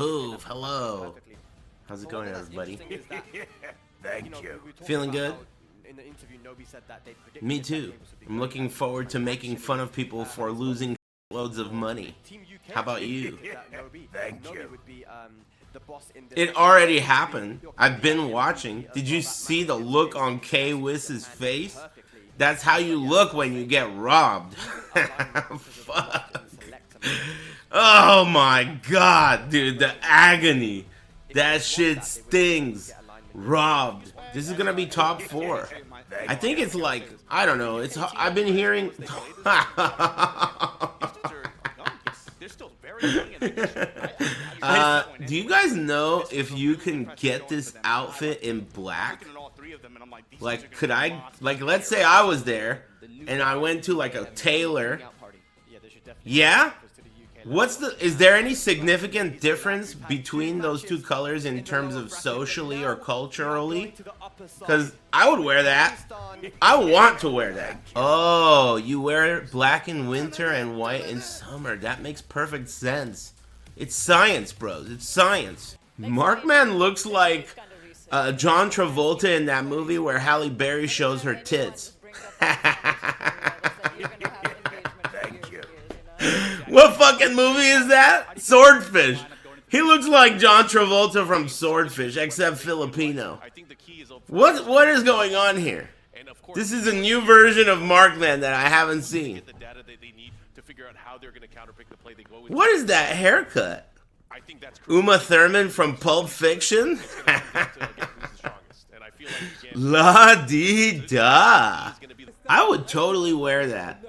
Hoove, hello. How's it going, everybody? Thank you. Feeling good? In the interview, Nobi said that they predicted Me that too. games would be I'm looking forward to making fun of people for losing loads of money. Team UK How about you? that Nobi- Thank Nobi you. would be, the boss in this It already happened. I've been watching. Did you see the look on K Wiss's face? That's how you look when you get robbed. Fuck. Oh my god, dude, the agony. That shit stings. Robbed. This is gonna be top 4. I think it's like, I don't know, it's, I've been hearing. Do you guys know if you can get this outfit in black? Like, could I, like, let's say I was there and I went to like a tailor. Yeah? What's the, is there any significant difference between those two colors in terms of socially or culturally? Because I would wear that. I want to wear that. Oh, you wear black in winter and white in summer. That makes perfect sense. It's science, bros. It's science. Markman looks like John Travolta in that movie where Halle Berry shows her tits. What fucking movie is that? Swordfish. He looks like John Travolta from Swordfish, except Filipino. What is going on here? This is a new version of Markman that I haven't seen. What is that haircut? Uma Thurman from Pulp Fiction? La di da. I would totally wear that.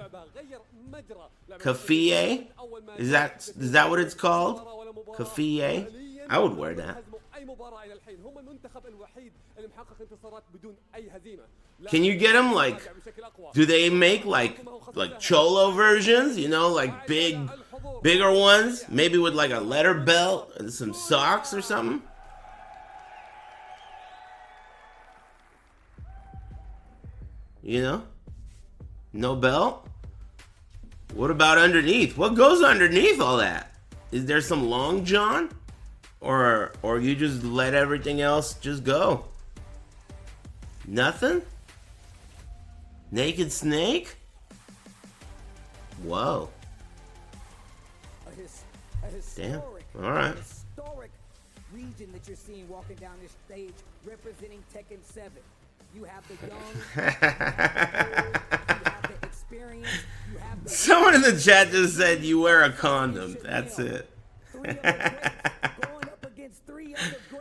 Kafie? Is that what it's called? Kafie? I would wear that. Can you get them like, do they make like cholo versions, you know, like bigger ones, maybe with like a leather belt and some socks or something? You know? No belt? What about underneath? What goes underneath all that? Is there some long john? Or you just let everything else just go? Nothing? Naked snake? Whoa. Damn. All right. Historic region that you're seeing walking down this stage representing Tekken 7. You have the young, you have the experience, you have the Someone in the chat just said you wear a condom. That's it.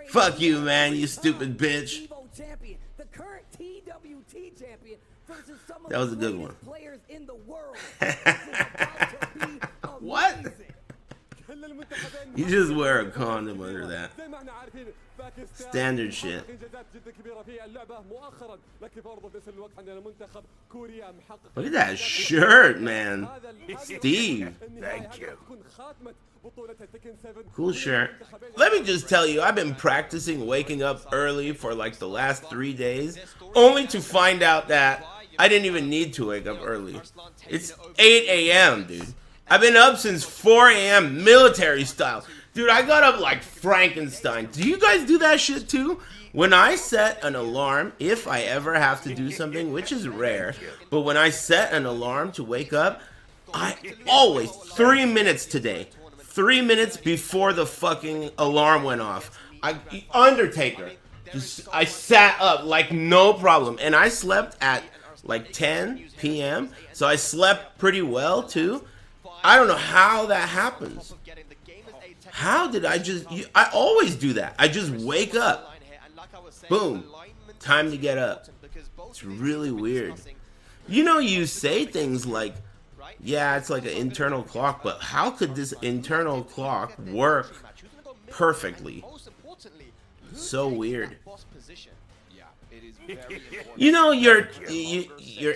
Fuck you, man, you stupid bitch. That was a good one. What? You just wear a condom under that. Standard shit. Look at that shirt, man. Steve. Thank you. Cool shirt. Let me just tell you, I've been practicing waking up early for like the last 3 days, only to find out that I didn't even need to wake up early. It's 8 a.m., dude. I've been up since 4 a.m. military style. Dude, I got up like Frankenstein. Do you guys do that shit too? When I set an alarm, if I ever have to do something, which is rare, but when I set an alarm to wake up, I always, 3 minutes today, 3 minutes before the fucking alarm went off, Undertaker, I sat up like no problem. And I slept at like 10 p.m., so I slept pretty well too. I don't know how that happens. How did I just... I always do that. I just wake up. Boom. Time to get up. It's really weird. You know, you say things like, yeah, it's like an internal clock, but how could this internal clock work perfectly? So weird. You know, your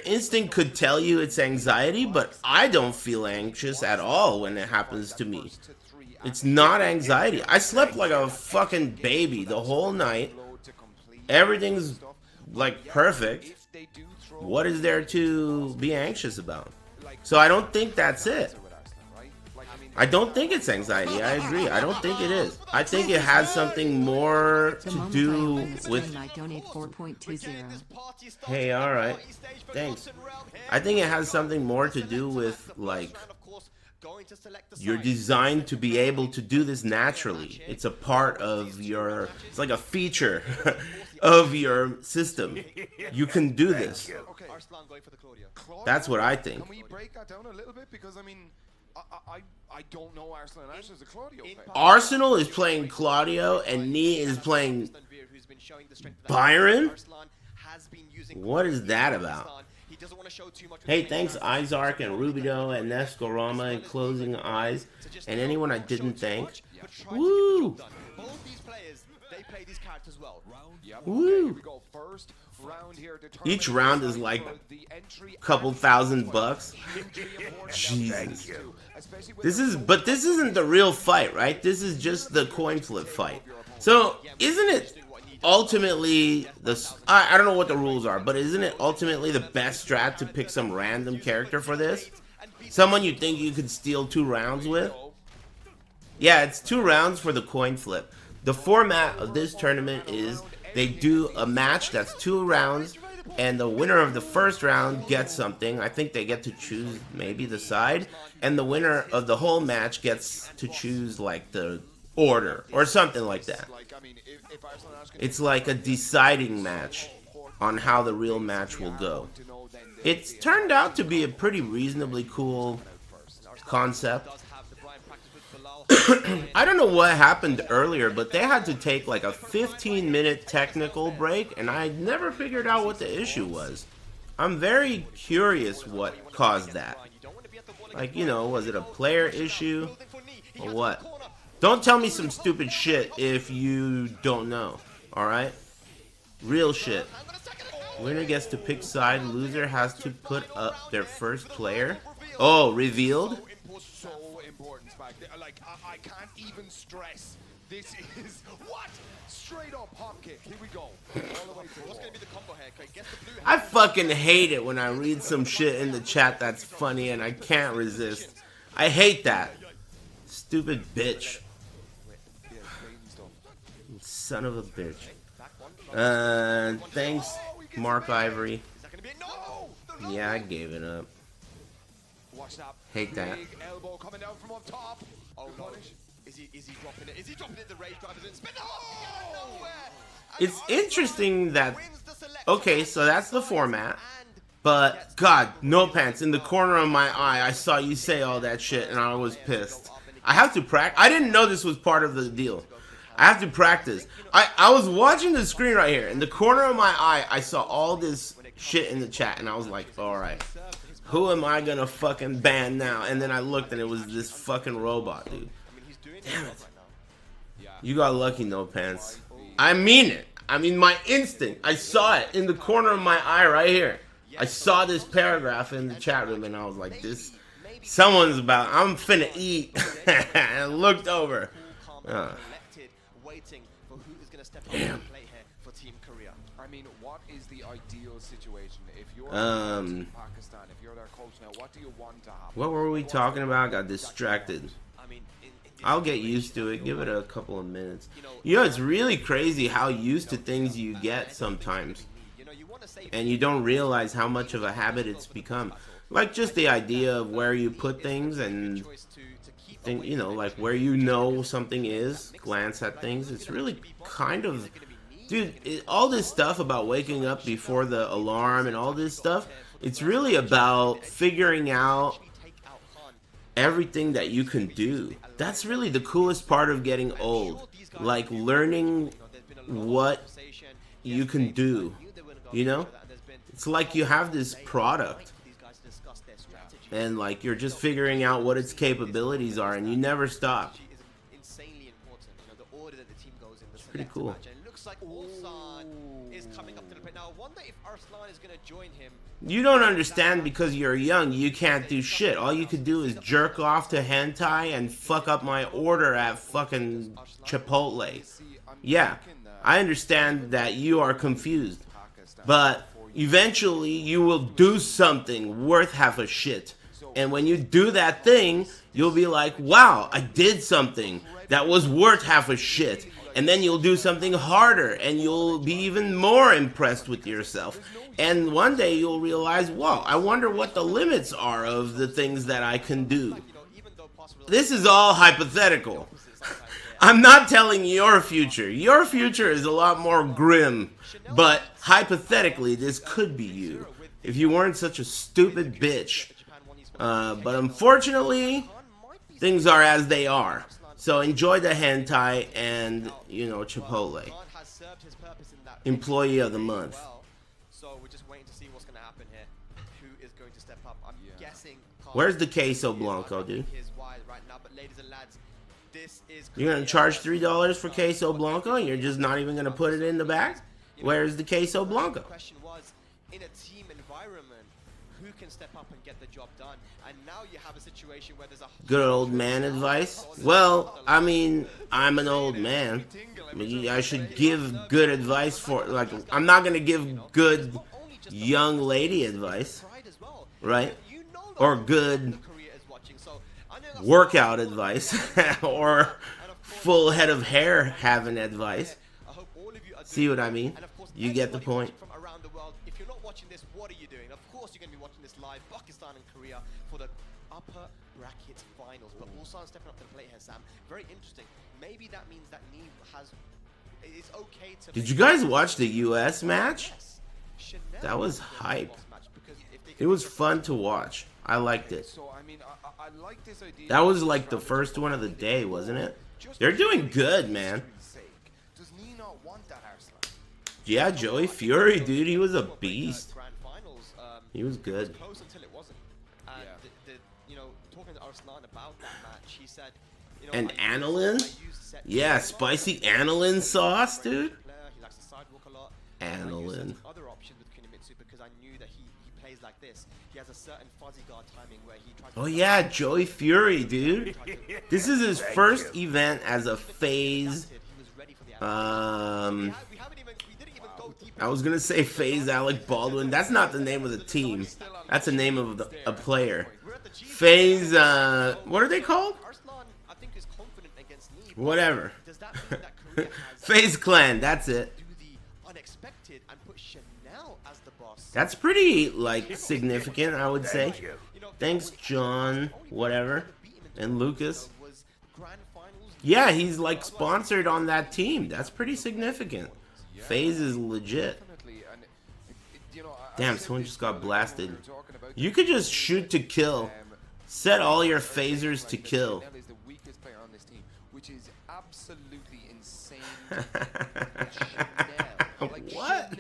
instinct could tell you it's anxiety, but I don't feel anxious at all when it happens to me. It's not anxiety. I slept like a fucking baby the whole night. Everything's like perfect. What is there to be anxious about? So I don't think that's it. I don't think it's anxiety. I agree. I don't think it is. I think it has something more to do with... I donate 4.20. Hey, alright. Thanks. I think it has something more to do with, like, you're designed to be able to do this naturally. It's a part of your... It's like a feature of your system. You can do this. That's what I think. Can we break that down a little bit? Because, I mean, I don't know Arslan. Arslan's a Claudio player. Arsenal is playing Claudio, and Nee is playing Byron? What is that about? Hey, thanks Izark and Rubido and Nescorama and Closing Eyes and anyone I didn't thank. Woo! Woo! Each round is like a couple $1,000. Jesus. But this isn't the real fight, right? This is just the coin flip fight. So, isn't it ultimately I don't know what the rules are, but isn't it ultimately the best strat to pick some random character for this? Someone you think you could steal 2 rounds with? Yeah, it's 2 rounds for the coin flip. The format of this tournament is they do a match that's 2 rounds, and the winner of the first round gets something. I think they get to choose maybe the side, and the winner of the whole match gets to choose like the order or something like that. It's like a deciding match on how the real match will go. It's turned out to be a pretty reasonably cool concept. I don't know what happened earlier, but they had to take like a 15-minute technical break, and I never figured out what the issue was. I'm very curious what caused that. Like, you know, was it a player issue or what? Don't tell me some stupid shit if you don't know, alright? Real shit. Winner gets to pick side, loser has to put up their first player. Oh, revealed? So important, Spike. Like, I can't even stress. This is what? Straight up hop kick. Here we go. All the way through. What's gonna be the combo here? Okay, guess the blue. I fucking hate it when I read some shit in the chat that's funny and I can't resist. I hate that. Stupid bitch. Son of a bitch. Thanks, Mark Ivory. Yeah, I gave it up. Hate that. Elbow coming down from up top. Oh no. Is he dropping it? Is he dropping it? The rage driver didn't spin. It's interesting that... Okay, so that's the format. But, God, no pants. In the corner of my eye, I saw you say all that shit and I was pissed. I have to practice. I didn't know this was part of the deal. I have to practice. I was watching the screen right here. In the corner of my eye, I saw all this shit in the chat and I was like, alright. Who am I gonna fucking ban now? And then I looked and it was this fucking robot, dude. Damn it. You got lucky, no pants. I mean it. I mean my instinct. I saw it in the corner of my eye right here. I saw this paragraph in the chat room and I was like, this... Someone's about... I'm finna eat. And I looked over. Damn. I mean, what is the ideal situation? If you're in Pakistan, if you're their coach now, what do you want to happen? What were we talking about? Got distracted. I'll get used to it. Give it a couple of minutes. You know, it's really crazy how used to things you get sometimes. And you don't realize how much of a habit it's become. Like just the idea of where you put things and, you know, like where you know something is, glance at things. It's really kind of... Dude, all this stuff about waking up before the alarm and all this stuff, it's really about figuring out everything that you can do. That's really the coolest part of getting old. Like learning what you can do, you know? It's like you have this product and like you're just figuring out what its capabilities are and you never stop. It's pretty cool. Like Ulsan is coming up to the plate. Now I wonder if Arslan is gonna join him. You don't understand because you're young, you can't do shit. All you could do is jerk off to hentai and fuck up my order at fucking Chipotle. Yeah, I understand that you are confused. But eventually you will do something worth half a shit. And when you do that thing, you'll be like, wow, I did something that was worth half a shit. And then you'll do something harder, and you'll be even more impressed with yourself. And one day you'll realize, wow, I wonder what the limits are of the things that I can do. This is all hypothetical. I'm not telling your future. Your future is a lot more grim. But hypothetically, this could be you. If you weren't such a stupid bitch. But unfortunately, things are as they are. So enjoy the hentai and, you know, Chipotle. Employee of the month. So we're just waiting to see what's going to happen here. Who is going to step up? I'm guessing. Where's the queso blanco, dude? You're gonna charge $3 for queso blanco, and you're just not even gonna put it in the bag? Where's the queso blanco? The question was, in a team environment, who can step up and get the job done? And now you have a situation where there's a good old man advice. Well, I mean, I'm an old man. I should give good advice for, like, I'm not gonna give good young lady advice, right? Or good workout advice, or full head of hair having advice. See what I mean? You get the point. From around the world. If you're not watching this, what are you doing? Of course you're going to be watching this live. Pakistan and Korea for the upper bracket finals. But Ulsan stepping up to the plate here, Sam. Very interesting. Maybe that means that Neve has... It's okay to... Did you guys watch the US match? That was hype. It was fun to watch. I liked it. That was like the first one of the day, wasn't it? They're doing good, man. Yeah, Joey Fury, dude, he was a beast. He was good. Close until it wasn't. And you know, talking to Arslan about that match, he said, you know, And aniline? Yeah, spicy aniline sauce, dude. He likes the sidewalk a lot. Aniline. Other option with Kunimitsu because I knew that he plays like this. He has a certain fuzzy guard timing where he tries to... Oh yeah, Joey Fury, dude. This is his first event as a FaZe. I was gonna say FaZe Alec Baldwin. That's not the name of the team. That's the name of a player. FaZe, what are they called? Whatever. FaZe Clan, that's it. That's pretty, like, significant, I would say. Thanks, John, whatever, and Lucas. Yeah, he's, like, sponsored on that team. That's pretty significant. FaZe is legit. Damn, someone just got blasted. You could just shoot to kill. Set all your phasers to kill. What?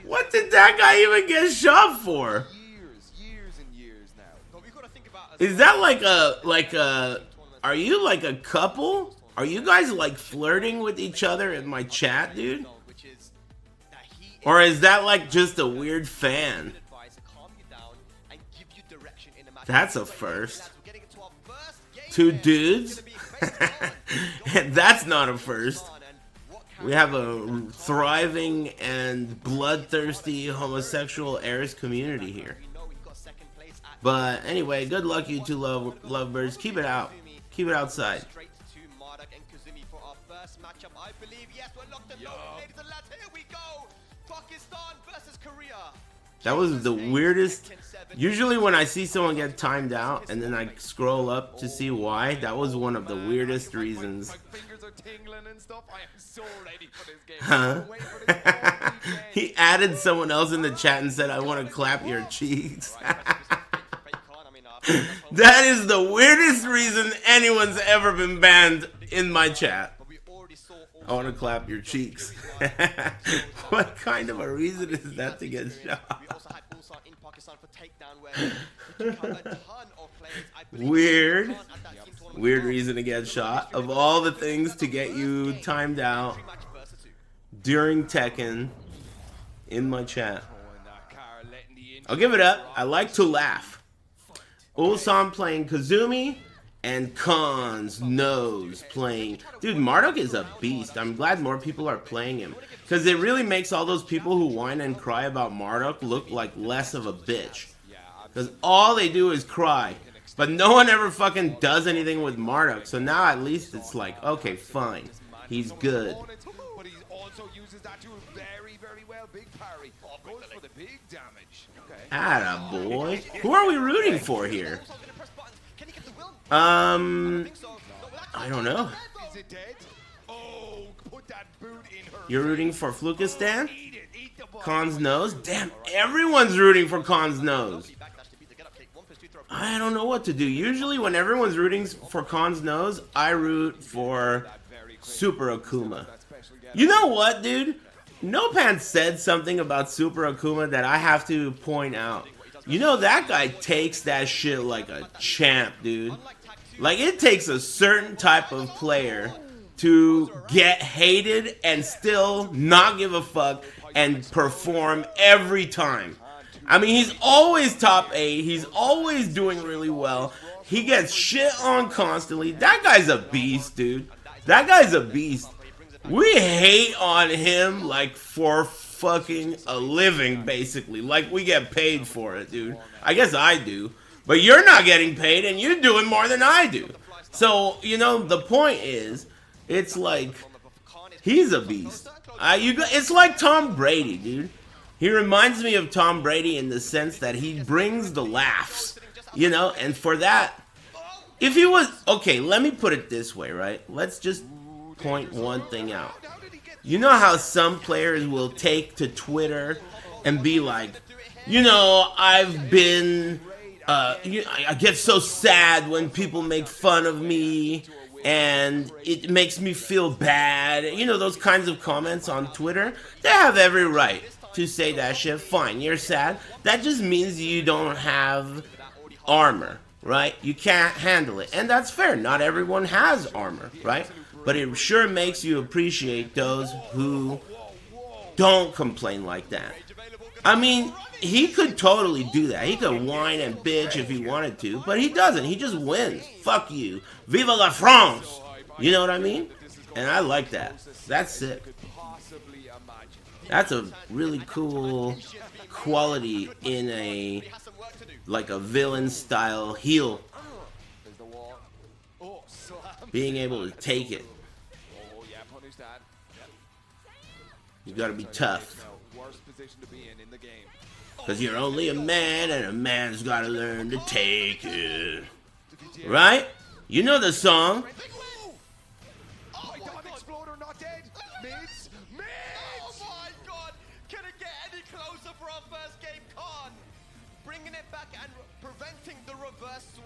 What did that guy even get shot for? Is that like a, are you like a couple? Are you guys like flirting with each other in my chat, dude? Or is that like just a weird fan? That's a first. Two dudes? That's not a first. We have a thriving and bloodthirsty homosexual heirs community here. But anyway, good luck, you two lovebirds. Keep it out. Keep it outside. That was the weirdest. Usually when I see someone get timed out and then I scroll up to see why, that was one of the weirdest reasons. Huh? He added someone else in the chat and said, I want to clap your cheeks. That is the weirdest reason anyone's ever been banned in my chat. I want to clap your cheeks. What kind of a reason is that to get shot? Weird. Weird reason to get shot. Of all the things to get you timed out during Tekken in my chat. I'll give it up. I like to laugh. Ulsan playing Kazumi and Khan's Nose playing. Dude, Marduk is a beast. I'm glad more people are playing him. Because it really makes all those people who whine and cry about Marduk look like less of a bitch. Because all they do is cry. But no one ever fucking does anything with Marduk. So now at least it's like, okay, fine. He's good. But he also uses that to very, very well. Big parry. Goes for the big damage. Okay. Attaboy. Who are we rooting for here? I don't know. Is it dead? Oh, put that boot in her. You're rooting for Flukistan? Eat it. Eat the ball. Khan's nose? Damn, everyone's rooting for Khan's nose. I don't know what to do. Usually when everyone's rooting for Khan's nose, I root for Super Akuma. You know what, dude? Nopan said something about Super Akuma that I have to point out. You know, that guy takes that shit like a champ, dude. Like, it takes a certain type of player to get hated and still not give a fuck and perform every time. I mean, he's always top 8. He's always doing really well. He gets shit on constantly. That guy's a beast, dude. That guy's a beast. We hate on him like for fucking a living, basically. Like we get paid for it, dude. I guess I do. But you're not getting paid and you're doing more than I do. So, you know, the point is, it's like, he's a beast. It's like Tom Brady, dude. He reminds me of Tom Brady in the sense that he brings the laughs, you know, and for that, if he was, okay, let me put it this way, right? Let's just point one thing out. You know how some players will take to Twitter and be like, you know, I've been, I get so sad when people make fun of me and it makes me feel bad. You know, those kinds of comments on Twitter, they have every right to say that shit. Fine, you're sad. That just means you don't have armor, right? You can't handle it. And that's fair. Not everyone has armor, right? But it sure makes you appreciate those who don't complain like that. I mean, he could totally do that. He could whine and bitch if he wanted to, but he doesn't. He just wins. Fuck you. Viva la France! You know what I mean? And I like that. That's sick. That's a really cool quality in a, like a villain style heel. Being able to take it. You gotta be tough. Cause you're only a man and a man's gotta learn to take it. Right? You know the song.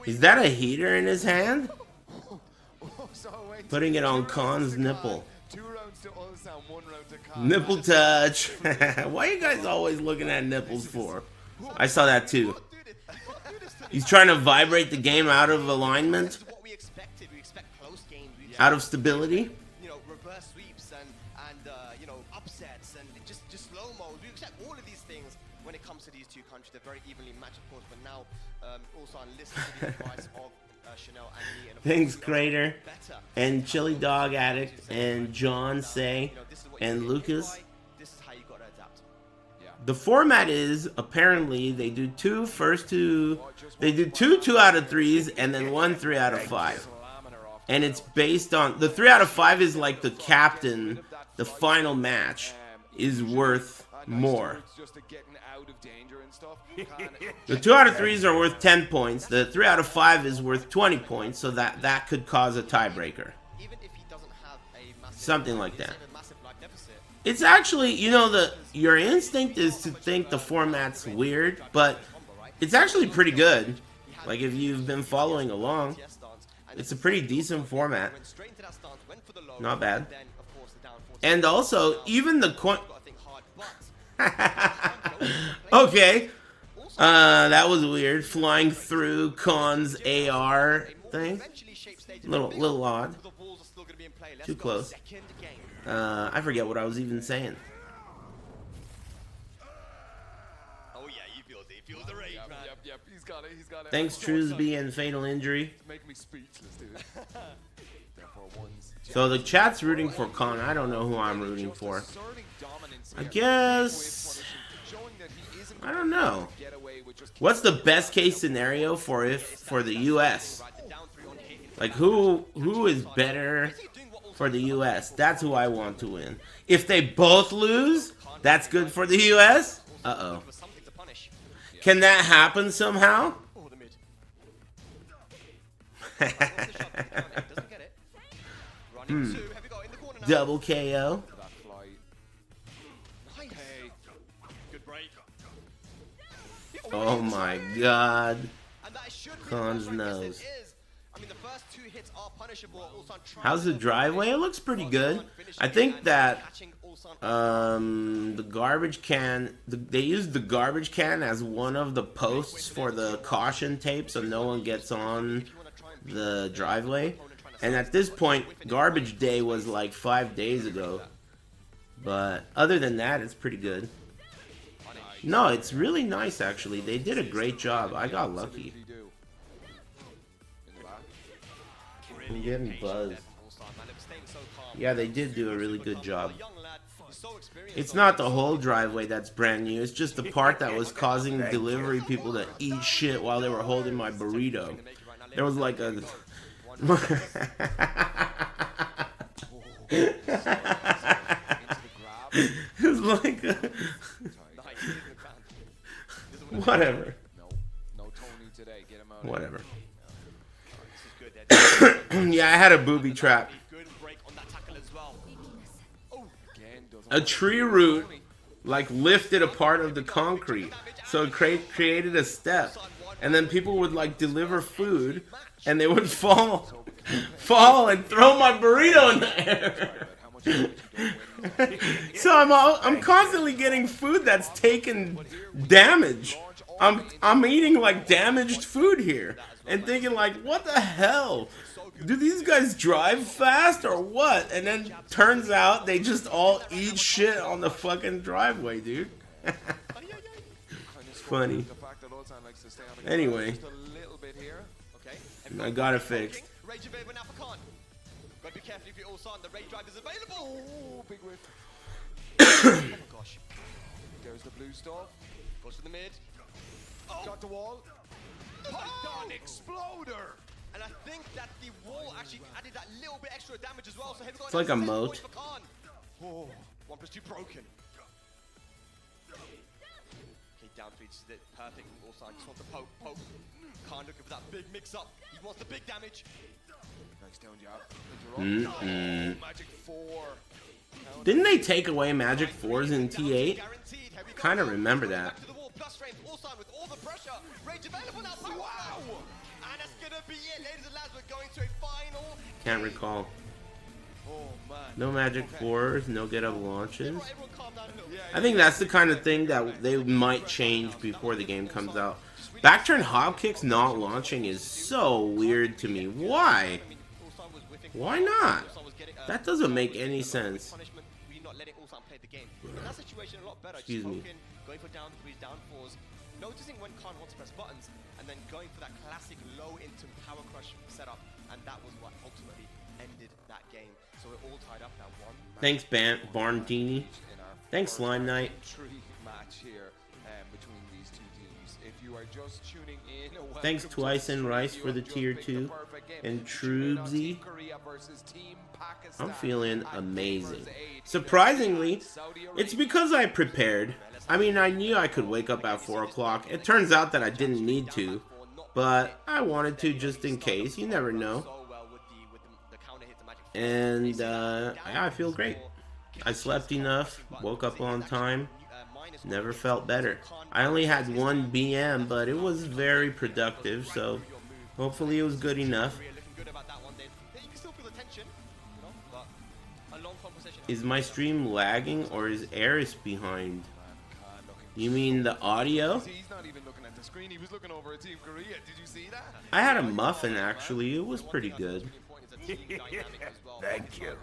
Is that a heater in his hand? Putting it on Khan's nipple. 2 rounds to Ulsan, 1 round to Khan. Nipple touch. Why are you guys always looking at nipples for? I saw that too. He's trying to vibrate the game out of alignment. Out of stability. You know, reverse sweeps and you know, upsets and just slow mos. We accept all of these things when it comes to these two countries. They're very evenly matched, of course, but now Ulsan listens to the advice of Chanel and me. And Thanks, Crater, and Chili Dog Addict, and John Say, and Lucas. This is how you gotta adapt. The format is, apparently, they do two 2 out of 3s, and then 1 3 out of 5. And it's based on, the 3 out of 5 is like the captain, the final match is worth more. The 2 out of 3s are worth 10 points. The 3 out of 5 is worth 20 points, so that could cause a tiebreaker. Something like that. It's actually, you know, your instinct is to think the format's weird, but it's actually pretty good. Like, if you've been following along, it's a pretty decent format. Not bad. And also, even the okay. That was weird. Flying through Khan's AR thing. Little odd. Too close. I forget what I was even saying. Oh yeah, he feels the rage, man. Yep, he's got it. Thanks, Trusby and Fatal Injury. Make me speechless, dude. So the chat's rooting for Khan. I don't know who I'm rooting for. I guess I don't know. What's the best case scenario for the US? Like who is better for the US? That's who I want to win. If they both lose, that's good for the US? Uh-oh. Can that happen somehow? Double KO. Oh my god. Khan's nose. How's the driveway? It looks pretty good. I think that the garbage can, they used the garbage can as one of the posts for the caution tape so no one gets on the driveway. And at this point, garbage day was like 5 days ago. But other than that, it's pretty good. No, it's really nice actually. They did a great job. I got lucky. I'm getting buzzed. Yeah, they did do a really good job. It's not the whole driveway that's brand new. It's just the part that was causing delivery people to eat shit while they were holding my burrito. There was like a... It was like a... Whatever. Whatever. Yeah, I had a booby trap. A tree root like lifted a part of the concrete, so it created a step, and then people would like deliver food, and they would fall and throw my burrito in the air. So I'm constantly getting food that's taken damage. I'm eating like damaged food here and thinking like, what the hell? Do these guys drive fast or what? And then turns out they just all eat shit on the fucking driveway, dude. Funny. Anyway, I got it fixed. But be careful if you're Ulsan, the rage drive is available. Oh, big whiff. Oh my gosh. There's the blue stuff. Goes to the mid. Oh. Got the wall. Python exploder. And I think that the wall actually added that little bit extra damage as well. So it's like a moat. Oh, 1+2 broken. Okay, down 3, just did perfect. Ulsan just wants to poke. Khan looking for that big mix-up. He wants the big damage. Nice down jab. Oh, Magic 4. Didn't they take away Magic 4s in T8? Kind of remember that. Wow! And that's gonna be it, ladies and lads. We're going to a final. Can't recall. Oh man. No Magic 4s, no get-up launches. I think that's the kind of thing that they might change before the game comes out. Backturn hop kicks not launching is so weird to me. Why? Why not? That doesn't make any sense. Excuse me. Going for down 3s, down 4s, noticing when Khan wants to press buttons, and then going for that classic low into power crush setup, and that was what ultimately ended that game. So we're all tied up now. Thanks, Barntini. Thanks, Slime Knight. Match here between these two teams. If you are just tuning in, thanks Twice and Rice for the tier 2. And Trubsy. I'm feeling amazing. Surprisingly, it's because I prepared. I mean, I knew I could wake up at 4 o'clock. It turns out that I didn't need to, but I wanted to just in case. You never know. And I feel great. I slept enough, woke up on time, never felt better. I only had 1 BM, but it was very productive, so hopefully it was good enough. Is my stream lagging or is Eris behind? You mean the audio? He's not even looking at the screen. He was looking over at Team Korea. Did you see that? I had a muffin actually. It was pretty good. Thank you.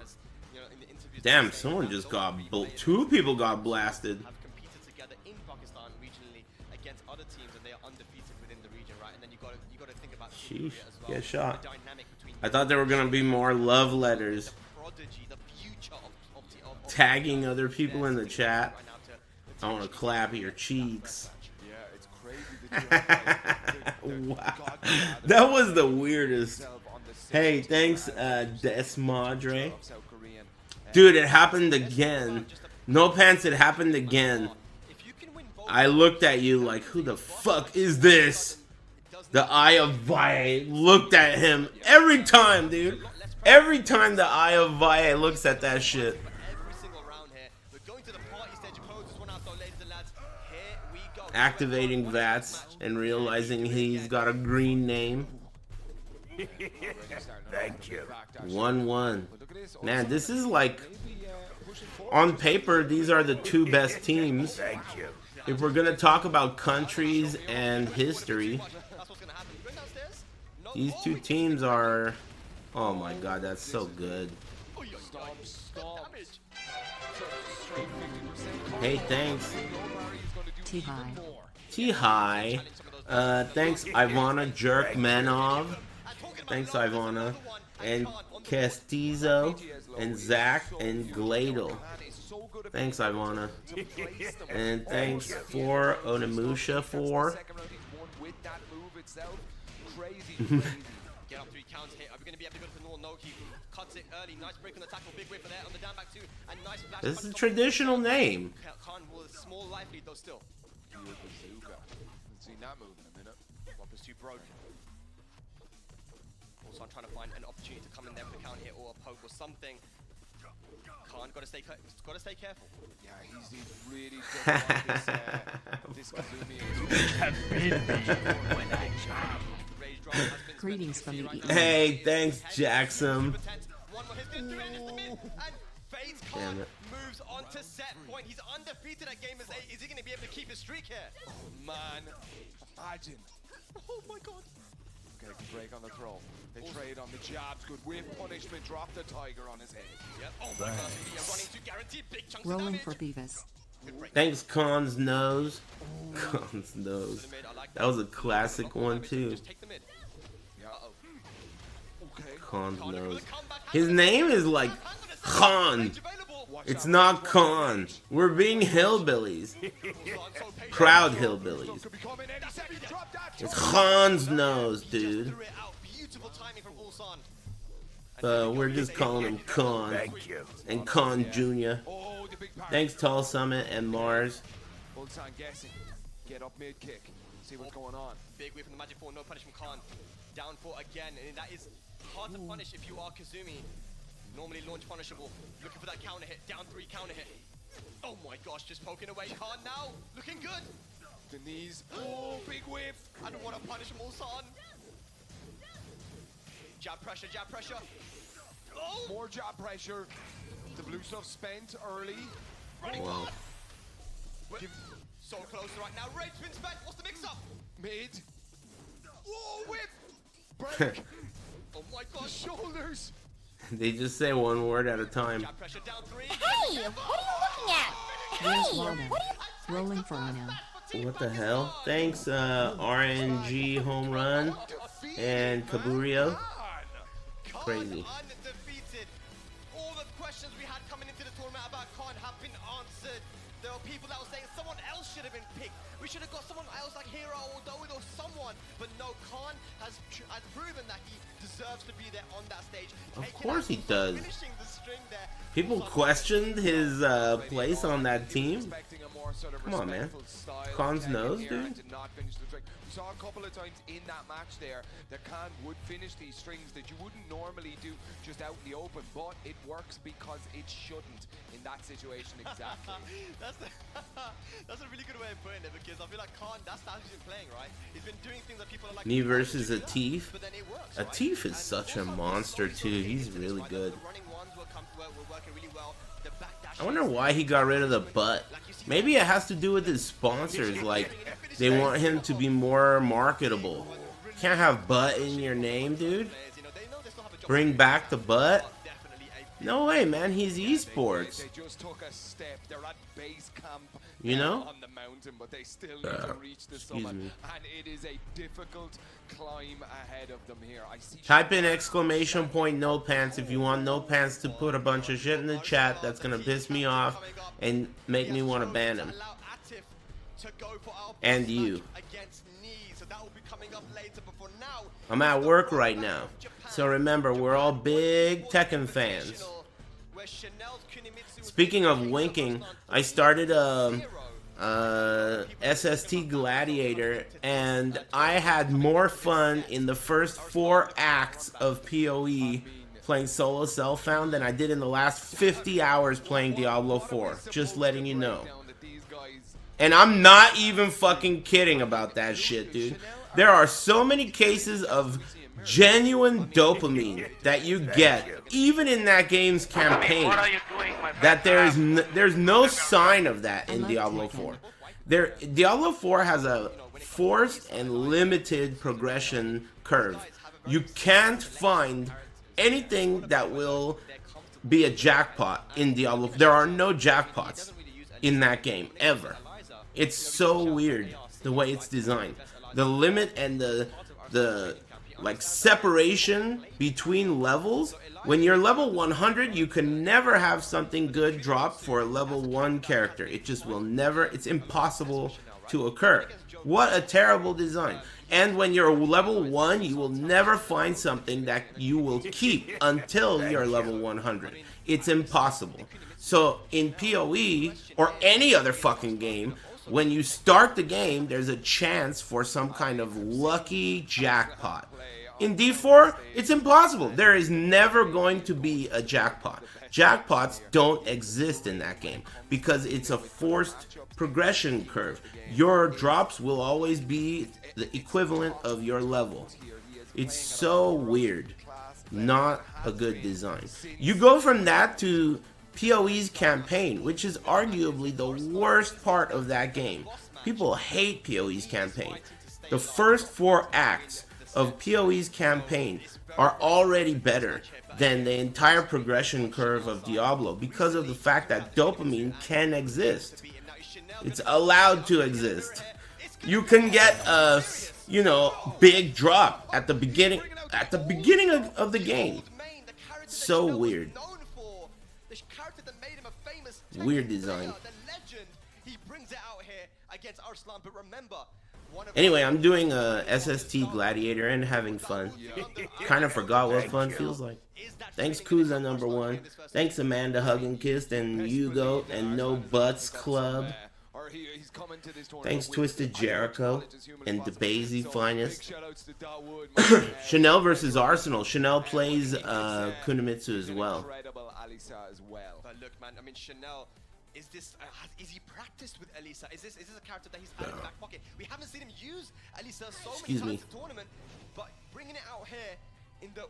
Damn, someone just got 2 people got blasted. Have competed together in Pakistan regionally against other teams, and they are undefeated within the region, right? And then you got to think about Sheesh, as well. get shot. The dynamic between I thought there were gonna be more love letters. the prodigy, the future of Tagging other people in the chat. I want to clap your cheeks. Wow. That was the weirdest. Hey, thanks, Desmadre. Dude, it happened again. No pants, it happened again. I looked at you like, who the fuck is this? The Eye of Valle looked at him every time, dude. Every time the Eye of Valle looks at that shit. Activating VATS and realizing he's got a green name. Thank you. 1-1. Man, this is like, on paper, these are the two best teams. Thank you. If we're gonna talk about countries and history, these two teams are, oh my god, that's so good. Hey, thanks. T-High. T-High. Thanks, Ivana Jerkmanov. Thanks, Ivana. And Castizo. And Zach. And Gladle. Thanks, Ivana. And thanks for Onimusha for. Get up 3 counts here. Are we going to be able to go for Noel Noki? Cuts it early. Nice break on the tackle. Big whip for there on the down back too. And nice flash. This is a traditional name. Khan with a small life lead though still. Seen that move in a minute. Weapons too broke. Also, I'm trying to find an opportunity to come in there for the count hit or a poke or something. Khan got to stay careful. Yeah, he's really good on this Kazumi. Greetings from the east. Hey, thanks, Jackson. Damn it. Moves on to set point. He's undefeated at Gamers8. Is he going to be able to keep his streak here? Oh, man. Imagine. Oh my god. Okay, break on the throw. They trade on the jabs. Good whip punishment. Drop the tiger on his head. Yep. Oh my god. Running to guarantee big chunks Rolling of for damage. Beavis. Thanks, Khan's nose. Khan's nose. That was a classic one too. Just take the mid. Okay. Khan's nose. His name is like Khan. It's not Khan. We're being hillbillies. Proud hillbillies. It's Khan's nose, dude. Beautiful timing from Ulsan. We're just calling him Khan. Thank you. And Khan Jr. Oh, the big power. Thanks, Tall Summit and Mars. Ulsan guessing. Get up mid kick. See what's going on. Big whip from the Magic 4, no punish from Khan. Down 4 again, and that is hard to punish if you are Kazumi. Normally launch punishable. Looking for that counter hit. Down 3 counter hit. Oh my gosh, just poking away. Khan now. Looking good. The knees. Oh, big whip. I don't want to punish him, Ulsan. Jab pressure, jab pressure. Oh! More jab pressure. The blue stuff spent early. Wow. So close right now. Rage spins back. What's the mix up? Mid. Whoa, whip. Break. Oh my gosh. Shoulders. They just say one word at a time. Jab pressure down 3. Hey, what are you looking at? Where's Hey, Waldo? what are you... Rolling for Ino. What the hell? Thanks, RNG Home Run and Kaburio. Crazy. Undefeated. All the questions we had coming into the tournament about Khan have been answered. There were people that were saying someone else should have been picked. We should have got someone else like Hero or Doid or someone. But no, Khan has proven that he deserves to be there on that stage. Of course he does. Finishing the string there. People questioned his place on that team. Come on, man. Khan's nose, dude. We saw a couple of times in that match there that Khan would finish these strings that you wouldn't normally do just out in the open, but it works because it shouldn't in that situation exactly. That's a really good way of putting it, because I feel like Khan, that's how he's been playing, right? He's been doing things that people are like, Me versus Atif. but then it works, Atif is such a monster too. He's really good. The running ones were working really well. The backdash I wonder why he got rid of the butt. Maybe it has to do with his sponsors. Like, they want him to be more marketable. Can't have butt in your name, dude. Bring back the butt? No way, man. He's esports. They just took a step. They're at base camp, You know? on the mountain, but they still need to reach the summit, me. and it is a difficult climb ahead of them here. I see. Type in exclamation point no pants if you want no pants to put a bunch of shit in the chat that's gonna piss me off and make me want to ban him. And you. that will be coming up later, but for now, I'm at work right now. So remember, we're all big Tekken fans. where Chanel's Kunimitsu was Speaking of winking, I started SST Gladiator, and I had more fun in the first 4 acts of PoE playing solo self-found than I did in the last 50 hours playing Diablo 4. Just letting you know. And I'm not even fucking kidding about that shit, dude. There are so many cases of genuine dopamine that you get, even in that game's campaign, that there's no sign of that in Diablo 4. Diablo 4 has a forced and limited progression curve. You can't find anything that will be a jackpot in Diablo. There are no jackpots in that game, ever. It's so weird the way it's designed. The limit and the like separation between levels. When you're level 100, you can never have something good drop for a level 1 character. It just will never, it's impossible to occur. What a terrible design. And when you're level 1, you will never find something that you will keep until you're level 100. It's impossible. So in PoE, or any other fucking game, when you start the game, there's a chance for some kind of lucky jackpot. In D4, it's impossible. There is never going to be a jackpot. Jackpots don't exist in that game because it's a forced progression curve. Your drops will always be the equivalent of your level. It's so weird. Not a good design. You go from that to PoE's campaign, which is arguably the worst part of that game. People hate PoE's campaign. The first 4 acts of PoE's campaign are already better than the entire progression curve of Diablo because of the fact that dopamine can exist. It's allowed to exist. You can get a, big drop at the beginning of the game. So weird. Weird design. Anyway, I'm doing a SST Gladiator and having fun. Kind of forgot what fun feels like. Thanks Kuza #1. Thanks Amanda Hug and Kissed and Hugo and No Butts Club. Thanks Twisted Jericho and DeBazy Finest. Chanel versus Arsenal. Chanel plays Kunimitsu as well. But look, man, I mean, Chanel, is he practiced with Elisa? Is this a character that he's had in the back pocket? We haven't seen him use Elisa so many times in the tournament, but bringing it out here in the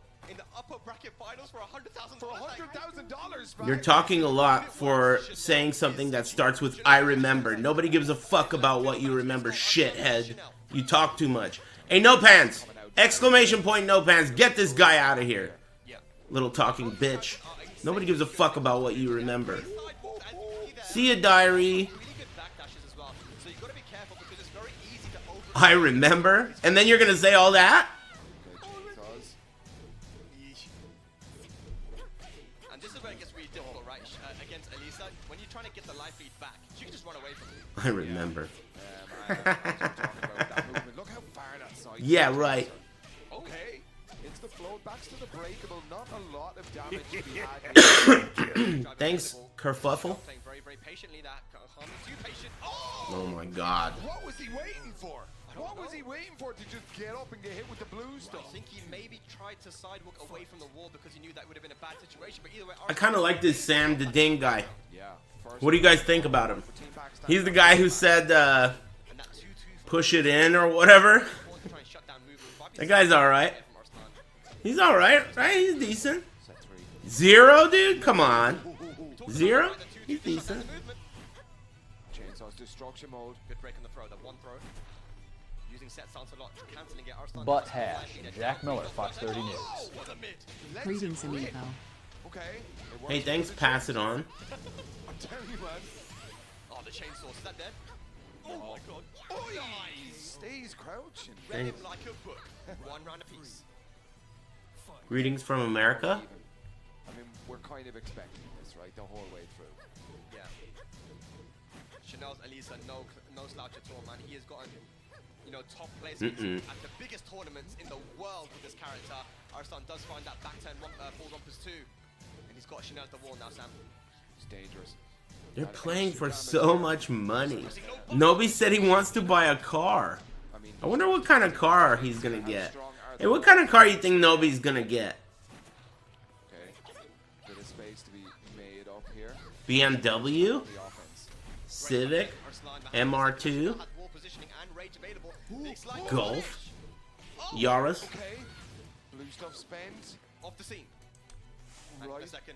upper bracket finals for $100,000. You're talking a lot for saying something that starts with I remember. Nobody gives a fuck about what you remember, shithead. You talk too much. Hey, No Pants! Exclamation point, No Pants. Get this guy out of here. Little talking bitch. Nobody gives a fuck about what you remember. See ya, diary. I remember? And then you're gonna say all that? And this is where it gets really difficult, right? Against Elisa, when you're trying to get the life lead back, she can just run away from you. I remember. Look how far that side. Yeah, right. Okay. It's the float backs to the breakable. Not a lot of damage to be had. Thanks, Kerfuffle. Playing very, very patiently. That too patient. Oh my god. What was he waiting for? What was he waiting for to just get up and get hit with the blue stuff? I think he maybe tried to sidewalk away from the wall because he knew that would have been a bad situation. But either way, I kind of like this Sam the Ding guy. Yeah. What do you guys think about him? He's the guy who said, push it in or whatever. That guy's alright. He's alright, right? He's decent. 0, dude? Come on. 0? He's decent. Chainsaw's destruction mode. Good break on the throw. That one throw. Using set stance a lot. Cancelling it. Arslan. Butt hash. Jack Miller, Fox 30 News. Greetings, amigo. Okay. Hey, thanks, pass it on. I'm telling you, man. Oh, the chainsaw. Is that dead? Oh my god. Oh, he stays crouching. Read him like a book. One round apiece. Greetings from America. I mean, we're kind of expecting this, right? The whole way through. Yeah. Chanel's Elisa, no slouch at all, man. He has gotten you know, top placements at the biggest tournaments in the world with this character. Arslan does find that back turn full rompers too, and he's got Chanel at the wall now, Sam. It's dangerous. They're playing for so much money. Nobi said he wants to buy a car. I wonder what kind of car he's gonna get. Hey, what kind of car you think Nobi's gonna get? Okay. Bit of space to be made up here. BMW? The offense. Civic? MR2? Golf? Yaris? Okay. Blue stuff spent. Off the scene. Hang on a second.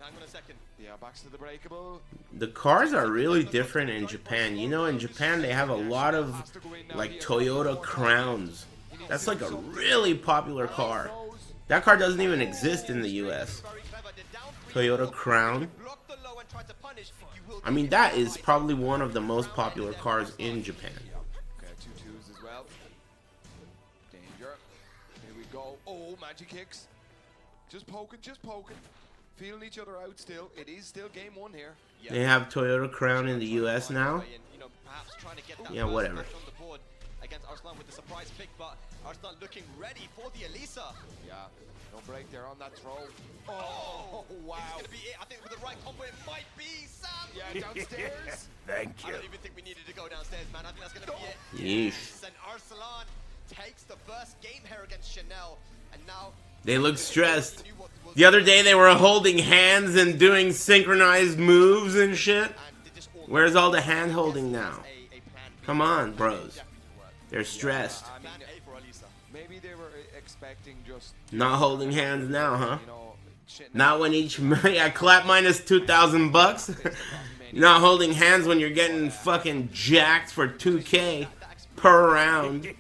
Yeah, backs to the breakable. The cars are really different in Japan. You know, in Japan they have a lot of like Toyota Crowns. That's like a really popular car. That car doesn't even exist in the US. Toyota Crown. I mean, that is probably one of the most popular cars in Japan. Okay, 2 twos as well. Danger. Here we go. Oh, magic kicks. Just poking, just poking. Feeling each other out still. It is still game 1 here. They have Toyota Crown in the US now. Yeah, whatever. Against Arslan with the surprise pick, but Arslan looking ready for the Elisa. Yeah, no break there on that throw. Oh, wow. It's gonna be it. I think with the right combo, it might be Sam. Yeah, downstairs. Thank I you. don't even think we needed to go downstairs, man. I think that's gonna be it. Yeesh. Yes, and Arslan takes the first game here against Chanel, and now They look stressed. The other day they were holding hands and doing synchronized moves and shit. Where's all the hand holding now? Come on, bros. They're stressed. Maybe they were expecting just Not holding hands now, huh? you know, Not when each yeah, clap minus 2,000 bucks. Not holding hands when you're getting fucking jacked for 2K per round.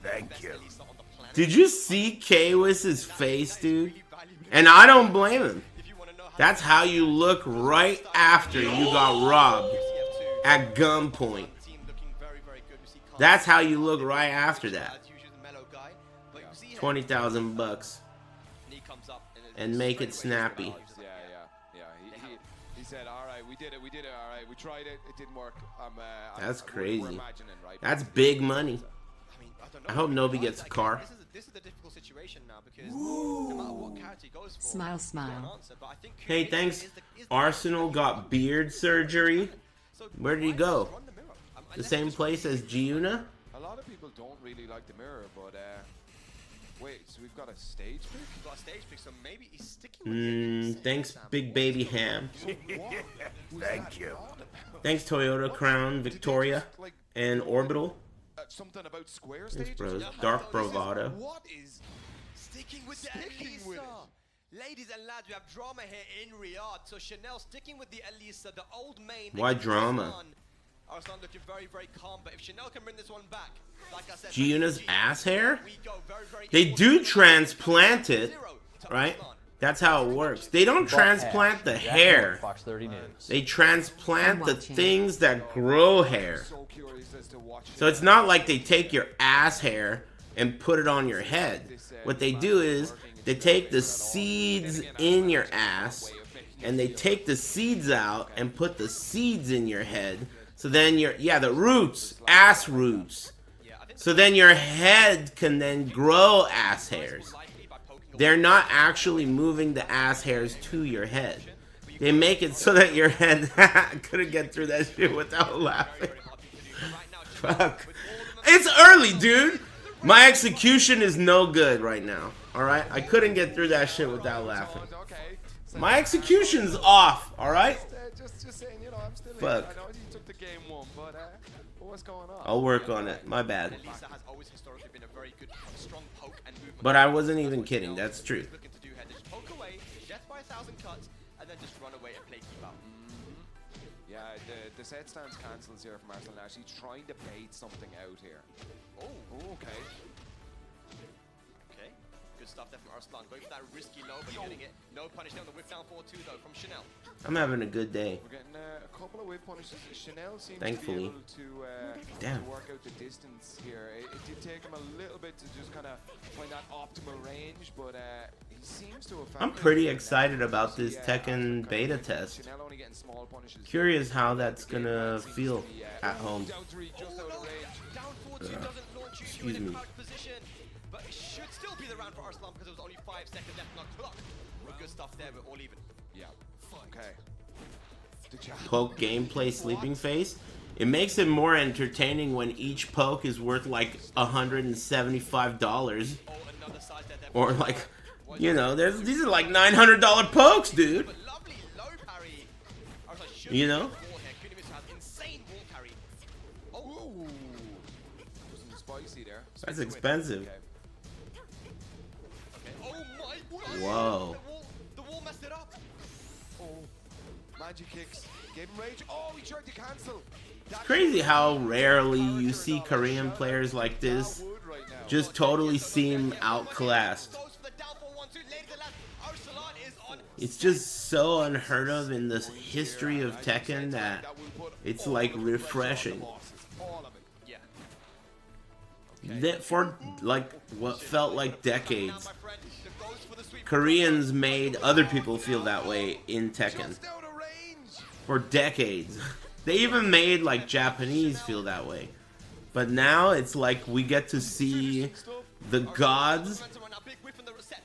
Thank you. Did you see K-Wiss's face, dude? And I don't blame him. That's how you look right after you got robbed at gunpoint. That's how you look right after that. 20,000 bucks. And make it snappy. Yeah. He said, all right, we did it, all right, we tried it, it didn't work. That's we're crazy. imagining, right? That's big money. I hope Nobi gets a car. This is a difficult situation now because no matter what character he goes for, Smile, he's got an smile. answer, but I think Hey, thanks. Arsenal got beard surgery. Where did he go? The same place as Giuna? A lot of people don't really like the mirror, but wait, so we've got a stage pick? He's got a stage pick, so maybe he's sticking with it. Thanks, Big Baby Ham. Thank you. Thanks, Toyota Crown, Victoria, and Orbital. Something about square Thanks, stages? bros. Dark Bravado. What is Sticking with the Sticking Elisa. with it. Ladies and lads, we have drama here in Riyadh. So Chanel sticking with the Elisa, the old main. Why against drama? Arslan. Arslan looking very, very calm, but if Chanel can bring this one back, like I said, Giuna's ass hair? we go very, very They do important. transplant it, 0 to right? Arslan. That's how it works. They don't transplant the Jack Miller, hair. Fox 30 News. They transplant the I'm watching. things that grow hair. so curious as to watch So it's not like they take your ass hair and put it on your head. What they do is they take the seeds in your ass and they take the seeds out and put the seeds in your head. So then the roots, ass roots. So then your head can then grow ass hairs. They're not actually moving the ass hairs to your head. They make it so that your head couldn't get through that shit without laughing. Fuck. It's early, dude. My execution is no good right now. Alright? I couldn't get through that shit without laughing. Okay. My execution's off, alright? Just saying, you know, I'm still Fuck. I know you took the game 1, but what's going on? I'll work on it. My bad. Elisa has always historically been a very good, strong poke and movement. But I wasn't even kidding. That's true. Looking to do here, just poke away, death by 1,000 cuts, and then just run away and play keep out. Yeah, the set stance cancels here from Arslan. Actually trying to bait something out here. Oh, okay. Okay, good stuff there from Arslan. Going for that risky low, but getting it. No punish there on the whip down 4-2 though from Chanel. I'm having a good day. We're getting a couple of whip punishes. Chanel seems Thankfully. to be able Damn. to work out the distance here. It did take him a little bit to just kind of find that optimal range, but he seems to have found I'm it. pretty excited about this Yeah, Tekken Arslan beta kind of- test. Chanel only getting small punishes. Curious how that's gonna feel at home. Down 3, just out of range. Down 4-2 doesn't launch you Excuse me. But it should still be the round for Arslan because there was only 5 seconds left on the clock. Good stuff there, we're all even. Yeah. Okay. The jab. Poke gameplay sleeping face. It makes it more entertaining when each poke is worth like $175. Oh, another side there. Or like, you know, these are like $900 pokes, dude. But lovely low parry. Arslan should You know? wall here. Kunimitsu has insane wall carry. Oh, Ooh. Wasn't spicy there. That's expensive. okay. Oh my. Whoa. The wall messed it up. Oh. Magic kicks. Gave him rage. Oh, he tried to cancel. It's crazy how rarely you see Korean players like this just totally seem outclassed. Goes for the down for 1-2. Ladies and lads, Arslan is on. It's just so unheard of in this history of Tekken that it's like refreshing. All of it. Yeah. That for like what felt like decades, My friend, the goes for the sweep. Koreans made other people feel that way in Tekken Just out of range. for decades. They even made like Japanese feel that way. But now it's like we get to see the gods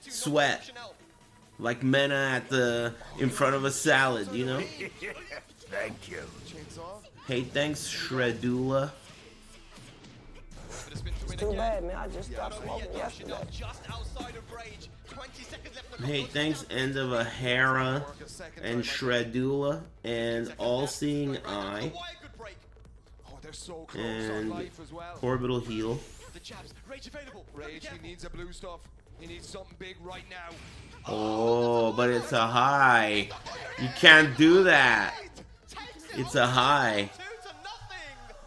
sweat like Mena in front of a salad, you know? Thank you. Chainsaw. Hey, thanks, Shredula. It's too bad, man. I just stopped smoking yesterday. Just outside of range. 20 seconds left on the Hey, clock. thanks, End of a Hera and Shredula and All Seeing Eye Why a good break. Oh, they're so close and on life as well. Orbital Heal. The jabs. Rage available. Rage, he needs a blue stuff. He needs something big right now. Oh, but it's a high. You can't do that. It's a high. 2-0.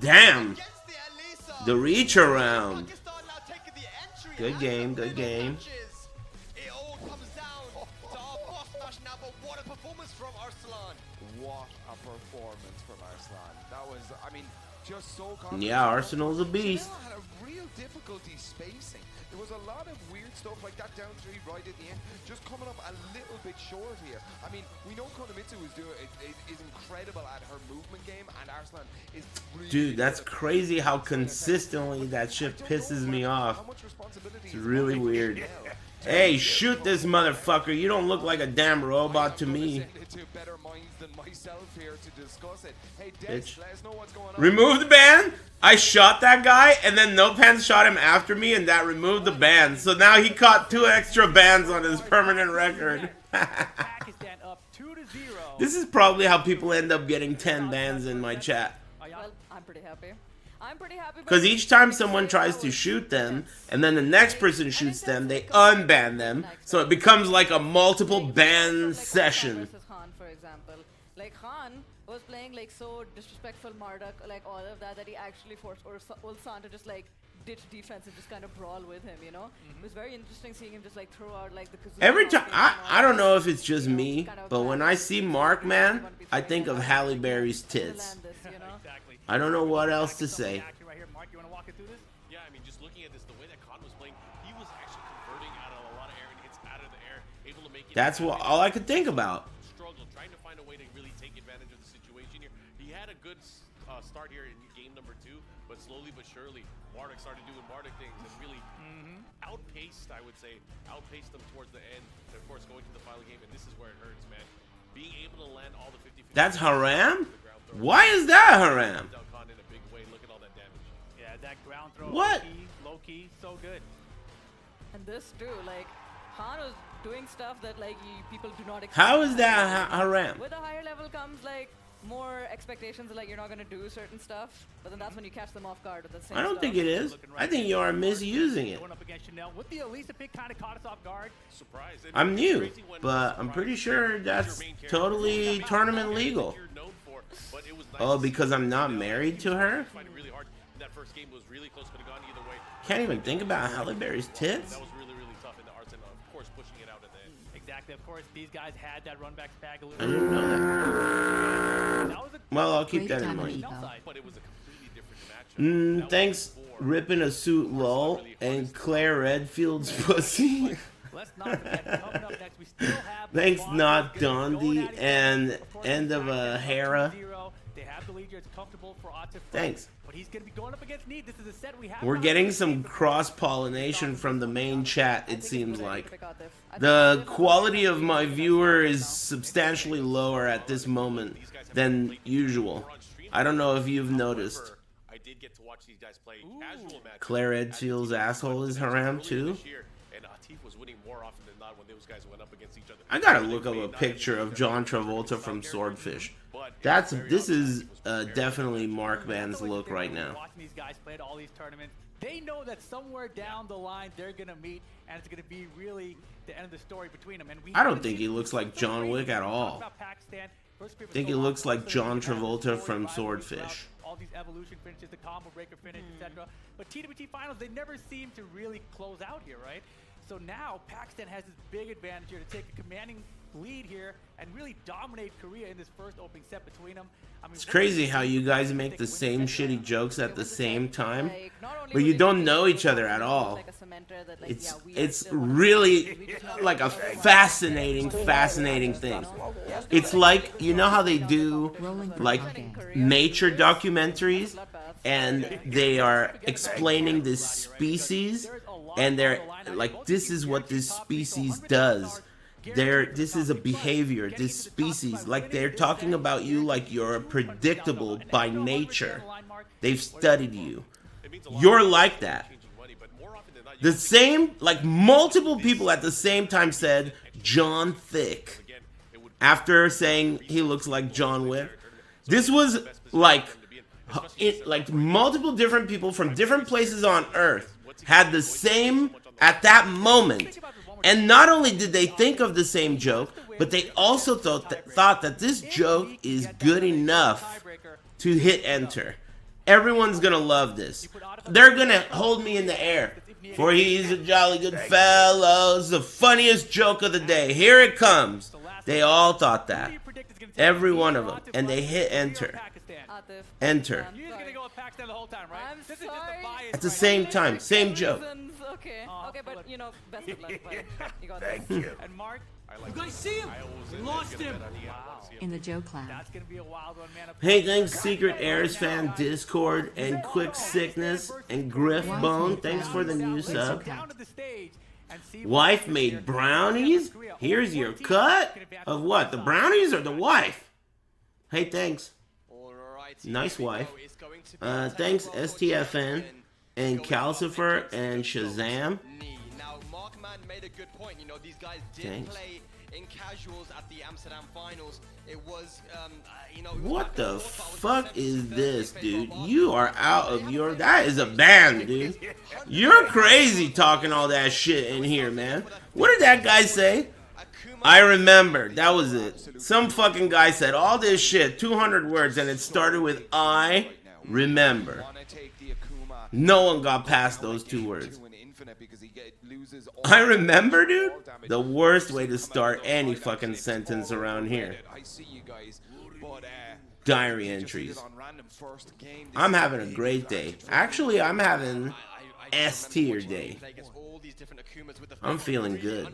Damn. Gets the Elisa. The reach around. Pakistan now taking the entry. Good and game, the good middle game. matches. It all comes down to our boss match now, but what a performance from Arslan. What a performance from Arslan. That was, I mean, just so confident. Yeah, Arsenal's a beast. Still had a real difficulty spacing. There was a lot of weird stuff like that down 3 right at the end, just coming up a little bit short here. I mean, we know Kunimitsu is incredible at her movement game, and Arslan is really Dude, that's good at- crazy how consistently that shit pisses me off. How much responsibility It's is really on weird. now? Hey, shoot this motherfucker. You don't look like a damn robot to me. Send it to better minds than myself here to discuss it. Hey, Bitch. Des, let us know what's going on. Remove the ban? I shot that guy, and then No Pants shot him after me, and that removed the ban. So now he caught 2 extra bans on his permanent record. Pakistan up 2-0. This is probably how people end up getting 10 bans in my chat. Well, I'm pretty happy. I'm pretty happy Because each time someone tries to shoot them, and then the next person shoots them, they unban them. So it becomes like a multiple ban session. Versus Khan, for example. Like Khan was playing like so disrespectful Marduk, like all of that he actually forced Ulsan to just like ditch defense and just kind of brawl with him, you know? It was very interesting seeing him just like throw out like the kazoo. Every time, I don't know if it's just me, but when I see Mark, man, I think of Halle Berry's tits. Exactly. I don't know what else to say. Right here. Mark, you want to walk it through this? Yeah, I mean, just looking at this, the way that Khan was playing, he was actually converting out of a lot of air and hits out of the air, able to make it. That's what all I could think about. Struggle, trying to find a way to really take advantage of the situation here. He had a good start here in game number 2, but slowly but surely, Marduk started doing Marduk things and really outpaced, I would say, outpaced them towards the end. And of course, going to the final game, and this is where it hurts, man. Being able to land all the 50-50. That's Haram? Why is that Haram? Khan in a big way. Look at all that damage. Yeah, that ground throw. What? Low key, so good. And this too, like Khan was doing stuff that like people do not expect. How is that Haram? With a higher level comes like more expectations, like you're not gonna do certain stuff, but then that's when you catch them off guard with the same I don't stuff. think it is. I think you are misusing it. Going up against Chanel with the Elisa pick kind of caught us off guard. Surprise. And I'm it's new, crazy when but I'm pretty sure that's totally tournament legal. you're known for, but it was nice Oh, to see because I'm not married to her? fighting really hard. That first game was really close, could have gone either way. Can't even think about Halle Berry's tits. That was really, really tough in the Arslan, of course, pushing it out at the end. Exactly. Of course, these guys had that run back spag a I little. didn't know that. That was a Well, I'll keep that in Breakdown mind. Evo. But it was a completely different matchup. Thanks, ripping a suit lol, and Claire Redfield's pussy. Let's not forget, coming up next, we still have Thanks, the not Boston going Dondi, at it. and Of course, end of a Pakistan up Hera. 2-0. They have the lead here. It's comfortable for Atif. Thanks. But he's going to be going up against Need. This is a set we have. We're getting some cross-pollination from the main chat, it seems like. The quality of my viewer is substantially lower at this moment than usual. I don't know if you've noticed. I did get to watch these guys play casual matches. Claire Edfield's asshole is haram too. And Atif was winning more often than not when those guys went up against each other. I gotta look up a picture of John Travolta from Swordfish. This is definitely Mark Van's look right now. Watching these guys play at all these tournaments, they know that somewhere down the line they're gonna meet, and it's gonna be really the end of the story between them. And I don't think he looks like John Wick at all. I think he looks like John Travolta from Swordfish. All these evolution finishes, the combo breaker finish, etc. But TWT finals, they never seem to really close out here, right? So now Pakistan has this big advantage here to take a commanding lead here and really dominate Korea in this first opening set between them. I mean, It's crazy how you guys make the same shitty jokes at the same time, but you don't know each other at all. It's really like a fascinating thing. It's like, you know how they do like nature documentaries and they are explaining this species and they're like, this is what this species does. This is a behavior, this species, like they're talking about you like you're predictable by nature. They've studied you. You're like that. The same, like multiple people at the same time said John Thick after saying he looks like John Wick. This was like multiple different people from different places on Earth had the same at that moment. And not only did they think of the same joke, but they also thought that this joke is good enough to hit enter. Everyone's gonna love this. They're gonna hold me in the air. For he's a jolly good fellow. It's the funniest joke of the day. Here it comes. They all thought that. Every one of them. And they hit enter. Enter. At the same time. Same joke. Okay, but you know, best of luck. You got Thank this. you. And Mark, You guys see him? We lost him. In the Joe Cloud. that's gonna be a wild one, man. Hey, thanks Secret Airs fan Discord and Quick Sickness and Griff Bone. Thanks for the new sub. Down to the stage and see Wife made brownies? Here's your cut? Of what? The brownies or the wife? Hey, thanks. Nice wife. Thanks STFN and Calcifer and Shazam. Now, Markman made a good point. You know, these guys did play in casuals at the Amsterdam finals. It was, you know... What the fuck is this, dude? You are out of your... That is a ban, dude. You're crazy talking all that shit in here, man. What did that guy say? I remember. That was it. Some fucking guy said all this shit, 200 words, and it started with I remember. No one got past those 2 words. I remember, dude? The worst way to start any fucking sentence around here. Diary entries. I'm having a great day. Actually, I'm having S-tier day. I'm feeling good.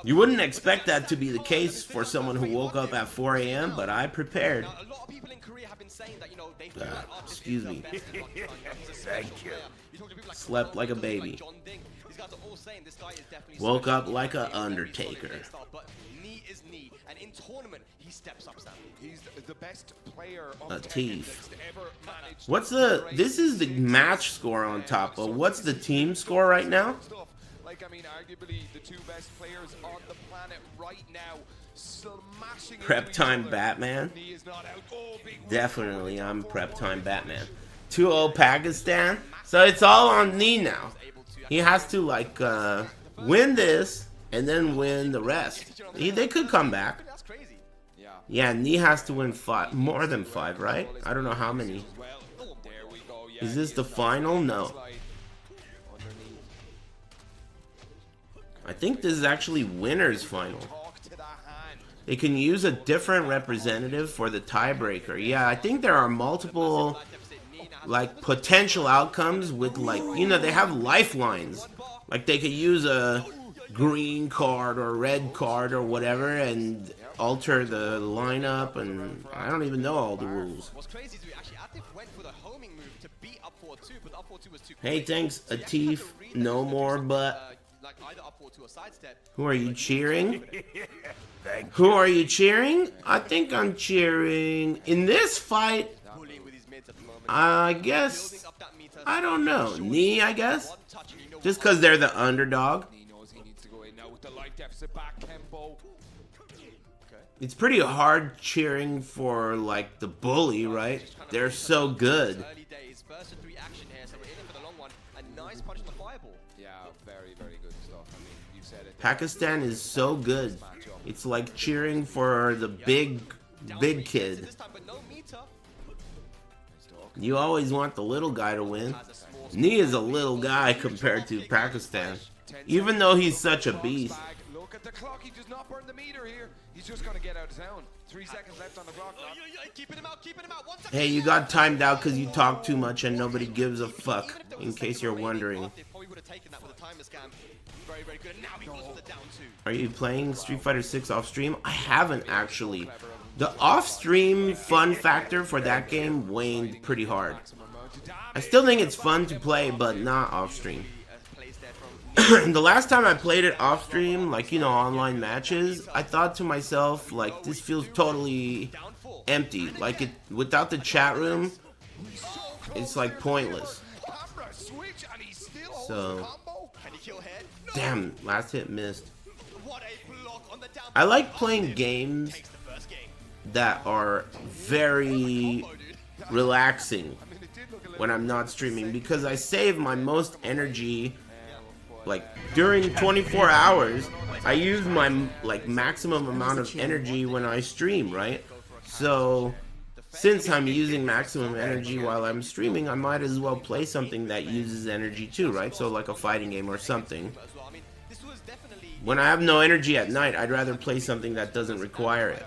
You wouldn't expect that to be the case for someone who woke up at 4 a.m., but I prepared. Excuse me. Thank you. Slept like a baby. Woke up like a Undertaker. And in tournament, he steps up, Sam. He's the best player of Atif. ever managed. What's the... This is the match score on top, but what's the team score right now? Like, I mean, arguably the 2 best players on the planet right now. Smashing Prep time Batman? Definitely, I'm prep time Batman. 2-0 Pakistan. So it's all on Knee now. He has to, like, win this and then win the rest. They could come back. Yeah, Knee has to win 5, more than 5, right? I don't know how many. Is this the final? No. I think this is actually winner's final. They can use a different representative for the tiebreaker. Yeah, I think there are multiple, like, potential outcomes with, like, you know, they have lifelines. Like, they could use a green card or red card or whatever, and alter the lineup, and I don't even know all the rules. What's crazy is actually Atif went for the homing move to beat up 4-2, but up 4-2 was too Hey, quick. thanks, So he actually had Atif. to read No the more, situation, but like either up 4-2 or sidestep. who are you cheering? Thank Who are you cheering? I think I'm cheering in this fight. Bullying with his mids at the moment. I guess I don't know. Knee, I guess, just because they're the underdog. He knows he needs to go in now with the life deficit back tempo. It's pretty hard cheering for like the bully, right? They're so good. Early days, first and 3 action here, so we're in it for the long one. A nice punch on the fireball. Yeah, very, very good stuff. I mean, you said it. Pakistan is so good. It's like cheering for the big kid. This time, but no meter. You always want the little guy to win. Knee is a little guy compared to Pakistan, even though he's such a beast. Look at the clock. He does not burn the meter here. He's just going to get out of town. 3 seconds left on the clock. Keeping him out, keeping him out. 1 second. Hey, you got timed out because you talk too much and nobody gives a fuck, in case you're wondering. Probably would have taken that with a timer scan. Very, very good. Now he goes for the down 2. Are you playing Street Fighter 6 off stream? I haven't actually. The off stream fun factor for that game waned pretty hard. I still think it's fun to play, but not off stream. The last time I played it off stream, like, you know, online matches, I thought to myself, like, this feels totally empty. Like, it without the chat room, it's like pointless. So, damn, last hit missed. I like playing games that are very relaxing when I'm not streaming, because I save my most energy, like, during 24 hours. I use my, like, maximum amount of energy when I stream, right? So, since I'm using maximum energy while I'm streaming, I might as well play something that uses energy too, right? So, like a fighting game or something. When I have no energy at night, I'd rather play something that doesn't require it.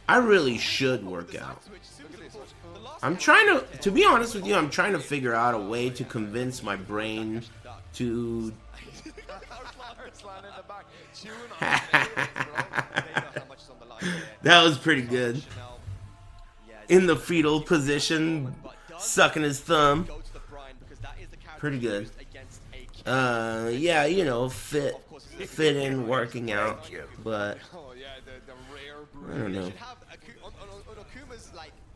I really should work out. I'm trying to be honest with you, I'm trying to figure out a way to convince my brain to... That was pretty good. In the fetal position, sucking his thumb. Pretty good. Yeah, you know, fit in working out, but I don't know.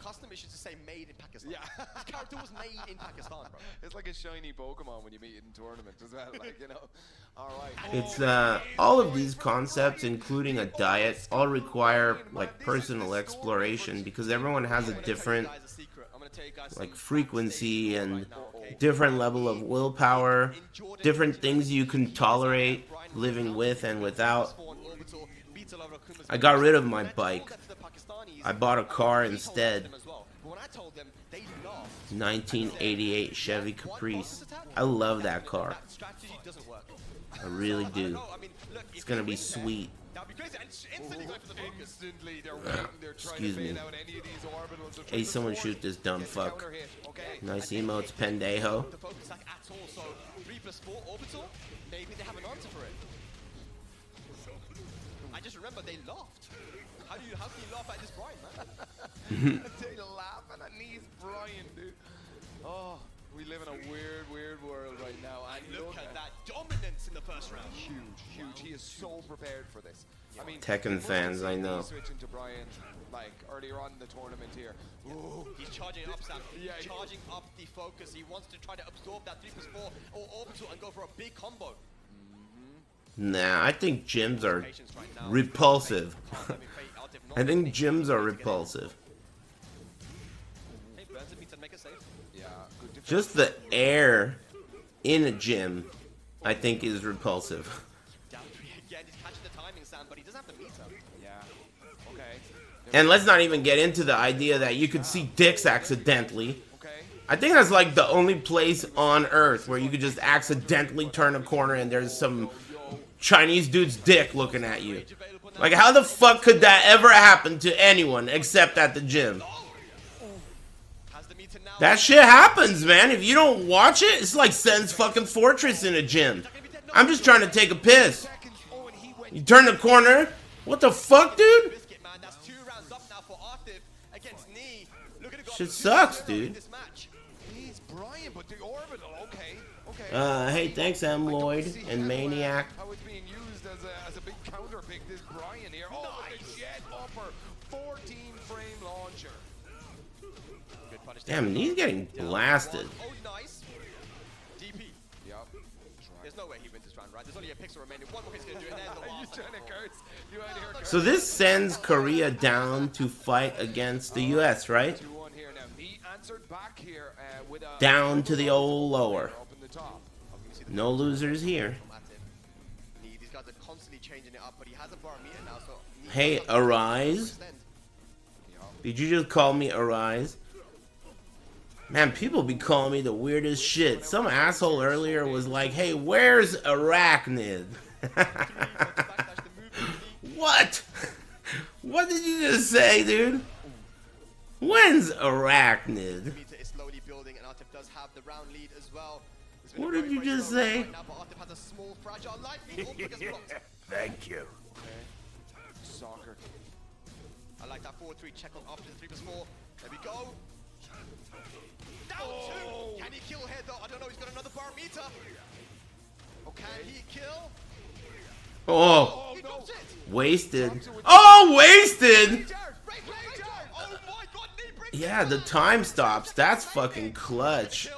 Custom issues to say made in Pakistan. Yeah. This character was made in Pakistan, bro. It's like a shiny Pokemon when you meet it in tournament as well, like, you know. Alright. It's all of these concepts, including a diet, all require like personal exploration, because everyone has a different like frequency and different level of willpower, different things you can tolerate living with and without. I got rid of my bike. I bought a car instead. 1988 Chevy Caprice. I love that car. I really do. It's gonna be sweet. Excuse me. Hey, someone shoot this dumb fuck. Nice emotes, pendejo. Maybe they have an answer for it. I just remember they laughed. How can you laugh at this Brian, man? They laugh at knees, Brian, dude. Oh, we live in a weird world right now. And look at that dominance in the first round. Huge. He is so prepared for this. I mean, Tekken fans, I know. Switching to Brian, like earlier on in the tournament here. Ooh, he's charging up, Sam. He's charging up the focus. He wants to try to absorb that 3+4 or orbital and go for a big combo. Nah, I think gyms are repulsive. I think gyms are repulsive. Just the air in a gym, I think, is repulsive. And let's not even get into the idea that you could see dicks accidentally. I think that's like the only place on earth where you could just accidentally turn a corner and there's some Chinese dude's dick looking at you. Like, how the fuck could that ever happen to anyone except at the gym? That shit happens, man. If you don't watch it, it's like Sen's fucking Fortress in a gym. I'm just trying to take a piss. You turn the corner. What the fuck, dude? Biscuit, man. That's 2 rounds up now for Atif against Knee. Look at it go Shit up to sucks, 2-0 dude. in this match. He's Brian, but the orbital, okay. Hey, thanks, M. Lloyd and Maniac. How it's being used as a big counter pick, this Brian here. Oh, nice. The jet upper, 14-frame launcher. Good punish. Damn, he's getting blasted. Oh, nice. DP. Yep. There's no way he wins this round, right? There's only a pixel remaining. One more pixel gonna do it. There's the Are you last trying to curse? You out here curse? So this sends Korea down to fight against the US, right? 2-1 here now. He answered back here with a Down to the old lower. up in the top. No losers here. Knee, these guys are constantly changing it up, but he has a barometer now, so Knee Hey, doesn't Arise. extend. Did you just call me Arise? Man, people be calling me the weirdest shit. Some asshole earlier was like, hey, where's Arachnid? What? What did you just say, dude? When's Arachnid? Meter is slowly building, and Atif does have the round lead as well. It's been What a did very, you very just strong say? right now, but Atif has a small, fragile life lead. Oh, gets blocked. Thank you. Soccer. I like that 4-3 check on after the 3+4. There we go. Down 2. Can he kill here though? I don't know. He's got another barometer. Oh, can he kill? Oh, He drops it. wasted. Oh, wasted! Jared, break, oh my God, knee breaks. Yeah, the time stops. That's fucking clutch.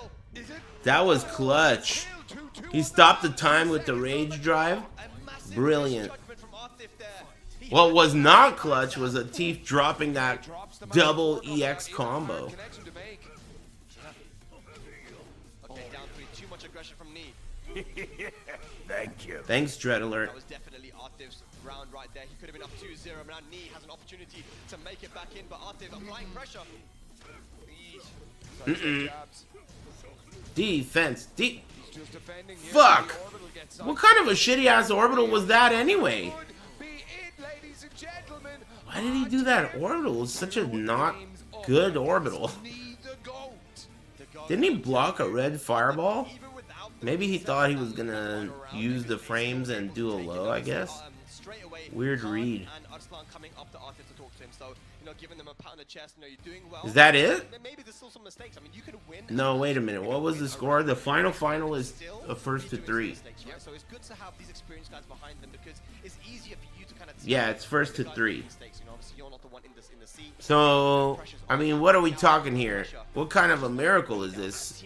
That was clutch. He stopped the time with the rage drive. Brilliant. What was not clutch was Atif dropping that double EX combo. Connection to make. Okay, down 3. Too much aggression from Knee. Thank you. Thanks, Dread Alert. That was definitely Atif's round right there. He could have been up 2-0, but now Knee has an opportunity to make it back in, but Atif applying pressure. Jabs. Defense. He's just defending here. Fuck! The orbital gets What kind of a shitty ass orbital was that anyway? Could be it, ladies and gentlemen. Why did he do that orbital? It was such a not good orbital. Knee the goat. Didn't he block a red fireball? Maybe he thought he was gonna use the frames and do a low, I guess. Weird read. And Arslan coming up to Atif to talk to him, so giving them a pat on the chest. You're doing well. Is that it? Maybe there's still some mistakes. I mean, you can win. No, wait a minute. What was the score? The final is a first to 3. So it's good to have these experienced guys behind them because it's easier for you to kind of. Yeah, it's first to 3. Obviously, you're not the one in the seat. So, I mean, what are we talking here? What kind of a miracle is this?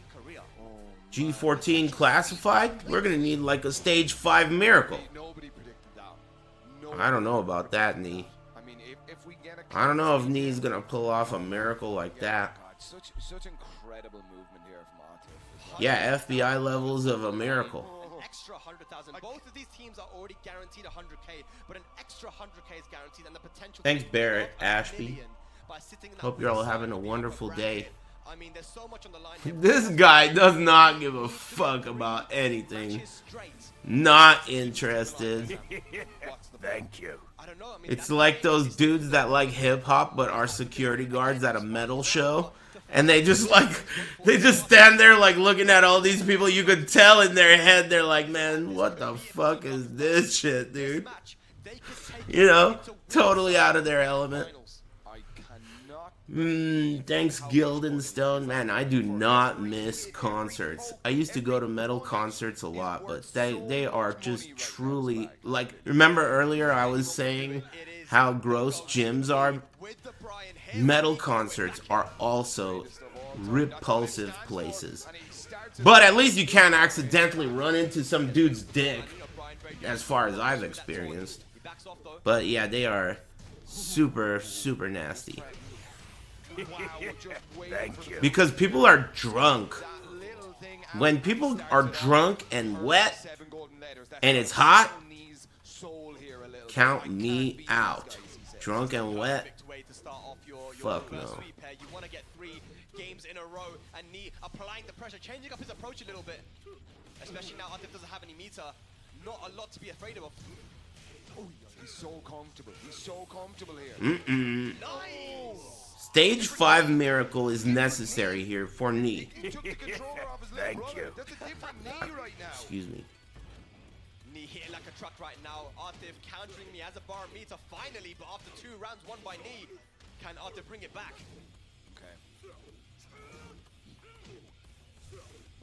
G14 classified? We're gonna need like a stage 5 miracle. Nobody predicted that. I don't know about that, Nee. I mean, if we get a I don't know if Nee's gonna pull off a miracle like that. God, such incredible movement here from Atif. Yeah, FBI levels of a miracle. An extra 100,000. Both of these teams are already guaranteed 100K, but an extra 100K is guaranteed, and the potential. Thanks, Barrett Ashby. million by sitting in that Hope you're all winner's having a side of the wonderful bracket. day. I mean, there's so much on the line here. This guy does not give a fuck about anything. Not interested. Thank you. I don't know. I mean, It's like those dudes that like hip hop but are security guards at a metal show. And they just stand there like looking at all these people. You could tell in their head they're like, man, what the fuck is this shit, dude? You know, totally out of their element. Thanks, Guildenstone. Man, I do not miss concerts. I used to go to metal concerts a lot, but they are just truly, like, remember earlier I was saying how gross gyms are? Metal concerts are also repulsive places. But at least you can't accidentally run into some dude's dick, as far as I've experienced. But yeah, they are super, super nasty. Thank you. Because people are drunk. When people are drunk and wet, and it's hot, count me out. Drunk and wet? Fuck no. You want to get 3 games in a row, and Nee applying the pressure, changing up his approach a little bit. Especially now Atif doesn't have any meter. Not a lot to be afraid of. Oh, he's so comfortable. He's so comfortable here. Nice! Stage 5 miracle is necessary here for Nee. He took the controller off his little Thank brother. you. That's a different knee right now. Excuse me. Nee Knee hitting like a truck right now. Atif countering me as a bar meter finally, but after 2 rounds won by Knee, can Atif bring it back? Okay.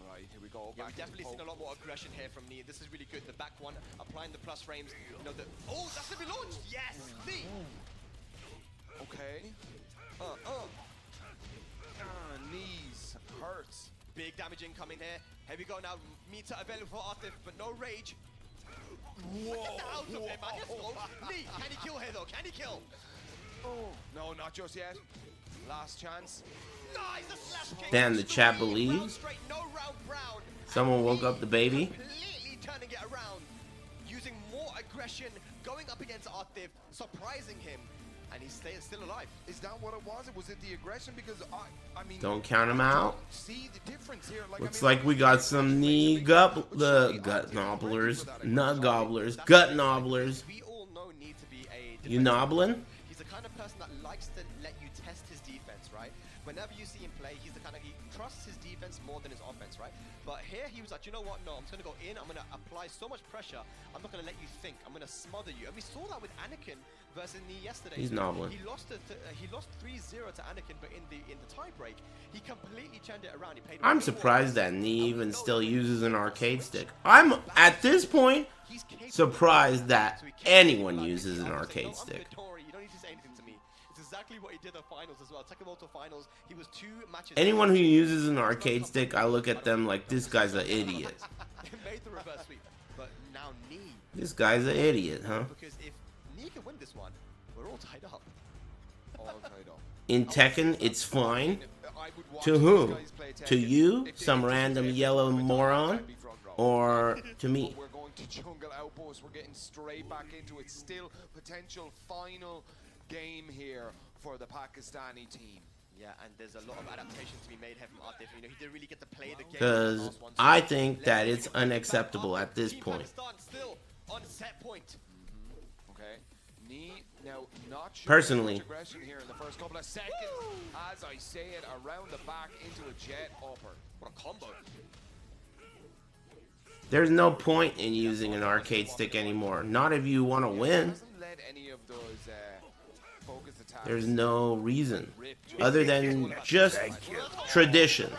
Alright, here we go. Yeah, we've definitely seen a lot more aggression here from Knee. This is really good. The back one, applying the plus frames. You know, oh, that's gonna be launched! Yes! Knee! Okay. Knees hurts. Big damage incoming here. Here we go now. Meter available for Atif, but no rage. Whoa! Get out of him, man. Yes, bro. Knee, can he kill here though? Can he kill? Oh, no, not just yet. Last chance. Nice, the slash kick. Damn, the chat believes. Straight, no round brown. Someone woke up the baby. Completely turning it around. Using more aggression, going up against Atif, surprising him. And he's still alive. Is that what it was? Was it the aggression? Because I mean, Don't count him out. see the difference here. Like, Looks I mean, like we got some knee gut nobblers, nut gobblers, gut nobblers. We all know Knee to be a You nobbling? He's the kind of person that likes to let you test his defense, right? Whenever you see him play, he's the kind of, he trusts his defense more than his offense, right? But here he was like, you know what? No, I'm just gonna go in. I'm gonna apply so much pressure. I'm not gonna let you think. I'm gonna smother you. And we saw that with Anakin versus Knee yesterday. He's nobbling. He lost 3-0 to Anakin, but in the tie break, he completely turned it around. He played. I'm surprised that Knee even still uses an arcade stick. I'm, at this point, surprised that anyone uses an arcade stick. You don't need to say anything to me. It's exactly what he did in the finals as well. Tekken World Cup finals. He was 2 matches. Anyone who uses an arcade stick, I look at them like, this guy's an idiot. Made the reverse sweep, but now Knee. This guy's an idiot, huh? Because if Knee can win this one, we're all tied up. all tied up. In Tekken, it's fine. I would watch To these whom? guys play To Tekken. you, If they some just random say, yellow "Oh my God, moron? I'd be front row." Or to me? We're going to jungle outpost. We're getting straight back into it. Still potential final game here for the Pakistani team. Yeah, and there's a lot of adaptation to be made here from Atif. You know, he didn't really get to play the game. Because I think that it's unacceptable at this point. Pakistan still on set point. Okay. Knee now not sure Personally. much aggression here in the first couple of seconds. As I say it, around the back into a jet upper. What a combo. There's no point in using an arcade stick anymore. Not if you want to win. Hasn't led any of those focus attacks. There's no reason. Other than just tradition.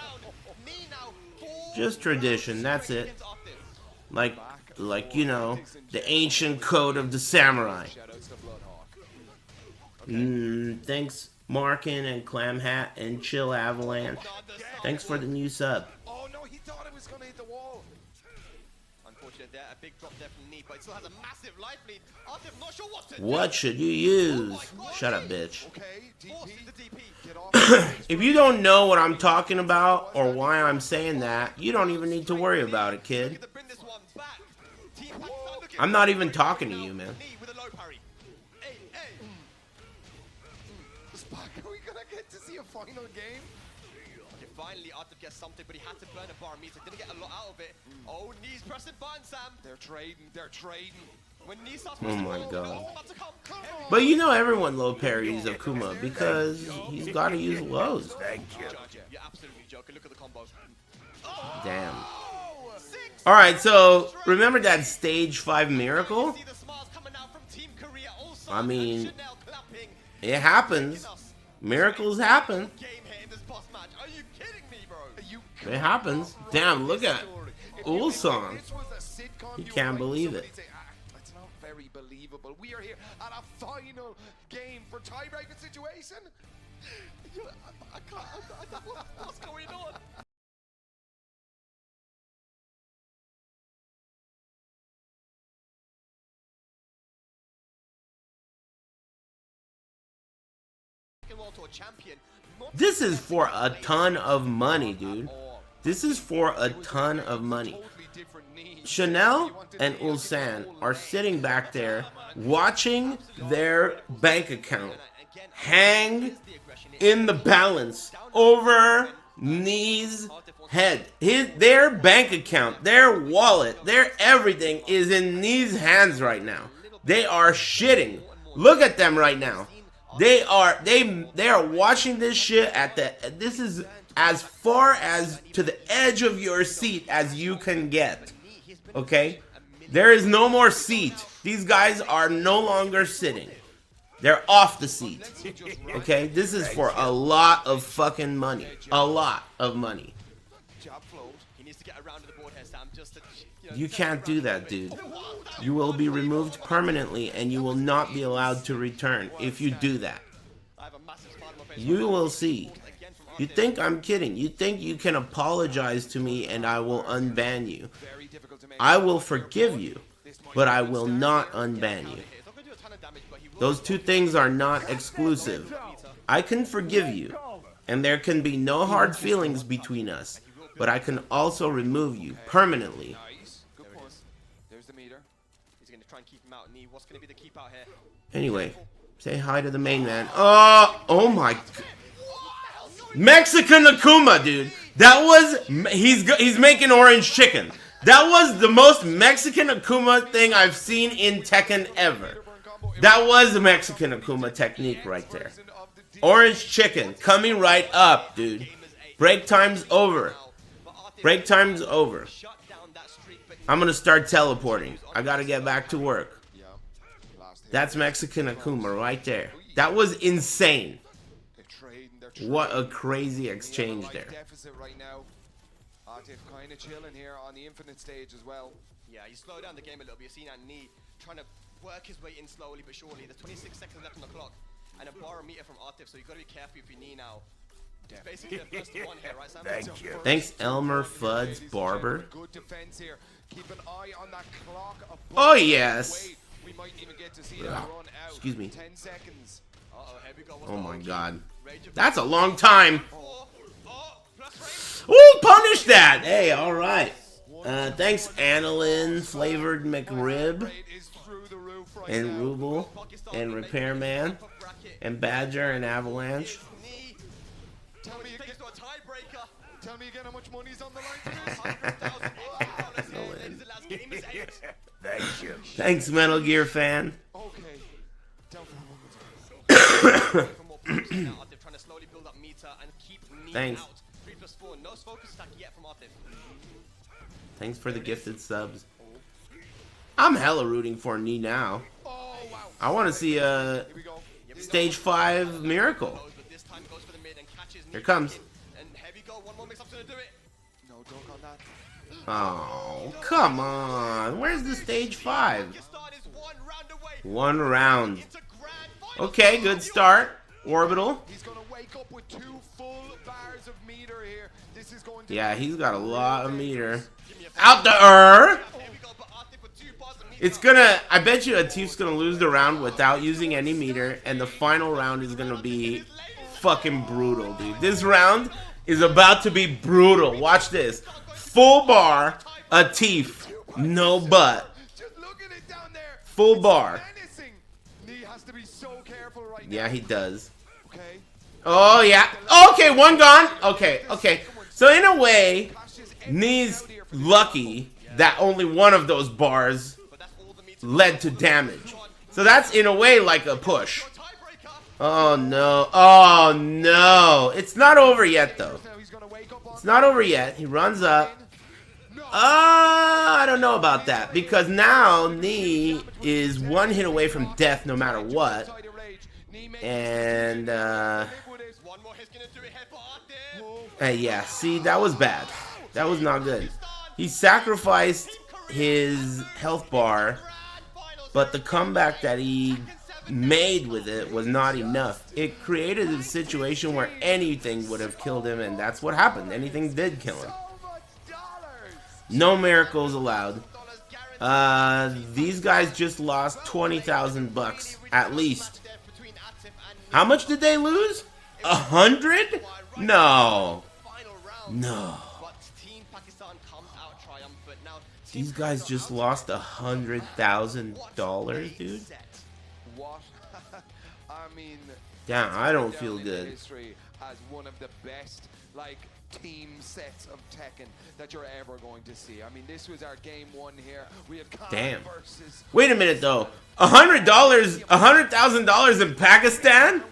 Just tradition, that's it. Like you know, the ancient code of the samurai. Shoutouts to Bloodhawk. Thanks, Markin and Clam Hat and Chill Avalanche. Thanks for the new sub. Oh no, he thought it was gonna hit the wall. Unfortunate there, a big drop there from Knee, but it still has a massive life lead. Atif not sure what to do. What should you use? Shut up, bitch. Okay, Forced DP. the DP. Get off. If you don't know what I'm talking about or why I'm saying that, you don't even need to worry about it, kid. To bring this one back. Team Pakistan looking I'm not even talking to you, man. Knee with a low parry. Hey, hey. Spock, are we gonna get to see a final game? Okay, finally Atif gets something, but he had to burn a bar meter. Didn't get a lot out of it. Oh, Knee's pressing buttons, Sam. They're trading. They're trading. When Knee starts Oh pressing my buttons, God. you know what's about to come. But you know everyone low parries Akuma because he's got to use lows. Thank you. You're absolutely joking. Look at the combo. Damn. Oh, 6. Alright, so remember that stage 5 miracle? See the smiles coming out from Team Korea. Also, I mean, Chanel clapping. it happens. Miracles happen. Game here in this boss match. Are you kidding me, bro? It happens. Damn, look at Ulsan. This was a sitcom, You you can't would believe somebody it. say, that's not very believable. We are here at a final game for tiebreaker situation. I can't. What's going on? World Tour champion. This is for a ton of money, dude. This is for a ton of money. Totally different needs. Chanel and Ulsan are sitting back there watching their bank account hang in the balance over Knee's head. Their bank account, their wallet, their everything is in Knee's hands right now. They are shitting. Look at them right now. They are watching this shit at this is as far as to the edge of your seat as you can get. Okay? There is no more seat. These guys are no longer sitting. They're off the seat. Okay? This is for a lot of fucking money. A lot of money. You can't do that, dude. You will be removed permanently and you will not be allowed to return if you do that. You will see. You think I'm kidding. You think you can apologize to me and I will unban you. I will forgive you, but I will not unban you. Those two things are not exclusive. I can forgive you, and there can be no hard feelings between us, but I can also remove you permanently. There's the meter. He's going to try and keep him out. And what's going to be the keep out here? Anyway, say hi to the main man. Oh my God. Mexican Akuma, dude. That was, he's making orange chicken. That was the most Mexican Akuma thing I've seen in Tekken ever. That was the Mexican Akuma technique right there. Orange chicken coming right up, dude. Break time's over. Break time's over. I'm gonna start teleporting. I gotta get back to work. That's Mexican Akuma right there. That was insane. What a crazy exchange there. Atif kind of chilling here on the infinite stage as well. Yeah, you slow down the game a little bit. You're seeing that knee trying to work his way in slowly but surely. There's 26 seconds left on the clock and a barometer from Atif, so you've got to be careful with your knee now. It's basically the first one here, right, Sam? Thank you. Thanks, Elmer Fuds Barber. Good defense here. Keep an eye on that clock. Oh, yes. We might even get to see it run out. Excuse me. 10 seconds. Oh my God. That's a long time. Ooh, punish that. Hey, all right. Thanks, Annalyn, Flavored McRib, and Ruble, and Repairman, and Badger, and Avalanche. Tell me again how much money's on the line. Thank you. Thanks, Metal Gear fan. Okay. Thanks. Thanks for the gifted subs. I'm hella rooting for Knee now. I want to see a stage 5 miracle. Here comes. Oh, come on. Where's the stage 5? One round. Okay, good start. Orbital. He's going to wake up with 2 full bars of meter here. This is going to Yeah, he's got a lot of meter. Out the It's gonna, I bet you Atif's gonna lose the round without using any meter, and the final round is gonna be fucking brutal, dude. This round is about to be brutal. Watch this. Full bar, Atif, no butt. Full bar. Yeah, he does. Oh, yeah. Okay, one gone. Okay. So in a way, Knee's lucky that only one of those bars led to damage. So that's in a way like a push. Oh no. Oh no. It's not over yet though. It's not over yet. He runs up. I don't know about that, because now Knee is one hit away from death no matter what. And yeah, see, that was bad. That was not good. He sacrificed his health bar, but the comeback that he made with it was not enough. It created a situation where anything would have killed him, and that's what happened. Anything did kill him. No miracles allowed. These guys just lost 20,000 bucks at least. How much did they lose? 100? No. These guys just lost $100,000, dude. What? I mean, damn, I don't feel good. As one of the best, team sets of Tekken that you're ever going to see. I mean, this was our game 1 here. We had damn. Wait a minute though. $100,000 in Pakistan?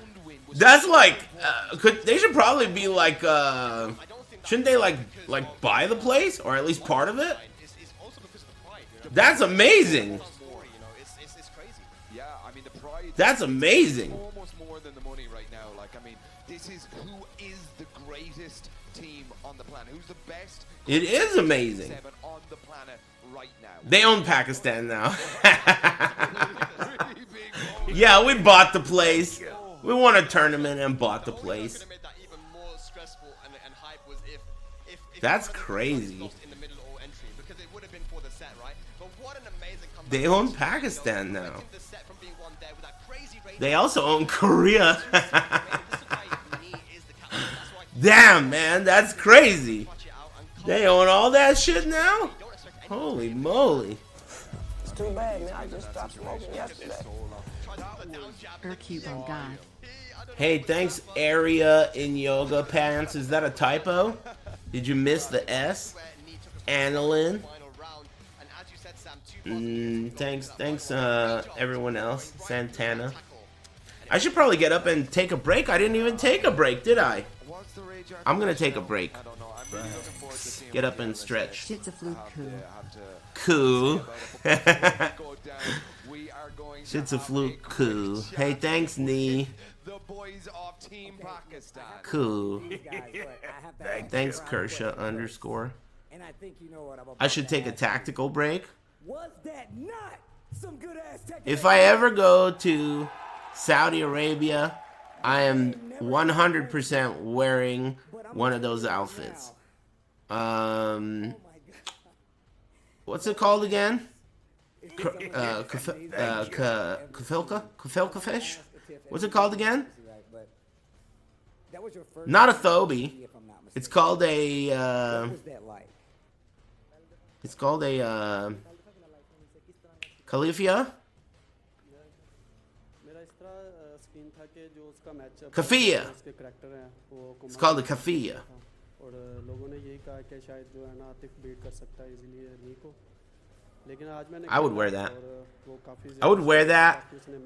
That's they should probably be shouldn't they buy the place or at least part of it? That's amazing. You know, it's crazy. Yeah, I mean the pride. That's amazing. Almost more than the money right now. Like, I mean, this is who is the greatest team on the planet. Who's the best? It is amazing. 7 on the planet right now. They own Pakistan now. Really big moment. Yeah, we bought the place. We won a tournament and bought the place. Could have made that even more stressful and hype was if That's it wasn't crazy. lost in the middle or entry, because it would have been for the set, right? But what an amazing comeback. They own Pakistan You know, now. preventing the set from being won there with that crazy rating. They also own Korea. This is why Knee is the captain. That's why Damn, man, that's crazy. watch it out and They own all that shit now? Holy moly. It's too bad, man. I just stopped smoking yesterday. Urcube God. Hey, thanks, Area in Yoga Pants. Is that a typo? Did you miss the S? Annalyn? Thanks, everyone else. Santana. I should probably get up and take a break. I didn't even take a break, did I? What's the rage I'm gonna take a break. I don't know. I'm really looking forward to seeing Get what up the and others stretch. say. Shit's a fluke coup. Cool. Go down. We are going to Shit's a have fluke quick cool. chat Hey, thanks, Nee. The boys of Team Pakistan. Cool. These guys, but I have to Thank ask Thanks, you. Kershaw _ And I think you know what I'm about I should to take a ask you. tactical break. Was that not some good ass Tekken? If I ever go to Saudi Arabia, I am 100% wearing one of those outfits. What's it called again? Kafilka fish? What's it called again? That was your first Not a Thobi. if I'm not mistaken. It's called a. What was that like? It's called a. Califia? Kafia. It's called a kafia. और लोगों ने यही कहा कि शायद जो है ना आतिफ बीट कर सकता है इजीली नी को लेकिन आज मैंने I would wear that. और वो काफी I would wear that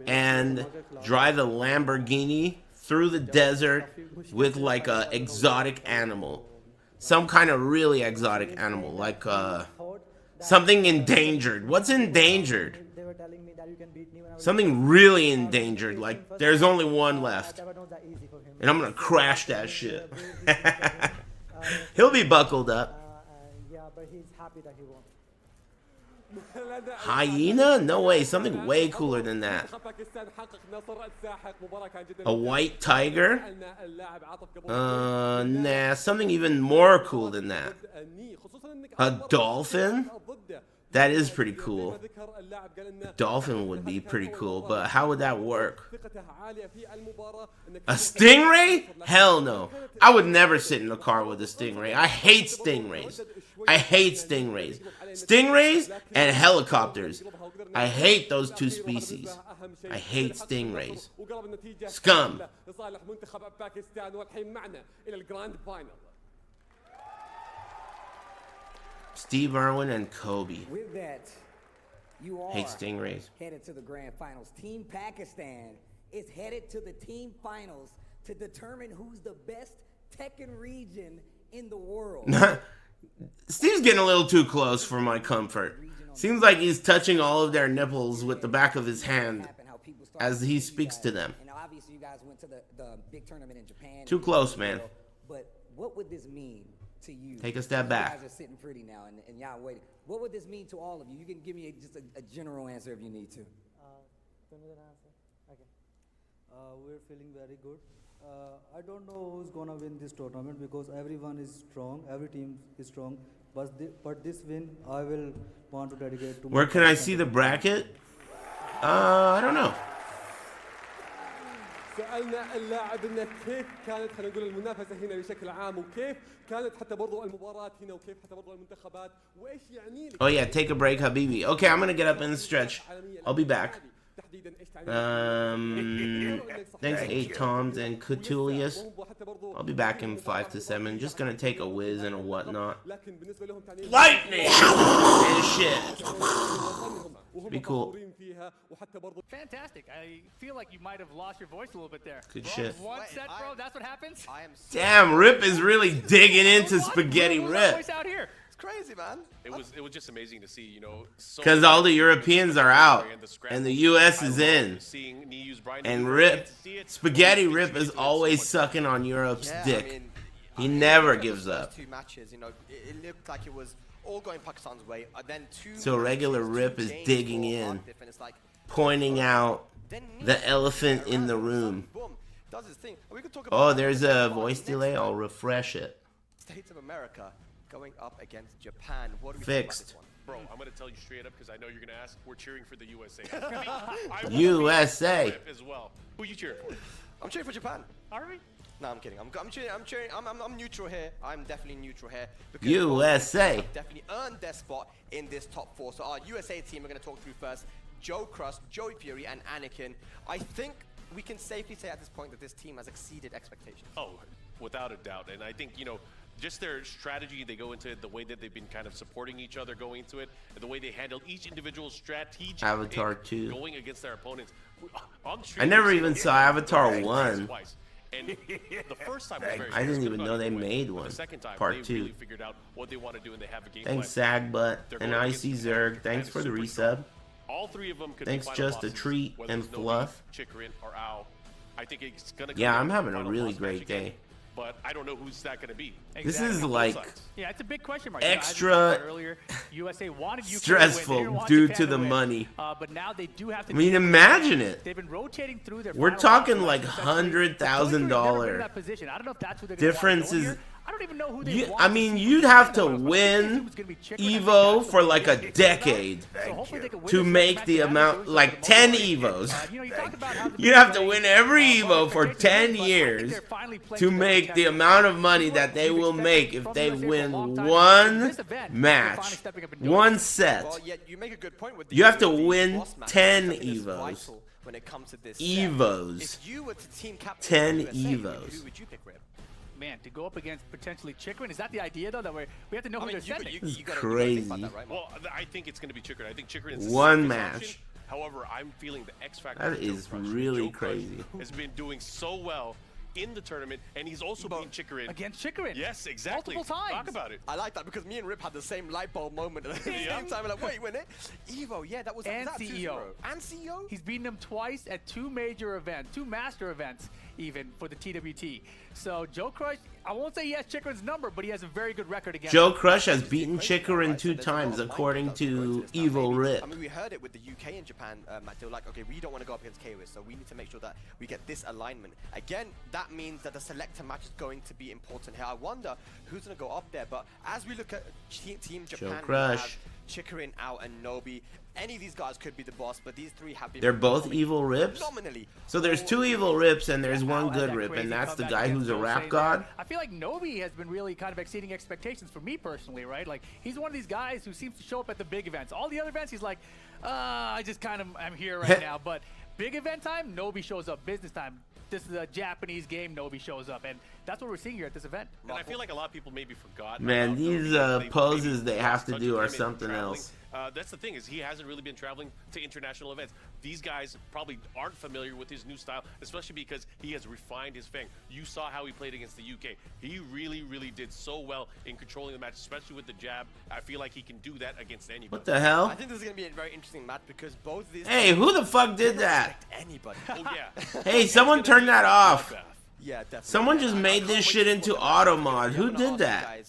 and drive a Lamborghini through the desert with like a exotic animal. Some kind of really exotic animal, like something endangered. What's endangered? they were telling me that you can beat me when I was Something really endangered, like there's only one left. that was that easy for him And I'm gonna crash that shit. He'll be buckled up. yeah but he's happy that he won Hyena? No way, something way cooler than that. A white tiger? Nah, something even more cool than that. A dolphin? That is pretty cool. A dolphin would be pretty cool, but how would that work? A stingray? Hell no. I would never sit in a car with a stingray. I hate stingrays. I hate stingrays. Stingrays and helicopters. I hate those two species. I hate stingrays. Scum. Steve Irwin and Kobe. With that, you are Hate stingrays. headed to the grand finals. Team Pakistan is headed to the team finals to determine who's the best Tekken region in the world. Steve's getting a little too close for my comfort. Seems like he's touching all of their nipples with the back of his hand as he speaks to them. And obviously you guys went to the big tournament in Japan. Too close, man. But what would this mean to you? Take a step You back. guys are sitting pretty now and y'all waiting. What would this mean to all of you? You can give me just a general answer if you need to. okay we're feeling very good I don't know who's gonna win this tournament because everyone is strong every team is strong but this win I will want to dedicate to Where can I see the bracket? I don't know. سألنا اللاعب إن كيف كانت خلينا نقول المنافسة هنا بشكل عام وكيف كانت حتى برضو المباراة هنا وكيف حتى برضو المنتخبات وإيش يعني Oh yeah, take a break, Habibi. Okay, I'm gonna get up and stretch. I'll be back. Thanks 8 Toms and Cutulius. I'll be back in 5 to 7. Just gonna take a whiz and a whatnot. Lightning and shit. Be cool. Fantastic. I feel like you might have lost your voice a little bit there. Good shit. One set, bro. That's what happens. Damn, Rip is really digging into Spaghetti Lose Rip. that voice out here. It's crazy, man. It was just amazing to see, you know. Because all the Europeans are out, and the U.S. is in. And Rip, Spaghetti Rip is always sucking on Europe's dick. He never gives up. 2 matches, you know, it looked like it was all going Pakistan's way. Then 2 So regular Rip is digging in, pointing out the elephant in the room. Does his thing. We could talk Oh, about there's a voice delay. I'll refresh it. States of America going up against Japan. What do we Fixed. think about this one? Bro, I'm going to tell you straight up because I know you're going to ask. We're cheering for the USA. USA. As well. Who you cheering for? I'm cheering for Japan. Are we? No, I'm kidding. I'm cheering. I'm neutral here. I'm definitely neutral here. Because USA. have definitely earned their spot in this top 4. So our USA team we're going to talk through first. Joe Crust, Joey Fury, and Anakin. I think we can safely say at this point that this team has exceeded expectations. Oh, without a doubt. And I think, you know, just their strategy, they go into it, the way that they've been kind of supporting each other going into it, and the way they handle each individual strategy Avatar 2. going against their opponents. I never even saw Avatar 1. And the first time was very I didn't even know they made one. The second time, Part they 2. really figured out what they want to do, and they have a game Thanks, plan. Sagbutt They're and going Icy against Zerg. Japan, Thanks and for the super resub. strong. All 3 of them could Thanks, be just a bosses, treat whether and it's Nobi, fluff. Chikurin, or Ao. I think it's gonna. Yeah, I'm having a really great day. But I don't know who's that going to be. This is like Yeah, it's a big question mark. extra earlier, USA wanted UK stressful due to the money. But now they do have to. I mean, imagine it. They've been rotating through their. We're talking like $100,000 difference is. I don't even know who they I mean, you'd have to win Evo for like a decade to make the amount, like 10 Evos. You'd have to win every Evo for 10 years to make the amount of money that they will make if they win one match, one set. You have to win 10 Evos. Evos. 10 Evos. Man, to go up against potentially Chikurin, is that the idea though? That we have to know who they're sending. This is crazy. Well, I think it's going to be Chikurin. I think Chikurin is one match. Option. However, I'm feeling the X factor. That is really crazy. Has been doing so well in the tournament, and he's also beaten Chikurin. Against Chikurin? Yes, exactly. Multiple times. Talk about it. I like that because me and Rip had the same light bulb moment at the same time. We're like, wait, win it? Evo, yeah, that was and that CEO. And CEO? He's beaten him twice at 2 major events, 2 master events even for the TWT. So Joe Crush, I won't say he has Chikurin's number, but he has a very good record against Joe Crush has beaten Chikurin 2 times according to Evil Rip. I mean, we heard it with the UK and Japan, Matt. They were like, okay, we don't want to go up against KOS, so we need to make sure that we get this alignment. Again, that means that the selector match is going to be important here. I wonder who's going to go up there, but as we look at Team Japan, Joe Crush. we have Chikurin, Ao, and Nobi. Any of these guys could be the boss, but these 3 have been. They're both evil rips? Nominally. So there's 2 evil rips and there's one good rip, and that's the guy who's a rap god? I feel like Nobi has been really kind of exceeding expectations for me personally, right? Like, he's one of these guys who seems to show up at the big events. All the other events, he's like, I just kind of am here right now. But big event time, Nobi shows up. Business time, this is a Japanese game, Nobi shows up. And that's what we're seeing here at this event. And I feel like a lot of people maybe forgot. Man, these poses they have to do are something else. That's the thing, is he hasn't really been traveling to international events. These guys probably aren't familiar with his new style, especially because he has refined his Fang. You saw how he played against the UK. He really, really did so well in controlling the match, especially with the jab. I feel like he can do that against anybody. What the hell? I think this is going to be a very interesting match because both of these. Hey, who the fuck did that? Anybody. Oh, yeah. Hey, someone turn that off. Yeah, definitely. Someone just made this shit into auto mod. Who did that?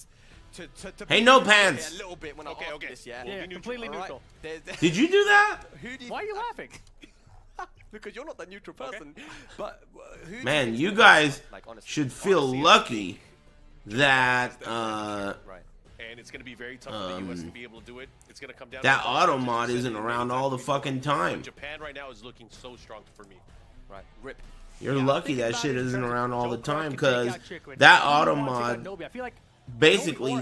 To hey, no pants. A little bit when okay. This, yeah, completely neutral. Did you do that? Why are you laughing? Because you're not the neutral person. But man, you guys should feel lucky that and it's going to be very tough for the US to be able to do it. It's going to come down that to auto mod isn't around all the fucking time. Japan right now is looking so strong for me. Right, Rip. You're lucky that shit isn't around all the time because that auto mod basically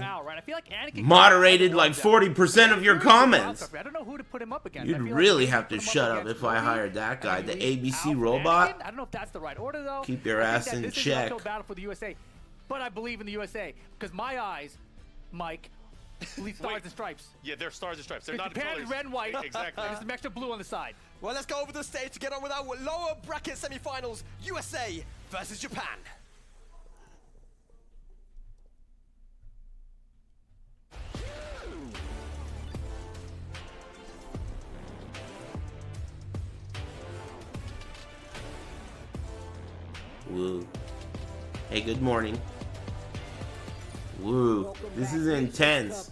moderated like 40% of your comments. I don't know who to put him up against. You'd really have to shut up if I hired that guy, the ABC robot. I don't know if that's the right order though. Keep your ass in check. This is an battle for the USA, but I believe in the USA because my eyes, Mike, believe stars and stripes. Yeah, they're stars and stripes. They're not Japan colors. is red and white. Exactly. There's some extra blue on the side. Well, let's go over the stage to get on with our lower bracket semifinals. USA versus Japan. Woo. Hey, good morning. Woo. This is intense.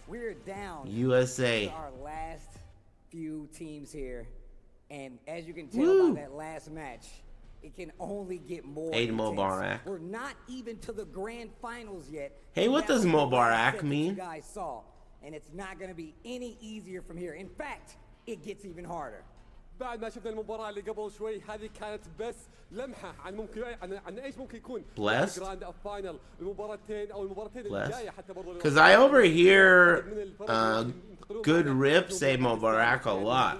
We're down USA. to our last few teams here. And as you can tell by that last match, it can only get more Hey, intense. Mubarak. We're not even to the grand finals yet. Hey, what does That was the Mubarak last set that mean? You guys saw, and it's not going to be any easier from here. In fact, it gets even harder. بعد ما شفنا المباراة اللي قبل شوي هذه كانت بس لمحة عن ممكن عن ايش ممكن يكون Blessed? جراند فاينل المباراتين او المباراتين Blessed? الجاية حتى برضو Because I overhear good rip say Mubarak a lot.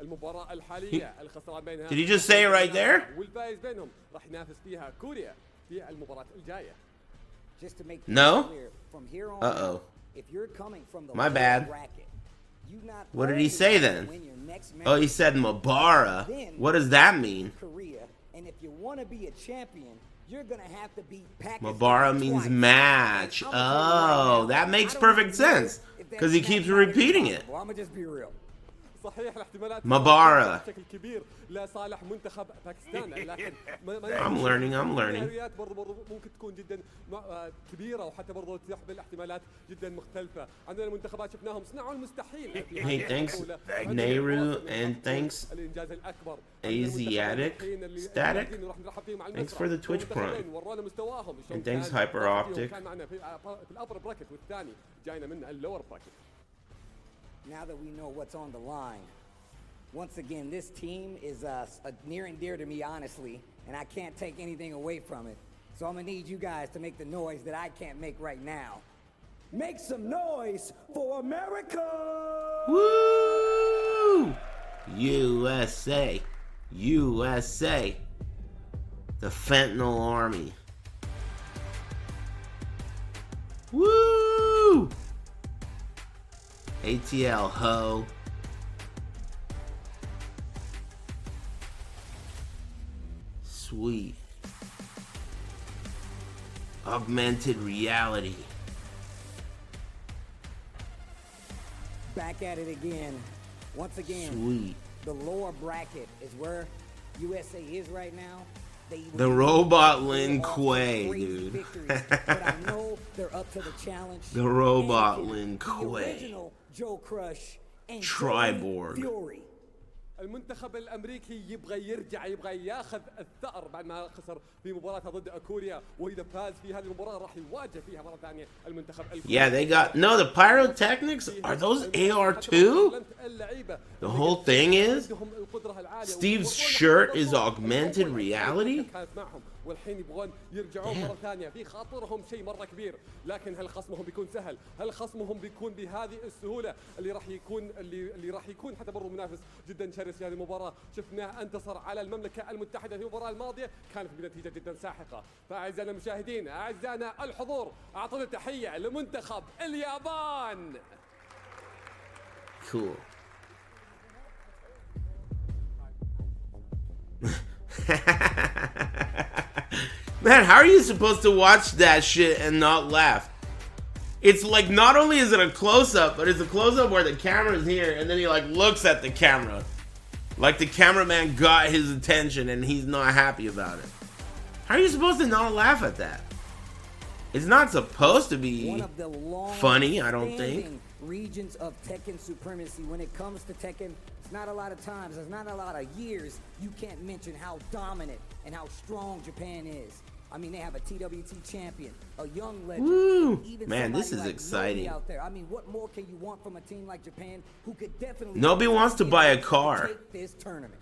المباراة الحالية الخسران بينها Did he just say it right there? والفائز بينهم راح ينافس فيها كوريا في المباراة الجاية. Just to make No? clear, from here on Uh-oh. out, if you're coming from the My lower bad. bracket, you not What did he only say have to then? win your next match Oh, he said Mabara. What does that mean? Korea, and if you want to be a champion, you're gonna have to beat Pakistan Mabara means twice. match. And I'ma tell you right Oh, now, that makes I don't perfect even know sense. if Because he that's keeps mathematically repeating it. possible. I'ma just be real. صحيح الاحتمالات Mabara. بشكل كبير لصالح منتخب باكستان لكن I'm learning, I'm learning. السيناريوهات برضو ممكن تكون جدا كبيره وحتى برضو تحمل احتمالات جدا مختلفه عندنا المنتخبات شفناهم صنعوا المستحيل Hey, thanks, Nehru, and thanks, الانجاز الاكبر Asiatic Static. Thanks for the Twitch Prime. ورونا مستواهم And thanks, Hyper Optic. كان معنا في الابر براكت والثاني جاينا من اللور براكت. Now that we know what's on the line, once again, this team is near and dear to me, honestly, and I can't take anything away from it. So I'm gonna need you guys to make the noise that I can't make right now. Make some noise for America! Woo! USA. USA. The Fentanyl Army. Woo! ATL ho. Sweet. Augmented reality. Back at it again. Once again, Sweet. the lower bracket is where USA is right now. The robot Lin Kuei, dude. Victories, but I know they're up to the challenge. The robot Anakin, Lin the Kuei. original Joe Crush and Triborg. Fury. المنتخب الامريكي يبغى يرجع يبغى ياخذ الثأر بعد ما خسر في مباراته ضد كوريا واذا فاز في هذه المباراه راح يواجه فيها مره ثانيه المنتخب الكوري. Yeah, they got no. The pyrotechnics are those AR2? The whole thing is Steve's shirt is augmented reality. والحين يبغون يرجعون مره ثانيه في خاطرهم شيء مره كبير لكن هل خصمهم بيكون سهل؟ هل خصمهم بيكون بهذه السهوله اللي راح يكون حتى برضه منافس جدا شرس في هذه المباراه شفناه انتصر على المملكه المتحده في المباراه الماضيه كانت بنتيجه جدا ساحقه فاعزائنا المشاهدين اعزائنا الحضور اعطونا تحيه لمنتخب اليابان. Cool. Man, how are you supposed to watch that shit and not laugh? It's like not only is it a close-up, but it's a close-up where the camera's here and then he like looks at the camera. Like the cameraman got his attention and he's not happy about it. How are you supposed to not laugh at that? It's not supposed to be funny, I don't think. Regions of Tekken supremacy. When it comes to Tekken, it's not a lot of times, there's not a lot of years you can't mention how dominant and how strong Japan is. I mean, they have a TWT champion, a young legend. Woo! Even Man, this is somebody like exciting. Nobi out there. I mean, what more can you want from a team like Japan who could definitely Nobi wants to buy a car. take this tournament?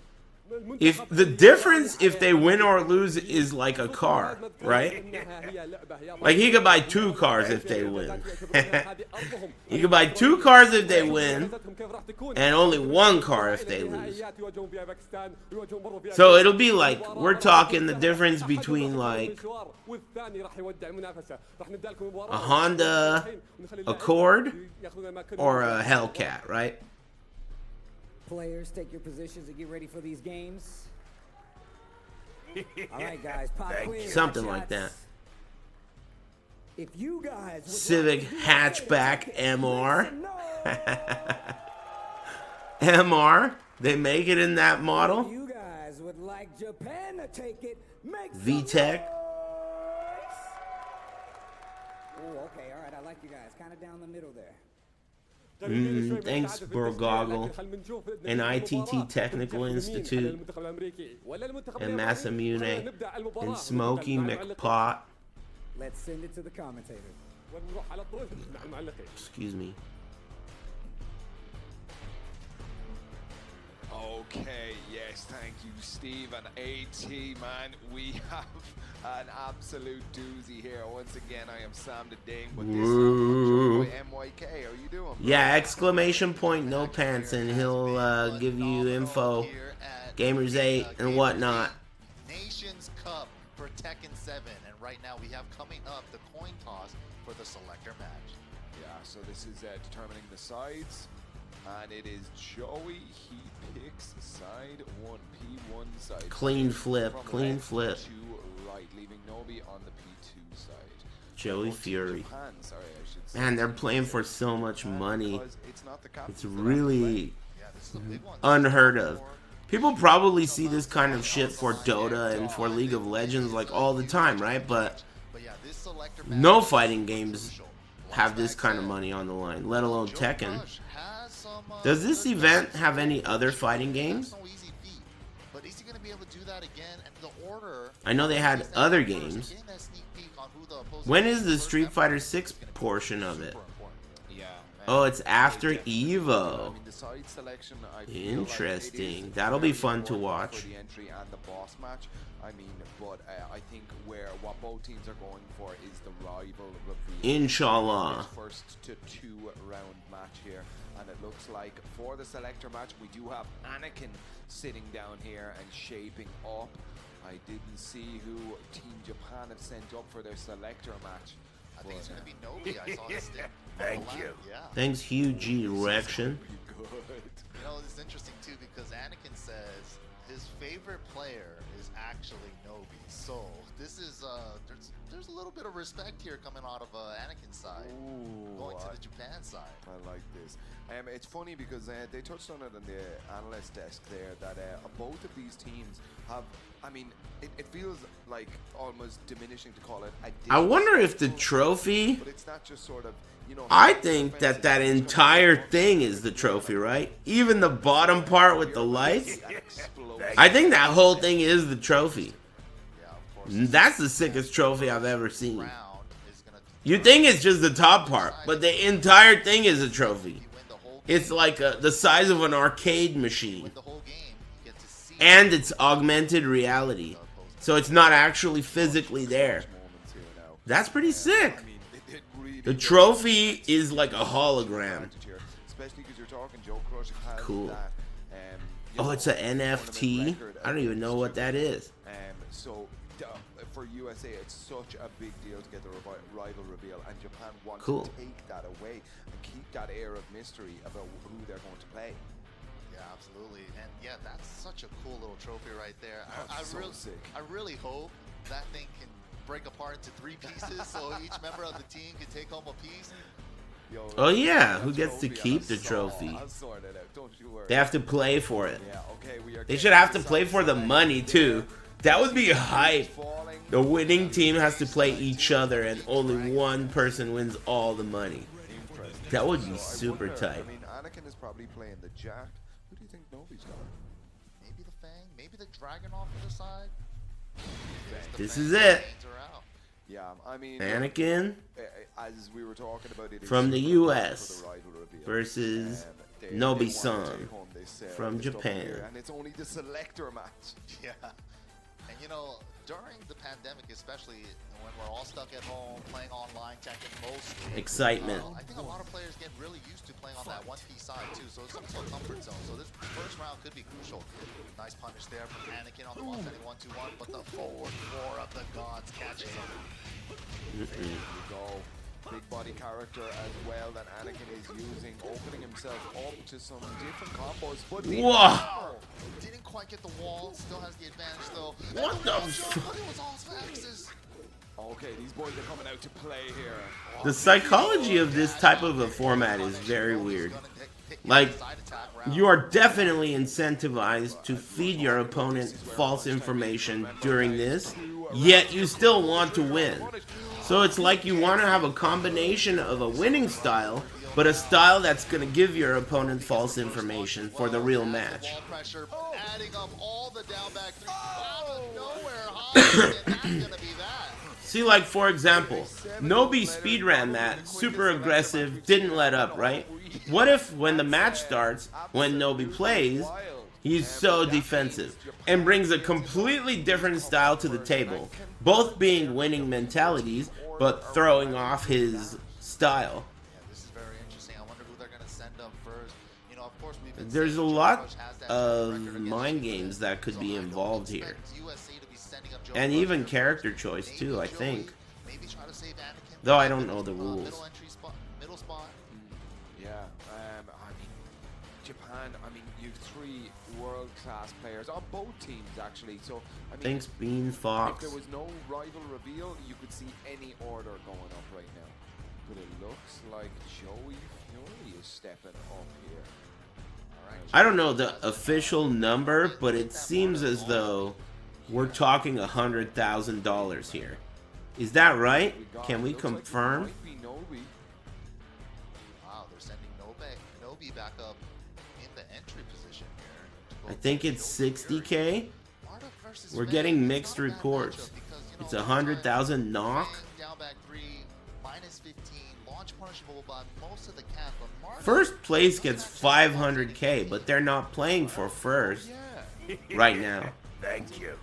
If the difference if they win or lose is like a car, right? Like he could buy 2 cars if they win. He could buy 2 cars if they win and only 1 car if they lose. So it'll be like we're talking the difference between like a Honda Accord or a Hellcat, right? Players, take your positions and get ready for these games. All right, guys, pop quiz. Something like that. If you guys would Civic like to hatchback MR. MR. They make it in that model. You guys would like Japan to take it. VTech. Oh, okay, all right. I like you guys. Kind of down the middle there. Thanks, Burgoggle, and ITT Technical Institute, and Massamune, and Smokey McPot. Let's send it to the commentator. Excuse me. Okay, yes, thank you, Steve. And AT, man, we have an absolute doozy here. Once again, I am Sam the Ding, but this time, MYK, how are you doing? Bro? Yeah, exclamation point, no pants, and he'll give you info, Gamers8, and whatnot. Nations Cup for Tekken 7, and right now we have coming up the coin toss for the selector match. Yeah, so this is determining the sides. And it is Joey. He picks side 1, P1 side. Clean flip, clean flip. To right, leaving Nobi on the P2 side. Joey Fury. Japan, sorry, I should say. Man, they're playing for so much money. It's really Yeah, unheard of. People probably see this kind of shit for Dota and for League of Legends like all the time, right? But no fighting games have this kind of money on the line, let alone Tekken. Does this event have any other fighting games? I know they had other games. When is the Street Fighter 6 portion of it? Oh, it's after Evo. Interesting. That'll be fun to watch. I mean, but I think what both teams are going for is the rival reveal. Inshallah. First to 2-round match here, and it looks like for the selector match we do have Anakin sitting down here and shaping up. I didn't see who Team Japan have sent up for their selector match. I think it's going to be Nobi. I saw this thing. Thank you. Yeah. Thanks, Hugh G. Direction. You know, it's interesting too because Anakin says his favorite player is actually Nobi. So this is there's a little bit of respect here coming out of Anakin's side, going to the Japan side. I like this. It's funny because they touched on it on the analyst desk there that both of these teams have. I mean, it feels like almost diminishing to call it. I wonder if the trophy. But it's not just sort of. You know, I think that entire thing is the trophy, right? Even the bottom part with the lights. I think that whole thing is the trophy. That's the sickest trophy I've ever seen. You think it's just the top part, but the entire thing is a trophy. It's like the size of an arcade machine. And it's augmented reality. So it's not actually physically there. That's pretty sick. The trophy is like a hologram. Cool. Oh, it's an NFT? I don't even know what that is. So for USA, it's such a big deal to get the rival reveal, and Japan wants to take that away and keep that air of mystery about who they're going to play. Yeah, absolutely. And yeah, that's such a cool little trophy right there. I really hope that thing can break apart into 3 pieces so each member of the team can take home a piece. Oh yeah, who gets to keep the trophy? They have to play for it. They should have to play for the money too. That would be hype. The winning team has to play each other and only one person wins all the money. That would be super tight. I mean, Anakin is probably playing the Jack. Who do you think Nobi's got? Maybe the Fang, maybe the Dragon off to the side. This is it. Yeah, I mean, Anakin as we were talking about it from the US versus Nobi-san from Japan. And it's only the selector match. Yeah. And you know, during the pandemic, especially when we're all stuck at home playing online Tekken mostly, excitement. I think a lot of players get really used to playing on that 1P side too, so it's also a comfort zone. So this first round could be crucial. Nice punish there from Anakin on the ball, setting 1-2-1, but the forward roar of the gods catches him. There you go. Big body character as well that Anakin is using, opening himself up to some different combos. But whoa! Didn't quite get the wall, still has the advantage though. What the fuck? Okay, these boys are coming out to play here. The psychology of this type of a format is very weird. Like, you are definitely incentivized to feed your opponent false information during this, yet you still want to win. So it's like you want to have a combination of a winning style, but a style that's going to give your opponent false information for the real match. See, like, for example, Nobi speedran that, super aggressive, didn't let up, right? What if, when the match starts, when Nobi plays, he's so defensive and brings a completely different style to the table, both being winning mentalities, but throwing off his style? There's a lot of mind games that could be involved here. And even character choice too, I think. Though I don't know the rules. Yeah, I mean, Japan, I mean, you've 3 world-class players on both teams, actually. So, I mean, Thanks, Bean Fox. if there was no rival reveal, you could see any order going up right now. But it looks like Joey Fury is stepping up here. I don't know the official number, but it seems as though we're talking $100,000 here. Is that right? Can we confirm? Wow, they're sending Nobi back up in the entry position here. I think it's 60K. We're getting mixed reports. It's 100,000 knock. First place gets 500K, but they're not playing for first right now. Thank you.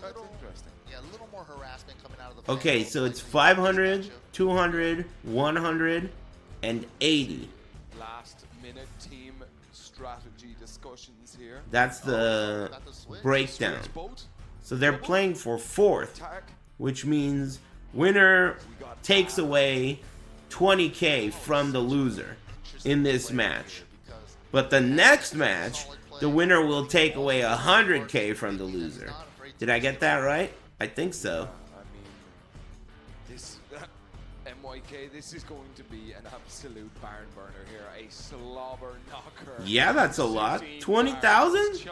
That's interesting. Yeah, a little more harassment coming out of the Okay, so it's 500, 200, 100, and 80. Last minute team strategy discussions here. That's the breakdown. So they're playing for fourth, which means winner takes away 20K from the loser in this match. But the next match, the winner will take away 100K from the loser. Did I get that right? I think so. I mean, this MYK, this is going to be an absolute barn burner here, a slobber knocker. Yeah, that's a lot. 20,000?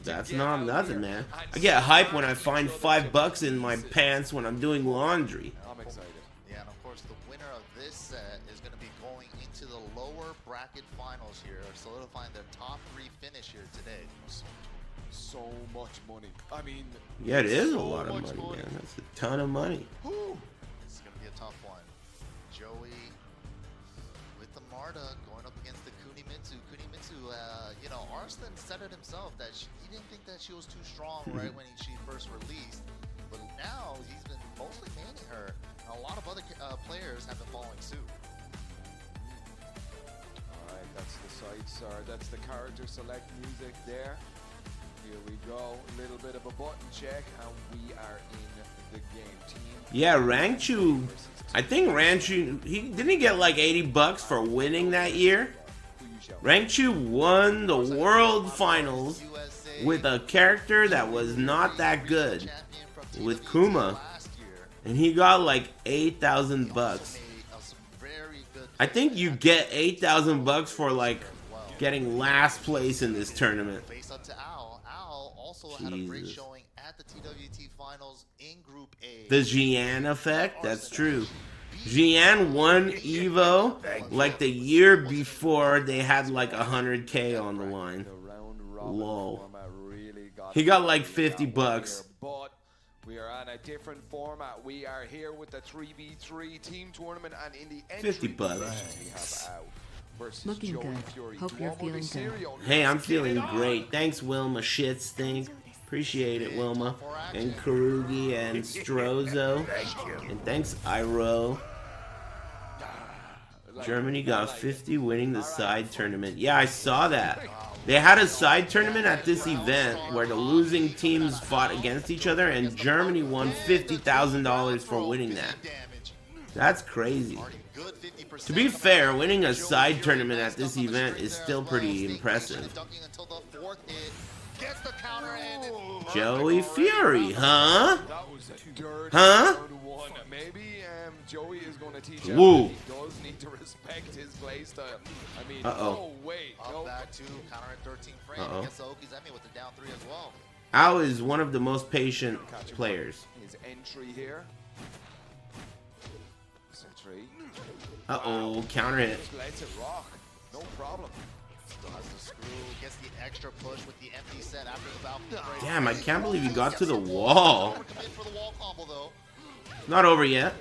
That's not nothing, man. I get hype when I find $5 in my pants when I'm doing laundry. I'm excited. Yeah, and of course the winner of this set is going to be going into the lower bracket finals here, solidifying their top 3 finish here today. So much money. I mean, Yeah, it is a so lot of much money, man. That's a ton of money. This is going to be a tough one. Joey with the Marta going up against the Kunimitsu. You know, Arslan said it himself that he didn't think that she was too strong right when she first released. But now he's been mostly maining her. And a lot of other players have been following suit. Alright, that's the that's the character select music there. Here we go. A little bit of a button check, and we are in the game. Team. Yeah, Rangchu. I think Rangchu. Didn't he get like $80 for winning that year? Rangchu won the World Finals with a character that was not that good, with Kuma, and he got like $8,000. I think you get $8,000 for like getting last place in this tournament. Face up to Al. Al also had a great showing at the TWT finals in Group A. The Jian effect, that's true. Jian won Evo like the year before they had like 100K on the line. Lol. He got like $50. But we are on a different format. We are here with the 3v3 team tournament, and in the entry $50. we have Al versus Looking Joey good. Fury. Hope you're feeling good. Hey, I'm feeling great. Thanks, Wilma Shit Stink. Appreciate it, Wilma. And Karugi and Strozo. And thanks, Iro. Germany got 50 winning the side tournament. Yeah, I saw that. They had a side tournament at this event where the losing teams fought against each other, and Germany won $50,000 for winning that. That's crazy. To be fair, winning a side tournament at this event is still pretty impressive. Oh. Joey Fury, huh? Huh? Maybe Joey is going to teach Woo. him he does need to respect his playstyle. I mean, Uh-oh. no way. Up No. back to counter at 13 frame Uh-oh. against the Okizeme with the down 3 as well. Ao is one of the most patient players. His entry here. Sentry. Uh-oh, counter hit. Just lets it rock. No problem. Still has the screw, gets the extra push with the empty set after the Falcon break. Damn, I can't believe he got to the wall. Commit for the wall combo though. Not over yet.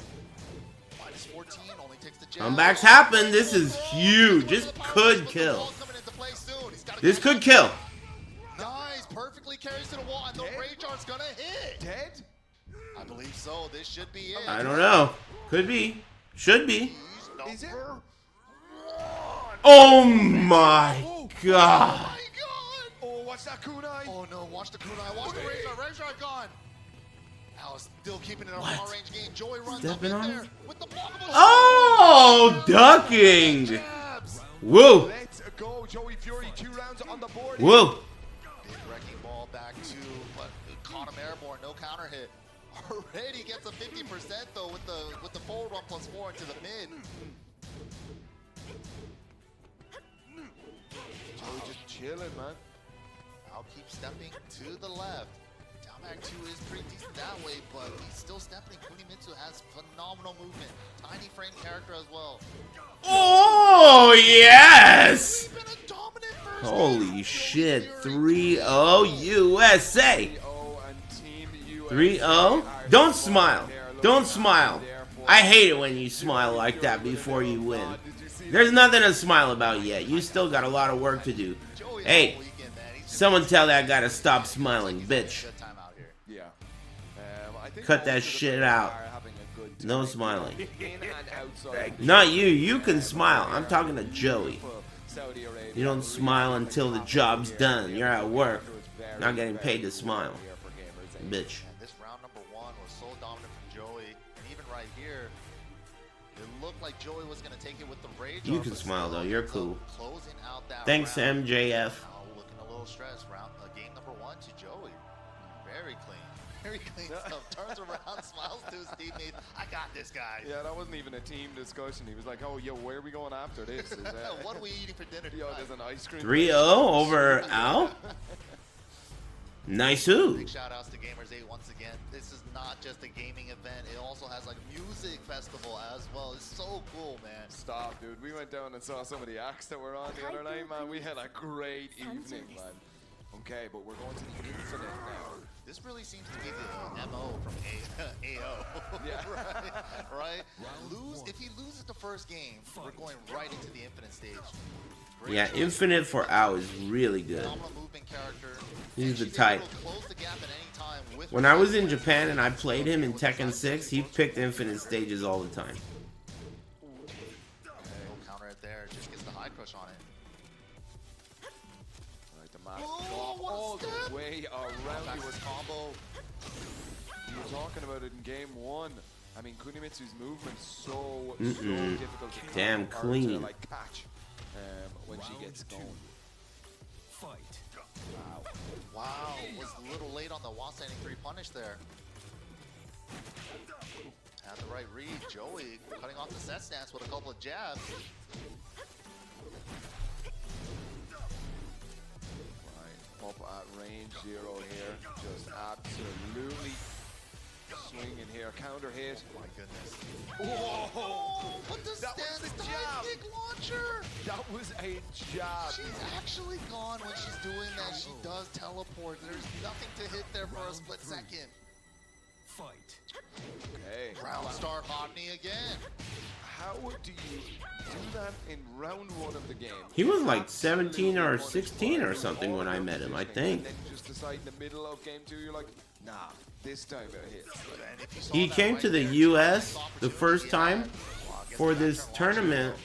Minus 14 only takes the jab. Comebacks happen. This is huge. This could kill. This could kill. Nice, perfectly carries to the wall, and the Rage Art's gonna hit. Dead? I believe so. This should be it. I don't know. Could be. Should be. Is it? Oh my god. Oh, watch that kunai. Oh no, watch the kunai. Watch the Rage Art. Rage Art gone. Alice still keeping it a long range game. Joey runs up Stepping in on there it? with the blockable. Oh, ducking. Jabs. Woo. Let's go, Joey Fury. 2 rounds on the board. Woo. Big wrecking ball back to, but caught him airborne. No counter hit. Already gets a 50% though with the forward 1+4 into the mid. Joey just chilling, man. I'll keep stepping to the left. Down back 2 is pretty decent that way, but he's still stepping. Kunimitsu has phenomenal movement. Tiny frame character as well. Oh, yes. He's been a dominant first Holy shit. 3-0 USA. 3-0. Don't smile. Don't smile. I hate it when you smile like that before you win. There's nothing to smile about yet. You still got a lot of work to do. Hey, someone tell that guy to stop smiling, bitch. Yeah. Cut that shit out. No smiling. Not you. You can smile. I'm talking to Joey. You don't smile until the job's done. You're at work. Not getting paid to smile. Bitch. This round number 1 was so dominant from Joey, and even right here, it looked like Joey was gonna take it with the Rage. You can smile though. You're cool. Closing out that Thanks to round. MJF. Now looking a little stressed. Game number 1 to Joey. Very clean. Very clean stuff. Turns around, smiles to his teammate. I got this guy. Yeah, that wasn't even a team discussion. He was like, oh, yo, where are we going after this? Is, What are we eating for dinner yo, tonight? there's an ice cream. 3-0 over Al. Nice who. Big shout outs to Gamers8 once again. This is not just a gaming event. It also has like a music festival as well. It's so cool, man. Stop, dude. We went down and saw some of the acts that were on the other night, man. We had a great evening, man. Okay, but we're going to the Infinite now. This really seems to be the MO from AO. Yeah. right? If he loses the first game, we're going right into the Infinite stage. Great Yeah, choice. Infinite for Al is really good. Phenomenal movement character. He's the She's type. able to close the gap at any time with When I was in Japan and I played him in Tekken 6, he picked Infinite stages all the time. Counter it there, just gets the high crush on it. Alright, the mask Oh, what a all step. the way around. Back to combo. You were talking about it in game 1. I mean, Kunimitsu's movement so Mm-mm. difficult to Damn or to, clean. like catch when she gets going. Wow, was a little late on the wall standing 3 punish there. Had the right read. Joey cutting off the set stance with a couple of jabs. Right, up at range 0 here. Just absolutely swinging here. Counter hit. My goodness. Whoa! What the That was stance the dive jab. kick launcher? That was a jab. She's actually gone when she's doing that. She does teleport. There's nothing to hit there for a split second. Okay. Round start Hockney again. How do you do that in round 1 of the game? He was like 17 or 16 or something when I met him, I think. And then just decide in the middle of game 2, you're like, nah, this time it hits. He came to the US the first time for this tournament,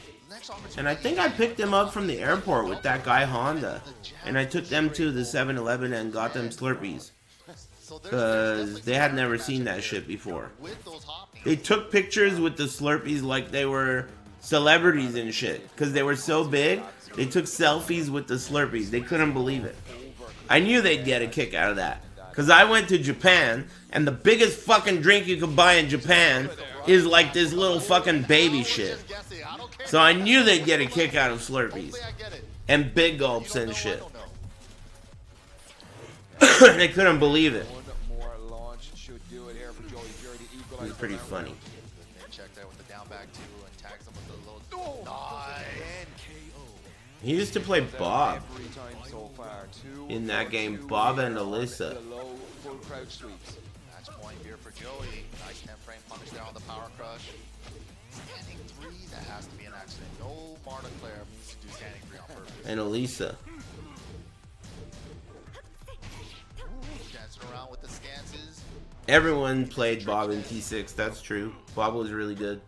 and I think I picked him up from the airport with that guy Honda, and I took them to the 7-Eleven and got them Slurpees, because they had never seen that shit before. They took pictures with the Slurpees like they were celebrities and shit, because they were so big. They took selfies with the Slurpees. They couldn't believe it. I knew they'd get a kick out of that. Because I went to Japan, and the biggest fucking drink you could buy in Japan is like this little fucking baby shit. So I knew they'd get a kick out of Slurpees. And big gulps and shit. They couldn't believe it. It was pretty funny. He used to play Bob in that game, Bob and Alyssa. Match point here for Joey. Nice 10-frame punish there on the power crush. Standing 3, that has to be an accident. No Marta player needs to do standing 3 on purpose. And Alyssa. Dancing around with the scances. Everyone played Bob in T6, that's true. Bob was really good.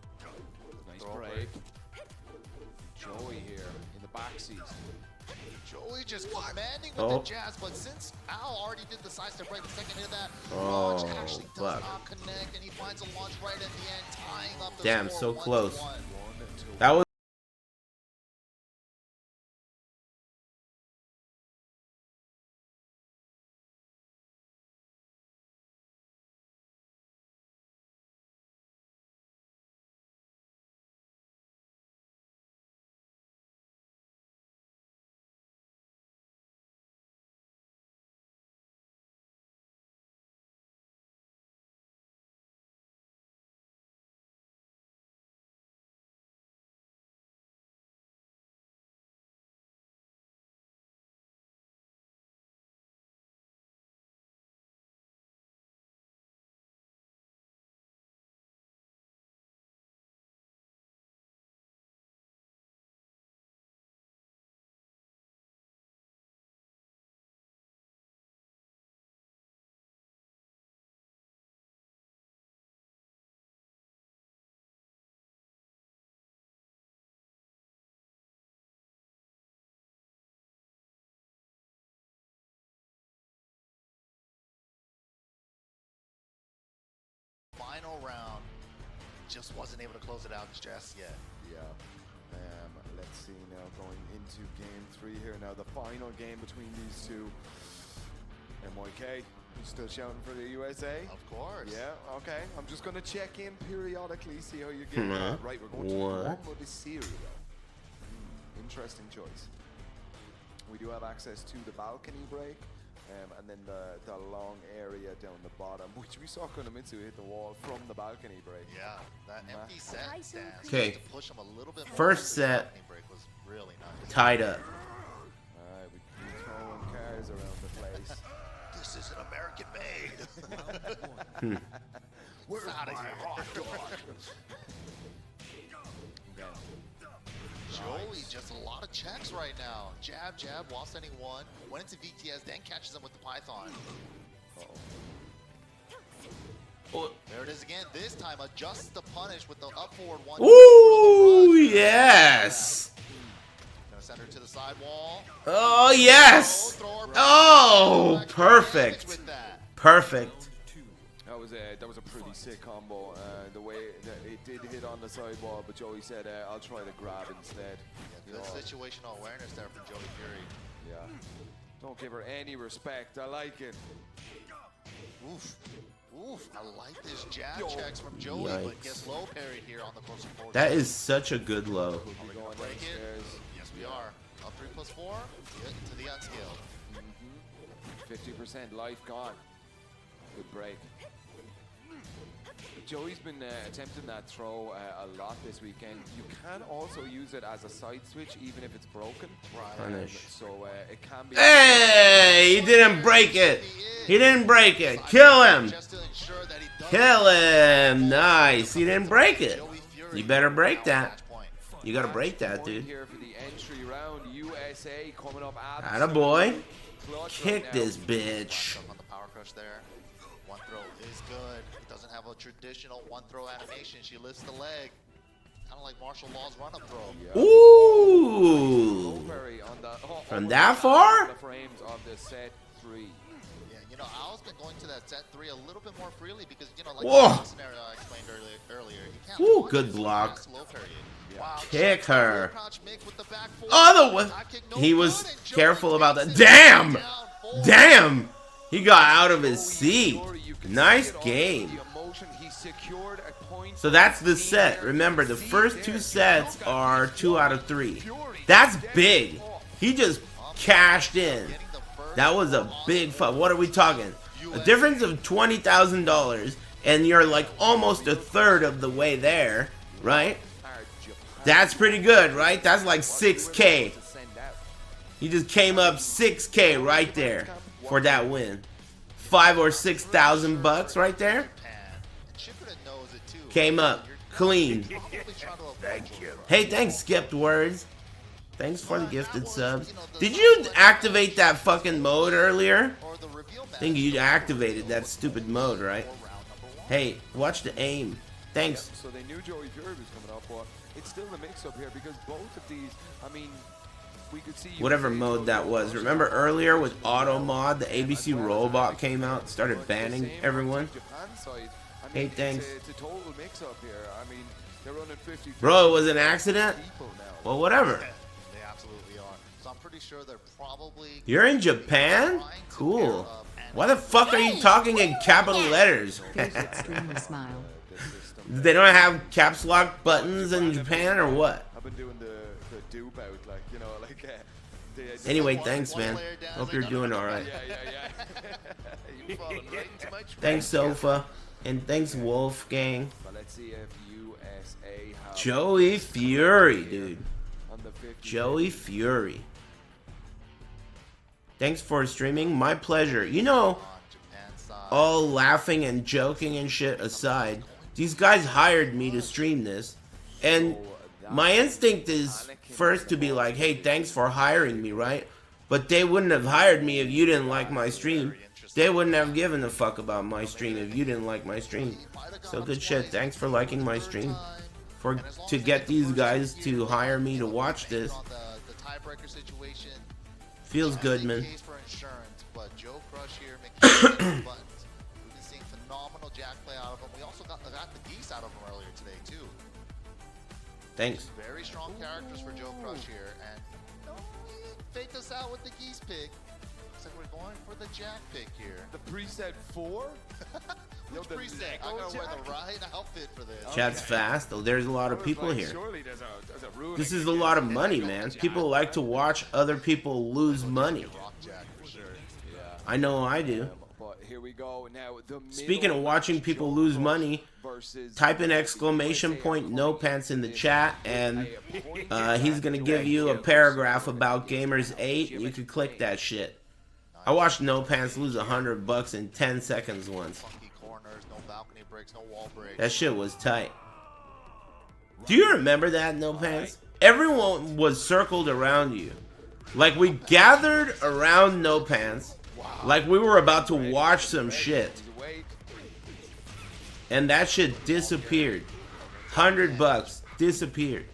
Nice break. Joey here in the backseat. Joey just commanding with the jazz, but since Al already did the sidestep break, the second hit of that launch actually does not connect, and he finds a launch right at the end, tying up the Damn, score, so 1-1. close. That was final round. Just wasn't able to close it out just yet. Yeah. Let's see now, going into game 3 here. Now the final game between these two. MYK, you still shouting for the USA? Of course. Yeah, okay. I'm just going to check in periodically, see how you're getting on. Right, we're going to Normal de Syria. Interesting choice. We do have access to the balcony break. And then the long area down the bottom, which we saw Konomitsu hit the wall from the balcony break. Yeah, that empty set stance. Okay. To push him a little bit more. First set Break was really nice. tied up. Alright, we're throwing cars around the place. This is an American made. We're out of here. Hot dog. Joey, just a lot of checks right now. Jab, jab, while sending 1. Went into VTS, then catches him with the Python. There it is again. This time, adjusts the punish with the up forward 1. Ooh, yes. Gonna send her to the sidewall. Oh, yes. Oh, perfect. Perfect. That was a pretty sick combo. The way that it did hit on the sidewall, but Joey said, "I'll try to grab instead." Yeah, good situational awareness there from Joey Fury. Yeah. Don't give her any respect. I like it. Oof. Oof. I like this jab checks from Joey, but gets low parried here on the close support. That is such a good low. Are we gonna break it? Yes, we are. Up 3+4. To the unscaled. 50% life gone. Good break. Joey's been attempting that throw a lot this weekend. You can also use it as a side switch, even if it's broken. Right. Punish. So it can be. Hey, he didn't break it. He didn't break it. Kill him. Kill him. Nice. He didn't break it. You better break that. You gotta break that, dude. Here for the entry round, USA coming up. Attaboy. Kick this bitch. On the power crush there. One throw is good. It doesn't have a traditional one throw animation. She lifts the leg. Kind of like Martial Law's run-up throw. Ooh. From that far? The frames of the set 3. Yeah, you know, Al's been going to that set 3 a little bit more freely because, you know, like the scenario I explained earlier, he can't Ooh, good block. slow parry it. Wow. Kick her. Oh, he was careful about that. Damn! Damn! He got out of his seat. Nice game. So that's the set. Remember, the first 2 sets are 2 out of 3. That's big. He just cashed in. That was a big fuck. What are we talking? A difference of $20,000, and you're like almost a third of the way there, right? That's pretty good, right? That's like 6K. He just came up 6K right there for that win. 5 or 6,000 bucks right there. Came up clean. Thank you. Hey, thanks, Skipped Words. Thanks for the gifted subs. Did you activate that fucking mode earlier? I think you activated that stupid mode, right? Hey, watch the aim. Thanks. So they knew Joey Fury was coming up, but it's still a mix-up here because both of these, I mean, we could see Whatever mode that was. Remember earlier with auto mod, the ABC robot came out, started banning everyone. Hey, thanks. It's a total mix-up here. I mean, they're running 50. Bro, it was an accident? Well, whatever. They absolutely are. So I'm pretty sure they're probably. You're in Japan? Cool. Why the fuck are you talking in capital letters? They don't have caps lock buttons in Japan or what? I've been doing the do bout, like, you know, like. Anyway, thanks, man. Hope you're doing alright. Thanks, Sofa. And thanks, Wolfgang. Let's see if USA have Joey Fury, dude. Joey Fury. Thanks for streaming. My pleasure. You know, all laughing and joking and shit aside, these guys hired me to stream this. And my instinct is first to be like, hey, thanks for hiring me, right? But they wouldn't have hired me if you didn't like my stream. They wouldn't have given a fuck about my stream if you didn't like my stream. So good shit. Thanks for liking my stream. To get these guys to hire me to watch this. Feels good, man. We've been seeing phenomenal jack play out of him. We also got the geese out of him earlier today too. Thanks. Very strong characters for Joe Crush here, and he faked us out with the geese pick. Looks like we're going for the jack pick here. The preset 4? Which preset? I gotta wear the right outfit for this. Chat's fast. Oh, there's a lot of people here. This is a lot of money, man. People like to watch other people lose money. I know I do. Here we go. Now, speaking of watching people lose money, type in exclamation point no pants in the chat, and he's gonna give you a paragraph about Gamers8. You can click that shit. I watched No Pants lose $100 in 10 seconds once. That shit was tight. Do you remember that, No Pants? Everyone was circled around you. Like, we gathered around No Pants, like we were about to watch some shit. And that shit disappeared. $100 disappeared.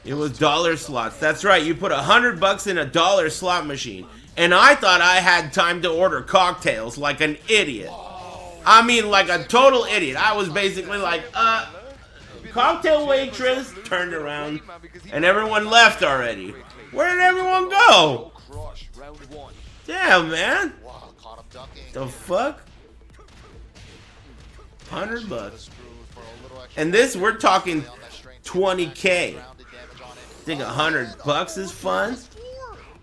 It was dollar slots. That's right. You put $100 in a dollar slot machine. And I thought I had time to order cocktails like an idiot. I mean, like a total idiot. I was basically like, cocktail waitress, turned around, and everyone left already. Where did everyone go? Damn, man. The fuck? $100. And this, we're talking 20K. Think $100 is fun?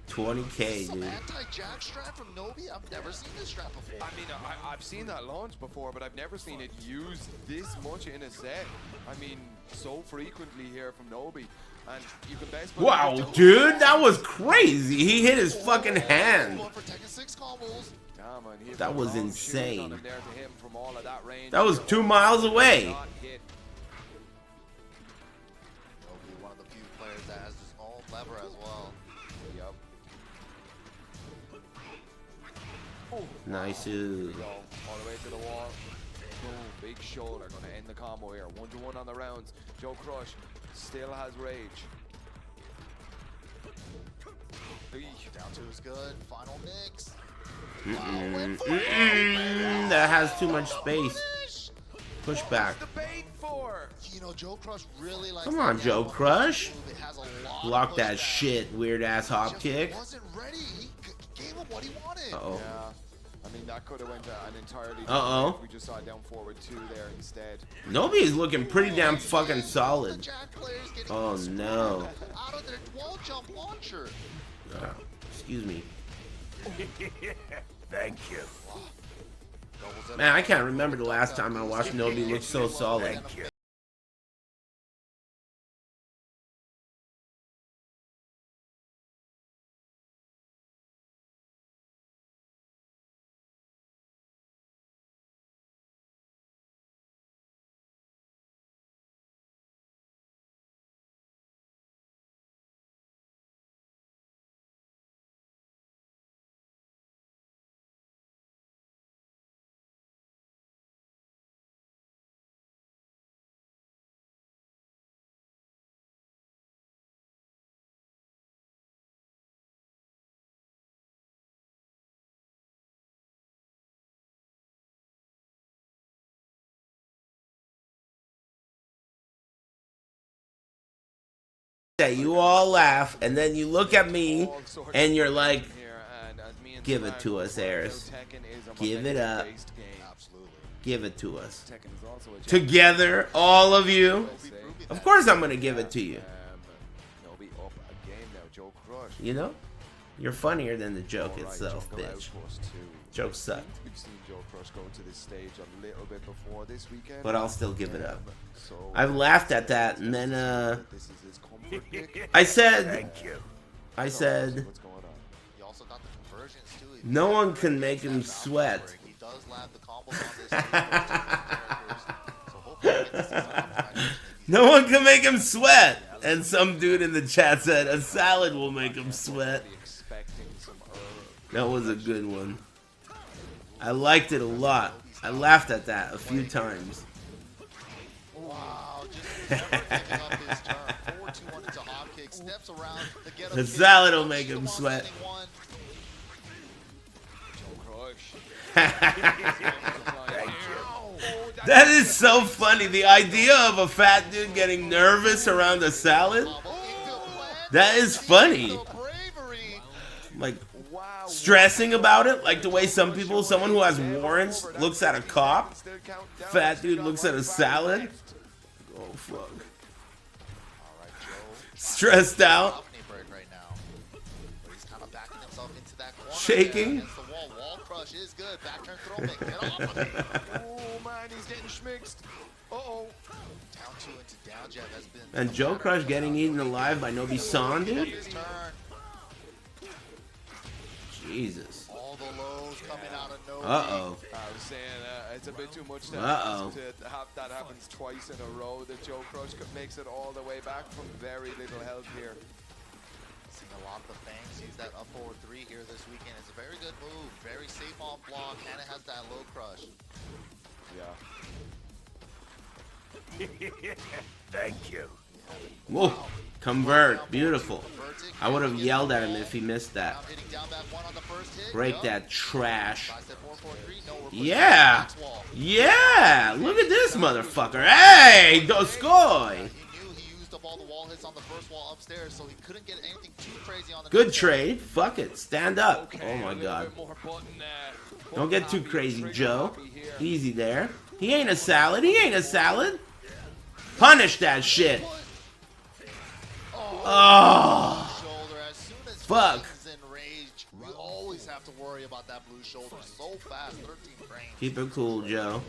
20K, dude. Anti-jack strap from Nobi? I've never seen this strap before. I mean, I've seen that launch before, but I've never seen it used this much in a set. I mean, so frequently here from Nobi. And you can best wow, dude, that was crazy. He hit his fucking hand. That was insane. That was 2 miles away. One of the few players that has his own lever as well. Yep. Nice. All the way to the wall. Boom, big shoulder. Gonna end the combo here. 1-1 on the rounds. Joe Crush still has rage. Down two is good. Final mix. That has too much space. Push back. Joe Crush really likes Come on, that Joe down Crush. move. It has a lot Block of that pushback. shit, weird ass hop kick. Wasn't ready. He gave him what he wanted. Uh-oh. Yeah. I mean, that could have went an entirely different Uh-oh. way if we just saw down forward 2 there instead. Nobi is looking pretty damn fucking solid. Jack players getting Oh no. out of their wall jump launcher. Excuse me. Thank you. Man, I can't remember the last time I watched Nobi look so solid. Thank you. That you all laugh, and then you look at me, and you're like, give it to us, Aris. Give it up. Give it to us. Together, all of you. Of course I'm going to give it to you. You know? You're funnier than the joke itself, bitch. Joke sucked. We've seen Joe Crush go to this stage a little bit before this weekend. But I'll still give it up. I've laughed at that, and then, I said, no one can make him sweat. No one can make him sweat. And some dude in the chat said, a salad will make him sweat. That was a good one. I liked it a lot. I laughed at that a few times. Wow, just never giving up his turn. 4-2-1 to hop kick, steps around to get The salad will make him sweat. That is so funny. The idea of a fat dude getting nervous around a salad. That is funny. Like stressing about it, like the way some people, someone who has warrants looks at a cop. Fat dude looks at a salad. Oh fuck. Stressed out. Shaking. Oh man, he's getting schmixed. Uh-oh. Down 2 into down jab has been. And Joe Crush getting eaten alive by Nobi-san, dude? Jesus. All the lows coming out of Nobi. Uh-oh. I was saying it's a bit too much to Uh-oh. have that happens twice in a row. That Joe Crush makes it all the way back from very little help here. Seeing a lot of the Fangs use that up forward 3 here this weekend. It's a very good move, very safe on block, and it has that low crush. Yeah. Thank you. Whoa. Convert. Beautiful. I would have yelled at him if he missed that. Break that trash. Yeah. Yeah. Look at this motherfucker. Hey, Doskoy. All the wall hits on the first wall upstairs, so he couldn't get anything too crazy on the Good trade. Fuck it. Stand up. Oh my god. Don't get too crazy, Joe. Easy there. He ain't a salad. He ain't a salad. Punish that shit. Oh. Fuck. You always have to worry about that blue shoulder so fast. 13 frames. Keep it cool, Joe.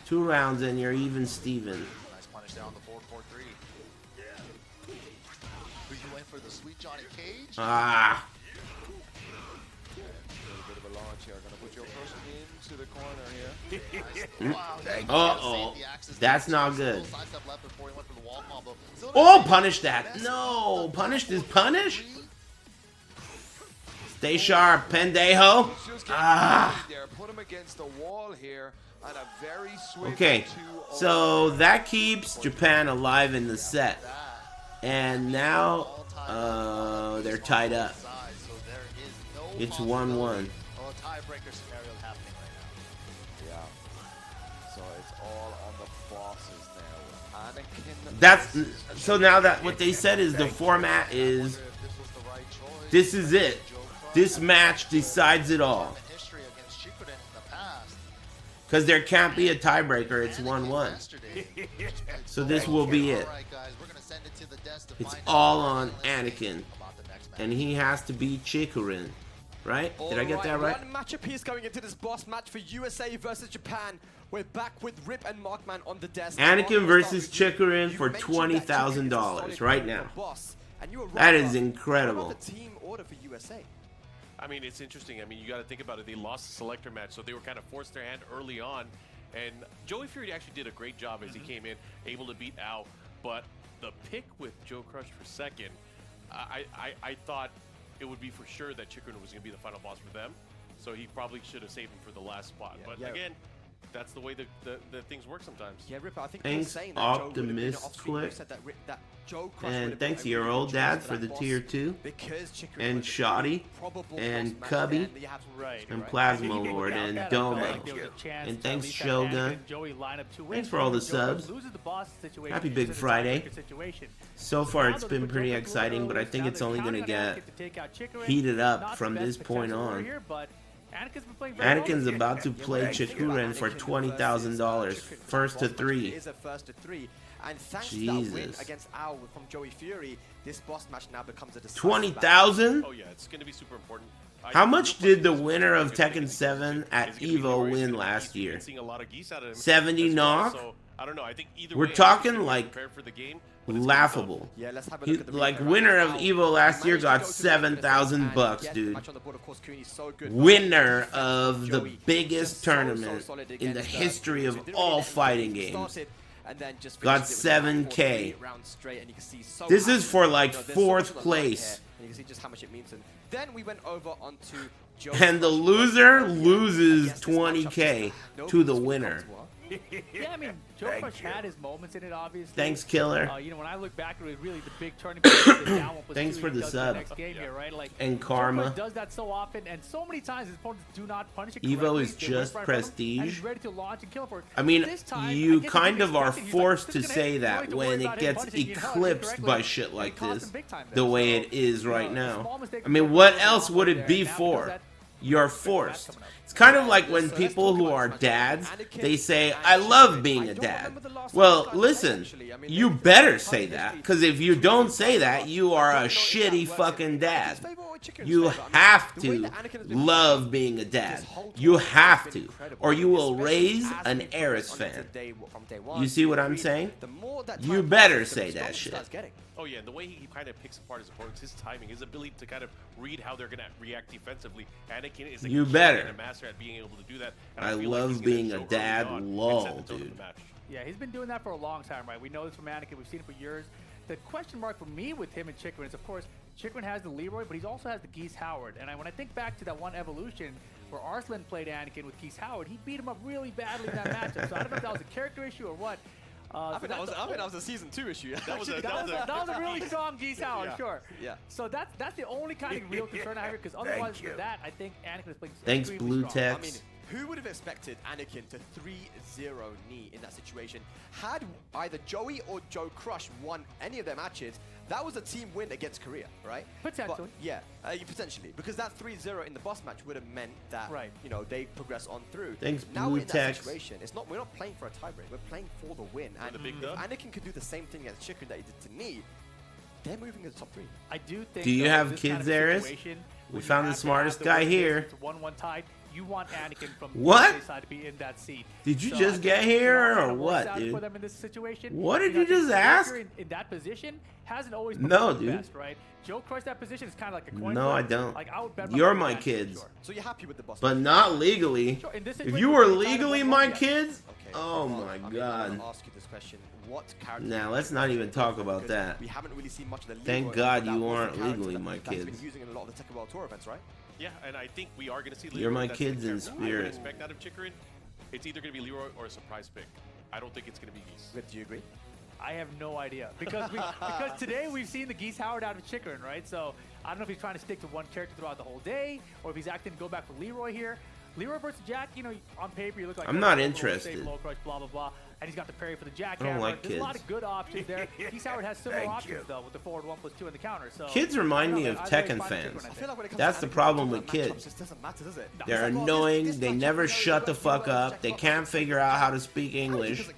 2 rounds and you're even Steven. Nice punish down the 4-4-3. But you went for the sweet Johnny Cage. Ah. A little bit of a launch here. Gonna put your person into the corner here. Uh-oh. That's not good. Oh, punish that. No. Punish this punish. Stay sharp, pendejo. Ah. Put him against the wall here. And a very swift Okay, so that keeps Japan alive in the set. And now they're tied up. It's 1-1. So it's all on the bosses now. Anakin. That's so now that what they said is the format is this is it. This match decides it all. Because there can't be a tiebreaker. It's 1-1. So this will be it. It's all on Anakin. And he has to beat Chikurin. Right? Did I get that right? One match apiece going into this boss match for USA versus Japan. We're back with Rip and Markman on the desk. Anakin versus Chikurin for $20,000 right now. That is incredible. The team order for USA. I mean, it's interesting. I mean, you got to think about it. They lost the selector match, so they were kind of forced their hand early on. And Joey Fury actually did a great job as he came in, able to beat Ao. But the pick with Joe Crush for second, I thought it would be for sure that Chikurin was going to be the final boss for them. So he probably should have saved him for the last spot. But again, that's the way the things work sometimes. Yeah, Ripper, I think thanks, saying that Optimist Click. And thanks, your old dad, for the tier 2. And Shoddy. And Cubby. And Plasma Lord. And Domo. And thanks, Shogun. Thanks for all the subs. Happy Big Friday. So far, it's been pretty exciting, but I think it's only going to get heated up from this point on. Anakin's about to play Chikurin for $20,000. First to 3. And thanks to that win against Ao from Joey Fury, this boss match now becomes a decisive 20,000? Oh yeah, it's going to be super important. How much did the winner of Tekken 7 at EVO win last year? 70 knock? I don't know. I think either We're talking like laughable. Like winner of EVO last year got $7,000, dude. Winner of the biggest tournament in the history of all fighting games. Got 7K. This is for like 4th place. You can see just how much it means. And then we went over onto Joe. And the loser loses 20K to the winner. Yeah, I mean, Joe Crush had his moments in it, obviously. Thanks, Killer. You know, when I look back, it was really the big turning point. Thanks for the sub. Next game here, right? Like, and Karma. Does that so often, and so many times his opponents do not punish it. Evo is just prestige. Ready to launch and kill for it. I mean, you kind of are forced to say that when it gets eclipsed by shit like this, the way it is right now. I mean, what else would it be for? You're forced. It's kind of like when people who are dads, they say, I love being a dad. Well, listen, you better say that, because if you don't say that, you are a shitty fucking dad. You have to love being a dad. You have to, or you will raise an Ares fan. You see what I'm saying? You better say that shit. Oh yeah, and the way he kind of picks apart his opponents, his timing, his ability to kind of read how they're going to react defensively. Anakin is a master at being able to do that. And I love being a dad, lol, dude. Yeah, he's been doing that for a long time, right? We know this from Anakin. We've seen it for years. The question mark for me with him and Chikurin is, of course, Chikurin has the Leroy, but he also has the Geese Howard. And when I think back to that one evolution where Arslan played Anakin with Geese Howard, he beat him up really badly in that matchup. So I don't know if that was a character issue or what. I think that was a season 2 issue. That was a really strong Geese Howard, sure. Yeah. So that's the only kind of real concern I have here, because otherwise for that, I think Anakin is playing Thanks, Blue strong. Text. I mean, who would have expected Anakin to 3-0 knee in that situation? Had either Joey or Joe Crush won any of their matches, that was a team win against Korea, right? Potentially. But, yeah, potentially. Because that 3-0 in the boss match would have meant that, you know, they progress on through. Thanks, now Blue in that Text. situation, we're not playing for a tiebreak. We're playing for the win. And if Anakin could do the same thing against Chikurin that he did to me, they're moving to the top 3. I do think. Do you have kids, Aris? We found the smartest guy here. It's 1-1 tied. You want Anakin from what? the side to be in that seat. Did you just get here or what, dude? For them in this situation. What did you just ask? In that position hasn't always been the dude. best, right? Joe Crush, that position is kind of like a coin No, flip. I don't. Like, I would bet You're my kids. Sure. So you're happy with the boss but not legally. Sure, if you were legally my kids, oh my god. I'm ask you this question. What character now let's not even talk about that. We haven't really seen much of the Thank God you aren't legally my kids. Been using in a lot of the Tekken World Tour events, right? Yeah, and I think we are going to see Leroy. You're my kids in spirit. I would expect out of Chikurin, it's either going to be Leroy or a surprise pick. I don't think it's going to be Geese. Do you agree? I have no idea, because today we've seen the Geese Howard out of Chikurin, right? So I don't know if he's trying to stick to one character throughout the whole day, or if he's acting to go back for Leroy here. Leroy versus Jack, you know, on paper you look like I'm not interested. Low crush, blah blah blah, and he's got the parry for the jackhammer. I don't like There's kids. a lot of good options there. Keith Howard has similar Thank options you. though with the forward 1+2 and the counter. So Kids remind me of Tekken fans. That's the problem with kids. They're annoying. They never shut the fuck up. They can't figure out how to speak English.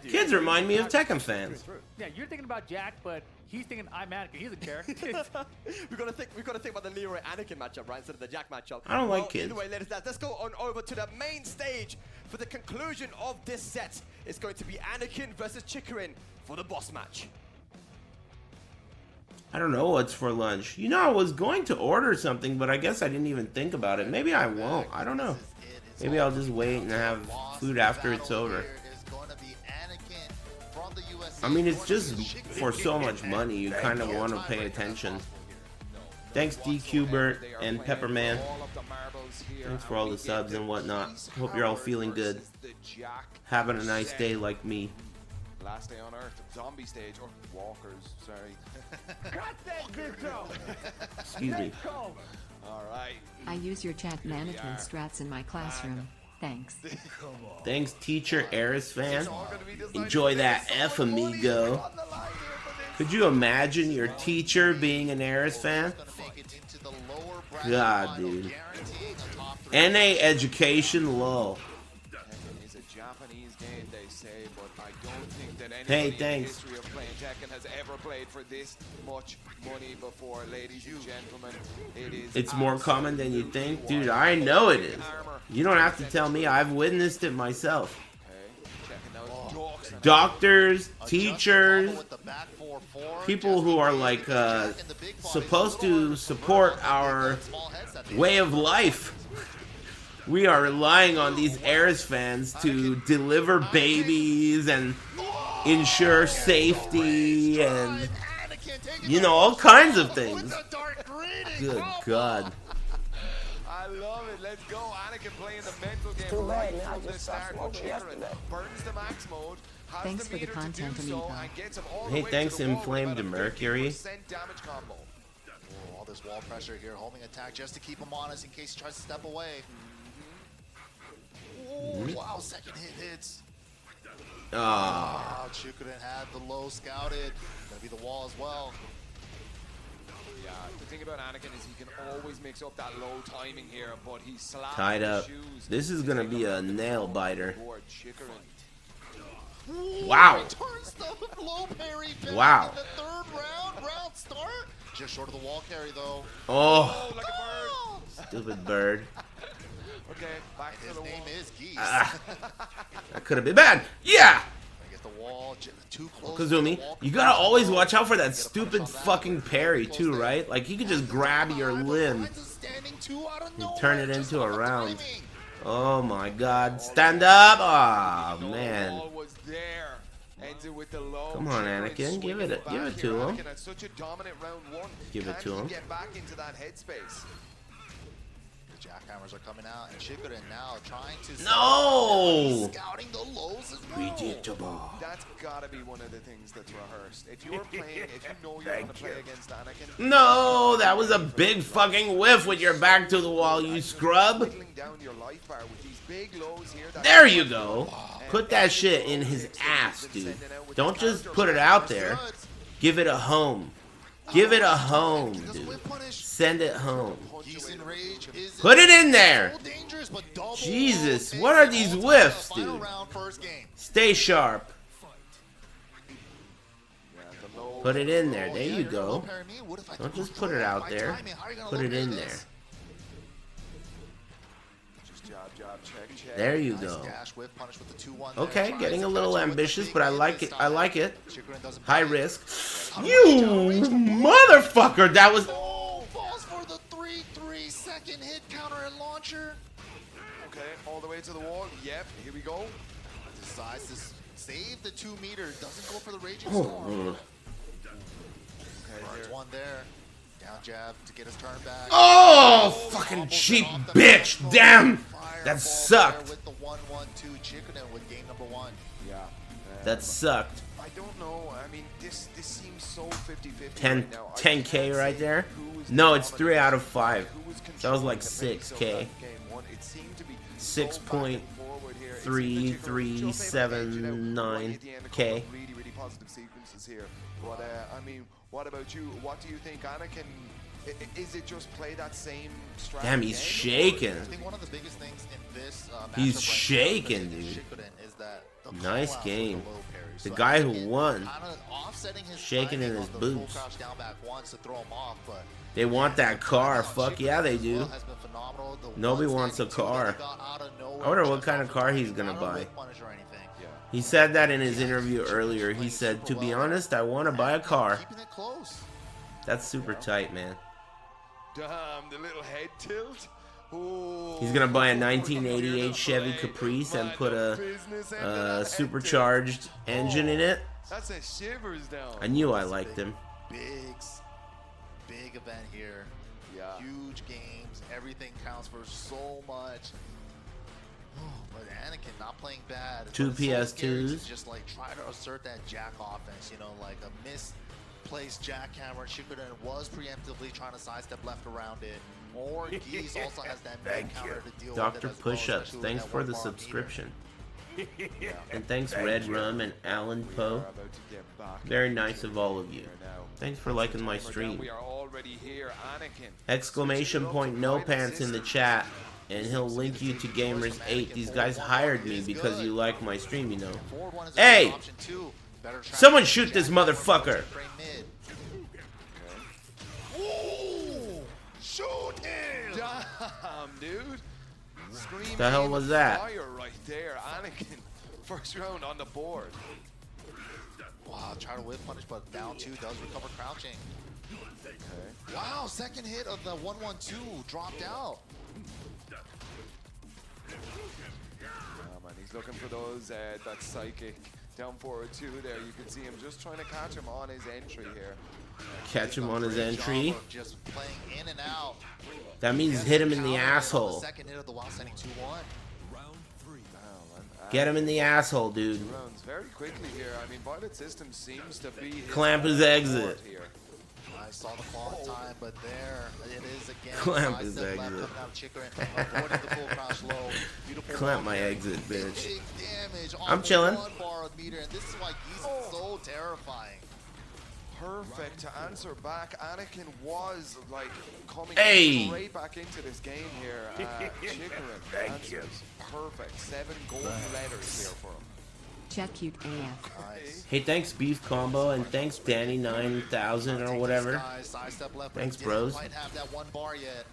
Kids remind me of Tekken fans. Yeah, you're thinking about Jack, but he's thinking I'm Anakin. He doesn't care. We've got to think about the Leroy Anakin matchup, right, instead of the Jack matchup. I don't like kids. Anyway, ladies and gentlemen, let's go on over to the main stage for the conclusion of this set. It's going to be Anakin versus Chikurin for the boss match. I don't know what's for lunch. You know, I was going to order something, but I guess I didn't even think about it. Maybe I won't. I don't know. Maybe I'll just wait and have food after it's over. I mean, it's just for so much money, you kind of want to pay attention. Thanks DQbert and Pepperman. Thanks for all the subs and whatnot. Hope you're all feeling good. Having a nice day like me. Last day on Earth, zombie stage, or walkers, sorry. Cut that Ditto! Excuse me. Alright. I use your chat management strats in my classroom. Thanks. Thanks, teacher Eris fan. Enjoy that F, amigo. Could you imagine your teacher being an Eris fan? God, dude. NA education, lol. It's a Japanese game, they say, but I don't think that Hey, anybody in the thanks. history of playing Tekken has ever played for this much money before, ladies and gentlemen. It is It's more common than you think. Dude, I know it is. You don't have to tell me. I've witnessed it myself. Doctors, teachers, people who are like supposed to support our way of life. We are relying on these Eris fans to deliver babies and ensure safety and, you know, all kinds of things. Good God. I love it. Let's go. Anakin playing the mental game Too right bad, man. I from the just stopped start. smoking Chikurin yesterday. burns the max mode. Has Thanks the for the meter to content, do so, amigo. and gets him all the Hey, way thanks, to the wall with Inflamed about a Mercury. 50% damage combo. Oh, all this wall pressure here, homing attack just to keep him honest in case he tries to step away. Oh, wow, second hit hits. Ah. Chikurin had the low scouted. Gonna be the wall as well. Yeah, the thing about Anakin is he can always mix up that low timing here, but he slaps Tied the up. shoes. This is gonna be a nail biter. Board Chikurin. Wow. Turns the low parry back Wow. in the third round start. Just short of the wall carry though. Oh, Like a bird. stupid bird. Okay, back to His the name wall. is Geese. That could have been bad. Yeah. I get the wall too close. Kazumi, you gotta always watch out for that stupid fucking parry too, right? Like he could just grab your limb and turn it into a round. Oh my God! Stand up! Oh man! Ball was there. Ends it with the low. Come on, Chikurin Anakin, give swinging it back to here. him. Anakin had such a dominant round one. Give it Can to he him. get back into that headspace? The jackhammers are coming out, and Chikurin now trying to. No! Scouting the lows as well. Predictable. That's gotta be one of the things that's rehearsed. If you're playing, if you know you're gonna play against Anakin. No, that was a big fucking whiff with your back to the wall, you scrub. Whittling down your life bar with these big lows here. There you go. Put that shit in his ass, dude. Don't just put it out there. Give it a home. Give it a home, dude. Send it home. Put it in there. Jesus, what are these whiffs, dude? Stay sharp. Put it in there. There you go. Don't just put it out there. Put it in there. There you go. Okay, getting a little ambitious, but I like it. I like it. High risk. You motherfucker! That was. Falls for the 3-3 second hit counter and launcher. Okay, all the way to the wall. Yep, here we go. Decides to save the 2 meters. Doesn't go for the raging Oh. storm. Burns one there. Down jab to get his turn back. Oh, fucking cheap bitch! Damn, that sucked. With the 1-1-2 Chikurin with game number 1. Yeah. That sucked. I don't know. I mean, this seems so 50-50 10, right now. 10K right there. No, it's 3 out of 5. That was like 6K. It seemed to be 6.3379K. Really positive sequences here. But I mean, what about you? What do you think, Anakin? Is it just play that same strategy? Damn, he's shaking. I think one of the biggest things in this He's matchup shaking, right now, dude. Chikurin, is that the Nice call-outs game. with the low parries. The So guy who Anakin won, kinda offsetting his shaking in timing his on the full boots. crouch down back once to throw him off, but They want that car. Fuck yeah, they do. has been phenomenal. The Nobi one wants a standing two that car. he got out of nowhere I wonder what just kind of off car the he's top, gonna not a buy. whip punish or anything. He said that in his interview earlier. He said, to be honest, I want to buy a car. Keeping it close. That's super tight, man. Damn, the little head tilt. Ooh. He's gonna buy a 1988 Chevy Caprice and put a supercharged engine in it. That's a shivers down. I knew I liked him. Big event here. Yeah. Huge games. Everything counts for so much. But Anakin not playing bad. Two But it's so scary to PS2s. just like try to assert that jack offense. You know, like a misplaced jackhammer. Chikurin was preemptively trying to sidestep left around it. Or Geese also has that mid counter to deal Dr. with it as well, Pushups, especially with thanks that for one the bar subscription. meter. And thanks Red Rum and Alan Poe. Very nice of all of you. Thanks for liking my stream. We are already here, Anakin. Exclamation point no pants in the chat. And he'll link you to Gamers8. These guys hired me because you like my stream, you know. Hey! Someone shoot this motherfucker! Shoot him! Damn, dude. Scream The hell aim was and that? Fire right there, Anakin. First round on the board. Wow, try to whip punish, but down two does recover crouching. Okay. Wow, second hit of the 1-1-2 dropped out. Man, he's looking for those that psychic down forward two there. You can see him just trying to catch him on his entry here. Catch him on his entry. Just playing in and out. That means hit him in the asshole. Second hit of the while sending 2-1. Get him in the asshole, dude. Rounds very quickly here. I mean, Violet System seems to be his Clamp his exit. here. I saw the fall time, but there it is again. Clamp his Sidestep left, exit. coming out Chikurin, avoiding the full crouch low. Beautiful Clamp my there. exit, bitch. Big damage off I'm of chilling. 1 bar of meter, and this is why Geese is so terrifying. Perfect to answer back. Anakin was like coming Hey! straight back into this game here. Chikurin Thank you. answers perfect. 7 gold letters here for him. Chat cute AF. Nice. Hey, thanks Beef Combo, and thanks Danny 9000 or whatever. Sidestep left, but Thanks, he bros. didn't quite have that 1 bar yet.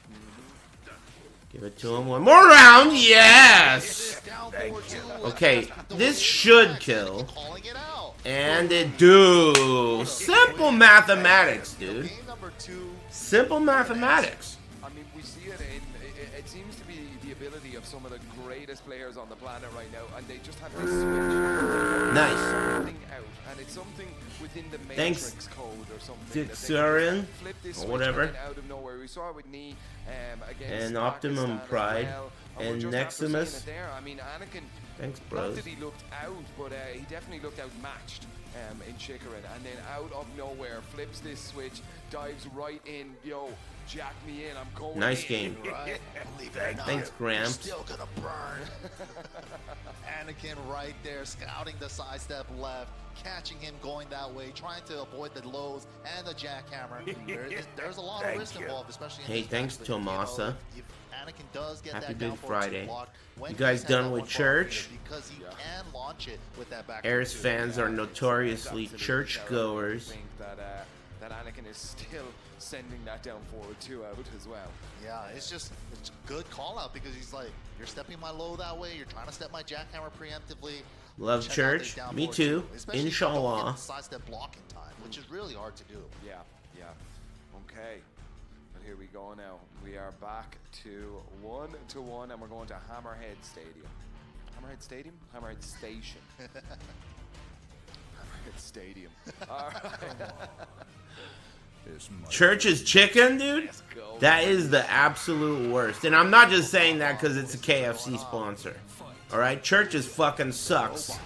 Give it to him. One more round. Yes. Okay, this should kill. Calling it out. And it do. Simple mathematics, dude. Game number 2. Simple mathematics. I mean, we see it in. It seems to be the ability of some of the greatest players on the planet right now, and they just have to switch. Nice. Something out, and it's something within the Thanks, matrix code or something. Chikurin, Flip this or switch whatever. coming out of nowhere. We saw it with Knee against And Optimum Pakistan as Pride, well, and we're just after seeing Neximus. it there. I mean, Anakin. Thanks, Not bros. that he looked out, but he definitely looked outmatched in Chikurin. And then out of nowhere, flips this switch, dives right in. Yo, jack me in, I'm going Nice in. game. Right? Believe it or not, Thanks, Gramps. Still gonna burn. Anakin right there, scouting the sidestep left, catching him going that way, trying to avoid the lows and the jackhammer. There's a lot of risk involved, especially in Hey, this thanks, match, but, Tomasa. if Anakin does get Happy that Big down forward Friday. block, when You guys Geese has done that with 1 bar church? meter, because he can launch it with that back. Airs fans are notoriously churchgoers. I think that Anakin is still sending that down forward 2 out as well. Yeah, it's a good call out because he's like, you're stepping my low that way, you're trying to step my jackhammer preemptively. Love Check out church. this down Me forward too. especially if you don't Inshallah. get the sidestep blocking time, which is really hard to do. Yeah. Okay. But here we go now. We are back to 1-1, and we're going to Hammerhead Stadium. Hammerhead Stadium? Hammerhead Station. Hammerhead Stadium. All right. Church's chicken, dude? That is the absolute worst. And I'm not just saying that because it's a KFC sponsor. Alright? Church's fucking sucks.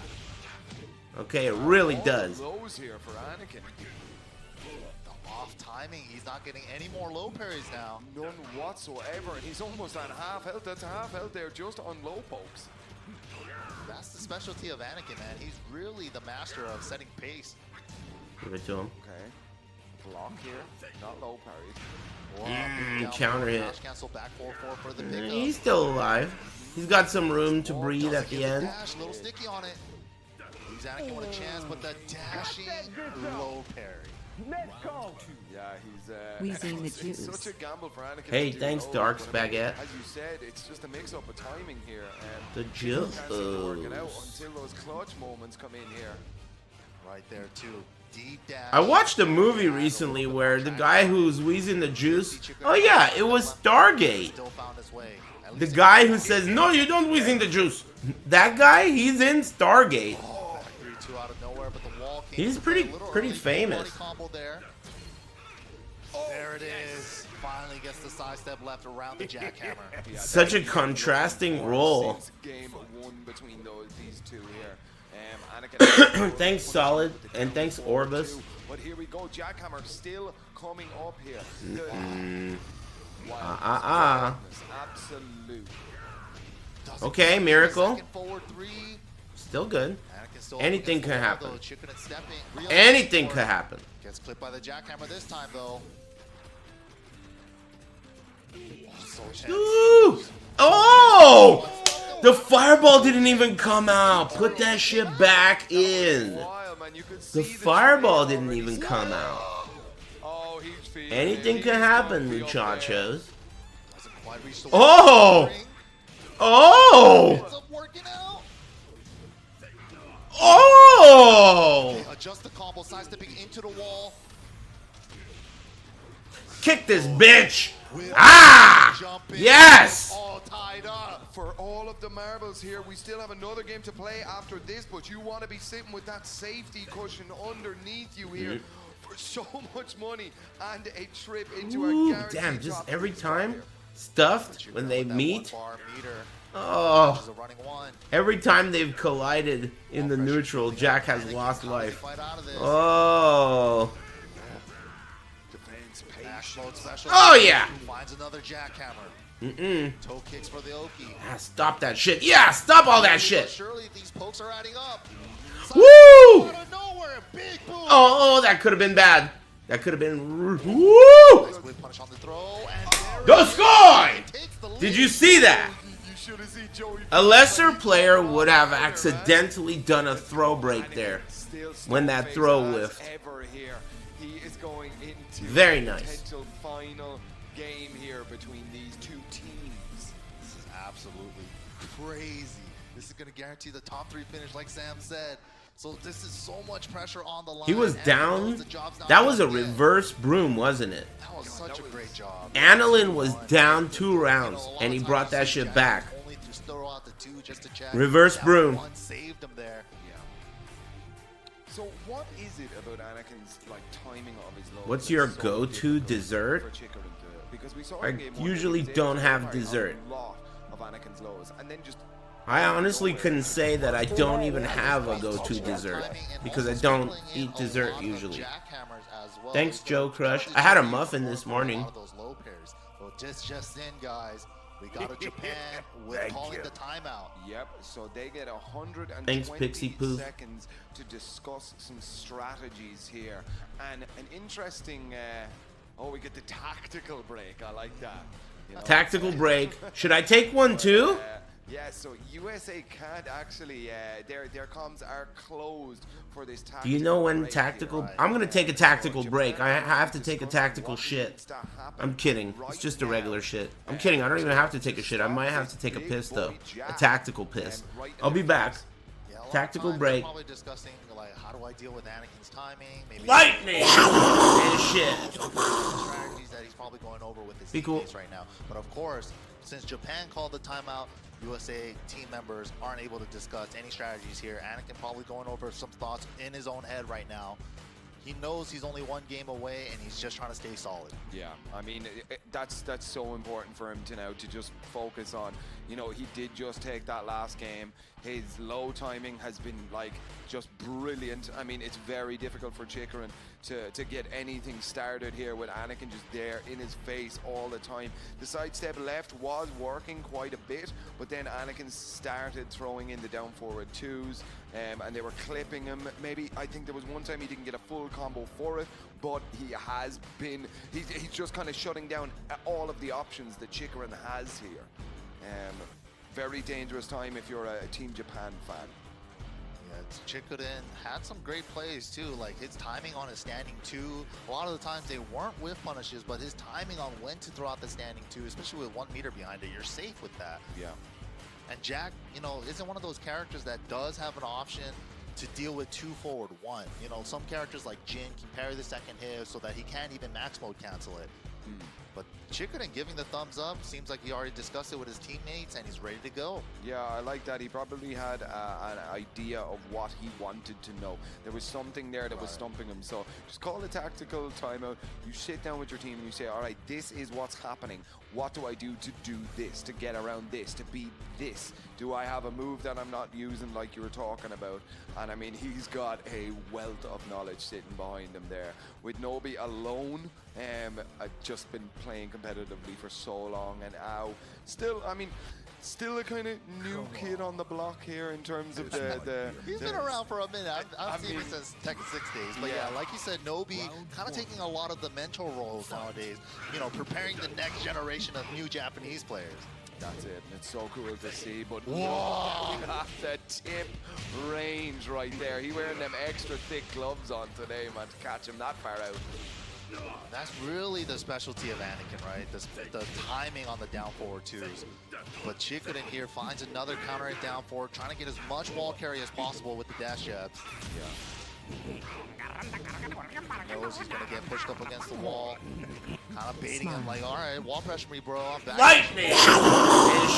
Okay, it really does. Lows here for Anakin. off timing. He's not getting any more low parries now. None whatsoever, and he's almost on half health. That's half health there just on low pokes. That's the specialty of Anakin, man. He's really the master of setting pace. Give it to him. Okay. Block here, not low parries. Counter hit. Cancel back 4-4 for the pickup. He's still alive. He's got some room to breathe at the end. Dash, little sticky on it. Leaves Anakin with a chance, but the dashing low parry. Yeah, Wheezing the it's juice. such a gamble for Anakin. Hey, to do thanks, low, Dark but I mean, Spaghetti. As you said, it's just a mix-up of timing here. The juice working out juice. until those clutch moments come in here. Right there, too. Deep dash. I watched a movie recently where the guy who's wheezing the juice. Oh yeah, it was Stargate. Still found his way. The guy who says, "No, you don't wheezing the juice." That guy, he's in Stargate. 3-2 out of nowhere, but the wall came He's into play a pretty little early. famous. Combo there. There it is. Finally gets the sidestep left around the jackhammer. Such a contrasting role. Game one between these two here. Thanks, Solid, and thanks, Orbus. But here we go, jackhammer still coming up here. Absolute. Okay, Miracle. Still good. Anything could happen. Anything could happen. Gets clipped by the jackhammer this time, though. Ooh! Oh! The fireball didn't even come out. Put that shit back in. The fireball didn't even come out. Anything can happen, muchachos. Oh! Oh! Oh! Adjust the combo, sidestepping into the wall. Kick this bitch! Ah! Yes! All tied up. For all of the marbles here, we still have another game to play after this, but you want to be sitting with that safety cushion underneath you here for so much money and a trip into Ooh, a guaranteed damn, just top every three spot time here. stuffed when they meet. Oh, every time they've collided in the neutral, Jack has lost life. Oh. Oh yeah. Finds another jackhammer. Toe kicks for the Oki. Ah, stop that shit. Yeah, stop all that shit. Surely these pokes are adding up. Woo! Oh, that could have been bad. That could have been. Woo! Go score! Did you see that? A lesser player would have accidentally done a throw break there when that throw whiffed. Very nice. Potential final game here between these two teams. This is absolutely crazy. This is going to guarantee the top 3 finish, like Sam said. So this is so much pressure on the line. He was down. That was a reverse broom, wasn't it? That was such a great job. Annalyn was down 2 rounds, and he brought that shit back. Only to throw out the 2 just to check. Reverse broom. One saved him there. So what is it about Anakin's timing of his lows? What's your go-to dessert? Because we saw I in game one usually that he don't did have fire dessert. a lot of Anakin's lows, and then just I honestly couldn't say that I don't even have a go-to dessert because I don't eat dessert usually. Thanks, Joe Crush. I had a muffin this morning. Well, just in, guys. We got a Japan with calling the timeout. Yep, so they get 120 Thanks, Pixie Poof. seconds to discuss some strategies here. And an interesting, we get the tactical break. I like that. You know? Tactical break. Should I take one too? Yeah, so USA can't actually, their comms are closed for this tactical Do you know when break tactical... here. I'm going to take a tactical break. I have to take a tactical shit. I'm kidding. It's just a regular shit. I'm kidding. I don't even have to take a shit. I might have to take a piss, though. A tactical piss. I'll be back. Tactical break. Probably discussing, like, how do I deal with Anakin's timing? Maybe Lightning! And shit. strategies that he's probably going over with his Be cool. teammates right now. But of course, since Japan called the timeout, USA team members aren't able to discuss any strategies here. Anakin probably going over some thoughts in his own head right now. He knows he's only 1 game away, and he's just trying to stay solid. Yeah, I mean, that's so important for him to now to just focus on. You know, he did just take that last game. His low timing has been like just brilliant. I mean, it's very difficult for Chikurin to get anything started here with Anakin just there in his face all the time. The sidestep left was working quite a bit, but then Anakin started throwing in the down forward twos, and they were clipping him. Maybe, I think there was one time he didn't get a full combo for it, but he has been, he's just kind of shutting down all of the options that Chikurin has here. Very dangerous time if you're a Team Japan fan. Chikurin had some great plays too, like his timing on his standing two. A lot of the times they weren't whiff punishes, but his timing on when to throw out the standing two, especially with 1 meter behind it, you're safe with that. Yeah. And Jack, you know, isn't one of those characters that does have an option to deal with 2 forward 1. You know, some characters like Jin can parry the second hit so that he can't even max mode cancel it. But Chikurin giving the thumbs up, seems like he already discussed it with his teammates and he's ready to go. Yeah, I like that. He probably had an idea of what he wanted to know. There was something there that was stumping him. So just call a tactical timeout. You sit down with your team and you say, all right, this is what's happening. What do I do to do this, to get around this, to beat this? Do I have a move that I'm not using like you were talking about? And I mean, he's got a wealth of knowledge sitting behind him there. With Nobi alone, I've just been playing competitively for so long, and still, I mean, still a kind of new kid on the block here in terms of the He's been around for a minute. I've seen him since Tekken 6 days. But yeah, like you said, Nobi kind of taking a lot of the mentor roles nowadays. You know, preparing the next generation of new Japanese players. That's it. It's so cool to see. But whoa, at the tip range right there. He wearing them extra thick gloves on today, man, to catch him that far out. That's really the specialty of Anakin, right? The timing on the down forward twos. But Chikurin here finds another counter hit down forward, trying to get as much wall carry as possible with the dash jabs. Knows he's gonna get pushed up against the wall. Kind of baiting him like, all right, wall pressure me, bro. I'm back. Lightning!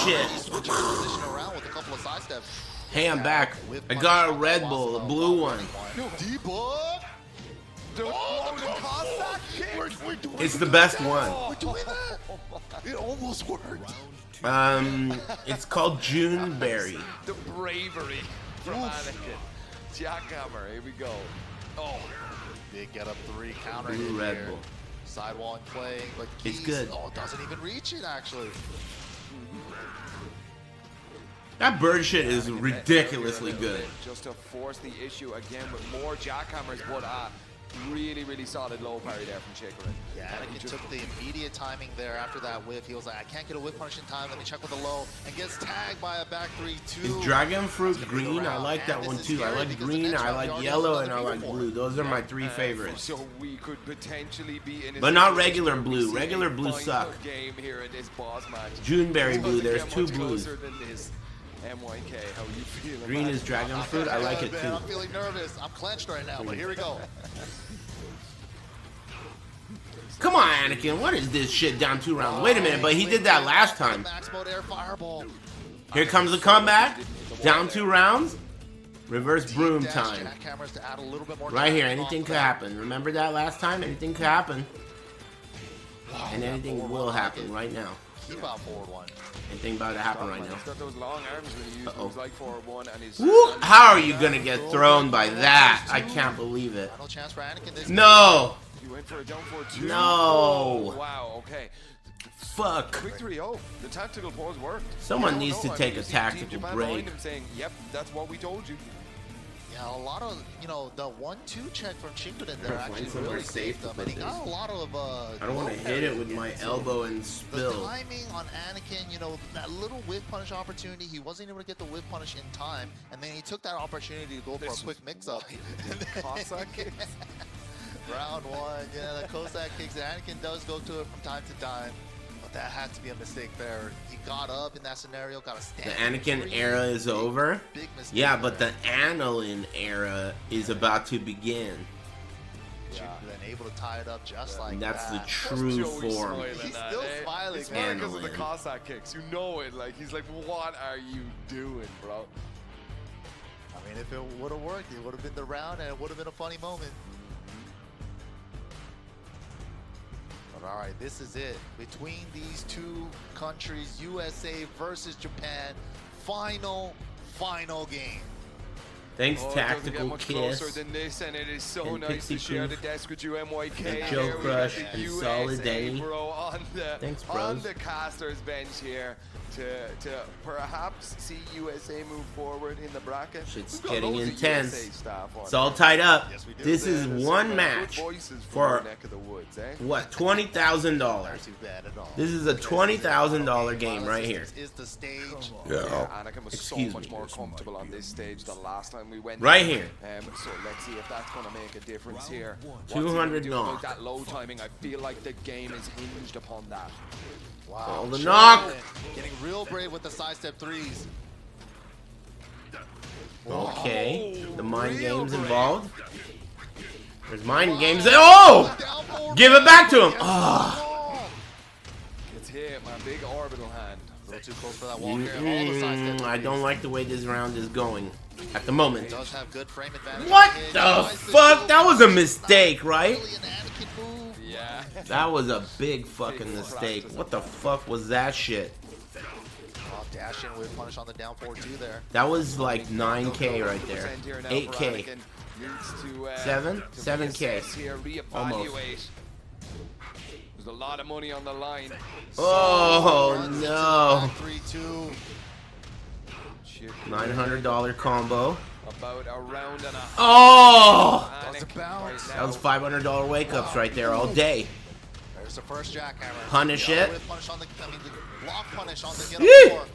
Shit. Switching position around with a couple of side steps. Hey, I'm back. I got a Red Bull, a blue one. D-Bug! It's the best one. We're doing that. It almost worked. It's called Juneberry. The bravery from Anakin. Jackhammer, here we go. Oh, big get up 3 counter hit blue Red here. Bull. Sidewall playing, but it's good. Oh, doesn't even reach it actually. That bird shit is ridiculously good. Just to force the issue again with more jackhammers, but really, really solid low parry there from Chikurin. Yeah, Anakin took the immediate timing there after that whiff. He was like, I can't get a whiff punish in time. Let me check with the low, and gets tagged by a back 3-2. Is Dragon Fruit green? I like that one too. I like green, I like yellow, and I like blue. Those are my 3 favorites. So we could potentially be in a but not regular blue. Regular blue suck. Game here in this boss match. Juneberry blue. There's 2 blues. MYK, how you feeling? Green is Dragon Fruit. I like it too. I'm feeling nervous. I'm clenched right now, but here we go. Come on, Anakin. What is this shit down 2 rounds? Wait a minute, but he did that last time. Max mode air fireball. Here comes the comeback. Down 2 rounds. Reverse broom time. Right here. Anything could happen. Remember that last time? Anything could happen. And anything will happen right now. Keep out forward 1. Anything about to happen right now. He's got those long arms when he used those like forward 1 and his. Woo! How are you gonna get thrown by that? I can't believe it. No chance for Anakin this No! He went for a down forward 2. No! Oh, wow, okay. Fuck. Quick 3-0. The tactical pause worked. Someone needs to take a tactical break. Him saying, yep, that's what we told you. Yeah, a lot of, you know, the 1-2 check from Chikurin there actually really saved him. And he got a lot of, I don't want to hit it with my elbow and spill. The timing on Anakin, you know, that little whip punish opportunity, he wasn't able to get the whip punish in time. And then he took that opportunity to go for a quick mix-up. Cossack kicks. Round 1, yeah, the Cossack kicks. Anakin does go to it from time to time. But that had to be a mistake there. He got up in that scenario, got a stand. The Anakin era is over? Yeah, but the Annalyn era is about to begin. Yeah. Then able to tie it up just like That's that. the true form. He's still smiling. It's funny because of the Cossack kicks. You know it. Like, he's like, what are you doing, bro? I mean, if it would have worked, it would have been the round and it would have been a funny moment. All right, this is it. Between these 2 countries, USA versus Japan, final final game. Thanks, Oh, it doesn't Tactical get much Kiss. closer than this, and it is so and nice to Pixie share the Proof, desk with you, MYK. and here. Joe We got Crush, the and USA, Solid Danny. bro, on the Thanks, on bros. the casters bench here to perhaps see USA move forward in the bracket. Shit's We've got getting loads of intense. USA staff on It's all here. tied up. Yes, we do. This is There's one some match good voices from for our neck of the woods, eh? what, $20,000. Not too bad at all. This is a $20,000 game right here. Is the stage. Yeah. Anakin was so Excuse much me. more comfortable on this stage than last time we went. Right here. So let's see if that's going to make a difference here. 200 knock. knock. That low timing, I feel like the game is hinged upon that. Wow. All the Chikurin knock. Getting real brave with the sidestep threes. Okay, the mind games involved. There's mind games. Oh! Give it back to him. Oh. It's hit, my big orbital hand. A little too close for that wall here. All the sidestep I don't like the way this round is going at the moment. Does have good frame advantage. What the fuck? That was a mistake, right? Yeah. That was a big fucking mistake. What the fuck was that shit? Oh, dash in with punish on the down 4-2 there. That was like 9K right there. 8K. 7? 7K. Almost. There's a lot of money on the line. Oh no. 3-2. $900 combo. About a round and a half. Oh! That was That was $500 wake ups right there all day. There's the first jackhammer. Punish it. Punish on the, the block punish on the get Yee! up floor.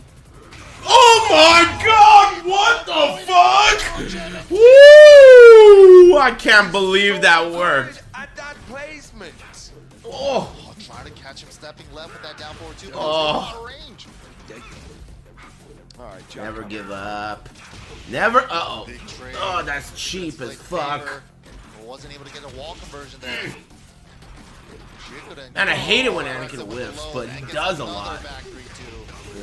Oh my god! What the fuck? Woo! I can't believe that worked. At that placement. Oh! Trying to catch him stepping left with that down 4-2. Oh. Out of range. All right, Never give up. Never. Uh-oh. Big trade. Oh, that's cheap as fuck. Wasn't able to get a wall conversion there. And I hate it when Anakin whiffs, but he does a lot.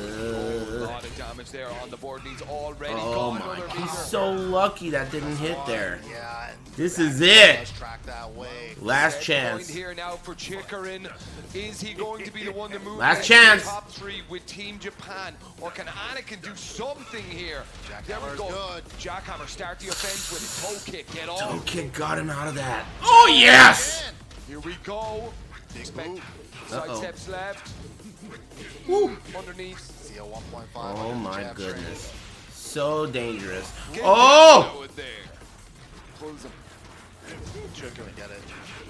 A lot of damage there on the board. He's already Oh got my, another he's meter. so lucky that didn't hit there. Yeah, This is it. track that way. Last Point chance. here now for Chikurin. Is he going to be the one to move Last into chance. the top 3 with Team Japan, or can Anakin do something here? There we Jackhammer's go. good. Jackhammer start the offense with a toe kick. Get Toe on. kick got him out of that. Oh yes! Here we go. Expect side steps left. Woo. Underneath. See a 1.5. Oh my jab goodness. So dangerous. Get Oh! it there. Pulls him. Chikurin get it.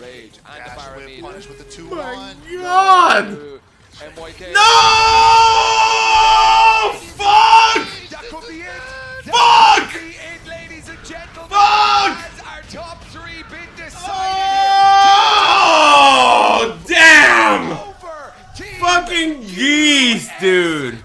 Rage and Dash the whip parameter. punish with the 2-1. God! MYK. No! Fuck! That could be it. Fuck! That could be it, ladies and gentlemen. Fuck! As our top 3 been decided Oh! Damn! here. Over. Team Fucking geese, dude.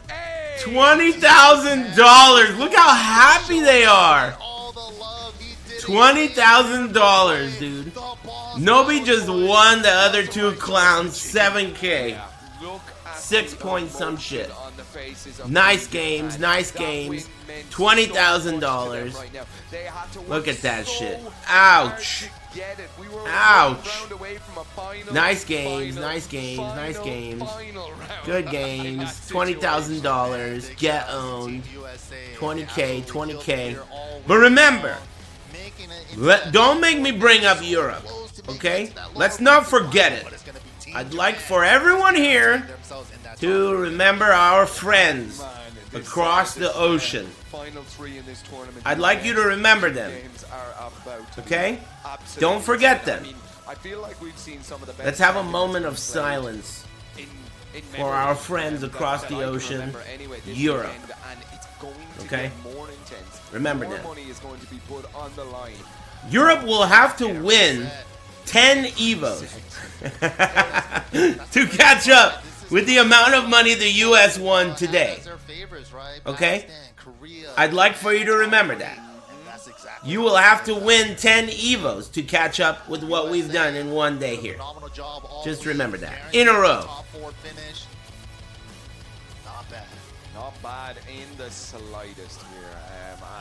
$20,000. Look how happy they are. All the love he did. $20,000, dude. Nobi just won the other 2 clowns 7K. Look at 6 point some shit. on the faces of Nice Team games, Japan. nice That games. win meant $20,000. so much to them right now. They had to Look work at that so shit. hard Ouch. to get it. We were Ouch. one round away from a final, Nice games, final, nice games, nice final, games. final round. Good In games. that situation. $20,000. Get owned. USA 20K, absolutely 20K. killed here all But remember, making it into don't make me bring up Europe. Okay? Let's not forget it. but it's gonna be Team I'd like for everyone here themselves in that to remember our friends across the ocean. Final 3 in this tournament. I'd like you to remember them. Games are about to be Okay? absolutely Don't forget insane. them. I mean, I feel like we've seen some of the best Let's have a arguments moment of played silence in for memory, our friends that across I the can ocean, remember anyway this Europe. weekend, and it's going to Okay? get more intense. Remember more them. money is going to be put on the line. Europe will have to win 10 Evos to catch up with the amount of money the US won today. Okay? I'd like for you to remember that. You will have to win 10 Evos to catch up with what we've done in one day here. Just remember that. In a row. top 4 finish. Not bad. Not bad in the slightest here.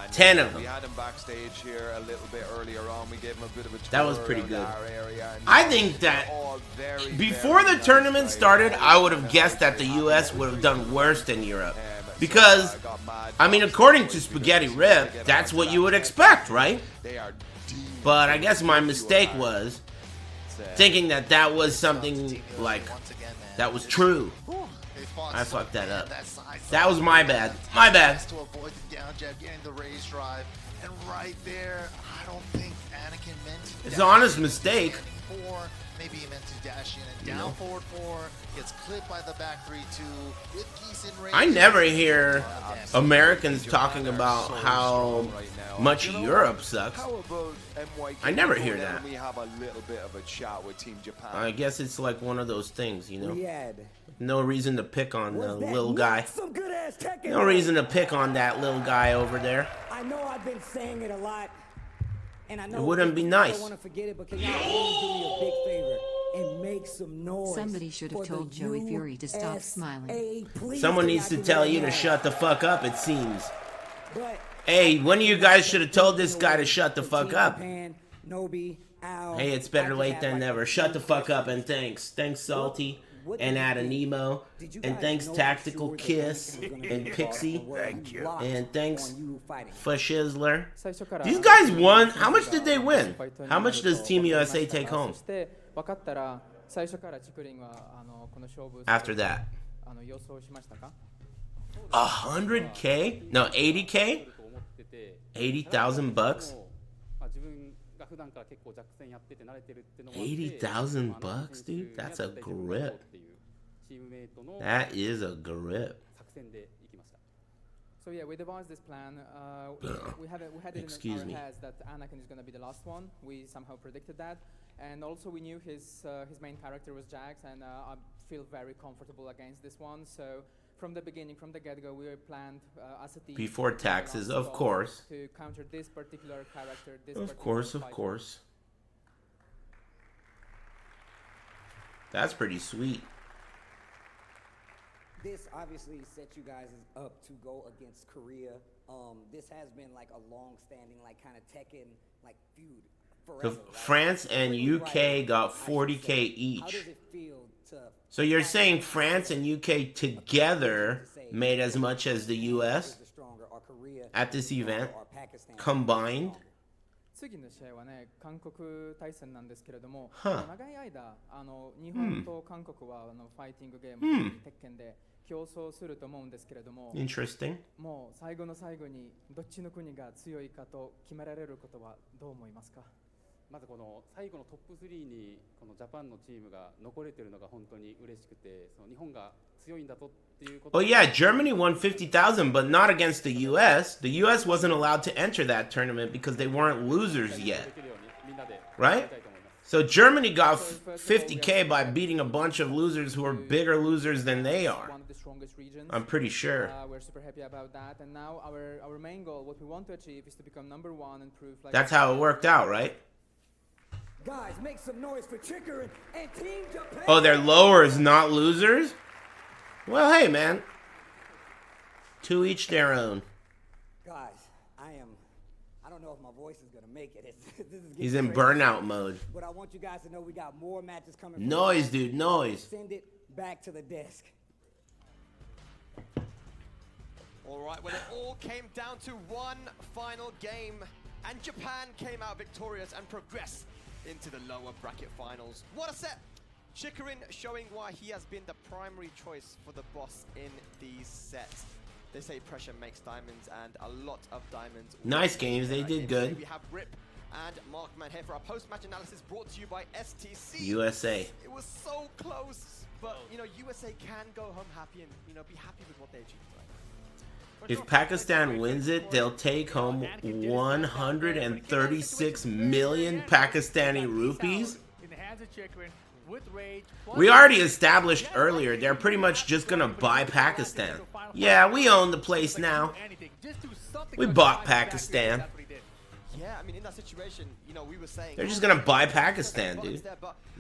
And 10 of them. We had him backstage here a little bit earlier on. We gave him a bit of a tour That was pretty around good. our area, and I think that all very, before very the tournament nice started, guys. I would have guessed that the US would have done worse than Europe. Because, I mean, according to Spaghetti Rip, that's what you would expect, right? But I guess my mistake was thinking that that was something, like, that was true. I fucked that up. That was my bad. My bad. To avoid the down jab, getting the raise drive, and right there, I don't think Anakin meant to. It's an honest mistake. Maybe he meant to dash in and down forward 4, gets clipped by the back 3-2 with Geese in range. I never hear Americans talking about how much Europe sucks. I never hear that. We have a little bit of a chat with Team Japan. I guess it's like one of those things, you know. No reason to pick on the little guy. No reason to pick on that little guy over there. I know I've been saying it a lot. And I know it wouldn't be nice. I don't want to forget it, but can y'all please do me a big favor and make some noise? Somebody should have told Joey Fury to stop smiling. Someone needs to tell you to shut the fuck up, it seems. Hey, one of you guys should have told this guy to shut the fuck up. Nobi, Al, hey, it's better late than never. Shut the fuck up and thanks. Thanks, Salty. And Adanemo. And thanks, Tactical Kiss. And Pixie. Thank you. And thanks, Fashizzler. These guys won. How much did they win? How much does Team USA take home? After that. 100K? No, 80K? 80,000 bucks? 80,000 bucks, dude? That's a grip. That is a grip. So yeah, we devised this plan. We had it in our heads that Anakin is going to be the last one. We somehow predicted that, and also we knew his main character was Jax, and I feel very comfortable against this one. So from the beginning, from the get-go, we planned as a team before taxes, of course. To counter this particular character. Of course. That's pretty sweet. This obviously set you guys up to go against Korea. This has been like a long-standing, like kind of Tekken like feud forever. So France and UK got 40K each. How does it feel to? So you're saying France and UK together made as much as the US at this event combined? 次の試合はね、韓国対戦なんですけれども、長い間日本と韓国はファイティングゲーム、鉄拳で競争すると思うんですけれども、Interesting. もう最後の最後にどっちの国が強いかと決められることはどう思いますか？まずこの最後のトップ3にこのジャパンのチームが残れているのが本当に嬉しくて、その日本が強いんだとっていうこと。Oh yeah, Germany won 50,000, but not against the US. The US wasn't allowed to enter that tournament because they weren't losers yet. Right? So Germany got 50K by beating a bunch of losers who are bigger losers than they are. I'm pretty sure. We're super happy about that, and now our main goal, what we want to achieve, is to become #1 and prove. Like that's how it worked out, right? Guys, make some noise for Chikurin and Team Japan. Oh, they're lowers, not losers? Well, hey, man. To each their own. Guys, I don't know if my voice is going to make it. He's in burnout mode. But I want you guys to know we got more matches coming. Noise, dude, noise. Send it back to the desk. All right, well, it all came down to one final game, and Japan came out victorious and progressed into the lower bracket finals. What a set! Chikurin showing why he has been the primary choice for the boss in these sets. They say pressure makes diamonds, and a lot of diamonds. Nice games, they did good. We have Rip and Markman here for our post-match analysis brought to you by STC. USA. It was so close, but you know, USA can go home happy and be happy with what they achieved. If Pakistan wins it, they'll take home 136 million Pakistani rupees. We already established earlier, they're pretty much just gonna buy Pakistan. Yeah, we own the place now. We bought Pakistan. Yeah, I mean, in that situation, we were saying they're just gonna buy Pakistan, dude.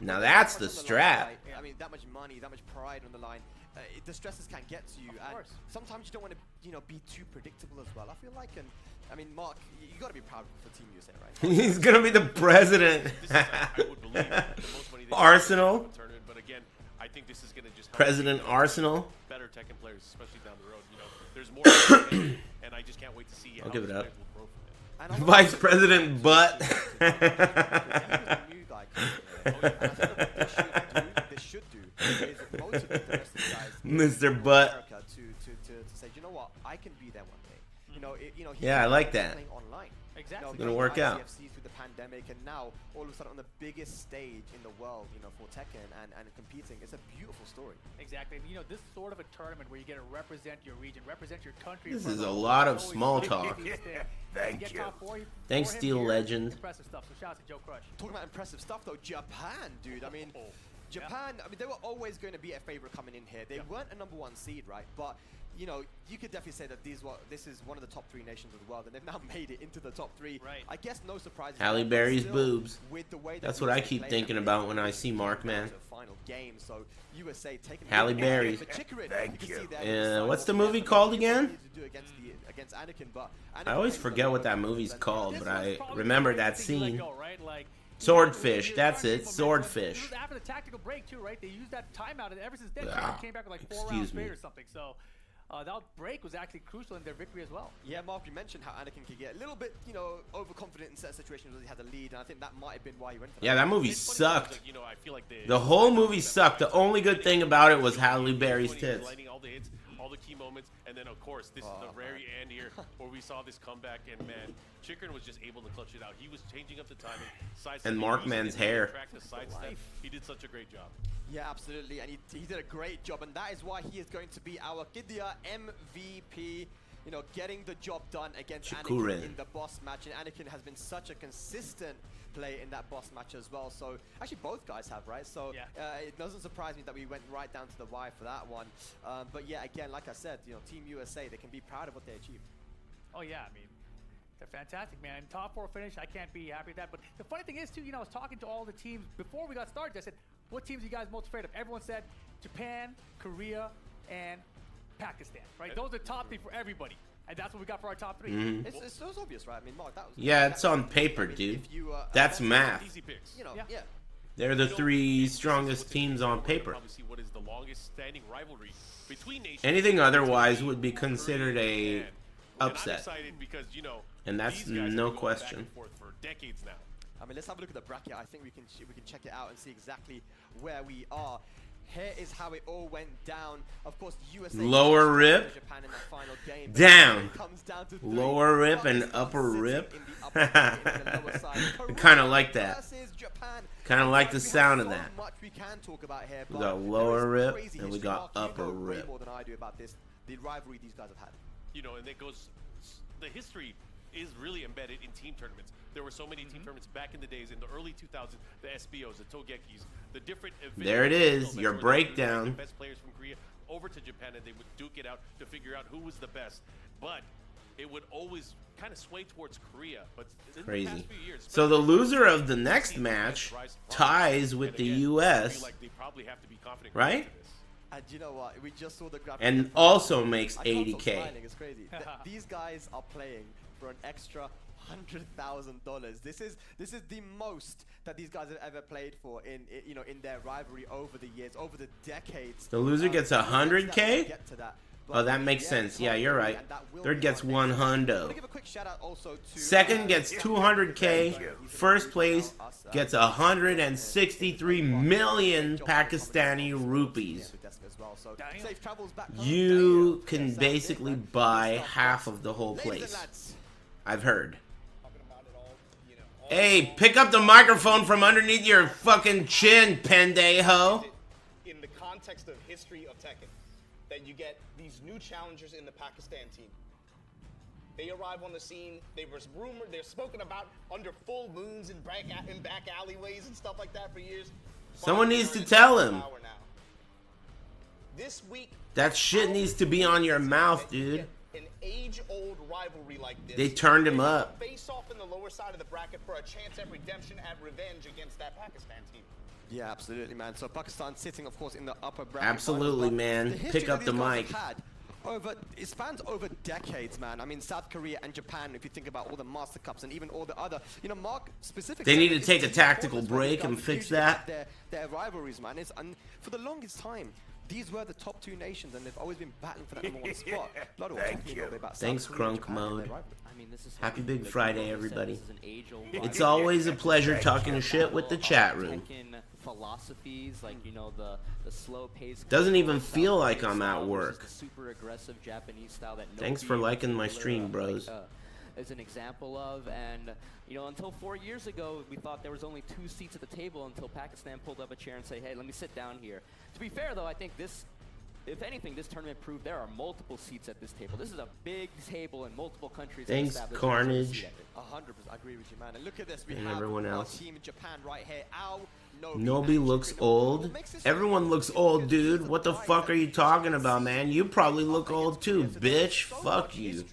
Now that's the strat. I mean, that much money, that much pride on the line. The stresses can get to you, and sometimes you don't want to, be too predictable as well. I feel like, and I mean, Mark, you got to be proud for Team USA, right? He's gonna be the president. Arsenal. But again, I think this is gonna just President Arsenal. Better Tekken players, especially down the road. there's more ahead, and I just can't wait to see how give it these up. players will grow from it. Vice President Butt. Mr. Butt. To say, you know what, I can be there one day. Yeah, I like that. Online. Exactly. It's gonna work out. ICFC through the pandemic, and now all of a sudden on the biggest stage in the world, for Tekken and competing. It's a beautiful story. Exactly. And, this sort of a tournament where you get to represent your region, represent your country. This is a lot of small talk. Thank you. Thanks, Steel Legend. Impressive stuff. So shout out to Joe Crush. Talking about impressive stuff, though, Japan, dude. I mean, Japan, they were always going to be a favorite coming in here. They weren't a #1 seed, right? But, you could definitely say that this is one of the top 3 nations of the world, and they've now made it into the top 3. Right. I guess no surprise. Halle Berry's boobs. With the way That's what I keep thinking about when I see Mark, man. Final game, so USA taking Halle Berry. Thank you. What's the movie called again? Against Anakin, but I always forget what that movie's called, but I remember that scene. Swordfish, that's it, Swordfish. After the tactical break too, right? They used that timeout, and ever since then, they came back with like 4 rounds straight or something. So that break was actually crucial in their victory as well. Yeah, Mark, you mentioned how Anakin could get a little bit, overconfident in certain situations where he had the lead, and I think that might have been why he went for that. Yeah, that movie sucked. I feel like The whole movie sucked. The only good thing about it was Halle Berry's tits. All the hits, all the key moments, and then of course this is the very end here where we saw this comeback, and man, Chikurin was just able to clutch it out. He was changing up the timing, and Markman's hair. He did such a great job. Yeah, absolutely, and he did a great job, and that is why he is going to be our Gidea MVP. Getting the job done against Chikurin Anakin in the boss match, and Anakin has been such a consistent play in that boss match as well. So actually, both guys have, right? So it doesn't surprise me that we went right down to the wire for that one. But yeah, again, like I said, Team USA, they can be proud of what they achieved. Oh yeah, I mean, they're fantastic, man. And top 4 finish, I can't be happy with that. But the funny thing is too, I was talking to all the teams before we got started. I said, what teams are you guys most afraid of? Everyone said Japan, Korea, and Pakistan, right? Those are top 3 for everybody. And that's what we got for our top 3. Mm-hmm. It's so obvious, right? I mean, Mark, that was... Yeah, it's on paper, dude. That's math. Easy picks. Yeah. They're the 3 strongest teams on paper. What is the longest standing rivalry between nations. Anything otherwise would be considered a upset. Because, And that's no question. For decades now. I mean, let's have a look at the bracket. I think we can check it out and see exactly where we are. Here is how it all went down. Of course, USA lower rip, Japan in the final game, down, down to lower rip and upper rip. Kind of like that. Kind of like the sound of that. We got lower rip and we got upper rip. More than I do about this, the rivalry these guys have had. And it goes. The history is really embedded in team tournaments. There were so many team tournaments back in the days, in the early 2000s, the SBOs, the Togekis, the different events. There it is, your breakdown. The best players from Korea over to Japan, and they would duke it out to figure out who was the best. But it would always kind of sway towards Korea. But in crazy. The past few years, so the loser of the next match ties with the U.S. Like they probably have to be confident, right? And you know what? We just saw the graphic. And also makes 80K. It's crazy. These guys are playing for an extra $100,000. This is the most that these guys have ever played for in their rivalry over the years, over the decades. The loser gets 100K. Oh, that makes sense. Yeah, you're right. Third gets 100. Second gets 200K. First place gets 163 million Pakistani rupees. You can basically buy half of the whole place. I've heard. Hey, pick up the microphone from underneath your fucking chin, pendejo. In the context of history of Tekken, that you get these new challengers in the Pakistan team. They arrive on the scene. They were rumored, they're spoken about under full moons in back alleyways and stuff like that for years. Someone needs to tell him. This week, that shit needs to be on your mouth, dude. An age-old rivalry like this. They turned him up. Face off in the lower side of the bracket for a chance at redemption, at revenge against that Pakistan team. Yeah, absolutely, man. So Pakistan sitting, of course, in the upper bracket. Absolutely, man. Pick up the mic. It spans over decades, man. I mean, South Korea and Japan, if you think about all the Master Cups and even all the other, Mark specifically. They need to take a tactical break and fix that. Their rivalries, man. And for the longest time, these were the top two nations, and they've always been battling for that number one spot. Thank you. Thanks, Crunk Mode. I mean, this is Happy Big Friday, everybody. This is an age-old It's always a pleasure talking shit with the chat room. Tekken philosophies, like, you know, the slow pace. Doesn't even feel like I'm at work. Super aggressive Japanese style that Thanks for liking my stream, bros. Is an example of, and you know, until 4 years ago, we thought there was only 2 seats at the table until Pakistan pulled up a chair and say, hey, let me sit down here. To be fair, though, I think this, if anything, this tournament proved there are multiple seats at this table. This is a big table in multiple countries. Thanks, Carnage. 100%, I agree with you, man. And look at this, we And have everyone our else. team in Japan right here. Nobi looks old. Everyone looks old, dude. What the fuck are you talking about, man? You probably look old too, bitch. Fuck you.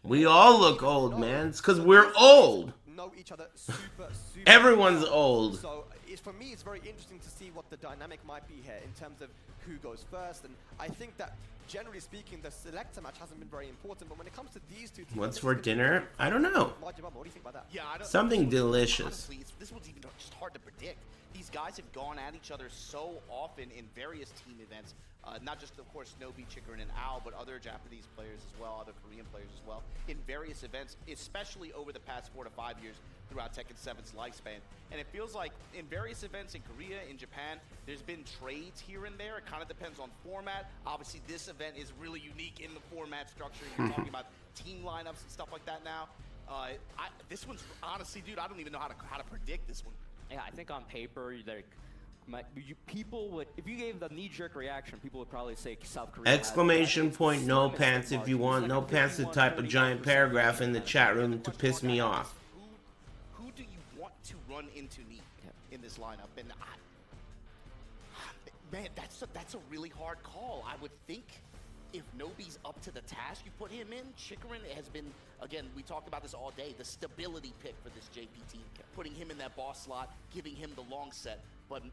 We all look old, man. It's because we're old. Everyone's old. So for me, it's very interesting to see what the dynamic might be here in terms of who goes first. And I think that, generally speaking, the selector match hasn't been very important. But when it comes to these two teams, What's for dinner? I don't know. What do you think about that? Yeah, I don't, Something delicious. Honestly, this one's even just hard to predict. These guys have gone at each other so often in various team events. Not just, of course, Nobi, Chikurin, and Al, but other Japanese players as well, other Korean players as well, in various events, especially over the past 4 to 5 years throughout Tekken 7's lifespan. And it feels like in various events in Korea, in Japan, there's been trades here and there. It kind of depends on format. Obviously, this event is really unique in the format structure. You're talking about team lineups and stuff like that now. This one's, honestly, dude, I don't even know how to predict this one. Yeah, I think on paper, people would, if you gave the knee-jerk reaction, people would probably say South Korea. Exclamation point, no pants if you want. No pants to type a giant paragraph in the chat room to piss me off. Who do you want to run into knee in this lineup? And man, that's a really hard call. I would think if Nobi's up to the task, you put him in. Chikurin has been, again, we talked about this all day, the stability pick for this JPT, putting him in that boss slot, giving him the long set. But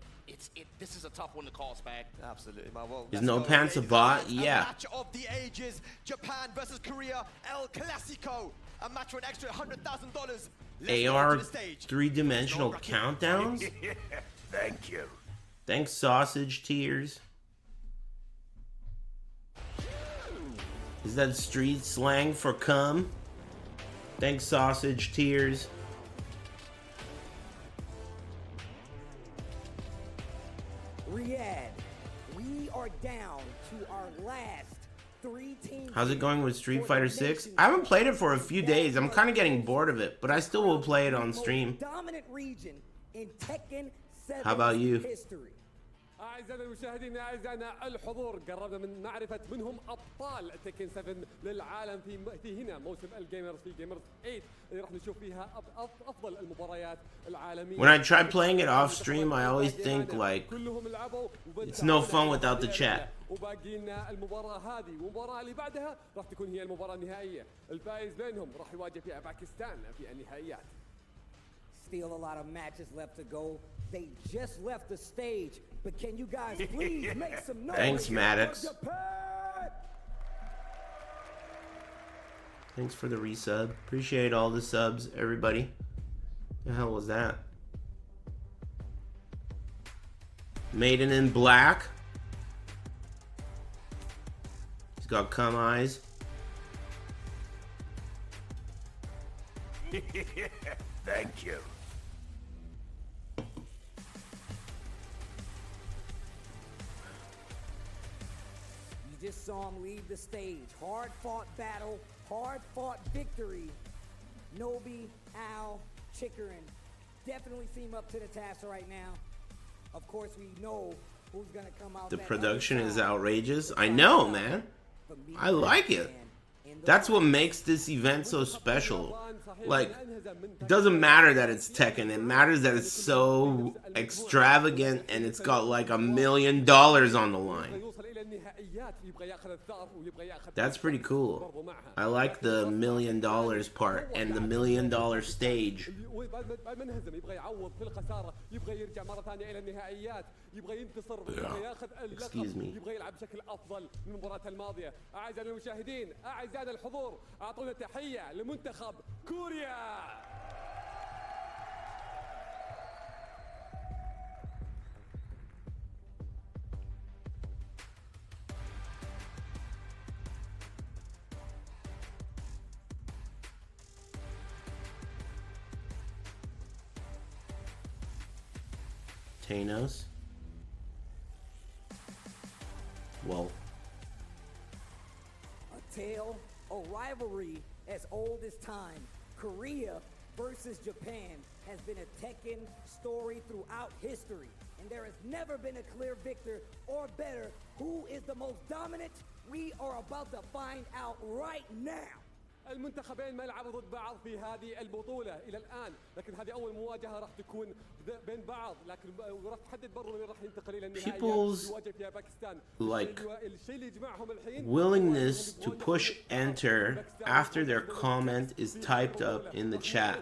this is a tough one to call, Spag. Absolutely. Well, Is no pants a bot? Yeah. Match of the ages, Japan versus Korea, El Clasico. A match for an extra $100,000. AR three-dimensional countdowns? Thank you. Thanks, sausage tears. Is that street slang for cum? Thanks, sausage tears. Riyadh, we are down to our last 3 teams. How's it going with Street Fighter 6? I haven't played it for a few days. I'm kind of getting bored of it, but I still will play it on stream. Dominant region in Tekken 7 How about you? history. أعزائنا المشاهدين أعزائنا الحضور قربنا من معرفة من هم أبطال تكن 7 للعالم في هنا موسم الجيمرز في جيمرز 8 اللي راح نشوف فيها أفضل المباريات العالمية. When I try playing it off stream, I always think like it's no fun without the chat. وباقي لنا المباراة هذه والمباراة اللي بعدها راح تكون هي المباراة النهائية. الفائز بينهم راح يواجه فيها باكستان في النهائيات. Still a lot of matches left to go. They just left the stage, but can you guys please make some noise? Thanks, Maddox. Thanks for the resub. Appreciate all the subs, everybody. The hell was that? Maiden in black. He's got cum eyes. Thank you. You just saw him leave the stage. Hard-fought battle, hard-fought victory. Nobi, Al, Chikurin definitely seem up to the task right now. Of course, we know who's gonna come out. The production is outrageous. I know, man. I like it. That's what makes this event so special. Like, it doesn't matter that it's Tekken. It matters that it's so extravagant and it's got like $1 million on the line. That's pretty cool. I like the $1 million part and the $1 million stage. Excuse me. يبغى يلعب بشكل افضل من المباراه الماضيه. اعزائي المشاهدين، اعزائنا الحضور، اعطونا تحيه لمنتخب كوريا. Thanos. Well. A tale, a rivalry as old as time. Korea versus Japan has been a Tekken story throughout history. And there has never been a clear victor, or better, who is the most dominant? We are about to find out right now. المنتخبين ما يلعبوا ضد بعض في هذه البطولة إلى الآن، لكن هذه أول مواجهة راح تكون بين بعض، لكن راح تحدد برضه من راح ينتقل إلى النهائي يواجه فيها باكستان. Like الشيء اللي يجمعهم الحين willingness to push enter after their comment is typed up in the chat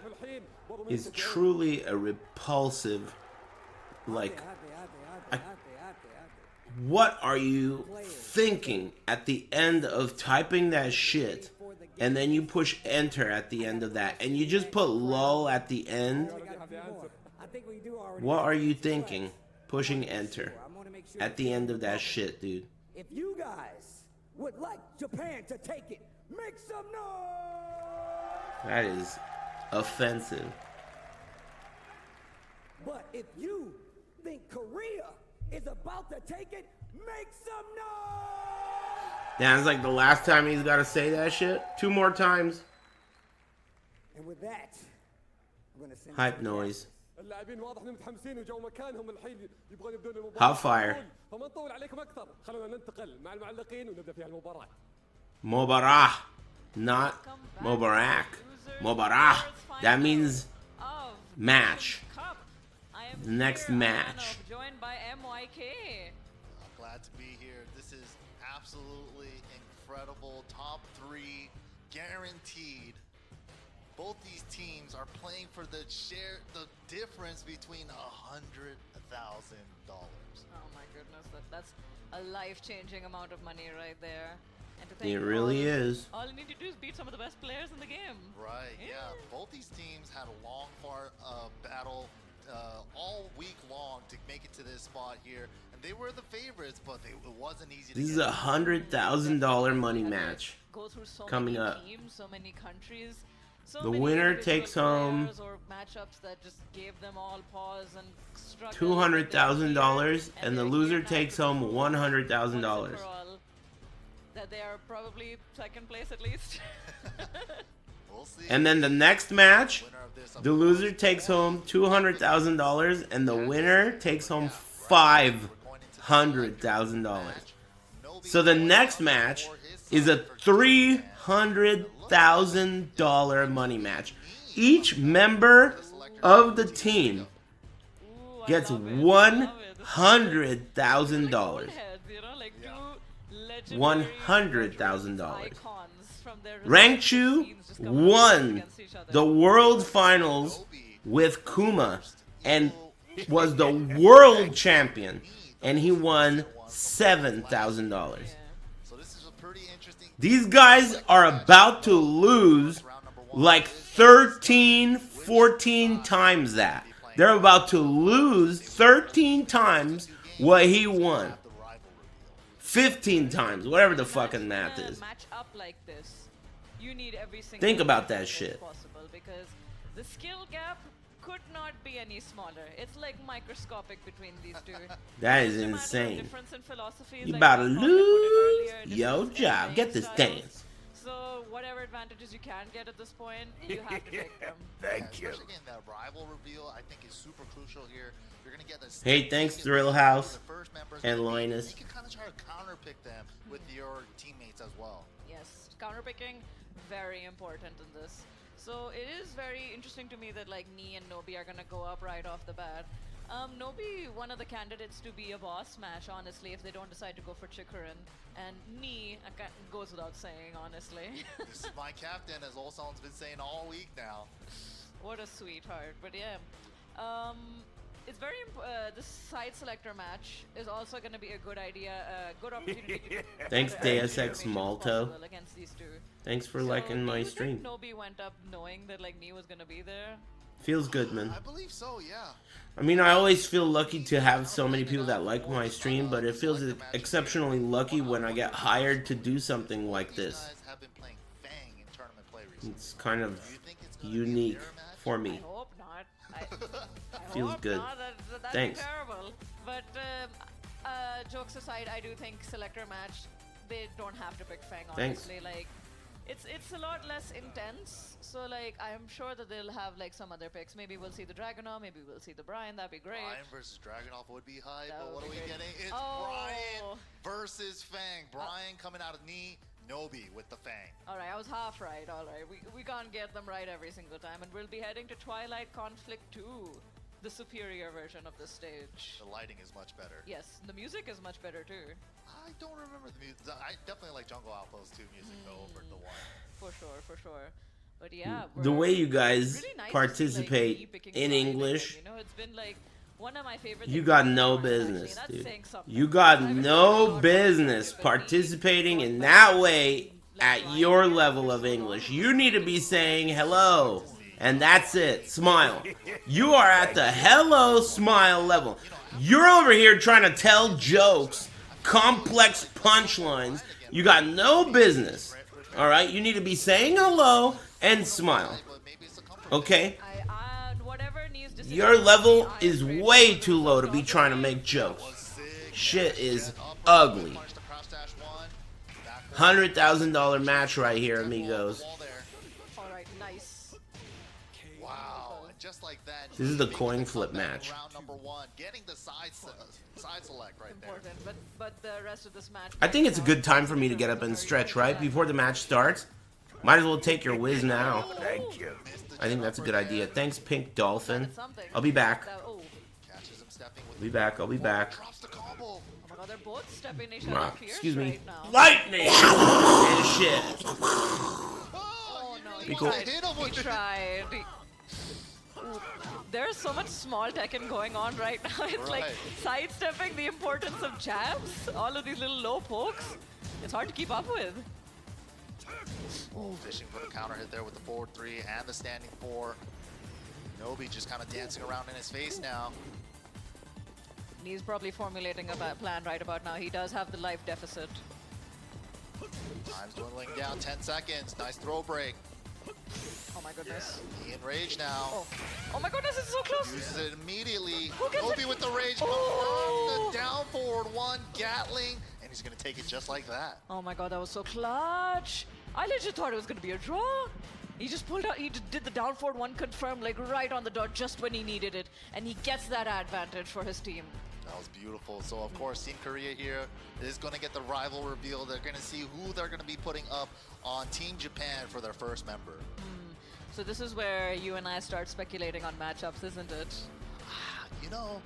is truly a repulsive. Like, what are you thinking at the end of typing that shit? And then you push enter at the end of that, and you just put lol at the end. What are you thinking? Pushing enter at the end of that shit, dude. If you guys would like Japan to take it, make some noise! That is offensive. But if you think Korea is about to take it, make some noise! Damn, it's like the last time he's got to say that shit. 2 more times. And with that, I'm gonna send Hype noise. اللاعبين واضح انهم متحمسين وجو مكانهم الحين يبغون يبدون المباراة. Hot fire. فما نطول عليكم أكثر، خلونا ننتقل مع المعلقين ونبدأ فيها المباراة. Mubarak, not Mubarak. Mubarak. That means match. Next match. Joined by MYK. I'm glad to be here. This is absolutely incredible. Top 3 guaranteed. Both these teams are playing for the difference between $100,000. Oh my goodness, that's a life-changing amount of money right there. And to It really is. All you need to do is beat some of the best players in the game. Right, yeah. Both these teams had a long battle all week long to make it to this spot here. And they were the favorites, but it wasn't easy to This is get. $100,000 money match Go through so coming many up. teams, so many countries. So The many winner individual takes home players or matchups that just gave them all pause and struggle. $200,000, and the loser takes home $100,000. That they are probably second place at least. We'll see. And then the next match, the loser takes home $200,000, and the winner takes home $500,000. So the next match is a $300,000 money match. Each member of the team gets $100,000. $100,000. Rangchu won the World Finals with Kuma and was the world champion, and he won $7,000. These guys are about to lose like 13, 14 times that. They're about to lose 13 times what he won. 15 times, whatever the fucking math is. Match up like this, you need every single Think about that shit. possible, because the skill gap could not be any smaller. It's like microscopic between these two. That is Just a matter of insane. difference in philosophies, You like about to Mark put it earlier, lose your difference in job. Get playing this styles. dance. So whatever advantages you can get at this point, you have to take them. Thank you. Especially again, that rival reveal, I think, is super crucial here. You're gonna get this. Hey, thanks Thrill House and Linus. You can kind of try to counterpick them with your teammates as well. Yes, counterpicking, very important in this. So it is very interesting to me that like Knee and Nobi are gonna go up right off the bat. Nobi, one of the candidates to be a boss match, honestly, if they don't decide to go for Chikurin. And Knee goes without saying, honestly. This is my captain, as Ulsan's been saying all week now. What a sweetheart, but yeah. It's very this side selector match is also going to be a good idea, good opportunity to Thanks get Deus as Ex much information Malto. possible against these two. Thanks for So, liking do my you stream. think Nobi went up knowing that like Knee was going to be there? Feels good, man. I believe so, yeah. I mean, I always feel lucky to have so many people that like my stream, but it feels exceptionally lucky when I get hired to do something like this. It's kind of unique for me. I hope not. I Feels hope good. not. that'd Thanks. be terrible. But jokes aside, I do think selector match, they don't have to pick Fang, Thanks. honestly. Like, it's a lot less intense. So like, I'm sure that they'll have like some other picks. Maybe we'll see the Dragunov, maybe we'll see the Brian. That'd be great. Brian versus Dragunov would be hype, That but would what are be we great. getting? It's Oh. Brian versus Fang. Brian coming out of knee, Nobi with the Fang. All right, I was half right. All right, we can't get them right every single time, and we'll be heading to Twilight Conflict 2, the superior version of the stage. The lighting is much better. Yes, the music is much better too. I don't remember the music. I definitely like Jungle Alpha's 2 music though over the one. For sure, for sure. But yeah, The way you guys really nice to see, like, participate me picking in Brian English, again, you know, it's been like one of my favorite. you things got about no Fortnite, actually, business, and that's dude. saying something. You got no business participating in that way at your level of English. You need to be saying hello, and that's it. Smile. You are at the hello smile level. You're over here trying to tell jokes, complex punchlines. You got no business. All right? You need to be saying hello and smile. Okay? Your level is way too low to be trying to make jokes. Shit is ugly. $100,000 match right here, amigos. All right, nice. Wow, and just like that. This is the coin flip match. Round number 1, getting the side select right there. Important, but the rest of this match. I think it's a good time for me to get up and stretch, right? Before the match starts. Might as well take your whiz now. Thank you. I think that's a good idea. Thanks, Pink Dolphin. I'll be back. I'll be back. I'll be back. Oh my god, they're both stepping each other fierce Excuse me. right now. Lightning! And shit. Oh no, Be he cool. tried. He tried. Ooh, there's so much small Tekken going on right now. It's like sidestepping the importance of jabs. All of these little low pokes. It's hard to keep up with. Oh, fishing for the counter hit there with the forward 3 and the standing 4. Nobi just kind of dancing around in his face now. He's probably formulating a plan right about now. He does have the life deficit. Time's dwindling down, 10 seconds. Nice throw break. Oh my goodness. He in rage now. Oh my goodness, it's so close. Uses it immediately. Who gets Nobi it? with the rage. Oh. The down forward 1, Gatling. And he's going to take it just like that. Oh my god, that was so clutch. I legit thought it was going to be a draw. He just pulled out, he did the down forward 1 confirm like right on the dot just when he needed it. And he gets that advantage for his team. That was beautiful. So, of course, Team Korea here is going to get the rival reveal. They're going to see who they're going to be putting up on Team Japan for their first member. So this is where you and I start speculating on matchups, isn't it? You know,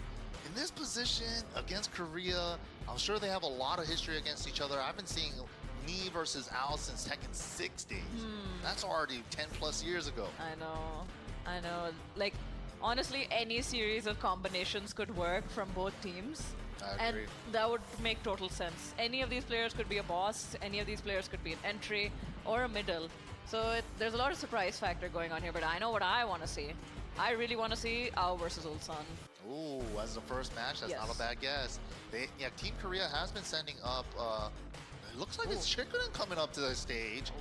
in this position against Korea, I'm sure they have a lot of history against each other. I've been seeing me versus Al since Tekken 6 days. That's already 10 plus years ago. I know. Like, honestly, any series of combinations could work from both teams. I agree. And that would make total sense. Any of these players could be a boss, any of these players could be an entry or a middle. So there's a lot of surprise factor going on here, but I know what I want to see. I really want to see Ao versus Ulsan. Ooh, as the first match, that's not a bad guess. Team Korea has been sending up, it looks like it's Chikurin coming up to the stage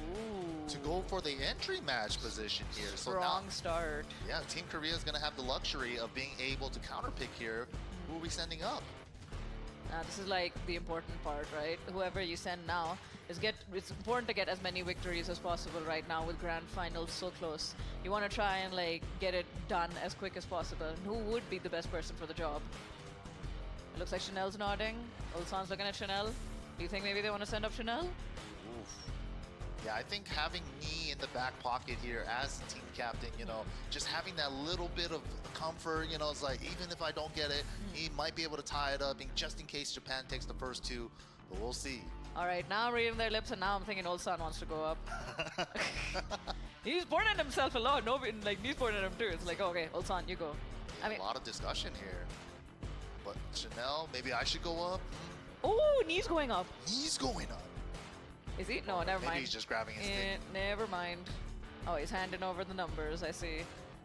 to go for the entry match position here. So Strong start. Yeah, Team Korea is going to have the luxury of being able to counterpick here. Who are we sending up? This is like the important part, right? Whoever you send now, it's important to get as many victories as possible right now with grand finals so close. You want to try and like get it done as quick as possible. And who would be the best person for the job? It looks like Chanel's nodding. Ulsan's looking at Chanel. Do you think maybe they want to send up Chanel? Oof. Yeah, I think having me in the back pocket here as the team captain, you know, just having that little bit of comfort, you know, it's like even if I don't get it, he might be able to tie it up just in case Japan takes the first 2, but we'll see. All right, now I'm reading their lips and now I'm thinking Ulsan wants to go up. He's pointing at himself a lot. Nobi, like, he's pointing at him too. It's like, okay, Ulsan, you go. I mean, a lot of discussion here. But Chanel, maybe I should go up? Oh, knees going up. Knees going up. Is he? No, never mind. Maybe he's just grabbing his stick. Never mind. Oh, he's handing over the numbers, I see.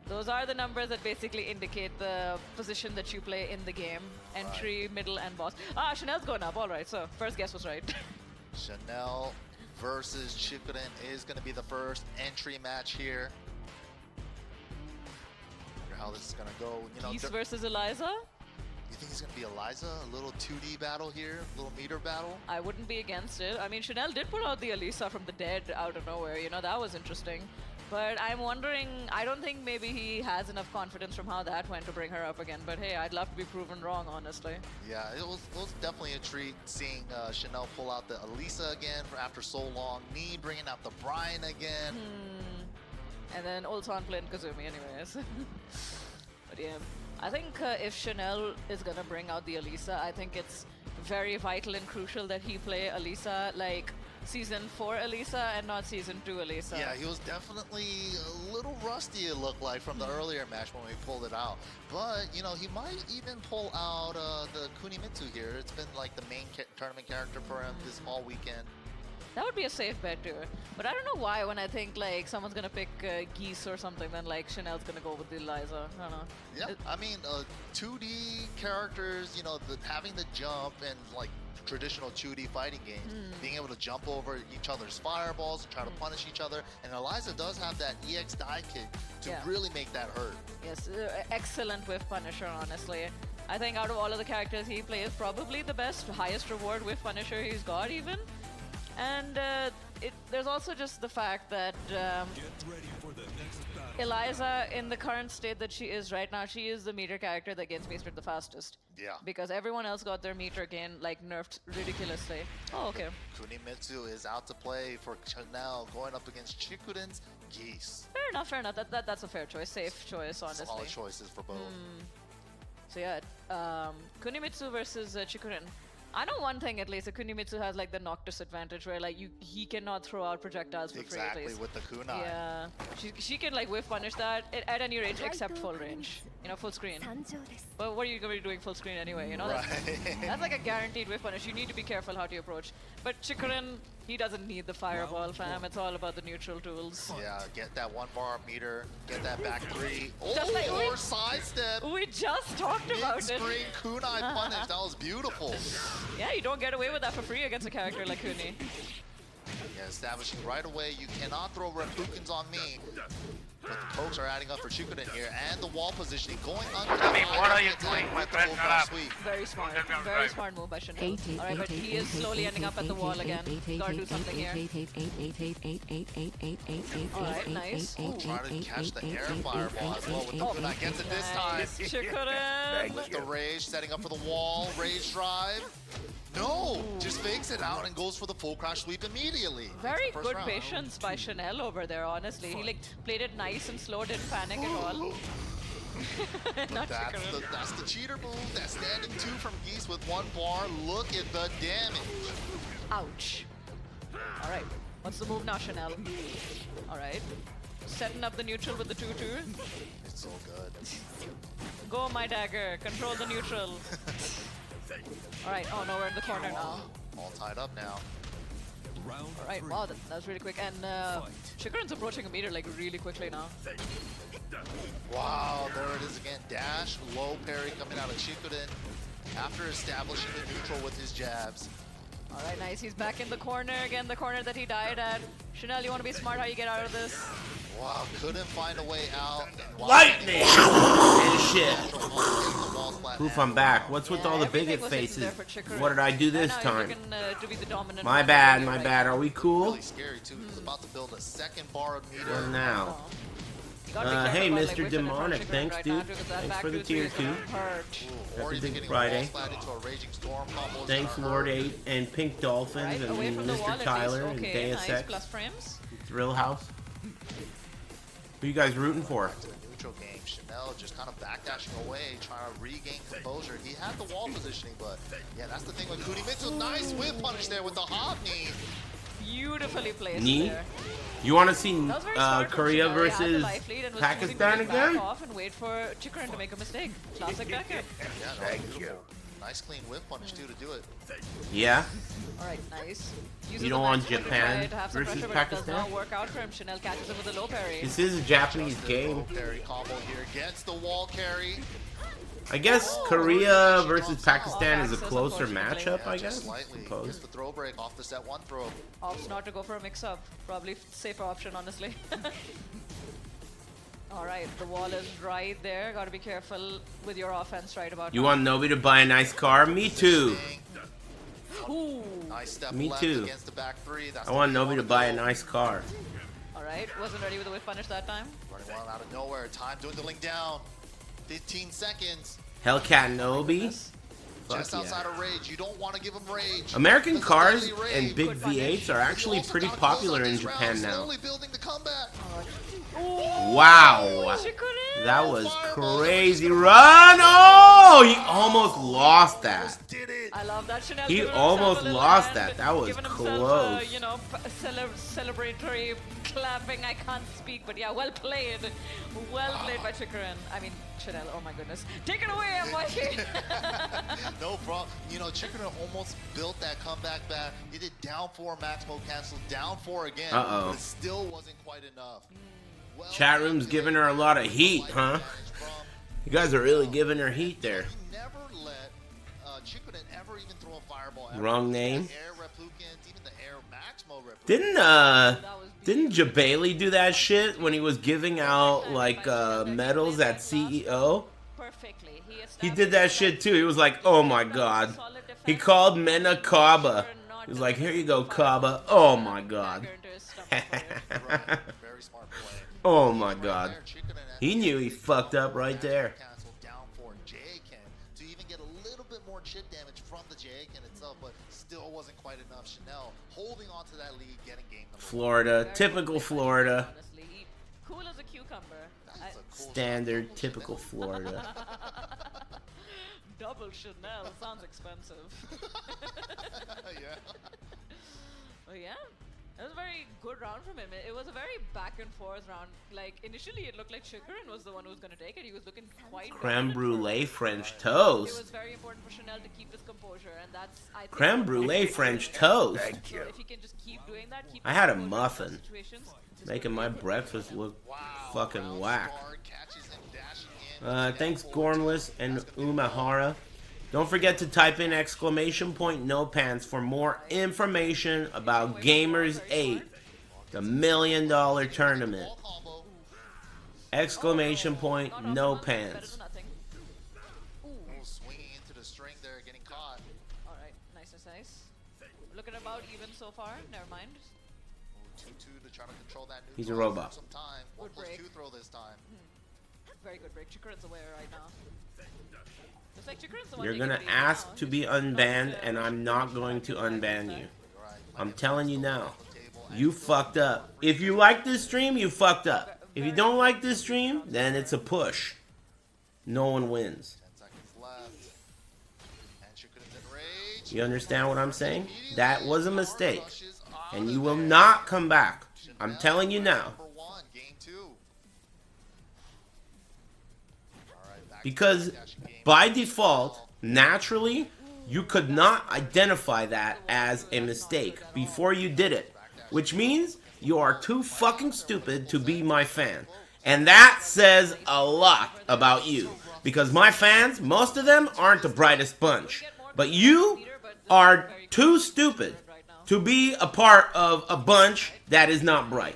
Those are the numbers that basically indicate the position that you play in the game. Entry, middle, and boss. Ah, Chanel's going up. All right, so first guess was right. Chanel versus Chikurin is going to be the first entry match here. Wonder how this is going to go. You know, Geese versus Eliza? You think it's gonna be Eliza? A little 2D battle here, a little meter battle? I wouldn't be against it. I mean, Chanel did pull out the Elisa from the dead out of nowhere. You know, that was interesting. But I'm wondering, I don't think maybe he has enough confidence from how that went to bring her up again. But hey, I'd love to be proven wrong, honestly. Yeah, it was definitely a treat seeing Chanel pull out the Elisa again after so long. Me bringing out the Brian again. And then Ulsan playing Kazumi anyways. But yeah, I think if Chanel is gonna bring out the Elisa, I think it's very vital and crucial that he play Elisa like Season 4 Elisa and not Season 2 Elisa. Yeah, he was definitely a little rusty, it looked like, from the earlier match when we pulled it out. But, you know, he might even pull out the Kunimitsu here. It's been like the main tournament character for him this all weekend. That would be a safe bet too. But I don't know why when I think like someone's gonna pick Geese or something, then like Chanel's gonna go with the Eliza. I don't know. Yeah, I mean, 2D characters, you know, having the jump and like traditional 2D fighting games, being able to jump over each other's fireballs and try to punish each other. And Eliza does have that EX die kick to really make that hurt. Yes, excellent whiff punisher, honestly. I think out of all of the characters he plays, probably the best, highest reward whiff punisher he's got even. And there's also just the fact that Eliza, in the current state that she is right now, she is the meter character that gets metered the fastest. Yeah. Because everyone else got their meter gain like nerfed ridiculously. Oh, okay. Kunimitsu is out to play for Chanel, going up against Chikurin's Geese. Fair enough, fair enough. That's a fair choice, safe choice, honestly. Solid choices for both. So yeah, Kunimitsu versus Chikurin. I know one thing at least, that Kunimitsu has like the Noctis advantage where like he cannot throw out projectiles for free at least. Exactly, with the kunai. Yeah, she can like whiff punish that at any range except full range. You know, full screen. But what are you going to be doing full screen anyway? You know, that's like a guaranteed whiff punish. You need to be careful how to approach. But Chikurin, he doesn't need the fireball, fam. It's all about the neutral tools. Yeah, get that 1 bar meter, get that back 3. Oh, Just like or sidestep. We just talked about it. Mid-screen kunai punish. That was beautiful. Yeah, you don't get away with that for free against a character like Kuni. Yeah, establishing right away, you cannot throw Repukins on me. But the pokes are adding up for Chikurin here, and the wall positioning going under. I mean, what are you doing, my friend? Shut up. Very smart. Very smart move by Chanel. Alright, but he is slowly ending up at the wall again. Gotta do something here. Alright, nice. Oh, trying to catch the air fireball as well with the kunai. Gets it this time. Chikurin! With the rage, setting up for the wall. Rage drive. No! Just fakes it out and goes for the full crash sweep immediately. Very good patience by Chanel over there, honestly. He like played it nice and slow, didn't panic at all. That's the cheater move. That's standing 2 from Geese with 1 bar. Look at the damage. Ouch. Alright, what's the move now, Chanel? Alright. Setting up the neutral with the 2-2. It's so good. Go, my dagger. Control the neutral. Alright, oh no, we're in the corner now. All tied up now. Alright, wow, that was really quick. And Chikurin's approaching a meter like really quickly now. Wow, there it is again. Dash, low parry coming out of Chikurin after establishing the neutral with his jabs. Alright, nice. He's back in the corner again, the corner that he died at. Chanel, you want to be smart how you get out of this? Wow, couldn't find a way out. Lightning! And shit. Poof, I'm back. What's with all the bigot faces? What did I do this time? My bad, my bad. Are we cool? Really scary too, because about to build a 2nd bar of meter. What now? Hey, Mr. Demonic, thanks, dude. Thanks for the tier 2. That's a big Friday. Thanks, Lord 8 and Pink Dolphins and Mr. Tyler and Deus Ex. Thrill House. Who you guys rooting for? Neutral game. Chanel just kind of backdashing away, trying to regain composure. He had the wall positioning, but yeah, that's the thing with Kunimitsu. Nice whip punish there with the hop knee. Beautifully placed Knee? there. You want to see Korea versus Pakistan again? Off and wait for Chikurin to make a mistake. Classic Decker. Yeah, thank you. Nice clean whip punish too to do it. Yeah. Alright, nice. You don't want Japan versus Pakistan? Does not work out for him. Chanel catches him with a low parry. This is a Japanese game. Low parry combo here gets the wall carry. I guess Korea versus Pakistan is a closer matchup, I guess. Gets the throw break off the set 1 throw. Opts not to go for a mix-up. Probably safer option, honestly. All right, the wall is right there. Got to be careful with your offense right about You now. want Nobi to buy a nice car? Me too. Ooh. Nice step Me left too. against the back three. That's I the want way you Nobi to wanna buy a go. nice car. All right, wasn't ready with the whip punish that time. Running wild out of nowhere. Time dwindling down. 15 seconds. Hellcat Nobi. Just Fuck outside yeah. of rage. You don't want to give him rage. American There's a cars deadly rage. and big V8s are actually pretty popular in Japan now. Slowly building the comeback. Wow. That was crazy run. Oh, he almost lost that. I love that. Chanel He giving himself almost a little lost hand, that. That was giving himself close. you know, celebratory clapping. I can't speak, but yeah, well played. Well played by Chikurin. I mean, Chanel, oh my goodness. Take it away, MYK. No problem. You know, Chikurin almost built that comeback back. He did down 4 max mode cancel, down 4 again. Uh-oh. But it still wasn't quite enough. Well, Chat room's giving her a lot of heat, huh? You guys are really giving her heat there. never let Chikurin ever even throw a fireball. Ever. Wrong name. Air replukins, even the air max mode replukins. Didn't Jabali do that shit when he was giving out like medals at CEO? Perfectly. He did that shit too. He was like, oh my god. He called Mena Kaba. He was like, here you go, Kaba. Oh my god. Oh my god. He knew he fucked up right there. Down for J-Ken to even get a little bit more chip damage from the J-Ken itself, but still wasn't quite enough. Chanel holding on to that lead, getting game number Florida. Typical Florida. Cool as a cucumber. Standard, typical Florida. Double Chanel sounds expensive. Yeah. Oh yeah. It was a very good round from him. It was a very back and forth round. Like initially it looked like Chikurin was the one who was going to take it. He was looking quite Creme dominant. brulee French It toast. was very important for Chanel to keep his composure, and that's I think Creme what brulee makes French it. toast. So if he can just keep doing that, keep I had a his composure in muffin. those situations, Making my breakfast look fucking whack. Thanks Gormless and Umahara. Don't forget to type in !no pants for more information about Gamers8, the $1 million tournament. !no pants. Swinging into the string there, getting caught. All right, nice. Looking about even so far. Never mind. 2-2 to try to control that new He's a throw robot. for some time. Good 1+2 break. throw this time. Very good break. Chikurin's aware right now. Looks like Chikurin's the one You're taking gonna the lead ask now. to be unbanned, and I'm not going to unban you. I'm telling you now. You fucked up. If you like this stream, you fucked up. If you don't like this stream, then it's a push. No one wins. 10 seconds left. And Chikurin's in rage. You understand what I'm saying? That was a mistake. And you will not come back. I'm telling you now. Number 1, game 2. Because by default, naturally, you could not identify that as a mistake before you did it. Which means you are too fucking stupid to be my fan. And that says a lot about you. Because my fans, most of them aren't the brightest bunch. But you are too stupid to be a part of a bunch that is not bright.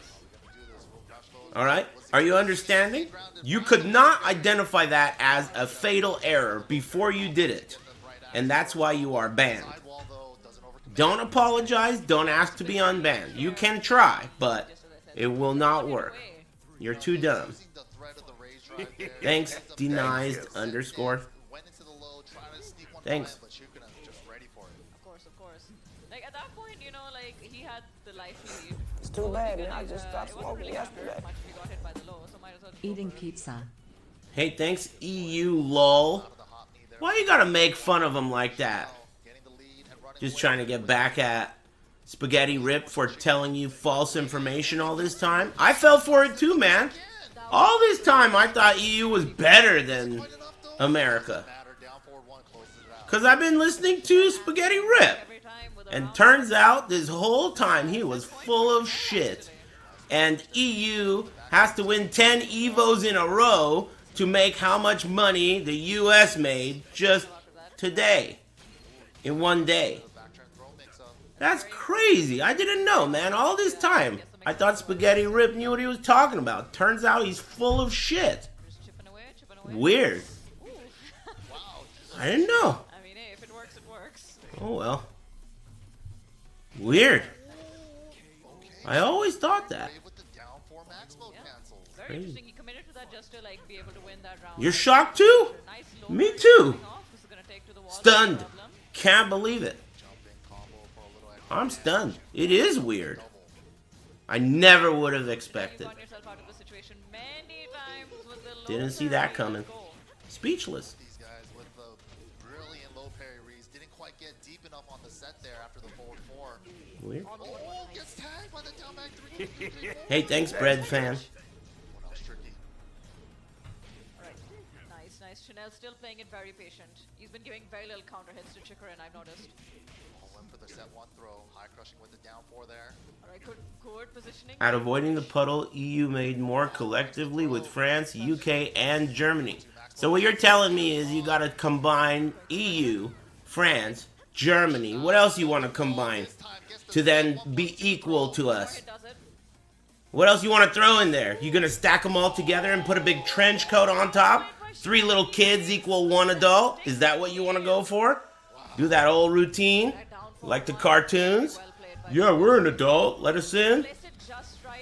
Alright? Are you understanding? You could not identify that as a fatal error before you did it. And that's why you are banned. Don't apologize. Don't ask to be unbanned. You can try, but it will not work. You're too dumb. Thanks, denies _ Thanks. Of course. Like at that point, you know, like he had the life he needed. It's too bad, man. I just stopped smoking yesterday. Much if he got hit by the low, so might as well Eating pizza. Hey, thanks, EU lol. Why you gotta make fun of him like that? Just trying to get back at Spaghetti Rip for telling you false information all this time? I fell for it too, man. All this time I thought EU was better than America. Because I've been listening to Spaghetti Rip. And turns out this whole time he was full of shit. And EU has to win 10 EVOs in a row to make how much money the US made just today. In one day. That's crazy. I didn't know, man. All this time I thought Spaghetti Rip knew what he was talking about. Turns out he's full of shit. Weird. I didn't know. I mean, hey, if it works, it works. Oh well. Weird. I always thought that. Very interesting. He committed to that just to like be able to win that round. You're shocked too? Me too. Stunned. Can't believe it. I'm stunned. It is weird. I never would have expected. Didn't see that coming. Speechless. These guys with the brilliant low parry reads didn't quite get deep enough on the set there after the forward 4. Weird. Oh, gets tagged by the down back 3. Hey, thanks, bread fan. Nice. Chanel's still playing it very patient. He's been giving very little counter hits to Chikurin, I've noticed. Went for the set 1 throw. High crushing with the down 4 there. Alright, good positioning. At avoiding the puddle, EU made more collectively with France, UK, and Germany. So what you're telling me is you gotta combine EU, France, Germany. What else you want to combine to then be equal to us? What else you want to throw in there? You gonna stack them all together and put a big trench coat on top? 3 little kids equal 1 adult? Is that what you want to go for? Do that old routine? Like the cartoons? Yeah, we're an adult. Let us in.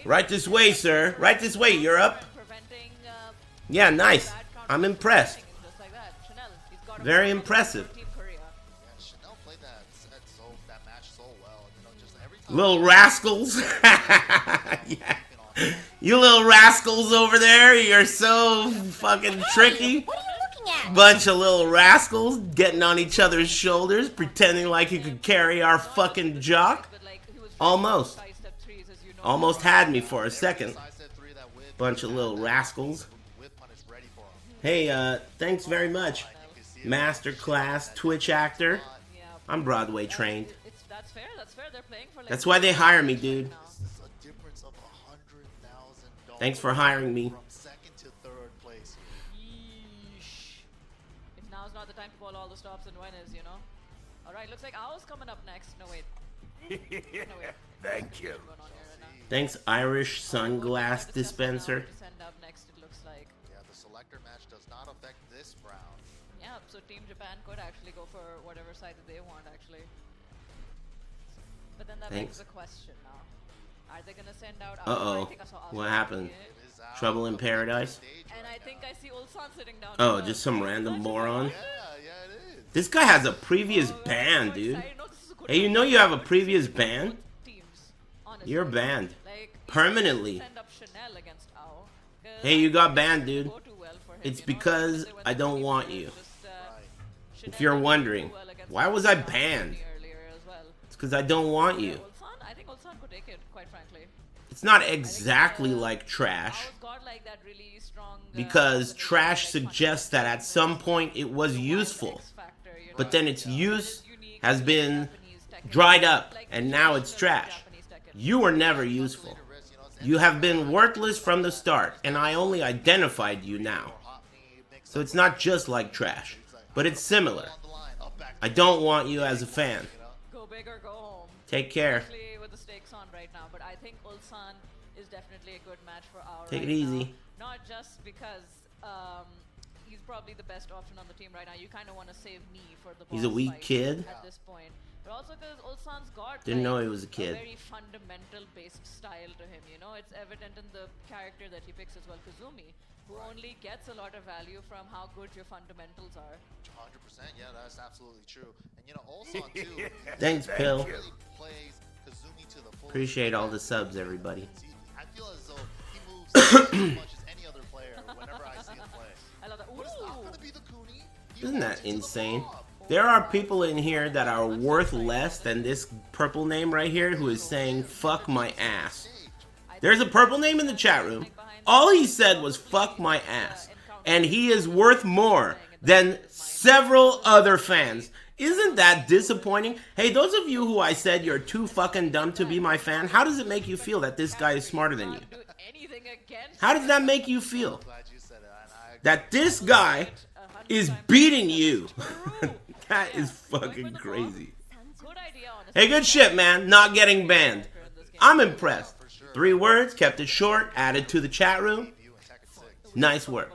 Right this way, sir. Right this way, Europe. Yeah, nice. I'm impressed. Very impressive. Little rascals. Yeah. You little rascals over there. You're so fucking tricky. What are you looking at? Bunch of little rascals getting on each other's shoulders, pretending like you could carry our fucking jock. Almost. Almost had me for a second. Bunch of little rascals. Hey, thanks very much. Masterclass Twitch actor. I'm Broadway trained. That's fair. They're playing for like That's why they hire me, dude. Thanks for hiring me. If now's not the time to pull all the stops, and when is, you know? Alright, looks like Owl's coming up next. No, wait. Thank you. Thanks, Irish Sunglass Dispenser. Send up next, it looks like. Yeah, the selector match does not affect this round. Yeah, so Team Japan could actually go for whatever side that they want, actually. But then that begs the question now. Are they gonna send out? Uh-oh. What happened? Trouble in paradise? And I think I see Ulsan sitting down. Oh, just some random moron? This guy has a previous ban, dude. Hey, you know you have a previous ban? You're banned. Permanently. Hey, you got banned, dude. It's because I don't want you. If you're wondering, why was I banned? It's because I don't want you. I think Ulsan could take it, quite frankly. It's not exactly like trash. Because trash suggests that at some point it was useful. But then its use has been dried up, and now it's trash. You were never useful. You have been worthless from the start, and I only identified you now. So it's not just like trash, but it's similar. I don't want you as a fan. Go big or go home. Take care. With the stakes on right now, but I think Ulsan is definitely a good match for our. Take it easy. Not just because he's probably the best option on the team right now. You kind of want to save me for the. He's a weak fight kid. At this point, but also because Ulsan's got Didn't know he was a kid. very fundamental based style to him. You know, it's evident in the character that he picks as well, Kazumi, who only gets a lot of value from how good your fundamentals are. 100%, yeah, that's absolutely true. And you know, Ulsan too. Thanks, Pill. Really plays Kazumi to the fullest. Appreciate all the subs, everybody. I feel as though he moves as much as any other player whenever I see him play. I love that. But it's not gonna be the Kuni. Isn't that insane? There are people in here that are worth less than this purple name right here who is saying, fuck my ass. There's a purple name in the chat room. All he said was, fuck my ass. And he is worth more than several other fans. Isn't that disappointing? Hey, those of you who I said you're too fucking dumb to be my fan, how does it make you feel that this guy is smarter than you? How does that make you feel? That this guy is beating you. That is fucking crazy. Hey, good shit, man. Not getting banned. I'm impressed. 3 words, kept it short, added to the chat room. Nice work.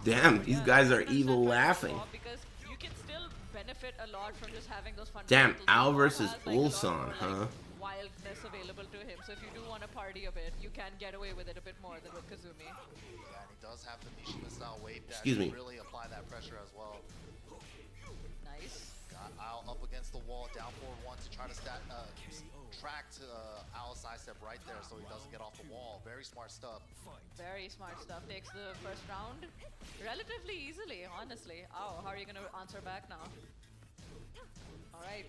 Damn, these guys are evil laughing. Damn, Al versus Ulsan, huh? Wildness available to him. So if you do want to party a bit, you can get away with it a bit more than with Kazumi. Yeah, and he does have the Mishima style wave dash Excuse me. to really apply that pressure as well. Nice. Got Al up against the wall, down forward 1 to try to track to Al's sidestep right there so he doesn't get off the wall. Very smart stuff. Very smart stuff. Takes the first round relatively easily, honestly. Oh, how are you going to answer back now? All right.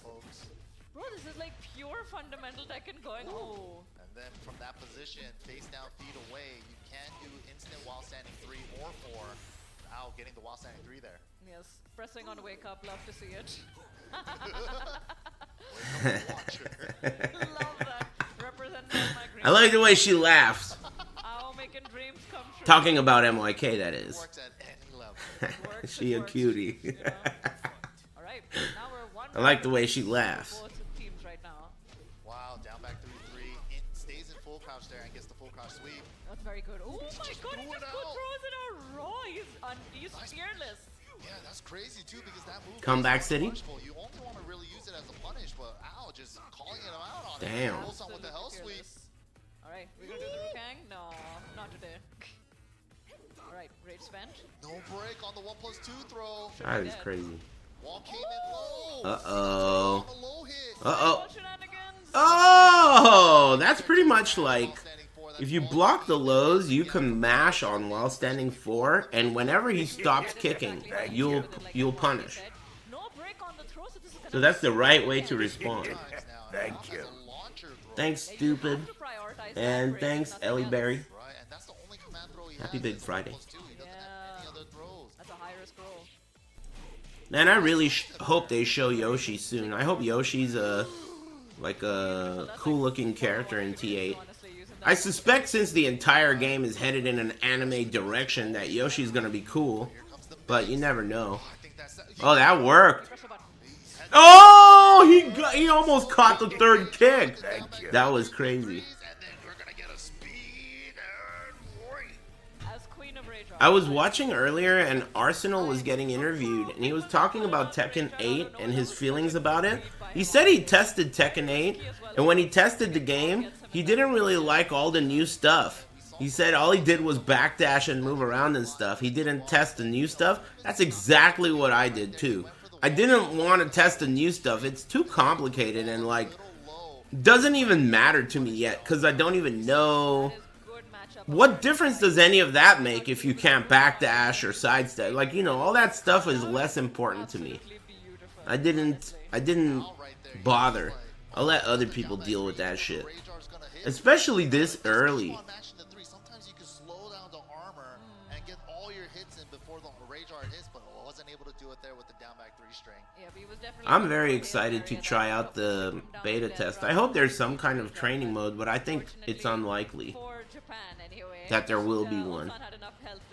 Folks. Bro, this is like pure fundamental Tekken going. Oh. And then from that position, face down, feet away, you can do instant while standing 3 or 4. Al getting the while standing 3 there. Yes, pressing on wake up, love to see it. Love that. Representing my green. I like the way she laughs. Ow, making dreams come true. Talking about MYK, that is. Works at any level. She a cutie. All right, now we're one. I like the way she laughs. Both teams right now. Wow, down back 3-3. Stays in full crouch there and gets the full crouch sweep. That's very good. Oh my god, he just throws it out raw. He's fearless. Yeah, that's crazy too because that move. Comeback City. You only want to really use it as a punish, but Al just calling it out on Damn. it. Ulsan with the hell sweep. All right, we're gonna do the Rukang. No, not today. All right, rage spent. No break on the 1+2 throw. That is crazy. Wall came in low. Uh-oh. Uh-oh. Oh, that's pretty much like if you block the lows, you can mash on while standing 4, and whenever he stops kicking, you'll punish. So that's the right way to respond. Thank you. Thanks, stupid. And thanks, Ellie Berry. Happy Big Friday. That's a high risk roll. Man, I really hope they show Yoshi soon. I hope Yoshi's a cool-looking character in T8. I suspect since the entire game is headed in an anime direction that Yoshi's gonna be cool, but you never know. Oh, that worked. Oh, he almost caught the 3rd kick. That was crazy. I was watching earlier and Arsenal was getting interviewed and he was talking about Tekken 8 and his feelings about it. He said he tested Tekken 8 and when he tested the game, he didn't really like all the new stuff. He said all he did was backdash and move around and stuff. He didn't test the new stuff. That's exactly what I did too. I didn't want to test the new stuff. It's too complicated and like doesn't even matter to me yet because I don't even know. What difference does any of that make if you can't backdash or sidestep? Like, you know, all that stuff is less important to me. I didn't bother. I'll let other people deal with that shit. Especially this early. Sometimes you can slow down the armor and get all your hits in before the rage art hits, but wasn't able to do it there with the down back 3 string. Yeah, but he was definitely I'm very excited to try out the beta test. I hope there's some kind of training mode, but I think it's unlikely that there will be one.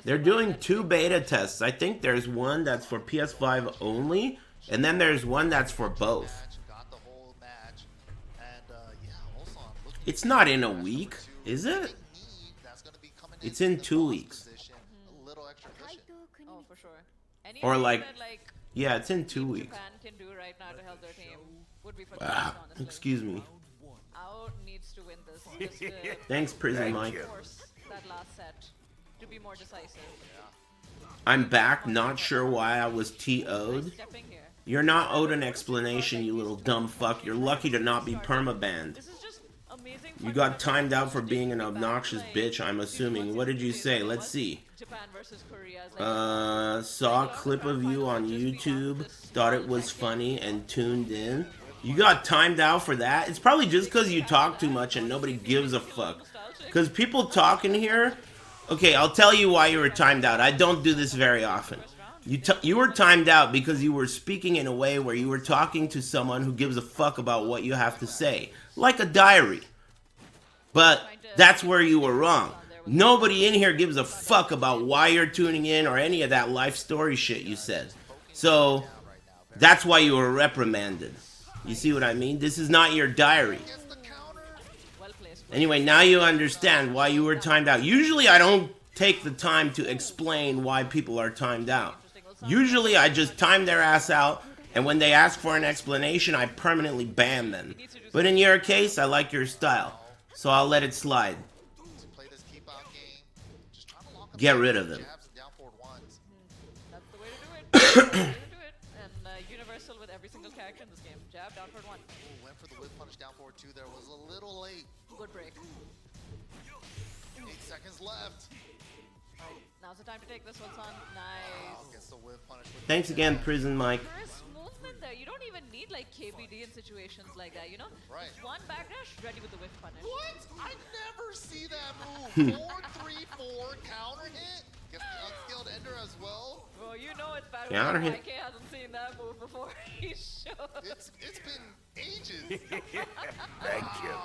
They're doing 2 beta tests. I think there's one that's for PS5 only, and then there's one that's for both. It's not in a week, is it? It's in 2 weeks. Oh, for sure. Or like, that, yeah, it's in 2 weeks. Japan can do right now to help their team would be for the Wow, best, honestly. excuse me. Ao needs to win this. Just to Thanks, Prison Mike. force that last set to be more decisive. I'm back, not sure why I was TO'd. You're not owed an explanation, you little dumb fuck. You're lucky to not be permabanned. You got timed out for being an obnoxious bitch, I'm assuming. What did you say? Let's see. Saw a clip of you on YouTube, thought it was funny, and tuned in. You got timed out for that? It's probably just because you talk too much and nobody gives a fuck. Because people talk in here... Okay, I'll tell you why you were timed out. I don't do this very often. You were timed out because you were speaking in a way where you were talking to someone who gives a fuck about what you have to say. Like a diary. But that's where you were wrong. Nobody in here gives a fuck about why you're tuning in or any of that life story shit you said. So, that's why you were reprimanded. You see what I mean? This is not your diary. Anyway, now you understand why you were timed out. Usually I don't take the time to explain why people are timed out. Usually I just time their ass out, and when they ask for an explanation, I permanently ban them. But in your case, I like your style, so I'll let it slide. Get rid of them. That's the way to do it. And universal with every single character in this game. Jab, down forward 1. Ooh, went for the whip punish down forward 2 there. Was a little late. Good break. 8 seconds left. Right, now's the time to take this one, son. Nice. Wow, gets the whip punish with Thanks again, Prison Mike. Crisp movement there. You don't even need like KBD in situations like that, you know? Right. Just one backdash, ready with the whiff punish. What? I never see that move. 4-3-4 counter hit. Gets the unskilled ender as well. Bro, you know it's bad. Counter hit. YK hasn't seen that move before. He should. It's been ages. Thank you.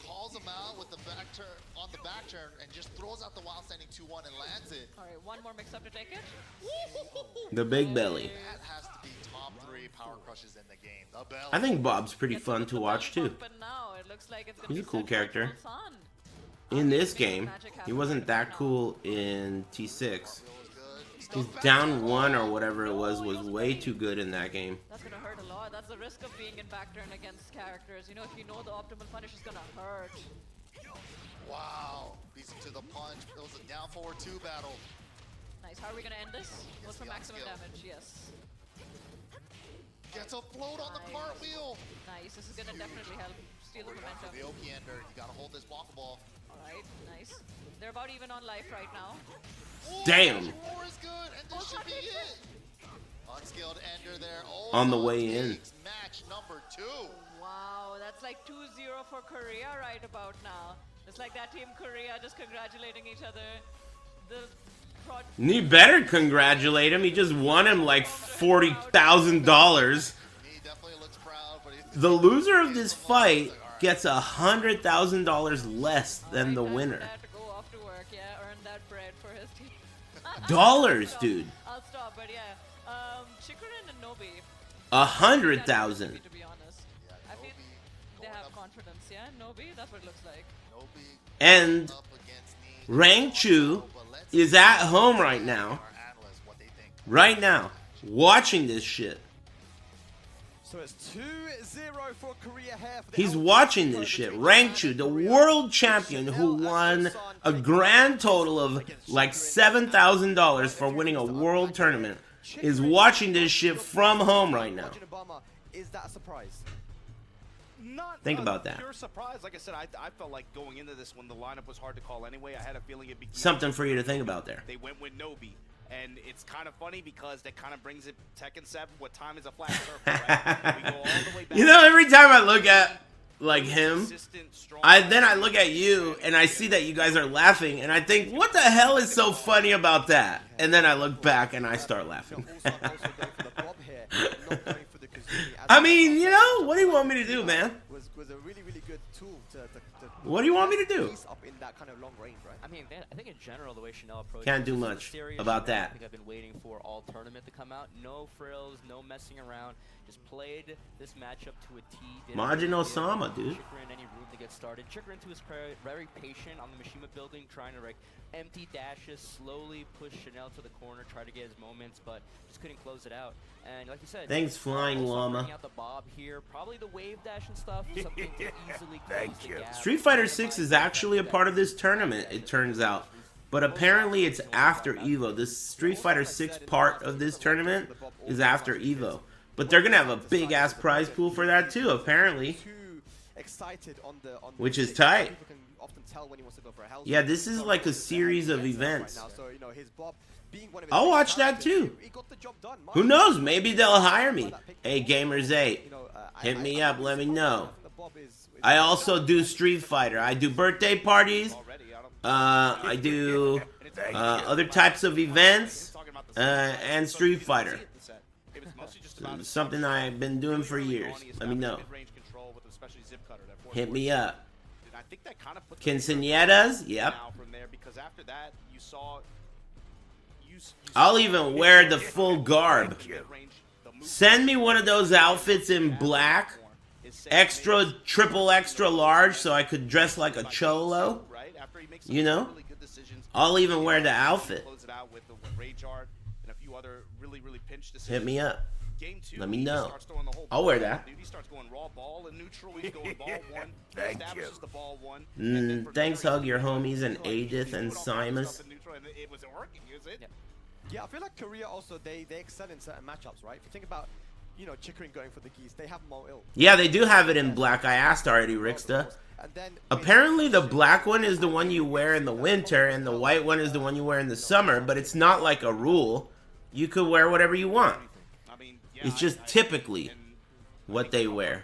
Calls him out with the back turn on the back turn and just throws out the wild standing 2-1 and lands it. All right, one more mix up to take it. The big belly. That has to be top 3 power crushes in the game. The belly. I think Bob's pretty fun to watch too. But now it looks like it's gonna He's a be cool set character. for Ulsan. In this game, he wasn't that cool in T6. His down 1 or whatever it was way too good in that game. That's gonna hurt a lot. That's the risk of being in back turn against characters. You know, if you know the optimal punish is gonna hurt. Wow. Beats him to the punch. It was a down forward 2 battle. Nice. How are we gonna end this? What's for maximum damage? Yes. Gets a float on the cartwheel. Nice. This is gonna definitely help steal the momentum. The Oki ender. You gotta hold this walk ball. Alright, nice. They're about even on life right now. Damn. Roar is good, and this should be it. Unskilled ender there. On the way in. Match number 2. Wow, that's like 2-0 for Korea right about now. It's like that team Korea just congratulating each other. And he better congratulate him. He just won him like $40,000. He definitely looks proud, but The loser of this fight gets $100,000 less than the winner. to go off to work, yeah, earn that bread for his team. Dollars, dude. I'll stop, but yeah. Chikurin and Nobi. 100,000. To be honest, I feel they have confidence, yeah. Nobi, that's what it looks like. And Rangchu is at home right now. Right now. Watching this shit. So it's 2-0 for Korea here. He's watching this shit. Rangchu, the world champion who won a grand total of like $7,000 for winning a world tournament, is watching this shit from home right now. Is that a surprise? Not Think about that. Pure surprise. Like I said, I felt like going into this when the lineup was hard to call anyway. I had a feeling it'd be Something for you to think about there. They went with Nobi. And it's kind of funny because that kind of brings it Tekken 7. What time is a flat circle, right? We go all the way back. You know, every time I look at like him, then I look at you and I see that you guys are laughing and I think, what the hell is so funny about that? And then I look back and I start laughing. I mean, you know, what do you want me to do, man? Was a really, really good tool to What do you want me to do? up in that kind of long range, right? I mean, I think in general, the way Chanel approaches Can't do this is a much serious about Chanel. that. I think I've been waiting for all tournament to come out. No frills, no messing around. Just played this matchup to a T. Majin Osama, dude. Chikurin, any room to get started. Chikurin, to his credit, very patient on the Mishima building, trying to empty dashes, slowly push Chanel to the corner, try to get his moments, but just couldn't close it out. And like you said, Thanks, Flying also Llama. bringing out the bob here, probably the wave dash and stuff, something to easily close the gap. Street Fighter 6 is actually a part of this tournament, it turns out. But apparently it's after EVO. This Street Fighter 6 part of this tournament is after EVO. But they're going to have a big-ass prize pool for that too, apparently. Which is tight. Yeah, this is like a series of events. I'll watch that too. Who knows? Maybe they'll hire me. Hey, Gamers8, hit me up. Let me know. I also do Street Fighter. I do birthday parties. I do other types of events and Street Fighter. Something I've been doing for years. Let me know. Hit me up. Quinceañeras? Yep. I'll even wear the full garb. Send me one of those outfits in black, extra, triple extra large, so I could dress like a cholo. You know? I'll even wear the outfit. Hit me up. Let me know. I'll wear that. Thanks, Hug Your Homies and Adith and Simus. Yeah, I feel like Korea also, they excel in certain matchups, right? If you think about, you know, Chikurin going for the geese, they have Mo Il. Yeah, they do have it in black. I asked already, Ricksta. Apparently the black one is the one you wear in the winter and the white one is the one you wear in the summer, but it's not like a rule. You could wear whatever you want. It's just typically what they wear.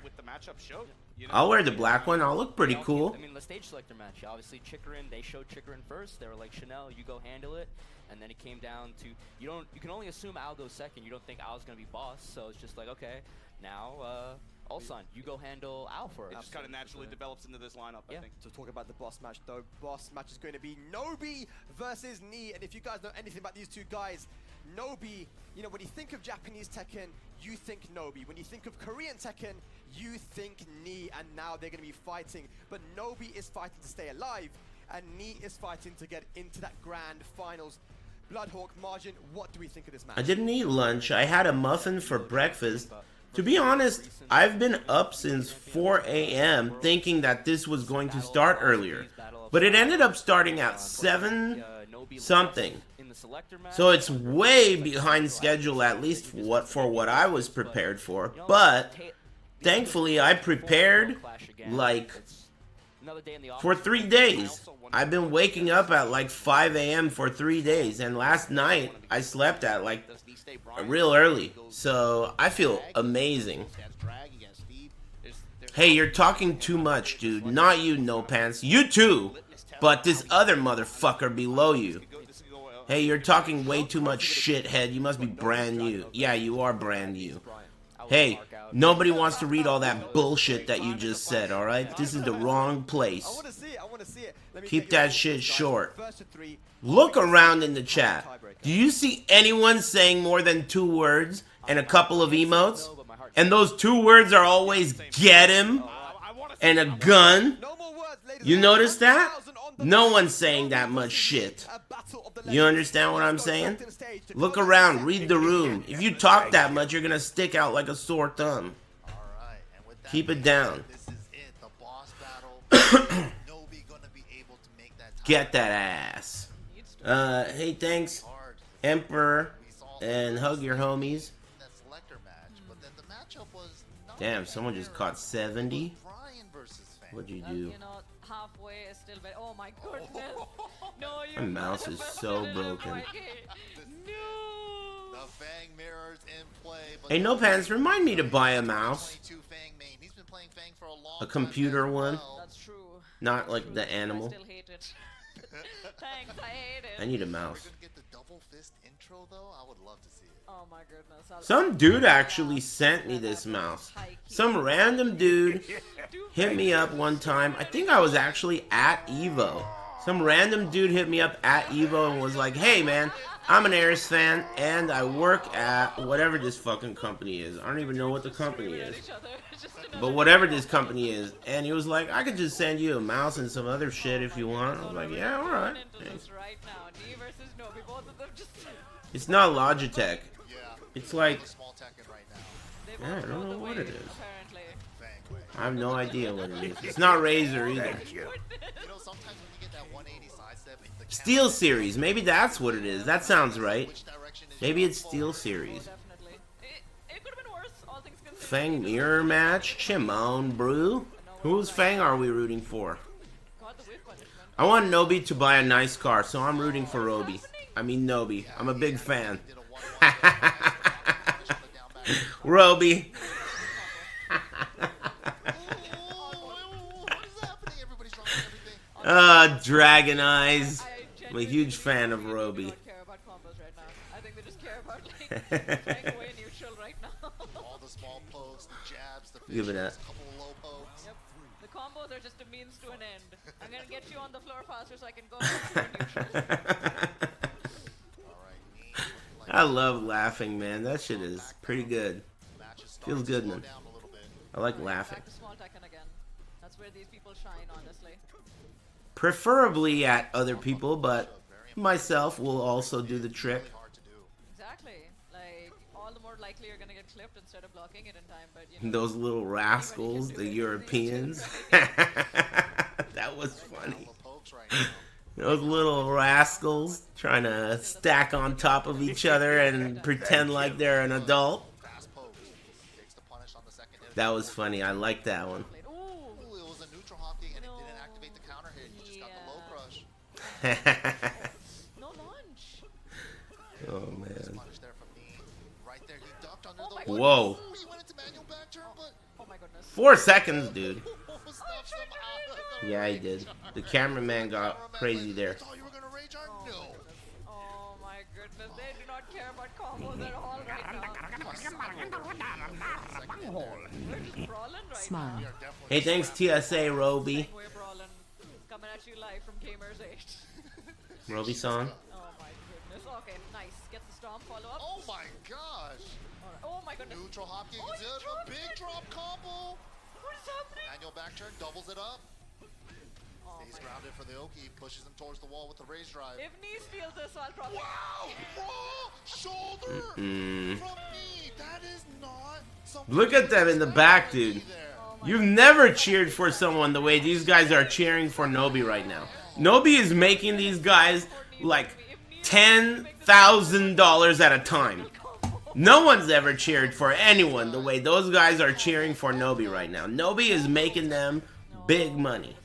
I'll wear the black one. I'll look pretty cool. I mean, the stage selector match, obviously Chikurin, they showed Chikurin first. They were like, Chanel, you go handle it. And then it came down to, you can only assume Al goes second. You don't think Al's going to be boss. So it's just like, okay, now, Ulsan, you go handle Al for us. It just kind of naturally develops into this lineup, I think. To talk about the boss match, though, boss match is going to be Nobi versus Ni. And if you guys know anything about these two guys, Nobi, you know, when you think of Japanese Tekken, you think Nobi. When you think of Korean Tekken, you think Ni. And now they're going to be fighting. But Nobi is fighting to stay alive, and Ni is fighting to get into that grand finals. Bloodhawk, Margin, what do we think of this match? I didn't eat lunch. I had a muffin for breakfast. To be honest, I've been up since 4 a.m. thinking that this was going to start earlier. But it ended up starting at 7 something. So it's way behind schedule, at least for what I was prepared for. But thankfully I prepared like for 3 days. I've been waking up at like 5 a.m. for 3 days, and last night I slept at like real early, so I feel amazing. Hey, you're talking too much, dude. Not you, No Pants. You too, but this other motherfucker below you. Hey, you're talking way too much, shithead. You must be brand new. Yeah, you are brand new. Hey, nobody wants to read all that bullshit that you just said, alright? This is the wrong place. Keep that shit short. Look around in the chat. Do you see anyone saying more than 2 words and a couple of emotes? And those 2 words are always get him and a gun? You notice that? No one's saying that much shit. You understand what I'm saying? Look around, read the room. If you talk that much, you're gonna stick out like a sore thumb. Keep it down. Get that ass. Hey, thanks, Emperor, and Hug Your Homies. Damn, someone just caught 70. What'd you do? Halfway is still better. Oh my goodness. No, my mouse is so broken. Hey, No Pants, remind me to buy a mouse. A computer one. That's true. Not like the animal. I still hate it. Thanks, I hate it. I need a mouse. Oh my goodness. Some dude actually sent me this mouse. Some random dude hit me up one time. I think I was actually at Evo. Some random dude hit me up at Evo and was like, hey man, I'm an Ares fan and I work at whatever this fucking company is. I don't even know what the company is. But whatever this company is. And he was like, I could just send you a mouse and some other shit if you want. I was like, yeah, alright. It's not Logitech. It's like, I don't know what it is. I have no idea what it is. It's not Razer either. Steel Series. Maybe that's what it is. That sounds right. Maybe it's Steel Series. Fang mirror match. Chimone Brew. Whose Fang are we rooting for? I want Nobi to buy a nice car, so I'm rooting for Roby. I mean Nobi. I'm a big fan. Roby. Dragon Eyes. I'm a huge fan of Roby. I think they just care about like staying away neutral right now. All the small pokes, the jabs, the Give it up. couple of low pokes. Yep. The combos are just a means to an end. I'm gonna get you on the floor faster so I can go neutral. I love laughing, man. That shit is pretty good. Feels good, man. I like laughing. Back to small Tekken again. That's where these people shine, honestly. Preferably at other people, but myself will also do the trick. Exactly. Like, all the more likely you're gonna get clipped instead of blocking it in time, but you know. Those little rascals, the Europeans. That was funny. Those little rascals trying to stack on top of each other and pretend like they're an adult. That was funny. I like that one. Ooh, it was a neutral hockey and it didn't activate the counter hit. He just got the low crush. No launch. Oh man. Right there, he ducked under the Whoa. He went into manual back turn, but oh my goodness. 4 seconds, dude. Yeah, he did. The cameraman got crazy there. Oh my goodness, they do not care about combos at all right now. We're just brawling right Smile. now. Hey, thanks TSA, Roby. We're brawling. Coming at you live from Gamers8. Roby-san. Oh my goodness. Okay, nice. Gets the storm follow up. oh my gosh. Alright. Oh my goodness. Neutral hockey, Oh, he a dropped big it. drop combo. What is happening? Manual back turn, doubles it up. Oh Stays my grounded for the Oki, pushes him towards the wall with the raise drive. If knee steals this, I'll probably. Wow! Raw shoulder Mm-mm. from knee. That is not something. Look at them in the back, dude. You've never cheered for someone the way these guys are cheering for Nobi right now. Nobi is making these guys like $10,000 at a time. No one's ever cheered for anyone the way those guys are cheering for Nobi right now. Nobi is making them big money.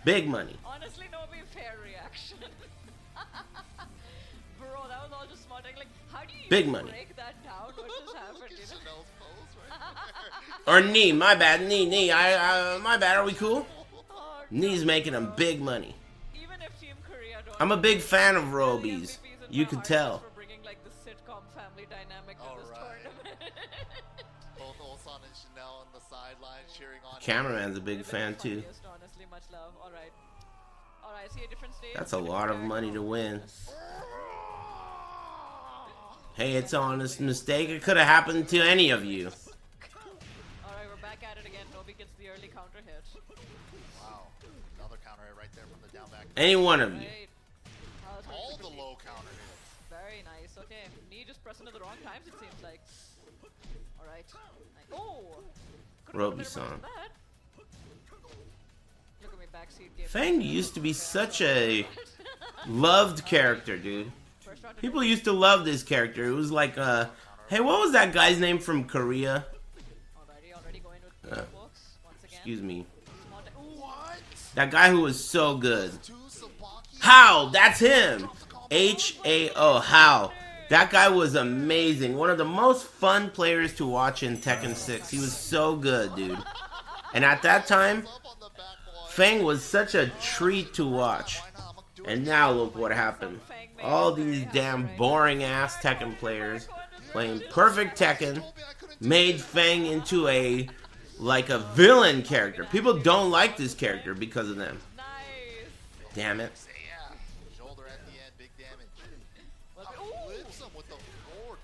Big money. Honestly, Nobi, fair reaction. Bro, that was all just smart. Like, how do you Big money. break that down? What just happened? You know? Or knee, my bad, knee. My bad. Are we cool? Knee's making them big money. Even if Team Korea don't. I'm a big fan of Robies. You could tell. For bringing like the sitcom family dynamic to this tournament. Both Ulsan and Chanel on the sideline cheering on. Cameraman's a big fan too. Honestly, much love. All right. All right. See a different stage. That's a lot of money to win. Hey, it's an honest mistake. It could have happened to any of you. Alright, we're back at it again. Nobi gets the early counter hit. Wow. Another counter hit right there from the down back. Any one of you. All the low counter hits. Very nice. Okay. Knee just pressing at the wrong times, it seems like. Alright. Oh! Roby-san. Look at me, backseat game. Fang used to be such a loved character, dude. People used to love this character. It was like, hey, what was that guy's name from Korea? Already going with the books once again. Excuse me. What? That guy who was so good. How? That's him. H-A-O. How? That guy was amazing. One of the most fun players to watch in Tekken 6. He was so good, dude. And at that time, Fang was such a treat to watch. And now look what happened. All these damn boring ass Tekken players playing perfect Tekken made Fang into a villain character. People don't like this character because of them. Damn it. Shoulder at the end, big damage. Flips him with the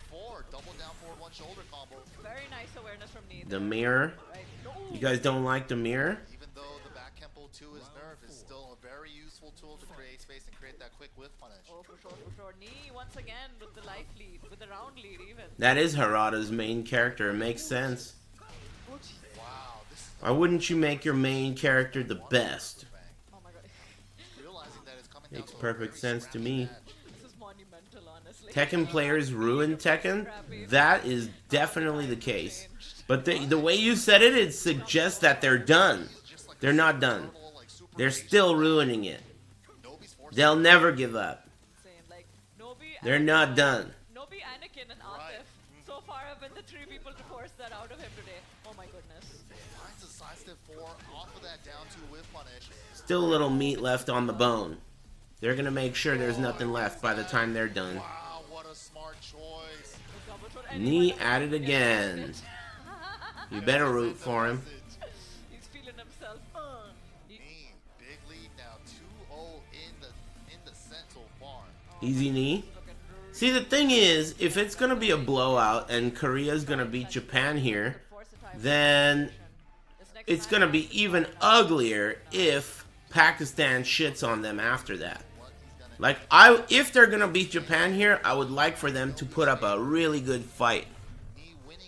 forward, double down forward, one shoulder combo. Very nice awareness from Knee. The mirror. You guys don't like the mirror? Even though the back Kempo 2 is nerfed, is still a very useful tool to create space and create that quick whiff punish. Oh, for sure. Knee once again with the life lead, with the round lead even. That is Harada's main character. It makes sense. Wow, Why wouldn't you make your main character the best? Oh my god. Makes perfect sense to me. This is monumental, honestly. Tekken players ruin Tekken? That is definitely the case. But the way you said it, it suggests that they're done. They're not done. They're still ruining it. They'll never give up. They're not done. Nobi, Anakin, and Atif so far have been the 3 people to force that out of him today. Oh my goodness. Finds a side step 4 off of that down 2 whiff punish. Still a little meat left on the bone. They're gonna make sure there's nothing left by the time they're done. Wow, what a smart choice. Knee at it again. You better root for him. He's feeling himself. Knee, big lead now, 2-0 in the set so far. Easy knee. Looking See, the thing is, if it's gonna be a blowout and Korea's gonna beat Japan here, then it's gonna be even uglier if Pakistan shits on them after that. Like, if they're gonna beat Japan here, I would like for them to put up a really good fight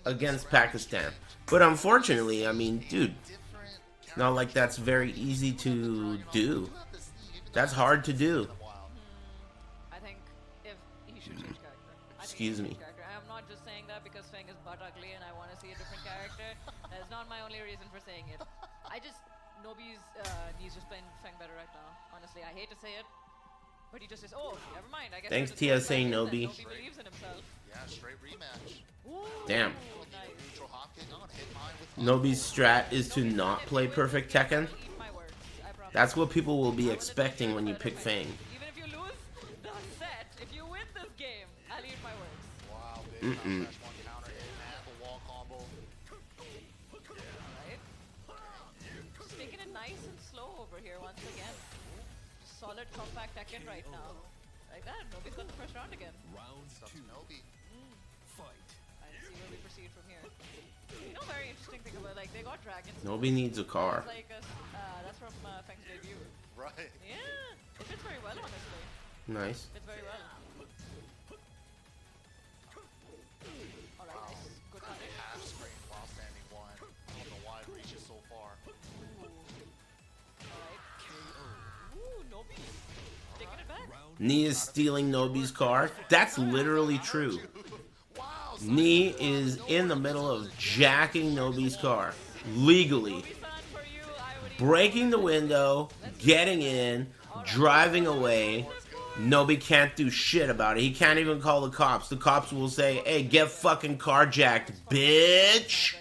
against Pakistan. But unfortunately, I mean, dude, not like that's very easy to do. That's hard to do. I think if he should change character. Excuse me. I'm not just saying that because Feng is butt ugly and I want to see a different character. That's not my only reason for saying it. Nobi's needs just playing Feng better right now. Honestly, I hate to say it, but he just says, "Oh, never mind." I guess thanks, TSA Nobi. Nobi believes in himself. Yeah, straight rematch. Damn. Neutral hop kick on, hit mine with Nobi's strat is to not play perfect Tekken. That's what people will be expecting when you pick Feng. Even if you lose the set, if you win this game, I'll eat my words. Wow, big flash, one counter hit, and the wall combo. Right? Just taking it nice and slow over here once again. Solid compact Tekken right now. Like that, Nobi's got the first round again. Round 2. Nobi. Fight. And see where we proceed from here. You know, very interesting thing about, like, they got dragons. Nobody needs a car. That's like that's from Feng's debut. Right. Yeah, it fits very well, honestly. Nice. Fits very well. Alright, nice. Good punish. Half screen while standing one. I don't know why it reaches so far. Alright. Ooh, Nobi. Taking it back. Knee is stealing Nobi's car. That's literally true. Knee is in the middle of jacking Nobi's car. Legally. Breaking the window, getting in, driving away. Nobi can't do shit about it. He can't even call the cops. The cops will say, "Hey, get fucking carjacked, bitch."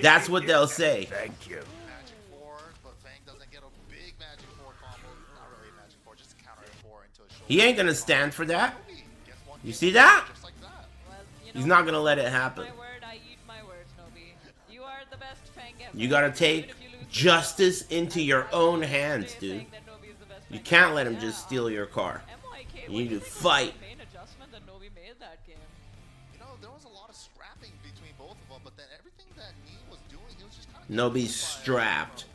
That's what they'll say. Thank you. Magic 4, but Feng doesn't get a big Magic 4 combo. Not really a Magic 4, just a counter 4 into a shoulder. He ain't gonna stand for that. You see that? He's not gonna let it happen. My word, I eat my words, Nobi. You are the best Feng ever. You gotta take justice into your own hands, dude. You can't let him just steal your car. You need to fight. Main adjustment that Nobi made that game. You know, there was a lot of scrapping between both of them, but then everything that Nee was doing, he was just kind of Nobi's strapped.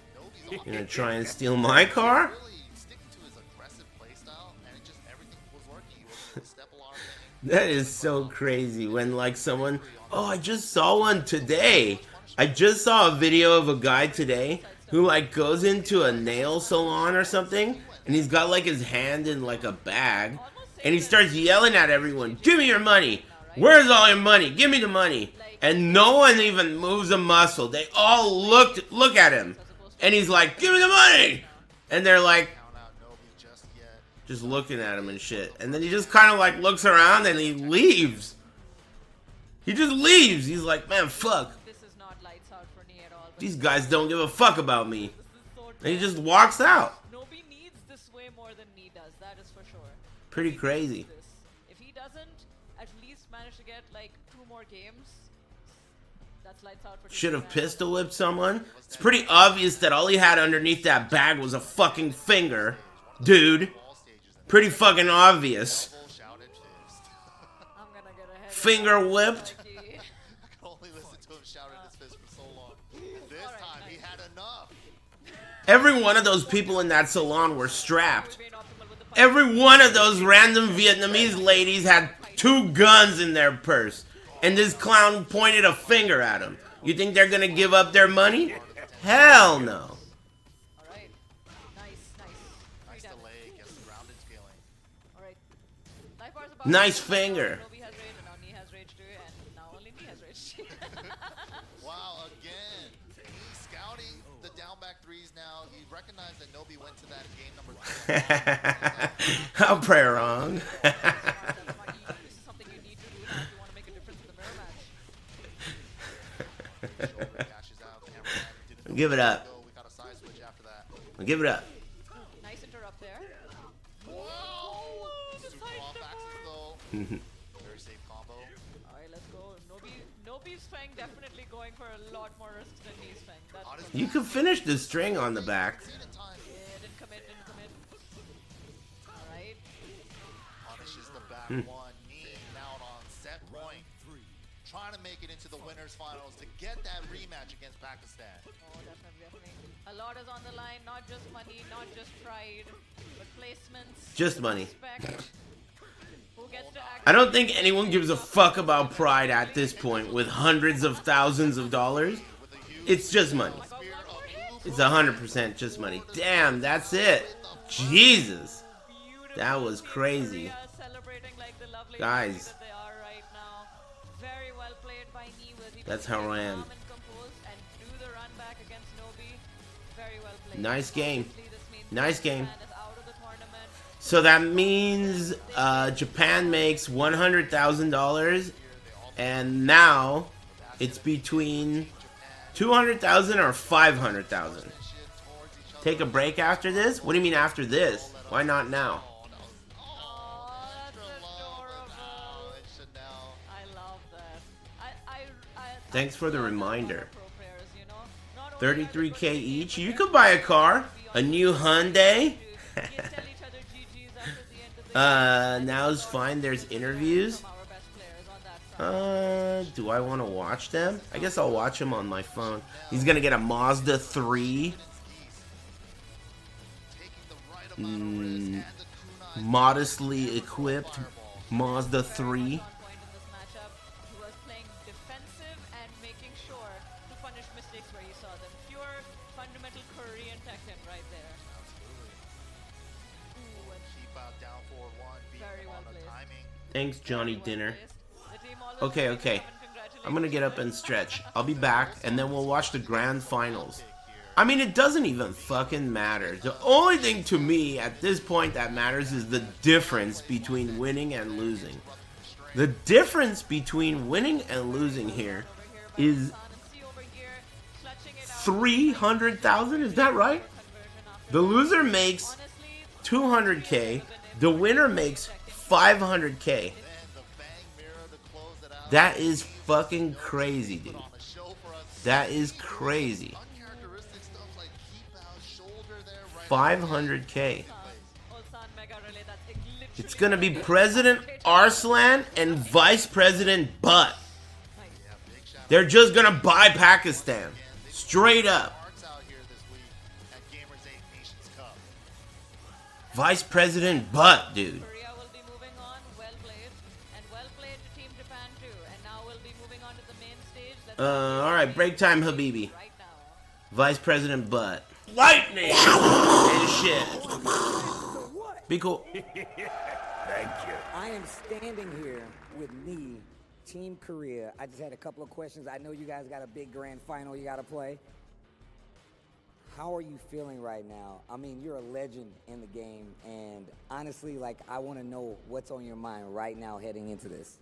You gonna try and steal my car? really sticking to his aggressive playstyle, and it just everything was working. He was able to step a lot of things. That is so crazy when like someone, oh, I just saw one today. I just saw a video of a guy today who like goes into a nail salon or something and he's got like his hand in like a bag and he starts yelling at everyone, "Give me your money. Where's all your money? Give me the money." And no one even moves a muscle. They all look at him and he's like, "Give me the money." And they're like just looking at him and shit. And then he just kind of like looks around and he leaves. He just leaves. He's like, "Man, fuck. These guys don't give a fuck about me." And he just walks out. Nobi needs this way more than Nee does, that is for sure. Pretty crazy. If he doesn't at least manage to get like 2 more games, that's lights out for Should have pistol whipped someone. It's pretty obvious that all he had underneath that bag was a fucking finger. Dude. Pretty fucking obvious. Finger whipped. I could only listen to him shouting his fist for so long. This time he had enough. Every one of those people in that salon were strapped. Every one of those random Vietnamese ladies had 2 guns in their purse. And this clown pointed a finger at them. You think they're gonna give up their money? Hell no. Alright. Nice delay, gets the grounded scaling. Alright. Nice finger. Nobi has rage and now Nee has rage too, and now only Nee has rage. Wow, again. He's scouting the down back 3s now. He recognized that Nobi went to that game number 2. I'll pray wrong. This is something you need to do now if you want to make a difference in the mirror match. Give it up. We got a side switch after that. Give it up. Nice interrupt there. Whoa! Super off axis though. Very safe combo. Alright, let's go. Nobi's Feng definitely going for a lot more risks than Nee's Feng. That's You could finish the string on the back. yeah, didn't commit. Alright. Punishes the back Hmm. one. Nee set point, trying to make it into the winners finals to get that rematch against Pakistan. Oh, definitely. A lot is on the line, not just money, not just pride, but placements. Just money. Respect. Who gets to act I don't think anyone gives a fuck about pride at this point with hundreds of thousands of dollars. It's just money. It's 100% just money. Damn, that's it. Jesus. That was crazy. Guys. That's how I am. Nice game. Nice game. So that means Japan makes $100,000, and now it's between 200,000 or 500,000. Take a break after this? What do you mean after this? Why not now? Thanks for the reminder. 33K each. You could buy a car. A new Hyundai. Now's fine. There's interviews. Do I want to watch them? I guess I'll watch them on my phone. He's gonna get a Mazda 3. Modestly equipped Mazda 3. Thanks, Johnny Dinner. Okay. I'm gonna get up and stretch. I'll be back, and then we'll watch the grand finals. I mean, it doesn't even fucking matter. The only thing to me at this point that matters is the difference between winning and losing. The difference between winning and losing here is 300,000. Is that right? The loser makes 200K. The winner makes 500K. That is fucking crazy, dude. That is crazy. 500K. It's gonna be President Arslan and Vice President Butt. They're just gonna buy Pakistan. Straight up. Vice President Butt, dude. Alright, break time, Habibi. Vice President Butt. Lightning! And shit. Be cool. Thank you. I am standing here with me, Team Korea. I just had a couple of questions. I know you guys got a big grand final you got to play. How are you feeling right now? I mean, you're a legend in the game, and honestly, like, I want to know what's on your mind right now heading into this.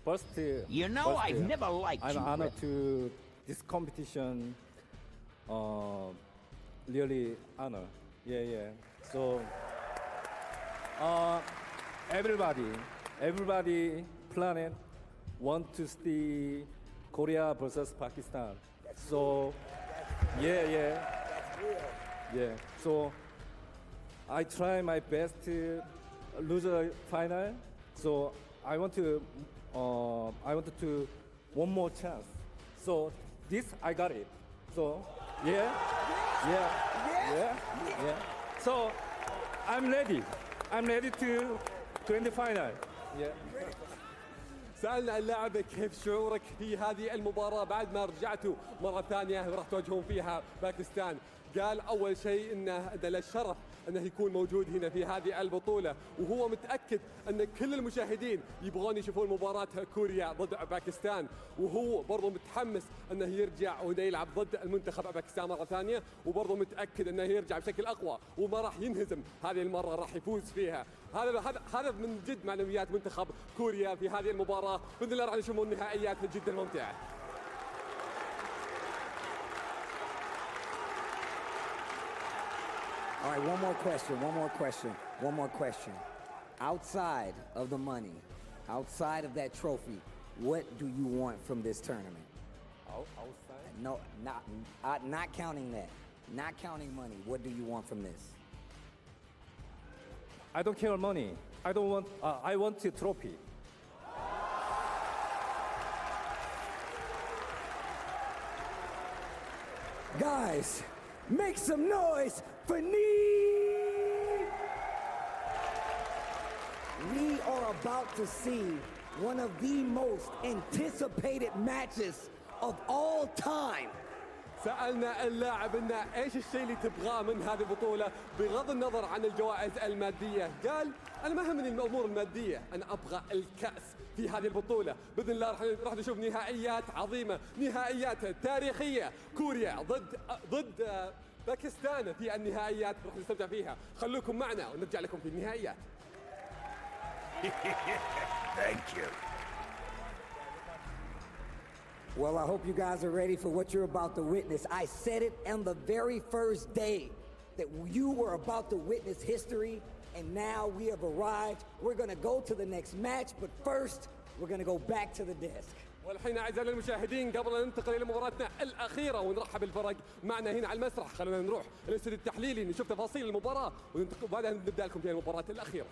First, I've never liked I'm honored to this competition. Really honor. Yeah. So, everybody, planet, want to see Korea versus Pakistan. So, yeah. So, I try my best to lose a final. So, I wanted to one more chance. So, this I got it. So, yeah. So, I'm ready. I'm ready to win the final. Yeah. سألنا اللاعب كيف شعورك في هذه المباراة بعد ما رجعتوا مرة ثانية وراح تواجهون فيها باكستان. قال أول شيء إنه له الشرف أنه يكون موجود هنا في هذه البطولة، وهو متأكد أن كل المشاهدين يبغون يشوفون مباراة كوريا ضد باكستان، وهو برضه متحمس أنه يرجع ويلعب ضد المنتخب باكستان مرة ثانية، وبرضه متأكد أنه يرجع بشكل أقوى وما راح ينهزم هذه المرة، راح يفوز فيها. هذا من جد معنويات منتخب كوريا في هذه المباراة. بإذن الله راح نشوفون نهائيات جدا ممتعة. All right, one more question. Outside of the money, outside of that trophy, what do you want from this tournament? Outside? No, not counting that. Not counting money. What do you want from this? I don't care money. I don't want. I want a trophy. Guys, make some noise for Knee! We are about to see one of the most anticipated matches of all time. سألنا اللاعب إنه إيش الشيء اللي تبغاه من هذه البطولة بغض النظر عن الجوائز المادية. قال أنا ما همني الأمور المادية، أنا أبغى الكأس في هذه البطولة. بإذن الله راح نشوف نهائيات عظيمة، نهائيات تاريخية. كوريا ضد باكستان في النهائيات راح نستمتع فيها. خلوكم معنا ونرجع لكم في النهائيات. Thank you. Well, I hope you guys are ready for what you're about to witness. I said it on the very first day that you were about to witness history, and now we have arrived. We're going to go to the next match, but first, we're going to go back to the desk. والحين أعزائي المشاهدين قبل أن ننتقل إلى مباراتنا الأخيرة ونرحب بالفرق معنا هنا على المسرح، خلونا نروح للاستوديو التحليلي نشوف تفاصيل المباراة وبعدها نبدأ لكم في المباراة الأخيرة.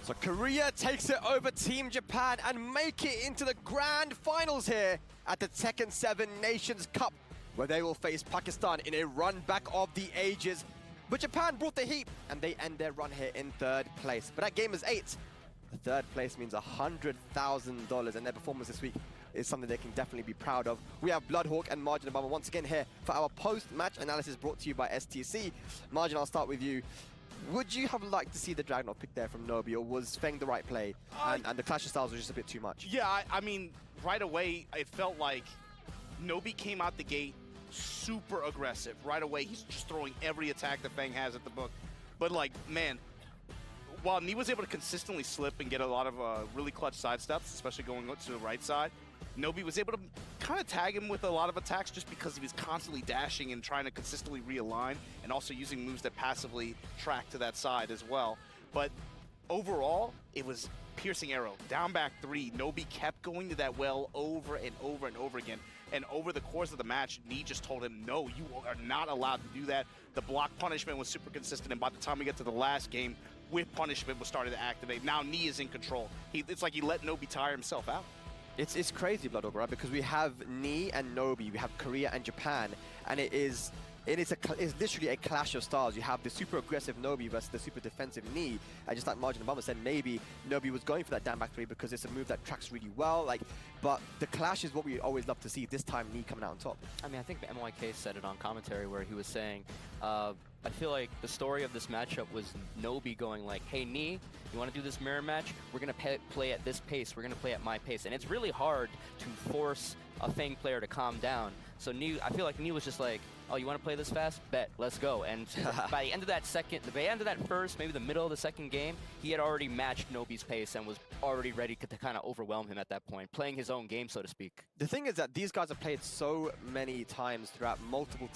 So Korea takes it over Team Japan and make it into the grand finals here at the Tekken 7 Nations Cup, where they will face Pakistan in a run back of the ages. But Japan brought the heat and they end their run here in third place. But at Gamers8, the third place means $100,000, and their performance this week is something they can definitely be proud of. We have Bloodhawk and Margin Obama once again here for our post-match analysis brought to you by STC. Margin, I'll start with you. Would you have liked to see the Dragunov pick there from Nobi, or was Feng the right play and the clash of styles was just a bit too much? Yeah, I mean, right away, it felt like Nobi came out the gate super aggressive. Right away, he's just throwing every attack that Feng has at the book. But, like, man, while Knee was able to consistently slip and get a lot of really clutch side steps, especially going to the right side, Nobi was able to kind of tag him with a lot of attacks just because he was constantly dashing and trying to consistently realign, and also using moves that passively track to that side as well. But overall, it was piercing arrow, down back 3. Nobi kept going to that well over and over and over again. And over the course of the match, Knee just told him, no, you are not allowed to do that. The block punishment was super consistent, and by the time we get to the last game, whip punishment was starting to activate. Now Knee is in control. It's like he let Nobi tire himself out. It's crazy, Bloodhawk, right? Because we have Knee and Nobi, we have Korea and Japan, and it's literally a clash of styles. You have the super aggressive Nobi versus the super defensive Knee. And just like Margin Obama said, maybe Nobi was going for that down back 3 because it's a move that tracks really well. But the clash is what we always love to see. This time, Knee coming out on top. I mean, I think MYK said it on commentary where he was saying, I feel like the story of this matchup was Nobi going like, hey, Knee, you want to do this mirror match? We're going to play at this pace. We're going to play at my pace. And it's really hard to force a Feng player to calm down. So Knee, I feel like Knee was just like, oh, you want to play this fast? Bet, let's go. And by the end of that first, maybe the middle of the second game, he had already matched Nobi's pace and was already ready to kind of overwhelm him at that point, playing his own game, so to speak. The thing is that these guys have played so many times throughout multiple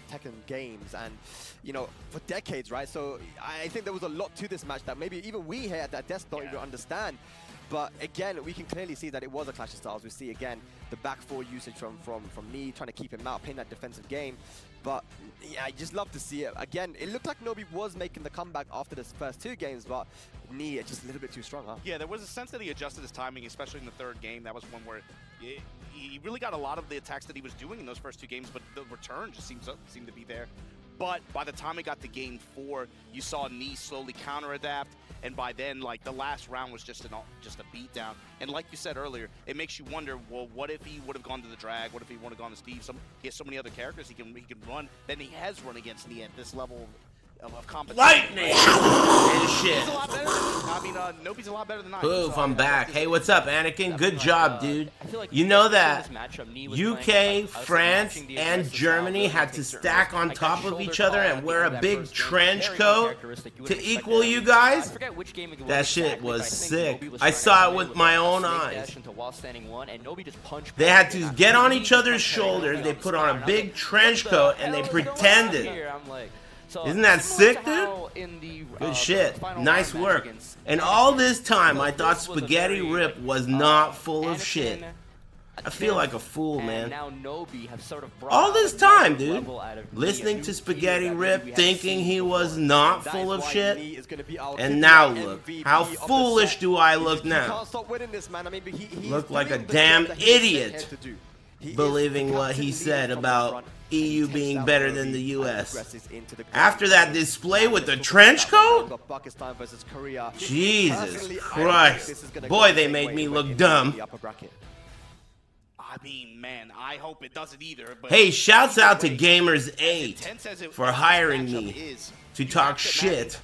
Tekken games and, you know, for decades, right? So I think there was a lot to this match that maybe even we here at that desk don't even understand. But again, we can clearly see that it was a clash of styles. We see again the back 4 usage from Knee, trying to keep him out, playing that defensive game. But yeah, I just love to see it. Again, it looked like Nobi was making the comeback after the first 2 games, but Knee just a little bit too strong, huh? Yeah, there was a sense that he adjusted his timing, especially in the 3rd game. That was one where he really got a lot of the attacks that he was doing in those first 2 games, but the return just seemed to be there. But by the time it got to game 4, you saw Knee slowly counter-adapt, and by then, like, the last round was just a beatdown. And like you said earlier, it makes you wonder, well, what if he would have gone to the drag? What if he would have gone to Steve? He has so many other characters he can run. Then he has run against Knee at this level of competition. Lightning! And shit. He's a lot better than Nobi's a lot better than I. Poof, I'm back. Hey, what's up, Anakin? Good job, dude. You know that UK, France, and Germany had to stack on top of each other and wear a big trench coat to equal you guys? That shit was sick. I saw it with my own eyes. They had to get on each other's shoulders, they put on a big trench coat, and they pretended. Isn't that sick, dude? Good shit. Nice work. And all this time, I thought Spaghetti Rip was not full of shit. I feel like a fool, man. Now Nobi have sort of brought All this time, dude. out of Listening to Spaghetti Rip, thinking he was not full of shit. And now look. How foolish do I look now? Look like a damn idiot. Believing what he said about EU being better than the US. After that display with the trench coat? Jesus Christ. Boy, they made me look dumb. I mean, man, I hope it doesn't either. But hey, shouts out to Gamers8 for hiring me to talk shit.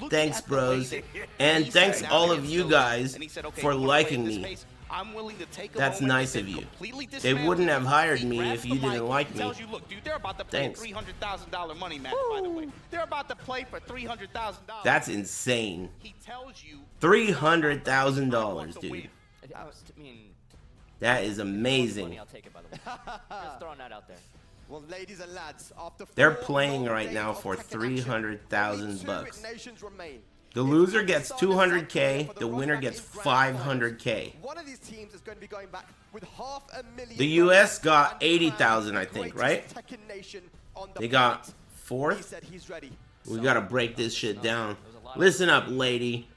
Thanks, bros. And thanks all of you guys for liking me. I'm willing to take That's nice of you. They wouldn't have hired me if you didn't like me. Tells you, look, dude, they're about to play $300,000 money match, by the way. They're about to play for $300,000. That's insane. He tells you $300,000, dude. I mean, that is amazing. I'll take it, by the way. Just throwing that out there. Well, ladies and lads, after they're playing right now for $300,000. The loser gets 200K, the winner gets 500K. The US got 80,000, I think, right? They got 4th. We gotta break this shit down. Listen up, lady.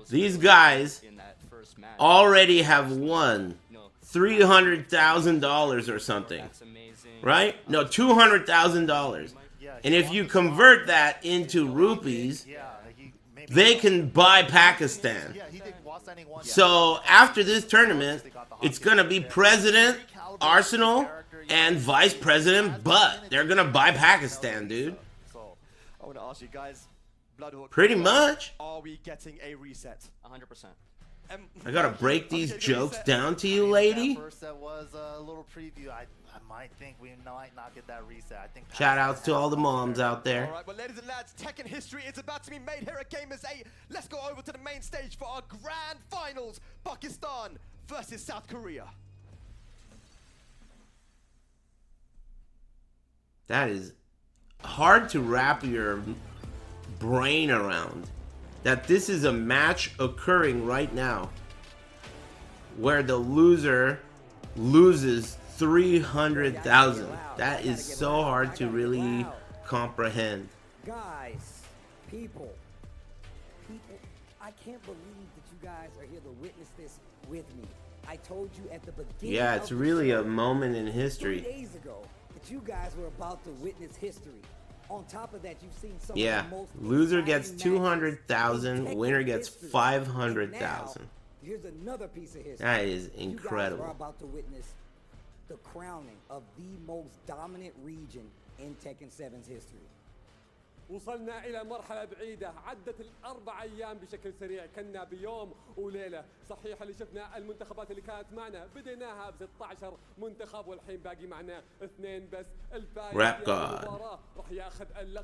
These guys already have won $300,000 or something, right? No, $200,000. And if you convert that into rupees, they can buy Pakistan. So after this tournament, it's gonna be President Arsenal and Vice President Butt. They're gonna buy Pakistan, dude. I want to ask you guys, Bloodhawk, pretty much. Are we getting a reset? 100%. I gotta break these jokes down to you, lady. First, that was a little preview. I might think we might not get that reset. I think. Shout outs to all the moms out there. All right, well, ladies and lads, Tekken history is about to be made here at Gamers8. Let's go over to the main stage for our grand finals: Pakistan versus South Korea. That is hard to wrap your brain around. That this is a match occurring right now where the loser loses 300,000. That is so hard to really comprehend. Guys, people, I can't believe that you guys are here to witness this with me. I told you at the beginning. Yeah, it's really a moment in history. 3 days ago that you guys were about to witness history. On top of that, you've seen some yeah, of the most loser gets 200,000, winner gets 500,000. Here's another piece of history. That is incredible. You guys are about to witness the crowning of the most dominant region in Tekken 7's history. وصلنا إلى مرحلة بعيدة عدت ال4 أيام بشكل سريع كنا بيوم وليلة صحيح اللي شفنا المنتخبات اللي كانت معنا بديناها ب16 منتخب والحين باقي معنا 2 بس Rap God.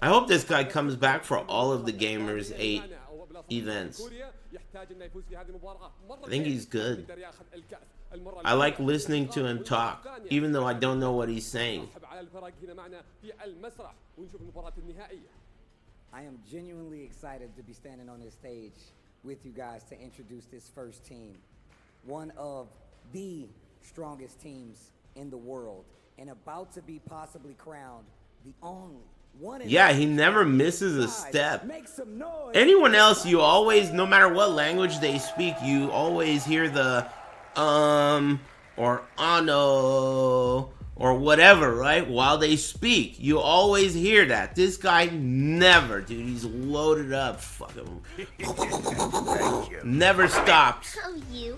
I hope this guy comes back for all of the Gamers8 events. I think he's good. I like listening to him talk, even though I don't know what he's saying. I am genuinely excited to be standing on this stage with you guys to introduce this first team. One of the strongest teams in the world and about to be possibly crowned the only one. Yeah, he never misses a step. Anyone else, you always, no matter what language they speak, you always hear the or ano or whatever, right? While they speak, you always hear that. This guy never, dude. He's loaded up. Fucking never stops. Oh, you.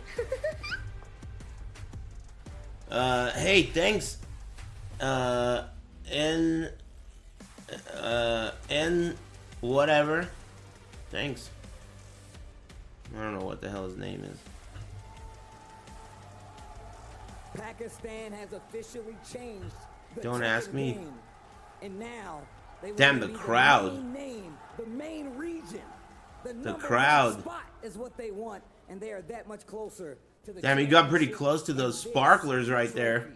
Hey, thanks. N whatever. Thanks. I don't know what the hell his name is. Pakistan has officially changed. Don't ask me. Game. And now they damn the crowd. The main region. The crowd. Spot is what they want, and they are that much closer to the. Damn, you got pretty close to those sparklers right there.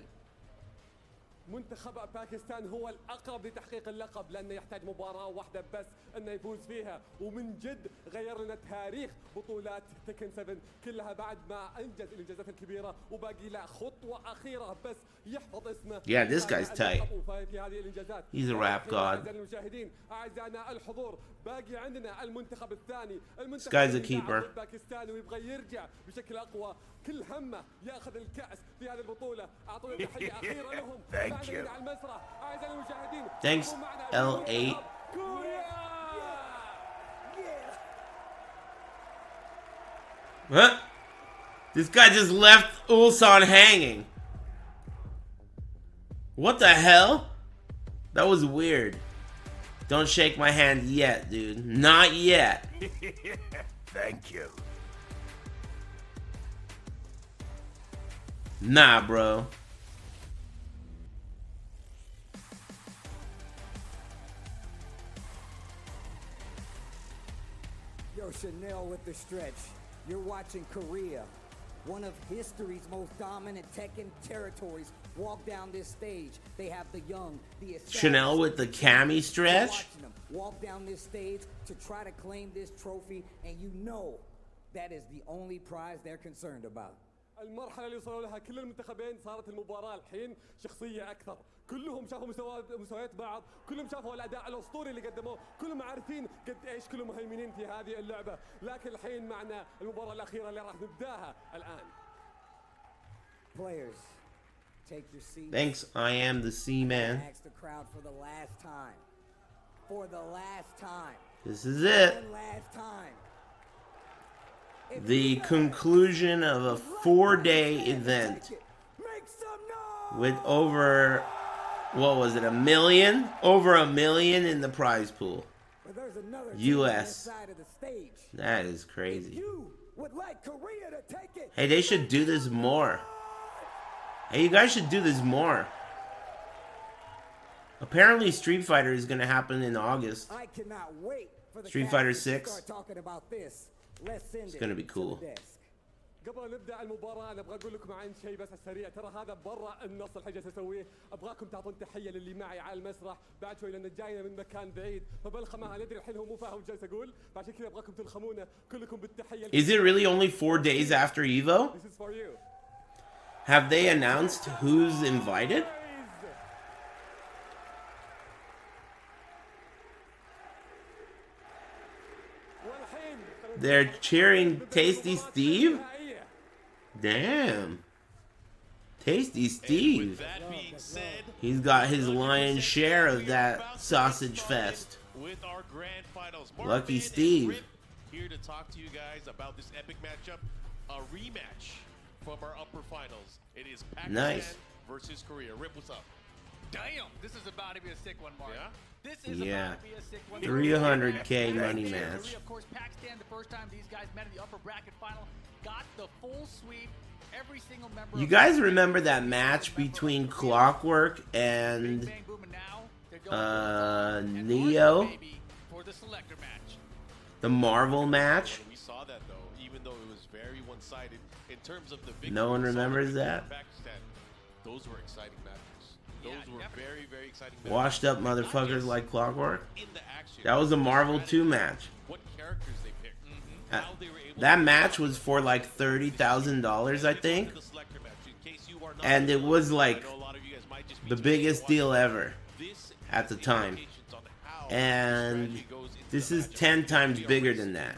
منتخب باكستان هو الأقرب لتحقيق اللقب لأنه يحتاج مباراة واحدة بس أنه يفوز فيها ومن جد غير لنا تاريخ بطولات تكن 7 كلها بعد ما أنجز الإنجازات الكبيرة وباقي له خطوة أخيرة بس يحفظ اسمه. Yeah, this guy's tight. في هذه الإنجازات. He's a rap god. أعزائي المشاهدين أعزائنا الحضور باقي عندنا المنتخب الثاني. This guy's a keeper. باكستان ويبغى يرجع بشكل أقوى. كل همه ياخذ الكأس في هذه البطولة. أعطونا تحية أخيرة لهم. Thank you. على المسرح. أعزائي المشاهدين. Thanks, L8. Huh? This guy just left Ulsan hanging. What the hell? That was weird. Don't shake my hand yet, dude. Not yet. Thank you. Nah, bro. Yo, Chanel with the stretch. You're watching Korea, one of history's most dominant Tekken territories, walk down this stage. They have the young, the Chanel with the cami stretch. watching them walk down this stage to try to claim this trophy, and you know that is the only prize they're concerned about. المرحلة اللي وصلوا لها كل المنتخبين صارت المباراة الحين شخصية أكثر. كلهم شافوا مستويات بعض، كلهم شافوا الأداء الأسطوري اللي قدموه، كلهم عارفين قد إيش كلهم مهيمنين في هذه اللعبة، لكن الحين معنا المباراة الأخيرة اللي راح نبداها الآن. Players, take your seats. Thanks, I am the C-Man. Ask the crowd for the last time. For the last time. This is it. One last time. The conclusion of a 4-day event with over, what was it, 1 million? Over 1 million in the prize pool. US. That is crazy. Hey, they should do this more. Hey, you guys should do this more. Apparently Street Fighter is going to happen in August. I cannot wait for the Street Fighter 6. start talking about this. It's gonna be cool. قبل نبدا المباراه انا ابغى اقول لكم عن شيء بس السريع ترى هذا برا النص اللي جالس اسويه ابغاكم تعطون تحيه للي معي على المسرح بعد شوي لان جاينا من مكان بعيد فبلخمها ندري الحين هو مو فاهم جالس اقول فعشان كذا ابغاكم تلخمونا كلكم بالتحيه. Is it really only 4 days after Evo? This is for you. Have they announced who's invited? They're cheering Tasty Steve? Damn. Tasty Steve. He's got his lion's share of that sausage fest. With our grand finals, Lucky Steve. Here to talk to you guys about this epic matchup, a rematch from our upper finals. It is Pakistan versus Korea. Rip, what's up? Damn, this is about to be a sick one, Mark. Yeah? This is Yeah. about to be a sick one. 300K money match. Korea, of course, Pakistan, the first time these guys met in the upper bracket final, got the full sweep. Every single member. You guys remember that match between Clockwork and Neo? For the selector match. The Marvel match? We saw that though, even though it was very one-sided in terms of the victory. No one remembers that? Pakistan. Those were exciting matches. Those were very, very exciting matches. Washed up motherfuckers like Clockwork? That was a Marvel 2 match. What characters they picked. How they were able That match was for like $30,000, I think. And it was like the biggest deal ever at the time. And this is 10 times bigger than that.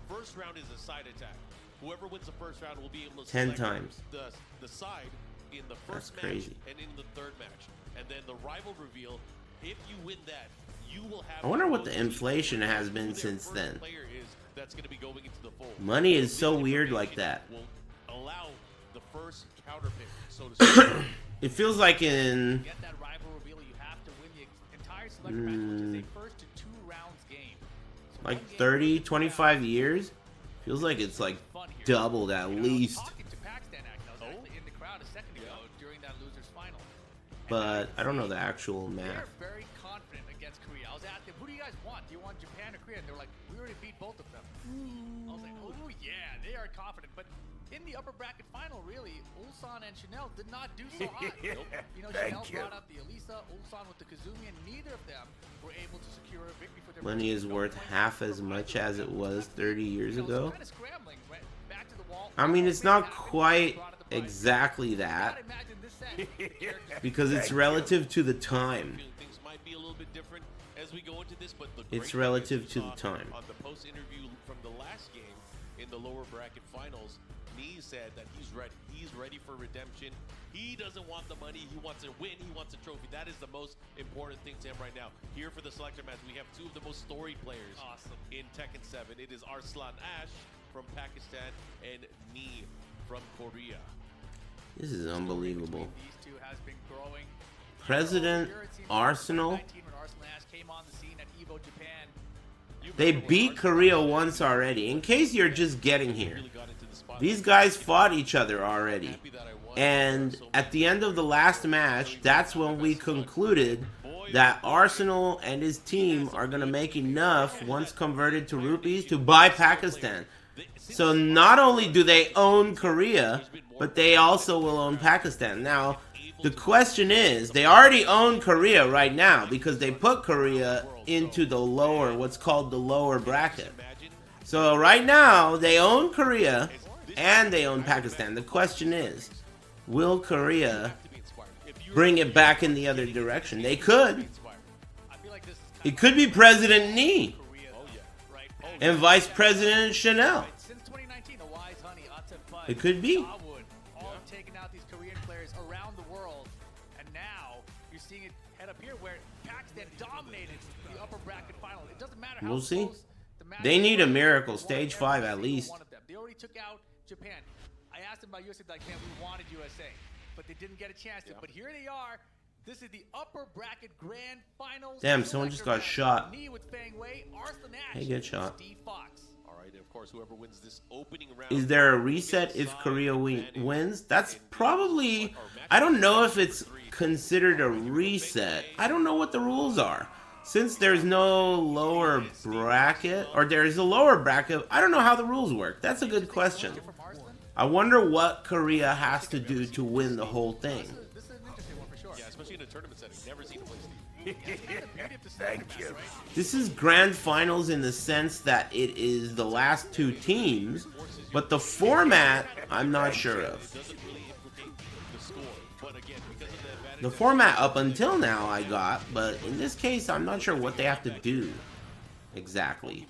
First round is a side attack. Whoever wins the first round will be able to 10 select times. the side in the first That's match crazy. and in the third match. And then the rival reveal, if you win that, you will have I wonder what the inflation has been since then. player is that's going to be going into the fold. Money is so weird like that. Will allow the first counter pick, so to speak. It feels like in Get that rival reveal, you have to win the entire selector match, which is a first to 2 rounds game. So like 30, 25 years. Feels like it's like doubled at least. talking to Pakistan actually, I was actually in the crowd a second ago during that losers final. But I don't know the actual math. They're very confident against Korea. I was at them, who do you guys want? Do you want Japan or Korea? And they were like, we already beat both of them. I was like, oh yeah, they are confident. But in the upper bracket final, really, Ulsan and Chanel did not do so hot. You know, Thank Chanel you. brought out the Elisa, Ulsan with the Kazumi, and neither of them were able to secure a victory for their Money is worth half as much as it was 30 years ago. kind of scrambling right back to the wall. I mean, it's not quite exactly that, because it's relative to the time. Things might be a little bit different as we go into this, but the It's great relative thing to is the time. On the post interview from the last game in the lower bracket finals, Nee said that he's ready. He's ready for redemption. He doesn't want the money. He wants to win. He wants a trophy. That is the most important thing to him right now. Here for the selector match, we have two of the most storied players in Tekken 7. It is Arslan Ash from Pakistan and Nee from Korea. This is unbelievable. These two has been growing. President Arsenal. When Arslan Ash came on the scene at Evo Japan. They beat Korea once already. In case you're just getting here, these guys fought each other already. And at the end of the last match, that's when we concluded that Arsenal and his team are going to make enough, once converted to rupees, to buy Pakistan. So not only do they own Korea, but they also will own Pakistan. Now, the question is, they already own Korea right now because they put Korea into the lower, what's called the lower bracket. So right now, they own Korea and they own Pakistan. The question is, will Korea bring it back in the other direction? They could. It could be President Nee and Vice President Chanel. It could be. All taking out these Korean players around the world, and now you're seeing it head up here where Pakistan dominated the upper bracket final. It doesn't matter how We'll see. close the match They need a was, miracle. they won Stage every 5 at single least. one of them. They already took out Japan. I asked them about USA, like, man, we wanted USA, but they didn't get a chance to. But here they are. This is the upper bracket grand finals. Damn, someone just got shot. Nee with Fang Wei, Arslan Ash, Hey, good shot. Steve Fox. All right, and of course, whoever wins this opening round. Is there a reset if Korea wins? That's probably... I don't know if it's considered a reset. I don't know what the rules are. Since there's no lower bracket, or there's a lower bracket, I don't know how the rules work. That's a good question. I wonder what Korea has to do to win the whole thing. Yeah, especially in a tournament setting. Never seen a place. Thank you. This is grand finals in the sense that it is the last two teams, but the format, I'm not sure of. The format up until now I got, but in this case, I'm not sure what they have to do exactly.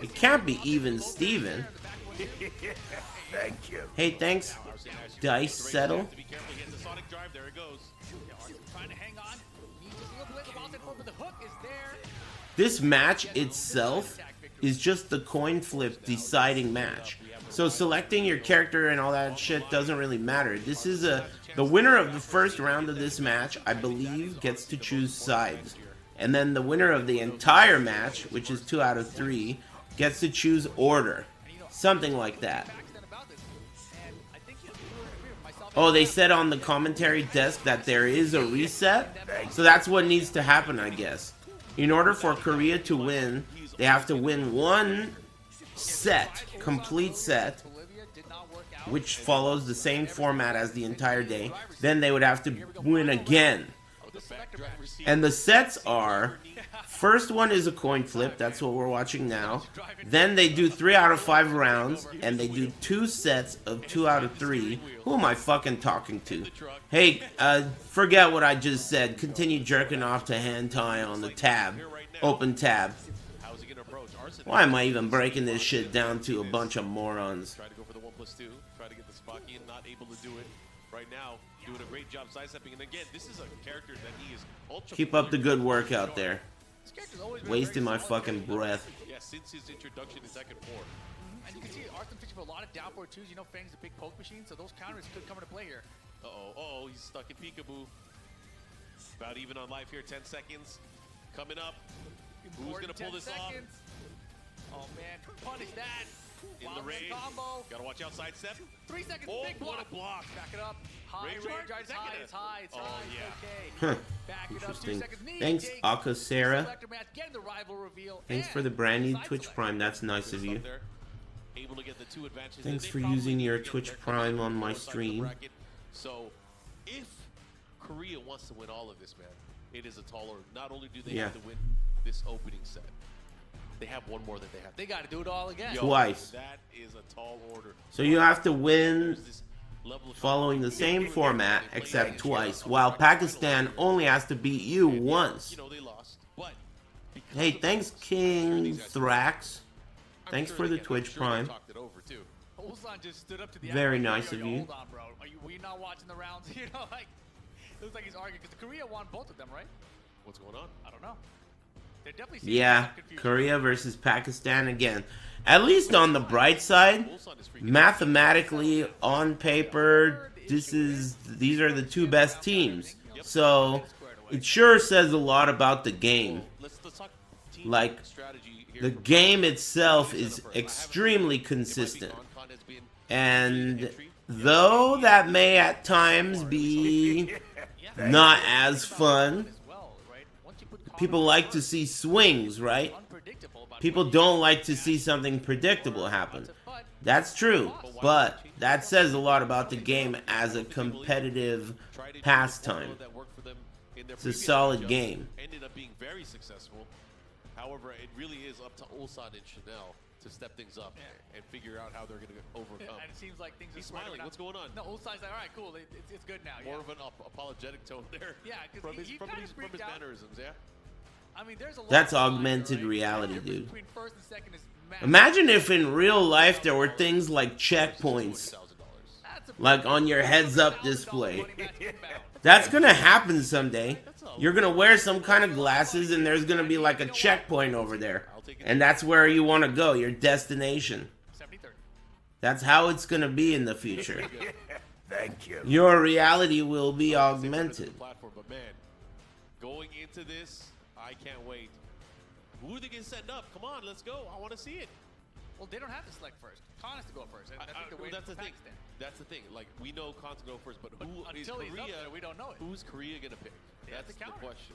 It can't be even Steven. Thank you. Hey, thanks, Dice Settle. This match itself is just the coin flip deciding match. So selecting your character and all that shit doesn't really matter. This is the winner of the first round of this match, I believe, gets to choose sides. And then the winner of the entire match, which is 2 out of 3, gets to choose order. Something like that. Oh, they said on the commentary desk that there is a reset. So that's what needs to happen, I guess. In order for Korea to win, they have to win one set, complete set, which follows the same format as the entire day. Then they would have to win again. And the sets are, first one is a coin flip, that's what we're watching now. Then they do 3 out of 5 rounds, and they do 2 sets of 2 out of 3. Who am I fucking talking to? Hey, forget what I just said. Continue jerking off to hand tie on the tab. Open tab. Why am I even breaking this shit down to a bunch of morons? Try to go for the 1+2. Try to get the Spocky in, not able to do it right now. Doing a great job sidestepping. And again, this is a character that he is ultra. Keep up the good work out there. Wasting my fucking breath. Yeah, since his introduction in Tekken 4. And you can see Arslan fishing for a lot of down forward twos. You know, Fang's a big poke machine, so those counters could come into play here. Uh-oh, he's stuck in peekaboo. About even on life here, 10 seconds. Coming up. Who's going to pull this off? Oh man, punish that. In the range. Combo. Gotta watch out, side step. 3 seconds, oh, big block. What a block. Back it up. High range, it's high, it's high, it's high. Yeah. Okay. Back it up, 2 Interesting. seconds. Thanks, Akasera. Getting the rival reveal. Thanks for the brand new Twitch Prime. That's nice of you. able to get the 2 advantages. Thanks They for probably using need your to get Twitch their Prime on my inside the stream. bracket. So, if Korea wants to win all of this, man, it is a tall order. Not only do they have to win this opening set, they have one more that they have. They got to do it all again. Twice. That is a tall order. So you have to win following the same format except twice, while Pakistan only has to beat you once. You know, they lost, but Hey, thanks King Thrax. Thanks for the Twitch Prime. Ulsan just stood up to the Very announcer, nice of you. Hold on, bro. Were you not watching the rounds? You know, like, it looks like he's arguing because Korea won both of them, right? What's going on? I don't know. They're definitely seeing Yeah, some confusion. Korea versus Pakistan again. At least on the bright side, mathematically, on paper, these are the 2 best teams. So it sure says a lot about the game. Like, the game itself is extremely consistent. And though that may at times be not as fun, people like to see swings, right? People don't like to see something predictable happen. That's true, but that says a lot about the game as a competitive pastime. It's a solid game. Ended up being very successful. However, it really is up to Ulsan and Chanel to step things up and figure out how they're going to overcome. And it seems like things He's are smiling. What's going on? No, Ulsan's like, all right, cool. It's good now. More of an apologetic tone there. Yeah, because he from kind his of freaked out. mannerisms, yeah? I mean, there's a lot That's of augmented reality, dude. between first and second is Imagine if in real life there were things like checkpoints, like on your heads-up display. That's gonna happen someday. You're gonna wear some kind of glasses and there's gonna be like a checkpoint over there. And that's where you wanna go, your destination. That's how it's gonna be in the future. Thank you. Your reality will be augmented. Platform, but man, going into this, I can't wait. Who are they getting setting up? Come on, let's go. I want to see it. Well, they don't have to select first. Khan has to go first. And I think they're waiting that's for the thing. Pakistan. That's the thing. Like, we know Khan to go first, but who is until he's up Korea? there, we don't know it. Who's Korea gonna pick? They have That's to the counter. question.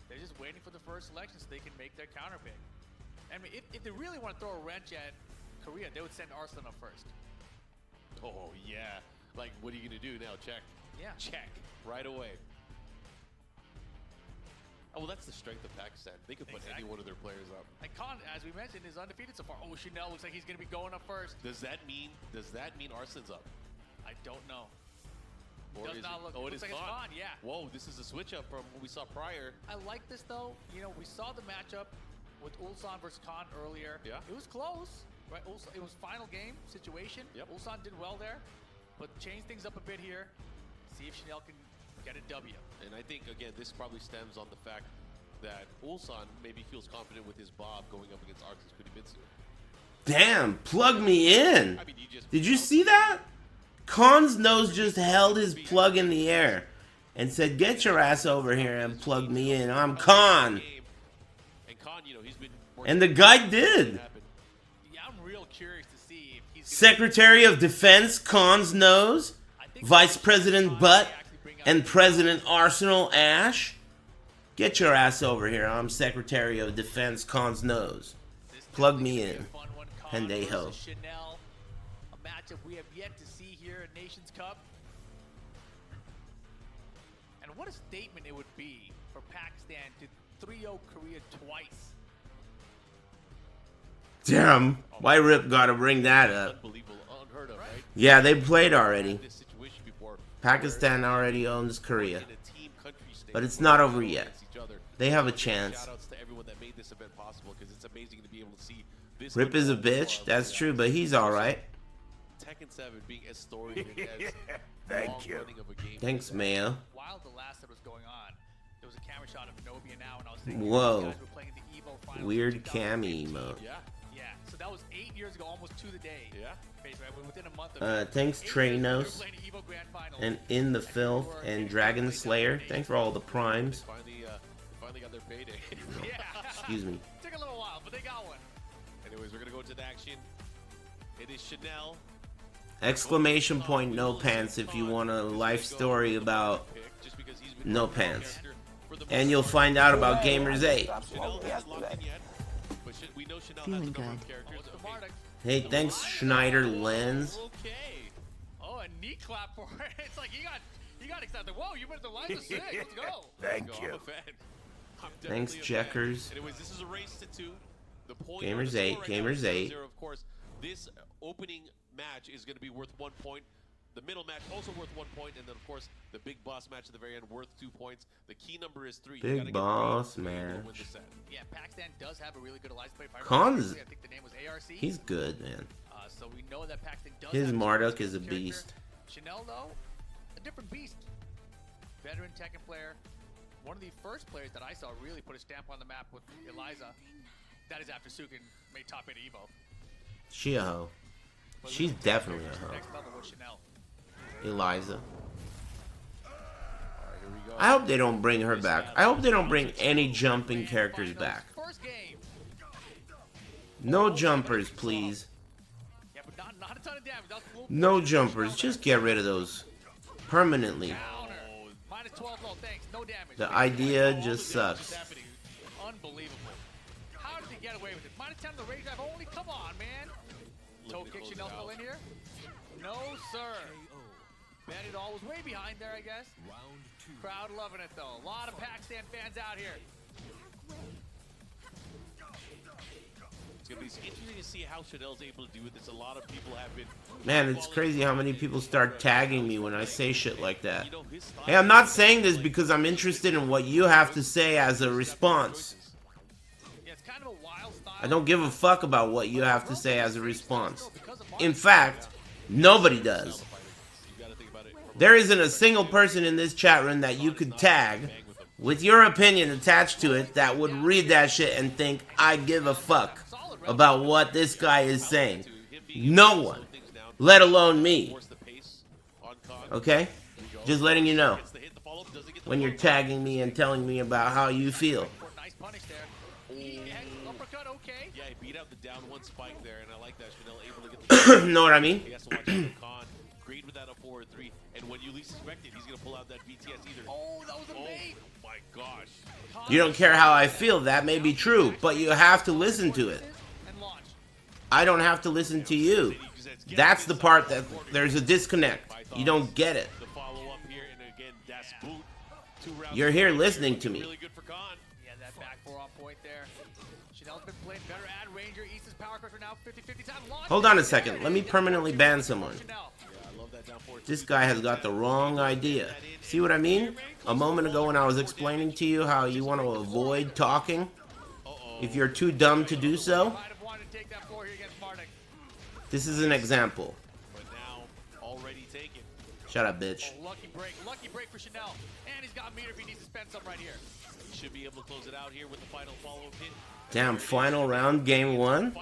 They're just waiting for the first selection so they can make their counter pick. I mean, if they really want to throw a wrench at Korea, they would send Arslan up first. Oh yeah. Like, what are you gonna do now? Check. Yeah. Check right away. Oh, well, that's the strength of Pakistan. They could put any one of their players up. And Khan, as we mentioned, is undefeated so far. Oh, Chanel looks like he's going to be going up first. Does that mean Arslan's up? I don't know. Or Does is not it, look. oh, It it is looks like it's Khan, yeah. Whoa, this is a switch up from what we saw prior. I like this though. You know, we saw the matchup with Ulsan versus Khan earlier. Yeah. It was close, right? Ulsan, it was final game situation. Yep. Ulsan did well there, but change things up a bit here. See if Chanel can get a W. And I think, again, this probably stems on the fact that Ulsan maybe feels confident with his Bob going up against Arx's Kunimitsu. Damn, plug me in. Did you see that? Khan's nose just held his plug in the air and said, get your ass over here and plug me in. I'm Khan. And Khan, you know, he's been And the guy did. Yeah, I'm real curious to see if he's Secretary of Defense, Khan's nose. Vice President Butt and President Arsenal Ash. Get your ass over here. I'm Secretary of Defense, Khan's nose. Plug me in. Pendejo. Chanel, a matchup we have yet to see here at Nations Cup. And what a statement it would be for Pakistan to 3-0 Korea twice. Damn, why Rip gotta bring that up? Unbelievable, unheard of, right? Yeah, they played already. Pakistan already owns Korea. But it's not over yet. They have a chance. Shoutouts to everyone that made this event possible, because it's amazing to be able to see this. Rip is a bitch, that's true, but he's alright. Tekken 7 being as storied as Thank you. running of a game. Thanks, Mayo. While the last set was going on, there was a camera shot of Nobi and now, and I was thinking Whoa. these guys were playing the Evo finals. Weird cami emote. Yeah. So that was 8 years ago, almost to the day. Yeah. Basically, within a month of Thanks Trainos and In the Filth and Dragon Slayer. Thanks for all the primes. Finally got their payday. Excuse me. Took a little while, but they got one. Anyways, we're gonna go into the action. It is Chanel. Exclamation point no pants if you want a life story about no pants. And you'll find out about Gamers8. Chanel is locked in yet, but we know Chanel has a Feeling number of good. characters. Hey, thanks Schneider Lens. Okay. Oh, a knee clap for it. It's like you got excited. Whoa, you went to the line of six. Let's go. Thank I'm you. a fan. I'm Thanks, definitely a fan. Checkers. Anyways, this is a race to 2. The point Gamers the 8, score right now Gamers is 8. 0-0. Of course, this opening match is going to be worth 1 point. The middle match also worth 1 point, and then of course the big boss match at the very end worth 2 points. The key number is 3. Big boss to match. win the set. Yeah, Pakistan does have a really good alliance player. Khan's, I think the name was ARC. he's good, man. So we know that Pakistan does His have Marduk is a character. beast. Chanel, though, a different beast. Veteran Tekken player. One of the first players that I saw really put a stamp on the map with Eliza. That is after Sukin made top 8 Evo. She a hoe. She's definitely a hoe. Next level with Chanel. Eliza. I hope they don't bring her back. I hope they don't bring any jumping characters back. First game. No jumpers, please. Yeah, but not a ton of damage. That's full No jumpers. Just get rid of those permanently. counter. Minus 12 low, thanks. No damage. The idea just sucks. Unbelievable. How did he get away with it? Minus 10 on the rage drive only? Come on, man. Toe kick Chanel still in here? No, sir. Bandit all was way behind there, I guess. Round 2. Crowd loving it, though. A lot of Pakistan fans out here. It's going to be interesting to see how Chanel's able to do with this. A lot of people have been... Man, it's crazy how many people start tagging me when I say shit like that. Hey, I'm not saying this because I'm interested in what you have to say as a response. I don't give a fuck about what you have to say as a response. In fact, nobody does. There isn't a single person in this chat room that you could tag with your opinion attached to it that would read that shit and think, I give a fuck about what this guy is saying. No one. Let alone me. Okay? Just letting you know. When you're tagging me and telling me about how you feel. Yeah, he beat out the down 1 spike there, and I like that. Chanel able to get the... Know what I mean? He has to watch out for Khan. Great with that up forward 3, and when you least expect it, he's going to pull out that BTS either. Oh, that was a bait! Oh my gosh. You don't care how I feel. That may be true, but you have to listen to it. I don't have to listen to you. That's the part that there's a disconnect. You don't get it. The follow-up here, and again, Das Boot. 2 rounds. You're here listening to me. Really good for Khan. Yeah, that back 4 on point there. Chanel's been playing better at Ranger. Easton's power crusher now 50-50 time. Hold on a second. Let me permanently ban someone. This guy has got the wrong idea. See what I mean? A moment ago when I was explaining to you how you want to avoid talking, if you're too dumb to do so, this is an example. Shut up, bitch. Lucky break for Chanel. And he's got meter if he needs to spend some right here. He should be able to close it out here with the final follow-up hit. Damn, final round, game 1?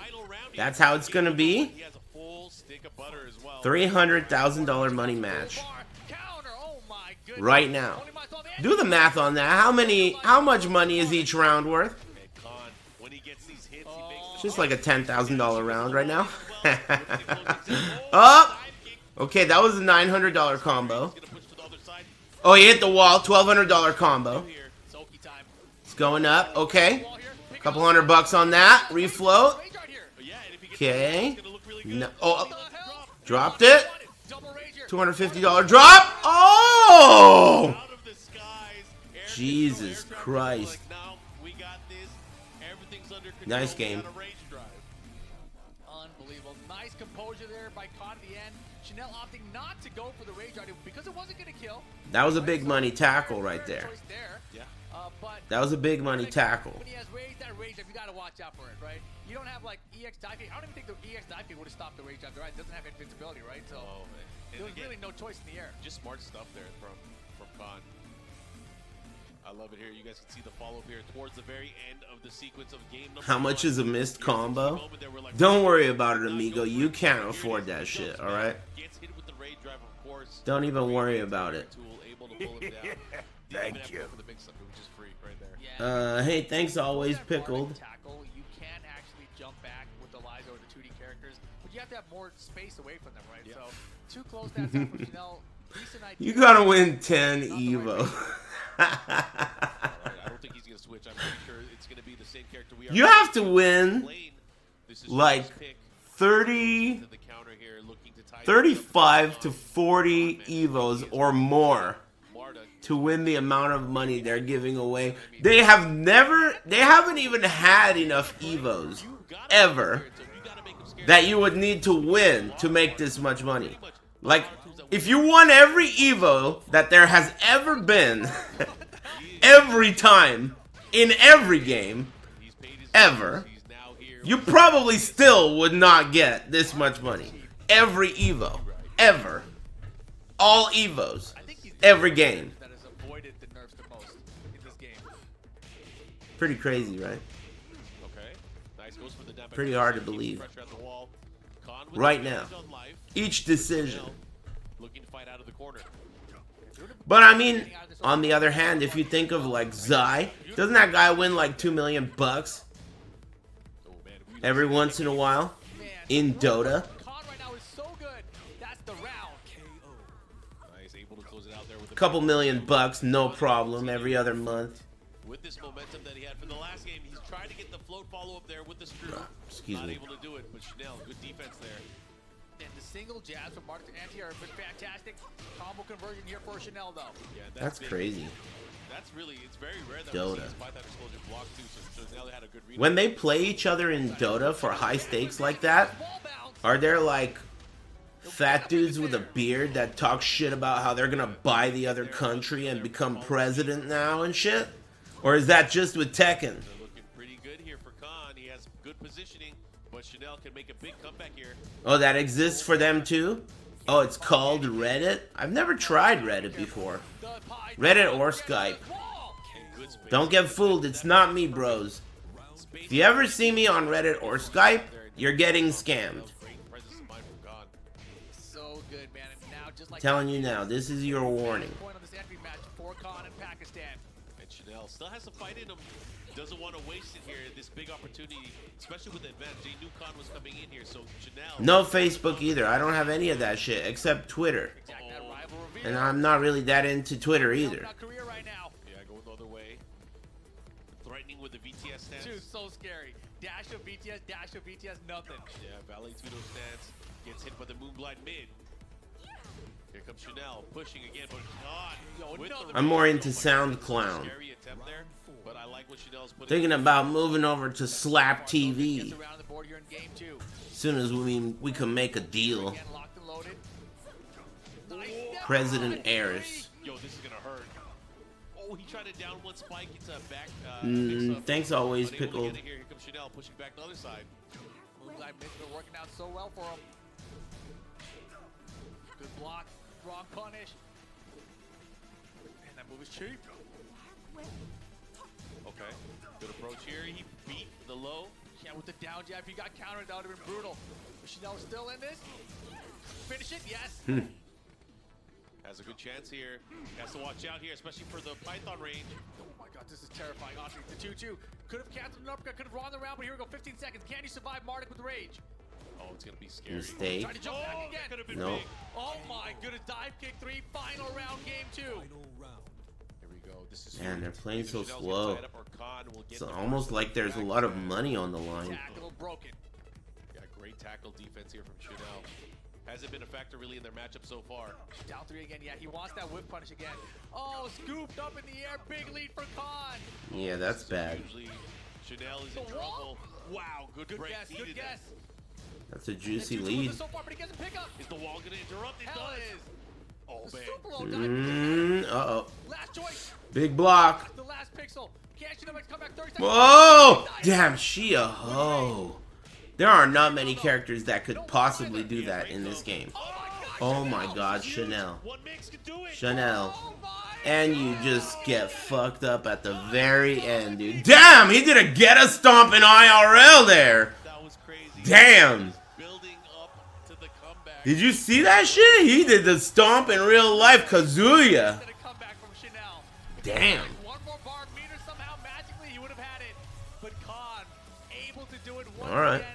That's how it's gonna be? He has a full stick of butter as well. $300,000 money match. Right now. Do the math on that. How much money is each round worth? It's just like a $10,000 round right now. Oh! Okay, that was a $900 combo. Oh, he hit the wall. $1,200 combo. It's going up. Okay. Couple $100 on that. Refloat. Okay. No, oh, dropped it. $250 drop. Oh! Jesus Christ. Nice game. Unbelievable. Nice composure there by Khan at the end. Chanel opting not to go for the rage drive because it wasn't going to kill. That was a big money tackle right there. That was a big money tackle. When he has rage, that rage drive, you got to watch out for it, right? You don't have like EX dive kick. I don't even think the EX dive kick would have stopped the rage drive, right? It doesn't have invincibility, right? So there was really no choice in the air. Just smart stuff there from Khan. I love it here. You guys can see the follow-up here towards the very end of the sequence of game number 1. How much is a missed combo? Don't worry about it, amigo. You can't afford that shit, alright? Don't even worry about it. Thank you. Hey, thanks always, Pickled. You can actually jump back with Eliza or the 2D characters, but you have to have more space away from them, right? So, too close that time from Chanel. Decent idea. You gotta win 10 Evo. I don't think he's going to switch. I'm pretty sure it's going to be the same character we are. You have to win like 35 to 40 Evos or more to win the amount of money they're giving away. They haven't even had enough Evos ever that you would need to win to make this much money. Like, if you won every Evo that there has ever been, every time, in every game, ever, you probably still would not get this much money. Every Evo. Ever. All Evos. Every game. Pretty crazy, right? Pretty hard to believe. Right now. Each decision. But I mean, on the other hand, if you think of like Zai, doesn't that guy win like $2 million every once in a while in Dota? Couple $1 million, no problem, every other month. With this momentum that he had from the last game, he's trying to get the float follow-up there with the screw. Not able to do it, but Chanel, good defense there. And the single jabs from Mark to Anti are fantastic. Combo conversion here for Chanel, though. Yeah, that's crazy. That's really, it's very rare that Dota. we see Python explosion block too, so Chanel had a good read. When they play each other in Dota for high stakes like that, are there like fat dudes with a beard that talk shit about how they're gonna buy the other country and become president now and shit? Or is that just with Tekken? They're looking pretty good here for Khan. He has good positioning, but Chanel can make a big comeback here. Oh, that exists for them too? Oh, it's called Reddit? I've never tried Reddit before. Reddit or Skype. Don't get fooled, it's not me, bros. If you ever see me on Reddit or Skype, you're getting scammed. So good, man. And now, just like Telling you now, this is your warning. And Chanel still has to fight in him. Doesn't want to waste it here. This big opportunity, especially with the advantage. They knew Khan was coming in here, so Chanel. No Facebook either. I don't have any of that shit except Twitter. And I'm not really that into Twitter either. Yeah, going the other way. Threatening with the VTS stance. Dude, so scary. Dash of VTS, nothing. Yeah, Valet Tudo stance. Gets hit by the Moonglide mid. Here comes Chanel, pushing again, but God. I'm more into SoundCloud. Scary attempt there, but I like what Chanel's putting. Thinking about moving over to Slap TV. As soon as we can make a deal. President Aris. Yo, this is gonna hurt. Oh, he tried to down one spike. It's a back. Thanks always, Pickle. Pickle. Here comes Chanel pushing back the other side. Moonlight mids are working out so well for him. Good block, wrong punish. And that move is cheap. Okay, good approach here. He beat the low. Yeah, with the down jab, he got countered. That would have been brutal. But Chanel's still in this. Finish it, yes. Has a good chance here. Has to watch out here, especially for the Python range. Oh my God, this is terrifying. Atif, the 2-2. Could have canceled an uppercut, could have won the round, but here we go, 15 seconds. Can he survive Marduk with rage? Oh, it's gonna be scary. Mistake. Trying to jump back again. That could have been No. big. Oh my goodness, dive kick 3, final round, game 2. Here we go. This is Man, they're playing so Chanel's gonna slow. tie it up, or Khan will get It's the almost first like there's a lot of money on the line. Tackle broken. Yeah, great tackle defense here from Chanel. Hasn't been a factor really in their matchup so far. Down 3 again, yeah, he wants that whip punish again. Oh, scooped up in the air, big lead for Khan. Yeah, that's bad. Usually, Chanel is in trouble. Wow, good break. Guess, good Needed guess. That's a juicy 2-2 lead. So far, but he gets a pickup. Is the wall gonna interrupt? It Hell does. it is. Oh, The man. super low dive. Uh-oh. Last choice. Big block. The last pixel. Can't you come back 30 seconds? Whoa! Damn, she a hoe. There are not many characters that could possibly do that in this game. Oh my God, Chanel. Chanel. And you just get fucked up at the very end, dude. Damn, he did a get a stomp in IRL there. Damn. Did you see that shit? He did the stomp in real life, Kazuya. Damn. One more bar meter somehow magically he would have had it. But Khan able to do it once All right. again.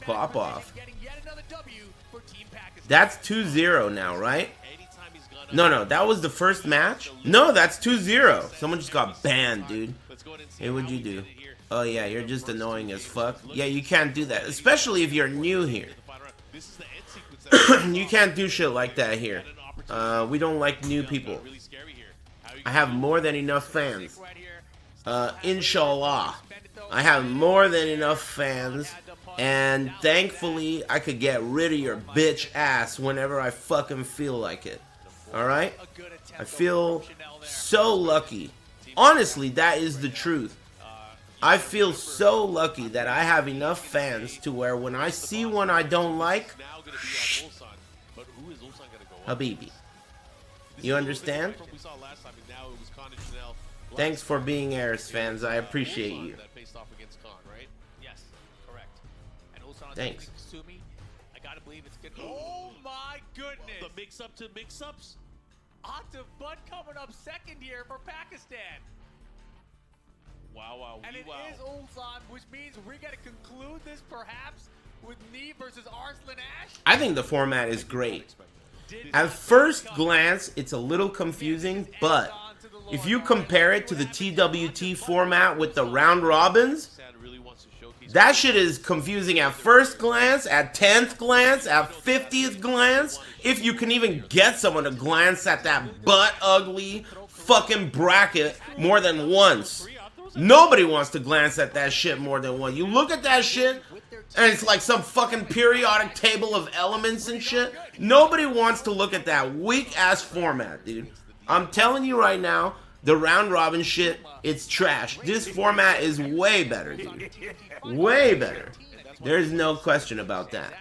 Pop off. That's 2-0 now, right? No, that was the first match? No, that's 2-0. Someone just got banned, dude. Hey, what'd you do? Oh, yeah, you're just annoying as fuck. Yeah, you can't do that, especially if you're new here. You can't do shit like that here. We don't like new people. I have more than enough fans. Inshallah. I have more than enough fans. And thankfully, I could get rid of your bitch ass whenever I fucking feel like it. Alright? I feel so lucky. Honestly, that is the truth. I feel so lucky that I have enough fans to where when I see one I don't like, Habibi. You understand? Thanks for being Aris fans. I appreciate you. Thanks. I gotta believe it's good. Oh my goodness! The mix-up to mix-ups. Atif Butt coming up second here for Pakistan. Wow, and it is Ulsan, which means we're gonna conclude this perhaps with Knee versus Arslan Ash. I think the format is great. At first glance, it's a little confusing, but if you compare it to the TWT format with the round robins, that shit is confusing at first glance, at 10th glance, at 50th glance. If you can even get someone to glance at that butt ugly fucking bracket more than once. Nobody wants to glance at that shit more than once. You look at that shit, and it's like some fucking periodic table of elements and shit. Nobody wants to look at that weak-ass format, dude. I'm telling you right now, the round robin shit, it's trash. This format is way better, dude. Way better. There's no question about that.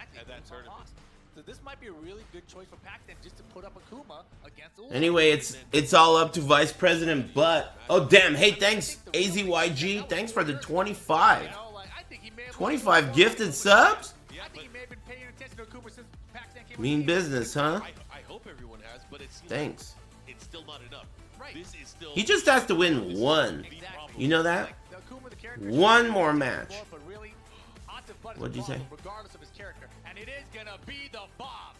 So this might be a really good choice for Pakistan just to put up Akuma against Ulsan. Anyway, it's all up to Vice President Butt. Oh damn, hey, thanks AZYG. Thanks for the 25. 25 gifted subs? Mean business, huh? I hope everyone has, but Thanks. It's still not enough. This is still He just has to win one. You know that? One more match. What'd you say? Regardless of his character, and it is gonna be the bomb.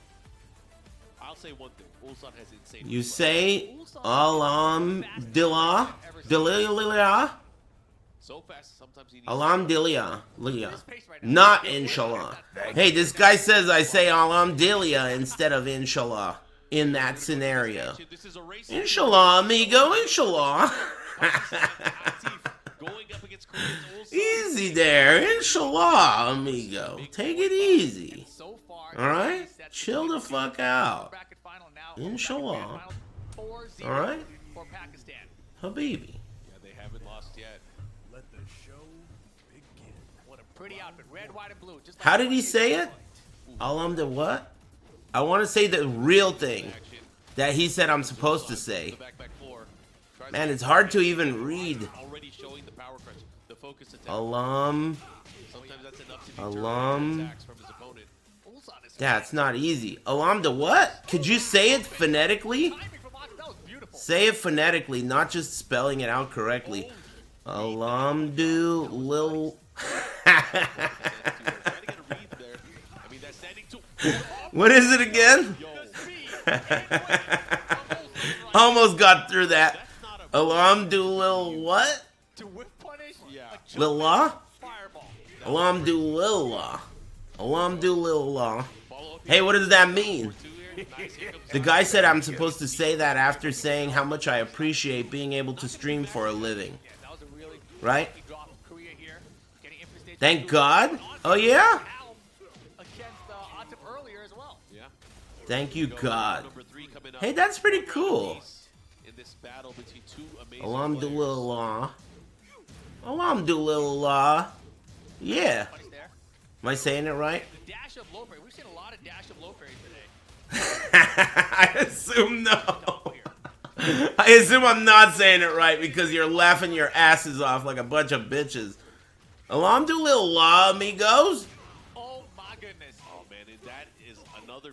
I'll say one thing. Ulsan has insane. You say Alhamdulillah. So fast, sometimes he needs Alhamdulillah. Not inshallah. Hey, this guy says I say Alhamdulillah instead of inshallah in that scenario. Inshallah, amigo, inshallah. Easy there, inshallah, amigo. Take it easy. Alright? Chill the fuck out. Inshallah. Alright? Habibi. Yeah, they haven't lost yet. Let the show begin. What a pretty outfit. Red, white, and blue. Just How did he say it? Alhamdulillah what? I want to say the real thing that he said I'm supposed to say. Man, it's hard to even read. Alam. That's not easy. Alam to what? Could you say it phonetically? Say it phonetically, not just spelling it out correctly. Alamdu lil. What is it again? Almost got through that. Alamdu lil what? Lillah? Alhamdulillah. Alhamdulillah. Hey, what does that mean? The guy said I'm supposed to say that after saying how much I appreciate being able to stream for a living. Right? Thank God? Oh yeah? Thank you, God. Hey, that's pretty cool. Alhamdulillah. Alhamdulillah. Yeah. Am I saying it right? We've seen a lot of dash of low fairies today. I assume no. I assume I'm not saying it right because you're laughing your asses off like a bunch of bitches. Alhamdulillah, amigos. Oh my goodness. Oh man, that is another.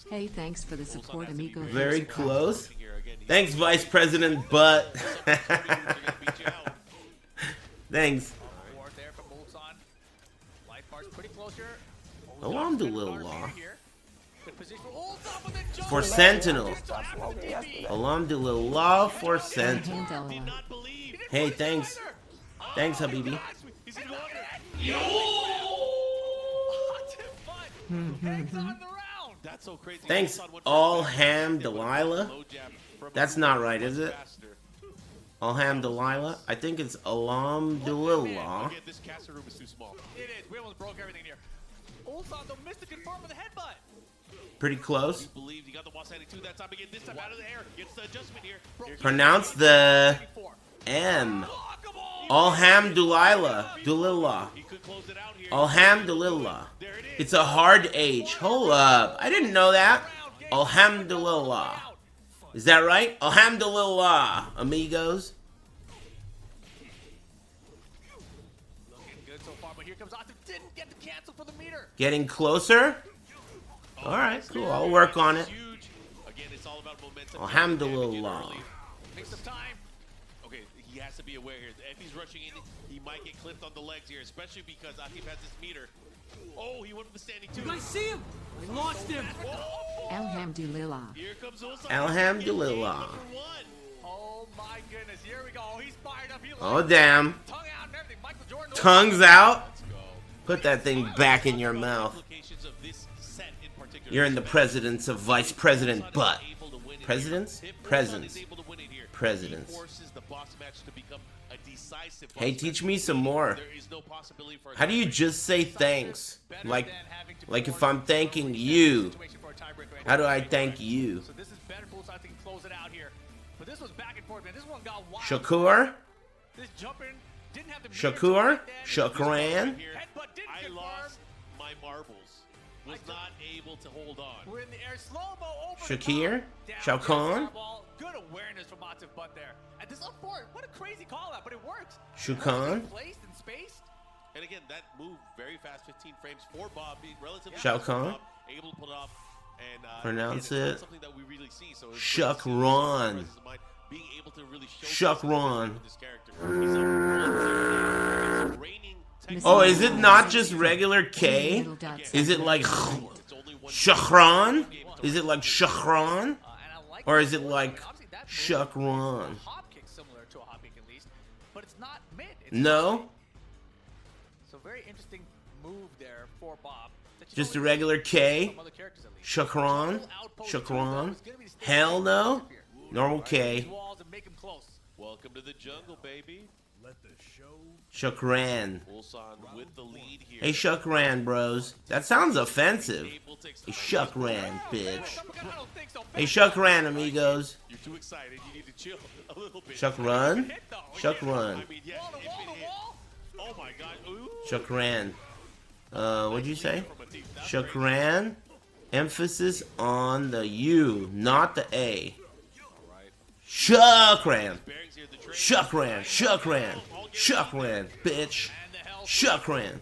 Hey, thanks for the support, amigo. Very close. Thanks, Vice President Butt. Thanks. Ward there from Ulsan. Life bar's pretty close here. Alhamdulillah. Good position for Ulsan, but then jump For Sentinel. Alhamdulillah for Sentinel. Hey, thanks. Thanks, Habibi. That's so crazy. Thanks, Alham Delilah. That's not right, is it? Alham Delilah? I think it's Alhamdulillah. This caster room is too small. It is. We almost broke everything here. Ulsan though missed the confirm with a headbutt. Pretty close. Believed he got the wall standing two that time again. This time out of the air. Gets the adjustment here. Pronounce the M. Alhamdulillah. Dulillah. Alhamdulillah. It's a hard H. Hold up. I didn't know that. Alhamdulillah. Is that right? Alhamdulillah, amigos. Looking good so far, but here comes Atif. Didn't get the cancel for the meter. Getting closer? Alright, cool. I'll work on it. Again, it's all about momentum. Alhamdulillah. Take some time. Okay, he has to be aware here. If he's rushing in, he might get clipped on the legs here, especially because Atif has this meter. Oh, he went for the standing two. I see him. I lost him. Alhamdulillah. Here comes Ulsan. Alhamdulillah. Oh my goodness, here we go. He's fired up. Oh, damn. Tongue out and everything. Michael Jordan. Tongue's out. Put that thing back in your mouth. You're in the presidents of vice president butt. Presidents? Presents. Presidents. Hey, teach me some more. How do you just say thanks? Like if I'm thanking you. How do I thank you? So this is better for Ulsan to close it out here. But this was back and forth, man. This one got wild. Shakur? This jumping didn't have the Shakur? Shukran? I lost my marbles. Was not able to hold on. We're in the air, slow-mo over Shakir? Shao Kahn? Good awareness from Atif butt there. And this up forward, what a crazy call out, but it works. Shukan? Placed and spaced. And again, that move very fast, 15 frames for Bob, being relatively Shao Kahn? able to pull it off. And Pronounce again, it's it. not something that we really see. So Shukran. being able to really show Shukran. this character. Oh, is it not just regular K? Is it like Shukran? Is it like Shukran? Or is it like Shukran? Hop kick similar to a hop kick at least, but it's not mid. It's No? So very interesting move there for Bob. Just a regular K? Shukran? Shukran? Hell no? Normal K. Welcome to the jungle, baby. Let the show. Shukran. Ulsan with the lead here. Hey, Shukran, bros. That sounds offensive. Hey, Shukran, bitch. Hey, Shukran, amigos. You're too excited. You need to chill a little bit. Shukran? Shukran. I mean, yeah, oh my god. Ooh. Shukran. What'd you say? Shukran. Emphasis on the U, not the A. Shukran. Shukran. Shukran. Shukran, bitch. Shukran.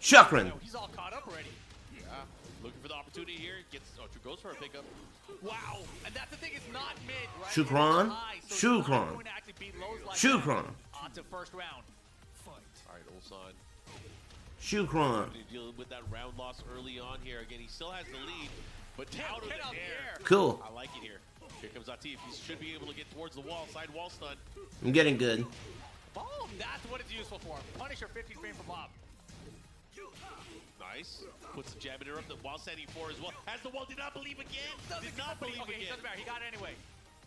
Shukran. He's all caught up already. Yeah. Looking for the opportunity here. Goes for a pickup. Wow. And that's the thing, it's not mid, right? Shukran. Shukran. Shukran. On to first round. All right, Ulsan. Shukran. Dealing with that round loss early on here. Again, he still has the lead, but out of the air. Cool. I like it here. Here comes Atif. He should be able to get towards the wall. Side wall stun. I'm getting good. Boom! That's what it's useful for. Punisher 15 frame for Bob. Nice. Puts the jab interrupt the wall standing for as well. Has the wall. Did not believe again. Did not believe again. He doesn't matter. He got it anyway.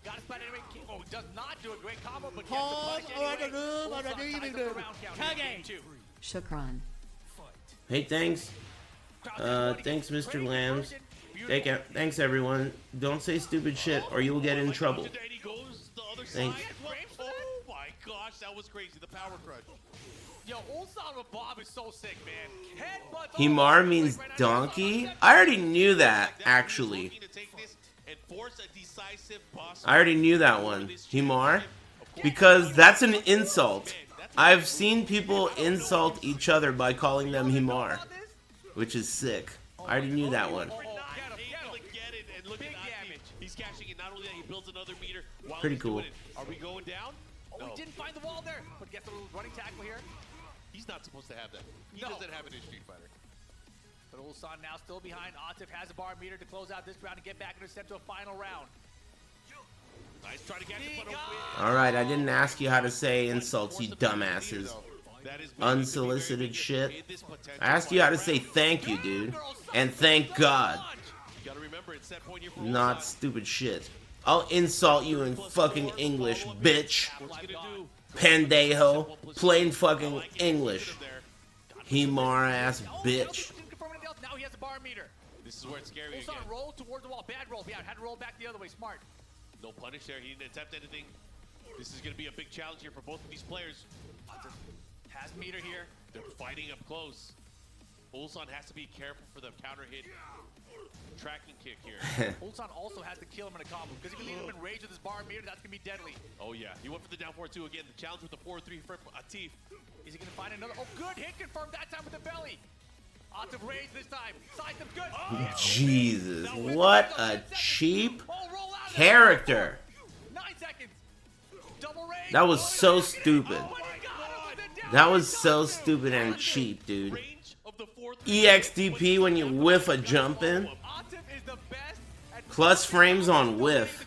Got his spot anyway. Oh, does not do a great combo, but gets the punish anyway. Shukran. Hey, thanks. Thanks, Mr. Lambs. Thanks, everyone. Don't say stupid shit or you'll get in trouble. Thanks. Oh my gosh, that was crazy. The power crush. Yo, Ulsan with Bob is so sick, man. Headbutts. Himar means donkey? I already knew that, actually. I already knew that one. Himar? Because that's an insult. I've seen people insult each other by calling them Himar, which is sick. I already knew that one. He's cashing it. Not only that, he builds another meter. Pretty cool. Are we going down? Oh, he didn't find the wall there, but gets a little running tackle here. He's not supposed to have that. He doesn't have it in Street Fighter. But Ulsan now still behind. Atif has a bar meter to close out this round and get back into the to a final round. Nice try to catch it, but Alright, I didn't ask you how to say insults, you dumbasses. Unsolicited shit. I asked you how to say thank you, dude. And thank God. Not stupid shit. I'll insult you in fucking English, bitch. Pendejo. Plain fucking English. Himar ass bitch. Now he has a bar meter. This is where it's scary Ulsan again. rolled towards the wall. Bad roll. Yeah, had to roll back the other way. Smart. No punish there. He didn't attempt anything. This is going to be a big challenge here for both of these players. Has meter here. They're fighting up close. Ulsan has to be careful for the counter hit tracking kick here. Ulsan also has to kill him in a combo because if you leave him in rage with his bar meter, that's going to be deadly. Oh yeah, he went for the down 4-2 again. The challenge with the 4-3 for Atif. Is he going to find another? Oh, good hit confirmed that time with the belly. Atif raised this time. Side them good. Oh, Jesus, what a cheap character. 9 seconds. Double raise. That was so stupid. That was so stupid and cheap, dude. EXDP when you whiff a jump in. Plus frames on whiff.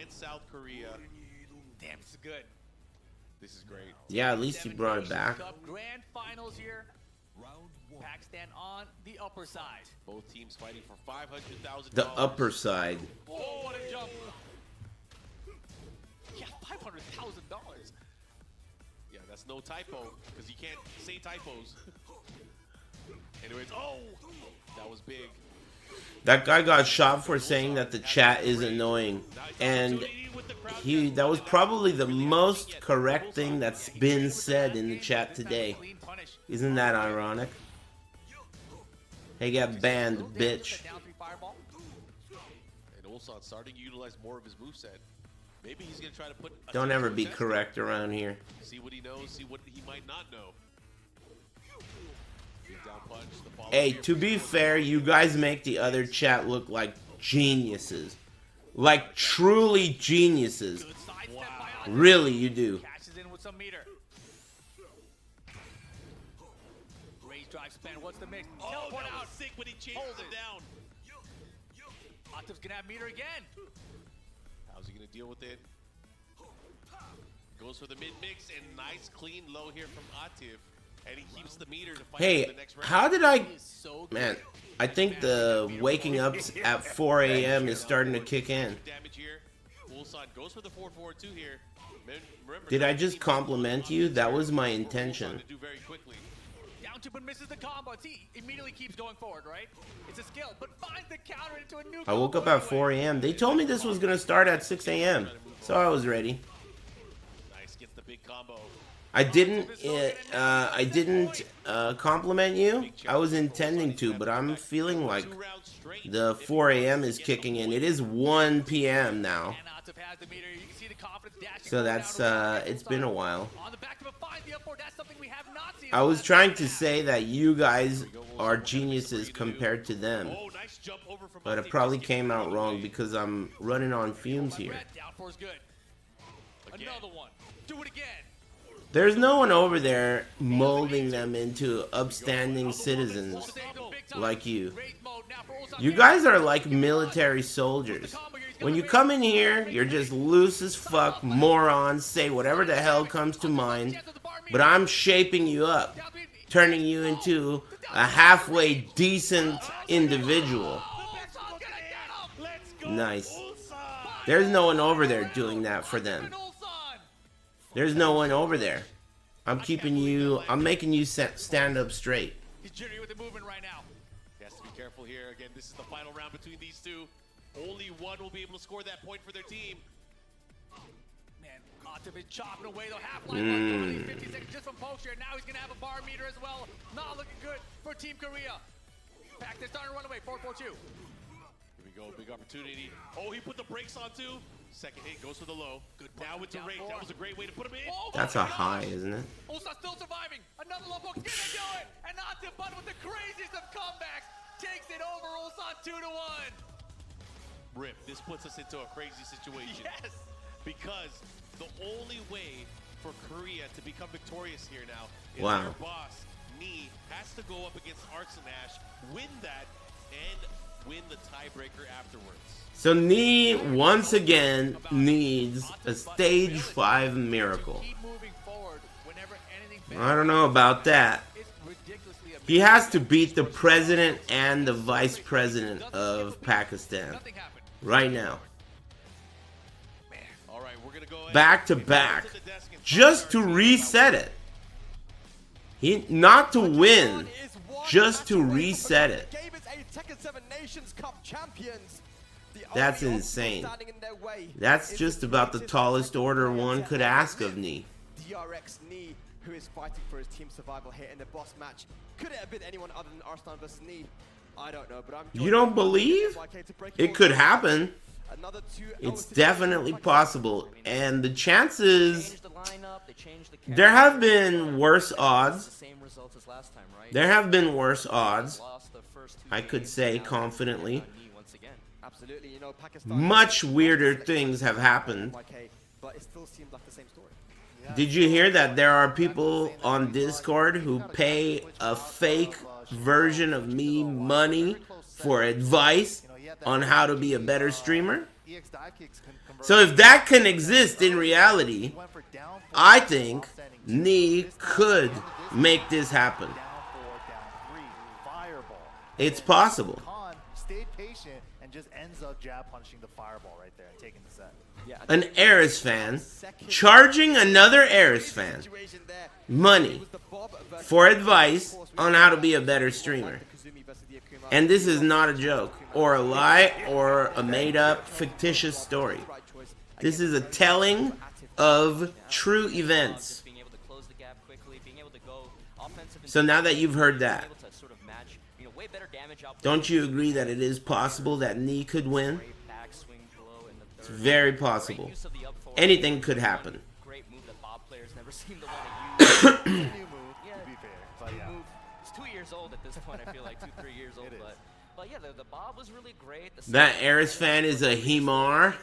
And South Korea. Damn, this is good. This is great. Yeah, at least he brought it back. Grand finals here. Pakistan on the upper side. Both teams fighting for $500,000. The upper side. Oh, what a jump. Yeah, $500,000. Yeah, that's no typo, because you can't say typos. Anyways, oh, that was big. That guy got shot for saying that the chat is annoying. And that was probably the most correct thing that's been said in the chat today. Isn't that ironic? He got banned, bitch. And Ulsan starting to utilize more of his moveset. Maybe he's going to try to put... Don't ever be correct around here. See what he knows, see what he might not know. Down punch, the hey, to be fair, you guys make the other chat look like geniuses. Like truly geniuses. Wow. Really, you do. Catches in with some meter. Raise drive spin. What's the mix? Oh, Teleport that out. was sick when he chases him down. Atif's gonna have meter again. How's he gonna deal with it? Goes for the mid mix and nice clean low here from Atif. And he keeps the meter to fight Hey, for the next round. how did I... Man, I think the waking up at 4 a.m. is starting to kick in. Damage here. Ulsan goes for the 4-4-2 here. Remember, Did I just compliment you? That was my intention. Down two but misses the combo. He immediately keeps going forward, right? It's a skill, but finds the counter into a new I woke up at 4 a.m. They told me this was going to start at 6 a.m. So I was ready. Nice, gets the big combo. I didn't compliment you. I was intending to, but I'm feeling like the 4 a.m. is kicking in. It is 1 p.m. now. So that's, it's been a while. I was trying to say that you guys are geniuses compared to them. But it probably came out wrong because I'm running on fumes here. Another one. Do it again. There's no one over there molding them into upstanding citizens like you. You guys are like military soldiers. When you come in here, you're just loose as fuck, morons, say whatever the hell comes to mind. But I'm shaping you up, turning you into a halfway decent individual. Nice. There's no one over there doing that for them. There's no one over there. I'm making you stand up straight. He's jittery with the movement right now. He has to be careful here. Again, this is the final round between these two. Only one will be able to score that point for their team. Man, Atif is chopping away. They'll half-life 50 seconds just from post here. Now he's going to have a bar meter as well. Not looking good for Team Korea. Pack, they're starting to run away. 4-4-2. Here we go, big opportunity. Oh, he put the brakes on too. Second hit goes for the low. Good. Now into rate. That was a great way to put him in. Oh, that's a high, isn't it? Ulsan still surviving. Another low poke. Can they do it? And Atif, but with the craziest of comebacks, takes it over. Ulsan 2-1. Rip, this puts us into a crazy situation. Yes. Because the only way for Korea to become victorious here now is wow. their boss, Nee, has to go up against Arslan, win that, and win the tiebreaker afterwards. So Nee once again needs a stage 5 miracle. I don't know about that. He has to beat the president and the vice president of Pakistan right now. Back to back. Just to reset it. Not to win. Just to reset it. That's insane. That's just about the tallest order one could ask of Nee. DRX Nee, who is fighting for his team survival here in the boss match. Could it have been anyone other than Arslan versus Nee? I don't know, but I'm... You don't believe? It could happen. It's definitely possible. And the chances... There have been worse odds. There have been worse odds. I could say confidently. Much weirder things have happened. Did you hear that there are people on Discord who pay a fake version of me money for advice on how to be a better streamer? So if that can exist in reality, I think Nee could make this happen. It's possible. Stayed patient and just ends up jab punching the fireball right there and taking the set. An Aris fan charging another Aris fan money for advice on how to be a better streamer. And this is not a joke or a lie or a made up fictitious story. This is a telling of true events. So now that you've heard that, don't you agree that it is possible that Nee could win? It's very possible. Anything could happen. It's 2 years old at this point. I feel like 2-3 years old, but yeah, the bob was really great. That Aris fan is a Himar.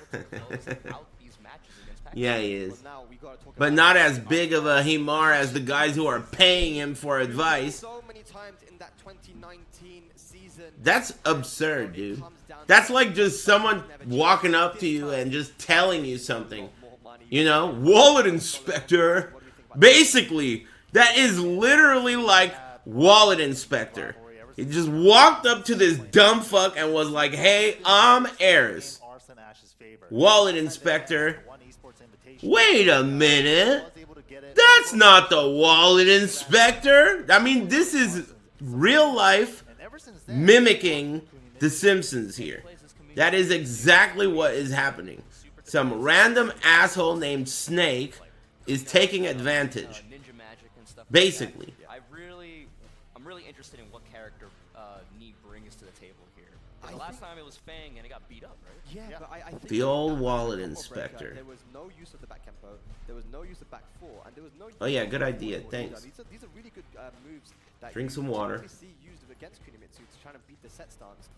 Yeah, he is. But not as big of a Himar as the guys who are paying him for advice. That's absurd, dude. That's like just someone walking up to you and just telling you something. You know, wallet inspector. Basically, that is literally like wallet inspector. He just walked up to this dumb fuck and was like, hey, I'm Aris. Wallet inspector. Wait a minute. That's not the wallet inspector. I mean, this is real life mimicking The Simpsons here. That is exactly what is happening. Some random asshole named Snake is taking advantage. Basically. I'm really interested in what character Nee brings to the table here. The last time it was Fang and it got beat up, right? Yeah, but I think the old wallet inspector. There was no use of the back tempo. There was no use of back four, and there was no. Oh yeah, good idea. Thanks. These are really good moves. That Drink some water. See used against Kunimitsu to try to beat the set stance.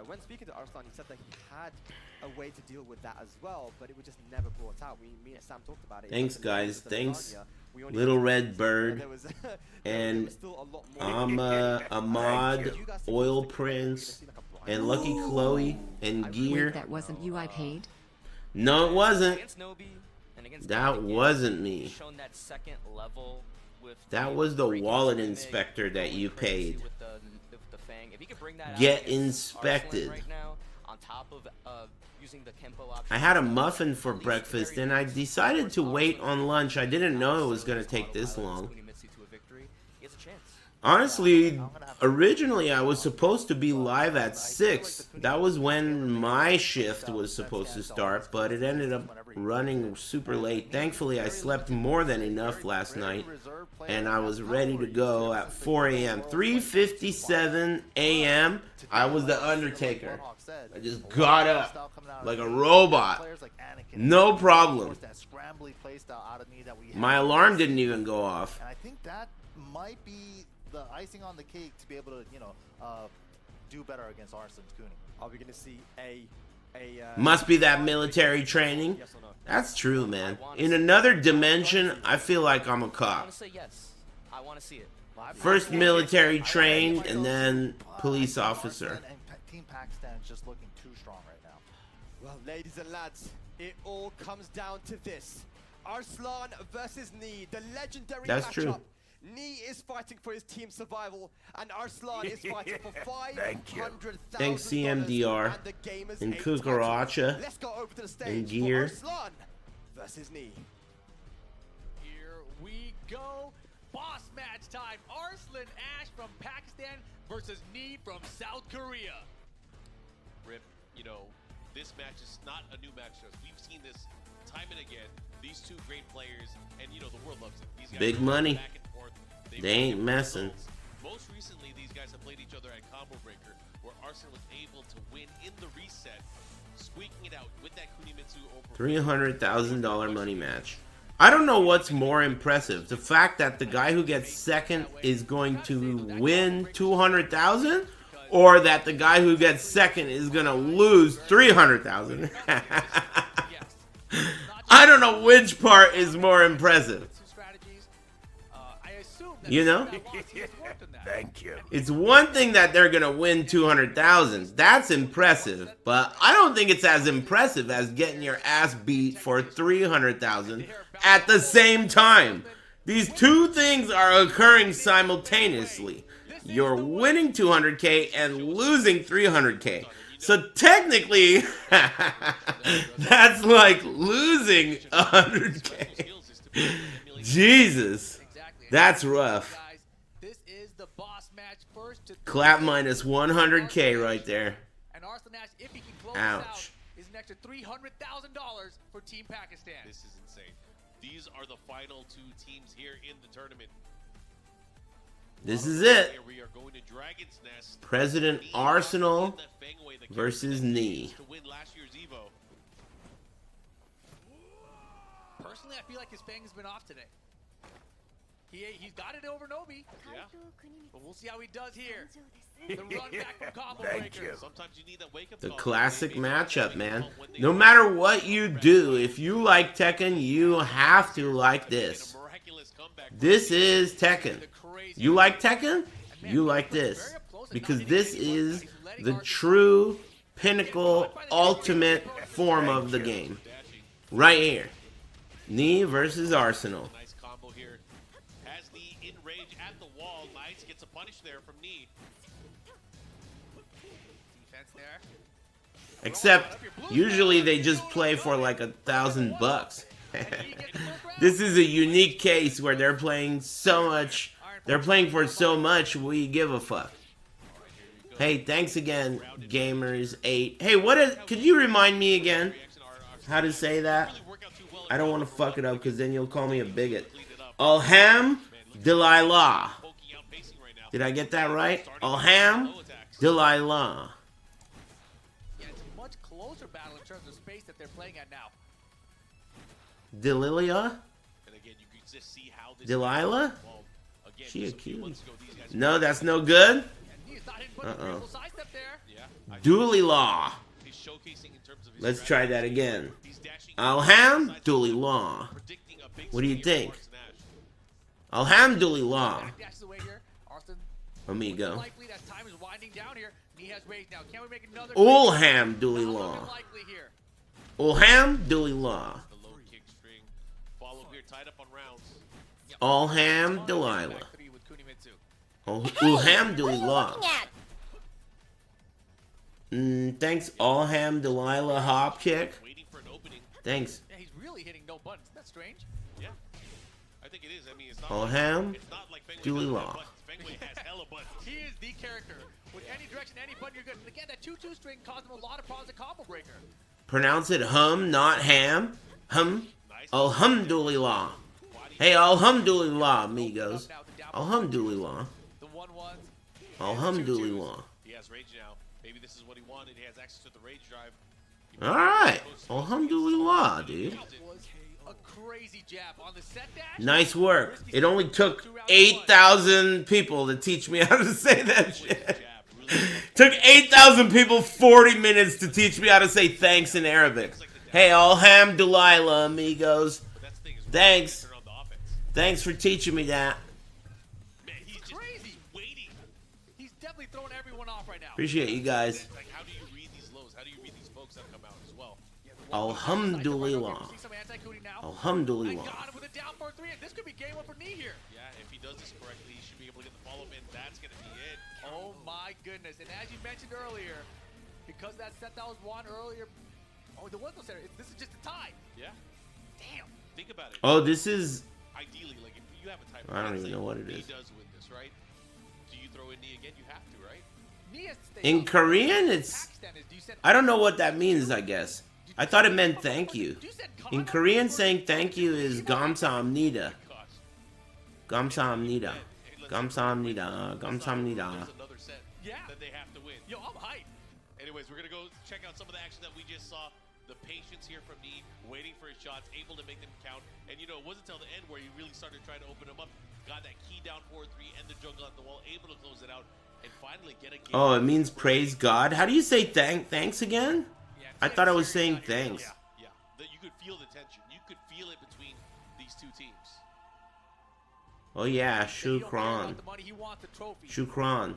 When speaking to Arslan, he said that he had a way to deal with that as well, but it was just never brought out. Me and Sam talked about it. Thanks, guys. Thanks, Little Red Bird, and Ahmad, Oil Prince, and Lucky Chloe and Gear. Wait, that wasn't you I paid? No, it wasn't. Against Nobi and against That Anakin, wasn't me. he's shown that second level with That was the wallet inspector that you paid. with the Fang. If he could bring that out Get against inspected. Arslan right now, on top of using the Kempo option. I had a muffin for breakfast and I decided to wait on lunch. I didn't know it was going to take this long. Honestly, originally I was supposed to be live at 6. That was when my shift was supposed to start, but it ended up running super late. Thankfully, I slept more than enough last night, and I was ready to go at 4 a.m. 3:57 a.m. I was the Undertaker. I just got up like a robot. No problem. My alarm didn't even go off. And I think that might be the icing on the cake to be able to, do better against Arslan's Cooney. Are we going to see a Must be that military training. That's true, man. In another dimension, I feel like I'm a cop. I want to say yes. I want to see it. First military trained, and then police officer. And Team Pakistan is just looking too strong right now. Well, ladies and lads, it all comes down to this. Arslan versus Knee, the legendary That's matchup. true. Knee is fighting for his team's survival, and Arslan is fighting for $500,000. Thanks CMDR and Kukaracha Let's go over to the stage and Gear. for Arslan versus Knee. Here we go. Boss match time. Arslan Ash from Pakistan versus Knee from South Korea. Rip, this match is not a new match to us. We've seen this time and again. These two great players, and the world loves it. These guys Big money. back and forth. They ain't messing. Most recently, these guys have played each other at Combo Breaker, where Arslan was able to win in the reset, squeaking it out with that Kunimitsu over $300,000 money match. I don't know what's more impressive. The fact that the guy who gets second is going to win $200,000, or that the guy who gets second is going to lose $300,000. I don't know which part is more impressive. Thank you. It's one thing that they're gonna win 200,000. That's impressive, but I don't think it's as impressive as getting your ass beat for 300,000 at the same time. These two things are occurring simultaneously. You're winning 200K and losing 300K. So technically, that's like losing 100K. Jesus, that's rough. Clap minus 100K right there. And Arslan Ash, if he can close Ouch. this out, is an extra $300,000 for Team Pakistan. This is insane. These are the final two teams here in the tournament. This is it. Here we are going to Dragon's Nest. President Arsenal versus Knee. To win last year's Evo. Personally, I feel like his fang has been off today. He's got it over Nobi. Yeah. But we'll see how he does here. The run back from Combo Thank Breaker. you. Sometimes you need that wake-up The call. classic matchup, man. No matter what you do, if you like Tekken, you have to like this. This is Tekken. You like Tekken? You like this. Because this is the true pinnacle, ultimate form of the game. Right here. Knee versus Arsenal. Nice combo here. Has Knee in rage at the wall. Knights gets a punish there from Knee. Defense there. Except, usually they just play for like $1,000. This is a unique case where they're playing so much. They're playing for so much, we give a fuck. Hey, thanks again, Gamers8. Hey, could you remind me again how to say that? I don't want to fuck it up because then you'll call me a bigot. Alhamdulillah. Did I get that right? Alhamdulillah. Yeah, it's a much closer battle in terms of space that they're playing at now. Delilah? And again, you can just see how this Delilah? again, She just a a few cute. months ago, these guys No, that's no good. Uh-oh. Dulillah. He's showcasing in terms of his Let's try that again. Alhamdulillah. What do you think? Alhamdulillah. amigo. Likely as time is winding down here, he has rage now. Can we make another? Ulham Dooley Law. Ulham Dooley Law. The low kick string. Follow here, tied up on rounds. Ulham Delilah. Ulham Dooley Law. Thanks, Ulham Delilah hop kick. Thanks. Yeah, he's really hitting no buttons. Isn't that strange? Yeah, I think it is. I mean, it's not Ulham like Dooley Law. Fenway has hella buttons. He is the character. With any direction, any button, you're good. And again, that 2-2 string caused him a lot of problems at Combo Breaker. Pronounce it hum, not ham. Hum. Alhamdulillah. Hey, alhamdulillah, amigos. Alhamdulillah. The 1-1s. Alhamdulillah. He has rage now. Maybe this is what he wanted. He has access to the rage drive. Alright. Alhamdulillah, dude. A crazy jab on the set dash. Nice work. It only took 8,000 people to teach me how to say that shit. Took 8,000 people 40 minutes to teach me how to say thanks in Arabic. Hey, alhamdulillah, amigos. Thanks. Thanks for teaching me that. He's crazy. He's definitely throwing everyone off right now. Appreciate you guys. Like, how do you read these lows? How do you read these folks that come out as well? Alhamdulillah. Alhamdulillah. This could be game one for knee here. Yeah, if he does this correctly, he should be able to get the follow-up in. That's going to be it. Oh my goodness. And as you mentioned earlier, because that set that was won earlier, there was no set. This is just a tie. Yeah. Damn. Think about it. Oh, this is... Ideally, like, if you have a type of... I don't even know what it is. He does win this, right? Do you throw in knee again? You have to, right? In Korean, it's... I don't know what that means, I guess. I thought it meant thank you. In Korean, saying thank you is 감사합니다. 감사합니다. 감사합니다. 감사합니다. Another set that they have to win. Yo, I'm hyped. Anyways, we're going to go check out some of the action that we just saw. The patience here from Knee, waiting for his shots, able to make them count. And, you know, it wasn't until the end where he really started trying to open them up. Got that key down 4-3 and the jungle at the wall, able to close it out. And finally get a game. Oh, it means praise God. How do you say thanks again? I thought I was saying thanks. Yeah. You could feel the tension. You could feel it between these two teams. Oh yeah, Chikurin. Chikurin.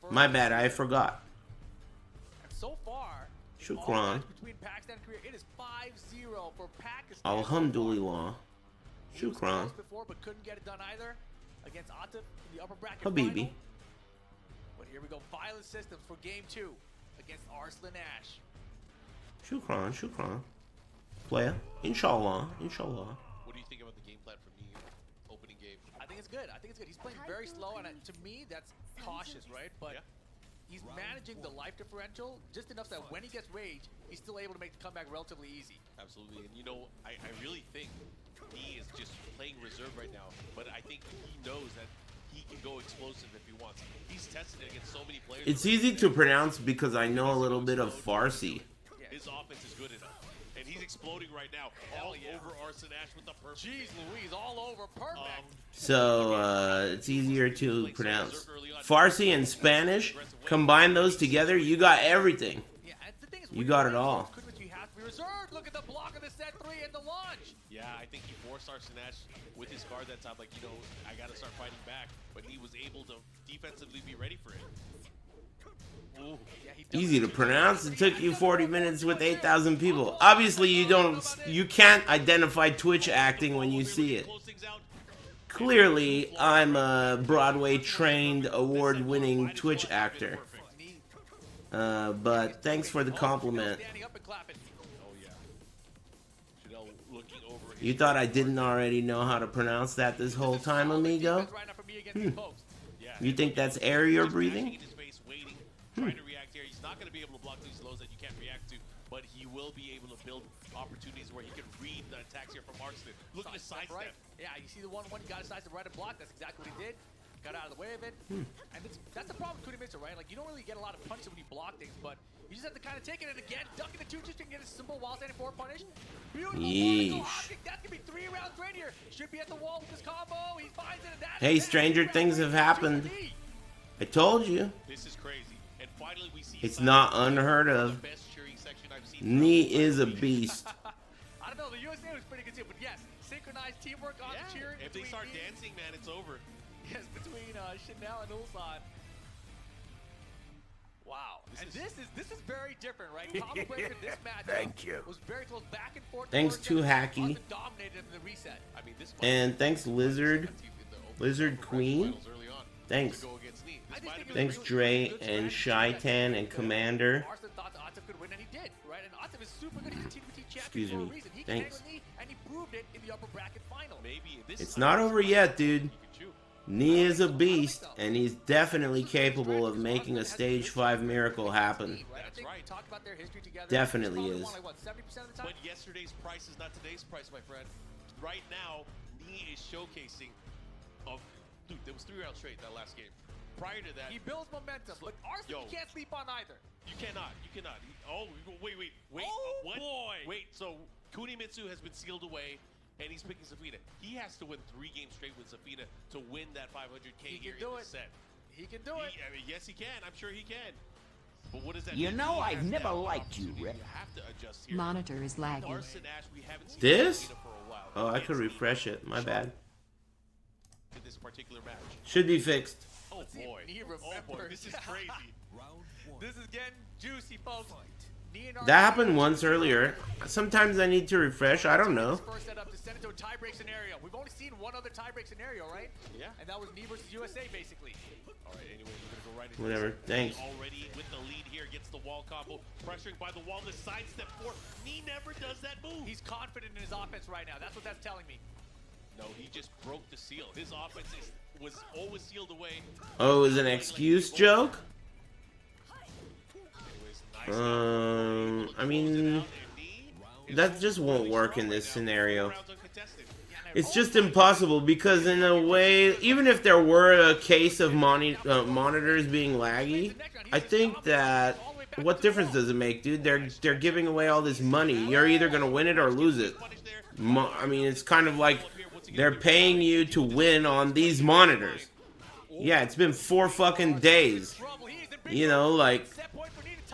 My bad, I forgot. So far, Chikurin. between Pakistan and Korea, it is 5-0 for Pakistan. Alhamdulillah. Chikurin. Before, but couldn't get it done either against Atif in the upper bracket Habibi. final. But here we go, Violent Systems for game 2 against Arslan Ash. Shukran. Player. Inshallah. What do you think about the game plan for me opening game? I think it's good. He's playing very slow, and to me, that's cautious, right? But he's managing the life differential just enough that when he gets rage, he's still able to make the comeback relatively easy. Absolutely. And, you know, I really think he is just playing reserve right now. But I think he knows that he can go explosive if he wants. He's tested it against so many players. It's easy to pronounce because I know a little bit of Farsi. His offense is good enough. And he's exploding right now. All over Arslan Ash with the perfect. Jeez Louise, all over. Perfect. So, it's easier to pronounce. Farsi and Spanish, combine those together, you got everything. You got it all. Look at the block of the set 3 and the launch. Yeah, I think he forced Arslan Ash with his guard that time. Like, you know, I got to start fighting back. But he was able to defensively be ready for it. Ooh. Easy to pronounce. It took you 40 minutes with 8,000 people. Obviously, you can't identify Twitch acting when you see it. Clearly, I'm a Broadway-trained, award-winning Twitch actor. But thanks for the compliment. You thought I didn't already know how to pronounce that this whole time, amigo? You think that's air you're breathing? Trying to react here. He's not going to be able to block these lows that you can't react to, but he will be able to build opportunities where he can read the attacks here from Arslan. Look at the sidestep. Yeah, you see the 1-1, you got to sidestep right and block. That's exactly what he did. Got out of the way of it. And that's the problem with Kunimitsu, right? Like, you don't really get a lot of punches when you block things, but you just have to kind of take it. And again, ducking the 2-2 and get a simple wall standing 4 punish. Beautiful. That's going to be 3 rounds right here. Should be at the wall with this combo. He finds it. And that's Hey, stranger things have happened. I told you. This is crazy. And finally we see it's not unheard of. Knee is a beast. I don't know, the USA was pretty good too, but yes, synchronized teamwork on the cheering. If they start dancing, man, it's over. Yes, between Chanel and Ulsan. And this is very different, right? Combo breaker this match Thank you. was very close back and forth. Thanks to Hacky. Dominated in the reset. I mean, this And thanks Lizard Queen. Thanks. Thanks Dre and Shy-Tan and Commander. Arslan thought Atif could win, and he did, right? And Atif is super good. He's a TWT champion Excuse for a me. reason. He Thanks. came with me, and he proved it in the upper bracket final. Maybe this It's not over yet, dude. Nee is a beast, and he's definitely capable of making a stage 5 miracle happen. That's right. Talk about their history together. Definitely is. Like, what, 70% of the time? But yesterday's price is not today's price, my friend. Right now, Nee is showcasing of dude. There was 3 rounds straight that last game. Prior to that, He builds momentum, but Arslan, you can't sleep on either. You cannot. You cannot. Wait. Oh, what? boy. Wait. So Kunimitsu has been sealed away, and he's picking Safina. He has to win 3 games straight with Safina to win that 500K here in the set. He can do it. I mean, yes, he can. I'm sure he can. But what does that You mean? know, He I've has never that liked you, opportunity. Rick. You have to adjust here. Monitor is lagging. Arslan Ash, we haven't seen This? Safina for a while. Oh, I could refresh it. My bad. In this particular match. Should be fixed. Oh boy. This is crazy. This is getting juicy, folks. That happened once earlier. Sometimes I need to refresh. I don't know. First setup to send it to a tiebreak scenario. We've only seen one other tiebreak scenario, right? Yeah. And that was Nee versus USA, basically. All right. Anyway, we're gonna go right into Whatever. this. Thanks. Already with the lead here, gets the wall combo, pressuring by the wall. The sidestep 4. Nee never does that move. He's confident in his offense right now. That's what that's telling me. No, he just broke the seal. His offense was always sealed away. Oh, it was an excuse joke? I mean, that just won't work in this scenario. It's just impossible because in a way, even if there were a case of monitors being laggy, I think that what difference does it make, dude? They're giving away all this money. You're either gonna win it or lose it. I mean, it's kind of like they're paying you to win on these monitors. Yeah, it's been 4 fucking days. You know, like,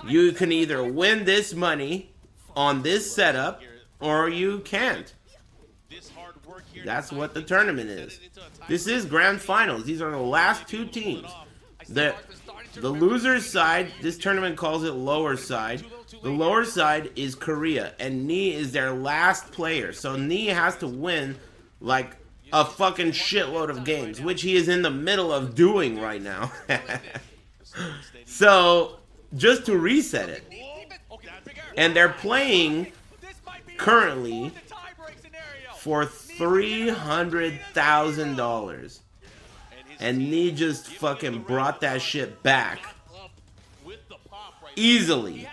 you can either win this money on this setup or you can't. That's what the tournament is. This is grand finals. These are the last 2 teams. The loser's side, this tournament calls it lower side. The lower side is Korea, and Nee is their last player. So Nee has to win, like, a fucking shitload of games, which he is in the middle of doing right now. So, just to reset it. And they're playing currently for $300,000. And Nee just fucking brought that shit back. Easily.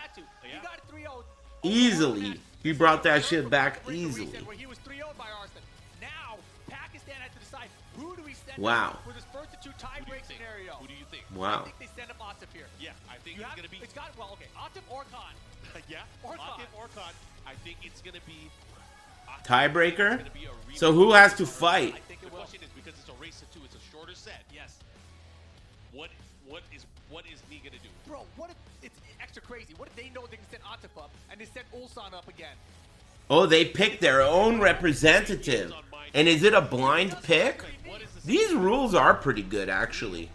Easily. He brought that shit back easily. Wow. For this first to 2 tiebreak scenario. Who do you think? Wow. I think they send up Atif here. Yeah, I think it's gonna be. It's got Atif or Khan. Yeah, or Khan. Atif or Khan. I think it's gonna be. Tiebreaker? So who has to fight? The question is because it's a race to 2. It's a shorter set. Yes. What is Nee gonna do? Bro, what if it's extra crazy? What if they know they can send Atif up and they send Ulsan up again? Oh, they picked their own representative. And is it a blind pick? These rules are pretty good, actually.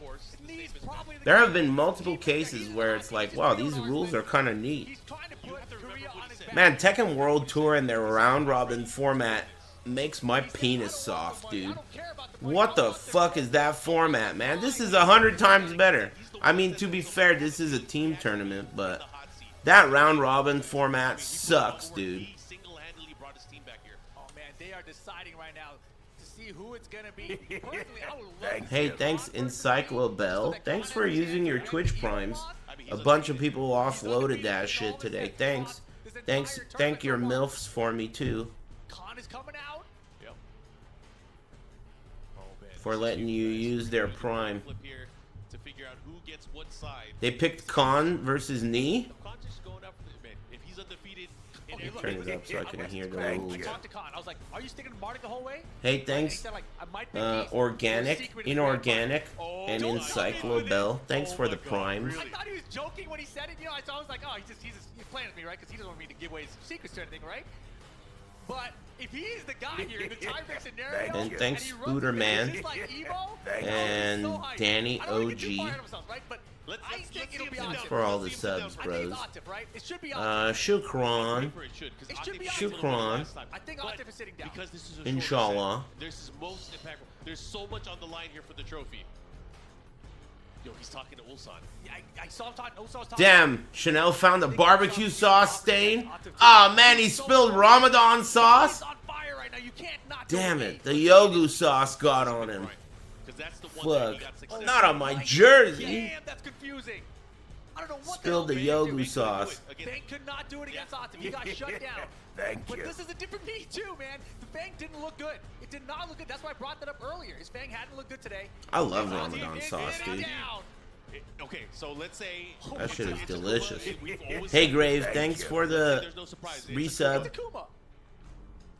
There have been multiple cases where it's like, wow, these rules are kind of neat. Man, Tekken World Tour and their round robin format makes my penis soft, dude. What the fuck is that format, man? This is 100 times better. I mean, to be fair, this is a team tournament, but that round robin format sucks, dude. Oh man, they are deciding right now to see who it's gonna be. Personally, I would love Hey, thanks Encyclobell. Thanks for using your Twitch Primes. A bunch of people offloaded that shit today. Thanks. Thank your MILFs for me too. Khan is coming out. Yep. For letting you use their Prime. Flip here to figure out who gets what side. They picked Khan versus Nee? Khan's just going up for the man. If he's undefeated, Turn it up so I can hear the rules. I talked to Khan. I was like, "Are you sticking to Martic the whole way?" Hey, thanks, Organic, Inorganic, and Encyclobell. Thanks for the primes. I thought he was joking when he said it. You know, so I was like, "Oh, he's playing with me, right? Because he doesn't want me to give away his secrets or anything, right?" But if he's the guy here in the tiebreak scenario, And thanks, Spooderman, and Danny OG. Thanks for all the subs, bros. Chikurin. Chikurin. I think Atif is sitting down. Because this is a Inshallah. This is most impactful. There's so much on the line here for the trophy. Yo, he's talking to Ulsan. Yeah, I saw him talking. Ulsan's talking. Damn, Chanel found the barbecue sauce stain. Oh man, he spilled Ramadan sauce. Damn it, the Yogu sauce got on him. Fuck, not on my jersey. Damn, that's confusing. I don't know what Spilled the Yogu sauce. Fang could not do it against Atif. He got shut down. But this is a different me too, man. The Fang didn't look good. It did not look good. That's why I brought that up earlier. His Fang hadn't looked good today. I love Ramadan sauce, dude. Okay, so let's say that shit is delicious. Hey Grave, thanks for the resub.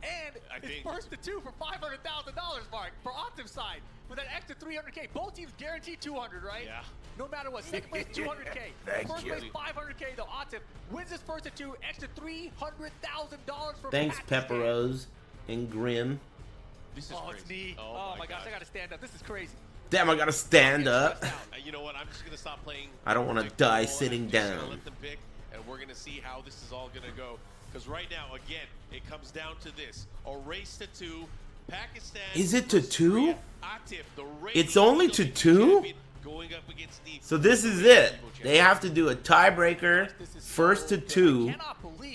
And it's first to 2 for $500,000, Mark, for Atif's side. For that extra 300K. Both teams guaranteed 200, right? Yeah. No matter what. Second place, 200K. First place, 500K, though. Atif wins his first to 2, extra $300,000 for Thanks, Pepperos and Grim. This is crazy. It's me. Oh my gosh, I gotta stand up. This is crazy. Damn, I gotta stand up. You know what? I'm just gonna stop playing. I don't want to die sitting down. Let them pick, and we're gonna see how this is all gonna go. Because right now, again, it comes down to this: a race to 2. Pakistan. Is it to 2? Atif, it's only to 2? So this is it. They have to do a tiebreaker, first to 2,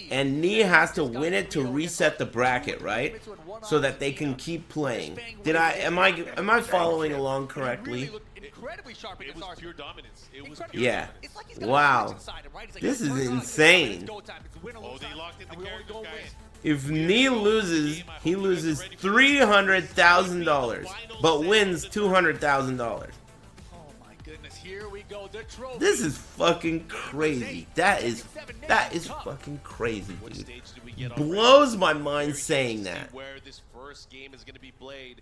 and Nee has to win it to reset the bracket, right? So that they can keep playing. Am I following along correctly? It was pure dominance. It was pure yeah. dominance. Wow. This is insane. Oh, they locked in the characters, guys. If Nee loses, he loses $300,000, but wins $200,000. Oh my goodness, here we go. The trophy. This is fucking crazy. That is fucking crazy, dude. Blows my mind saying that. Where this first game is going to be played.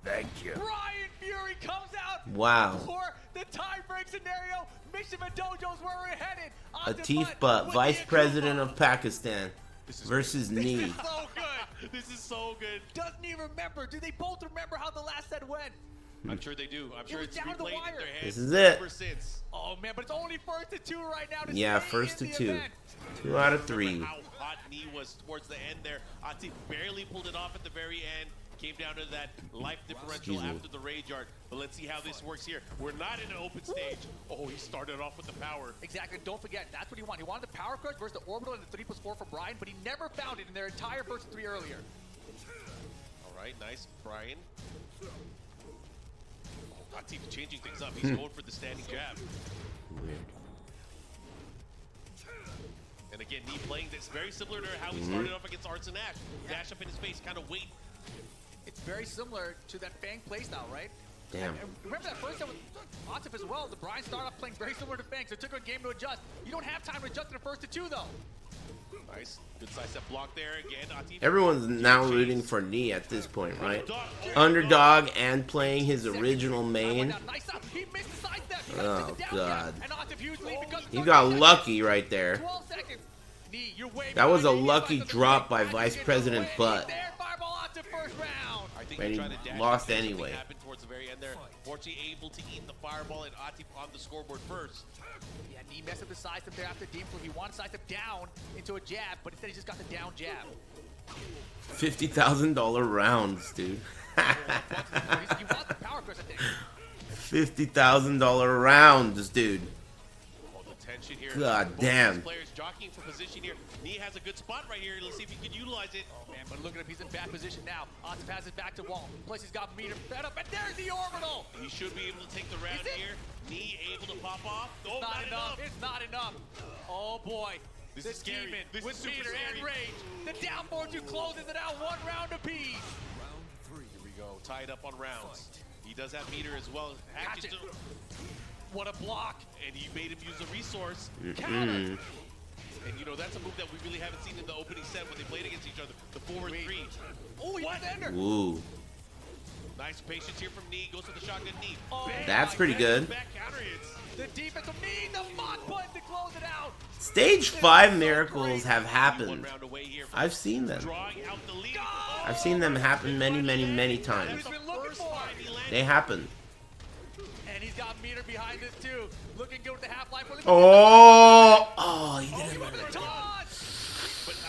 Thank you. Brian Fury comes out. Wow. For the tie-break scenario. Mission and Dojo's where we're headed. Atif Butt, Vice President of Pakistan versus Nee. This is so good. This is so good. Doesn't he remember? Do they both remember how the last set went? I'm sure they do. I'm sure it's replayed in their head. This is it. Ever since. Oh man, but it's only first to 2 right now. To yeah, first to 2. 2 out of 3. How hot Nee was towards the end there. Atif barely pulled it off at the very end. Came down to that life differential after the rage art. But let's see how this works here. We're not in an open stage. Oh, he started off with the power. Exactly. Don't forget, that's what he wanted. He wanted the power crush versus the orbital and the 3+4 for Brian, but he never found it in their entire first 3 earlier. All right, nice, Brian. Oh, Atif changing things up. He's going for the standing jab. Weird. And again, Nee playing this very similar to how he started off against Arslan. Dash up in his face, kind of wait. It's very similar to that Fang playstyle, right? Damn. And remember that first time with Atif as well, the Brian started off playing very similar to Fang, so it took a game to adjust. You don't have time to adjust in the first to 2, though. Nice. Good side step block there again. Atif. Everyone's now rooting for Nee at this point, right? Underdog and playing his original main. Oh, God. He got lucky right there. That was a lucky drop by Vice President Butt. And he lost anyway. Towards the very end there. Fortunately able to eat the fireball and Atif on the scoreboard first. Yeah, Nee messed up the side step there after Dean. He wanted side step down into a jab, but instead he just got the down jab. $50,000 rounds, dude. He wants the power crush, I think. $50,000 rounds, dude. Tension here. God damn. Players jockeying for position here. Nee has a good spot right here. Let's see if he can utilize it. Oh man, but look at him. He's in bad position now. Atif has his back to wall. Plus he's got meter fed up, and there's the orbital. He should be able to take the round here. Nee able to pop off. Oh, not enough. It's not enough. Oh boy. This is scary. Demon This with is super meter scary. and rage. The down 4-2 closes it out 1 round apiece. Round 3. Here we go. Tied up on rounds. He does have meter as well. Hatchet. What a block. And he made him use a resource. Counter. And you know, that's a move that we really haven't seen in the opening set when they played against each other. The forward 3. Oh, he's a ender. Ooh. Nice patience here from Nee. Goes for the shotgun Nee. Oh, that's pretty good. Back counter hits. The defense of Nee, the mod button to close it out. Stage 5 miracles have happened. I've seen them. I've seen them happen many, many, many times. They happen. And he's got meter behind this too. Looking good with the half-life. Oh, he didn't. But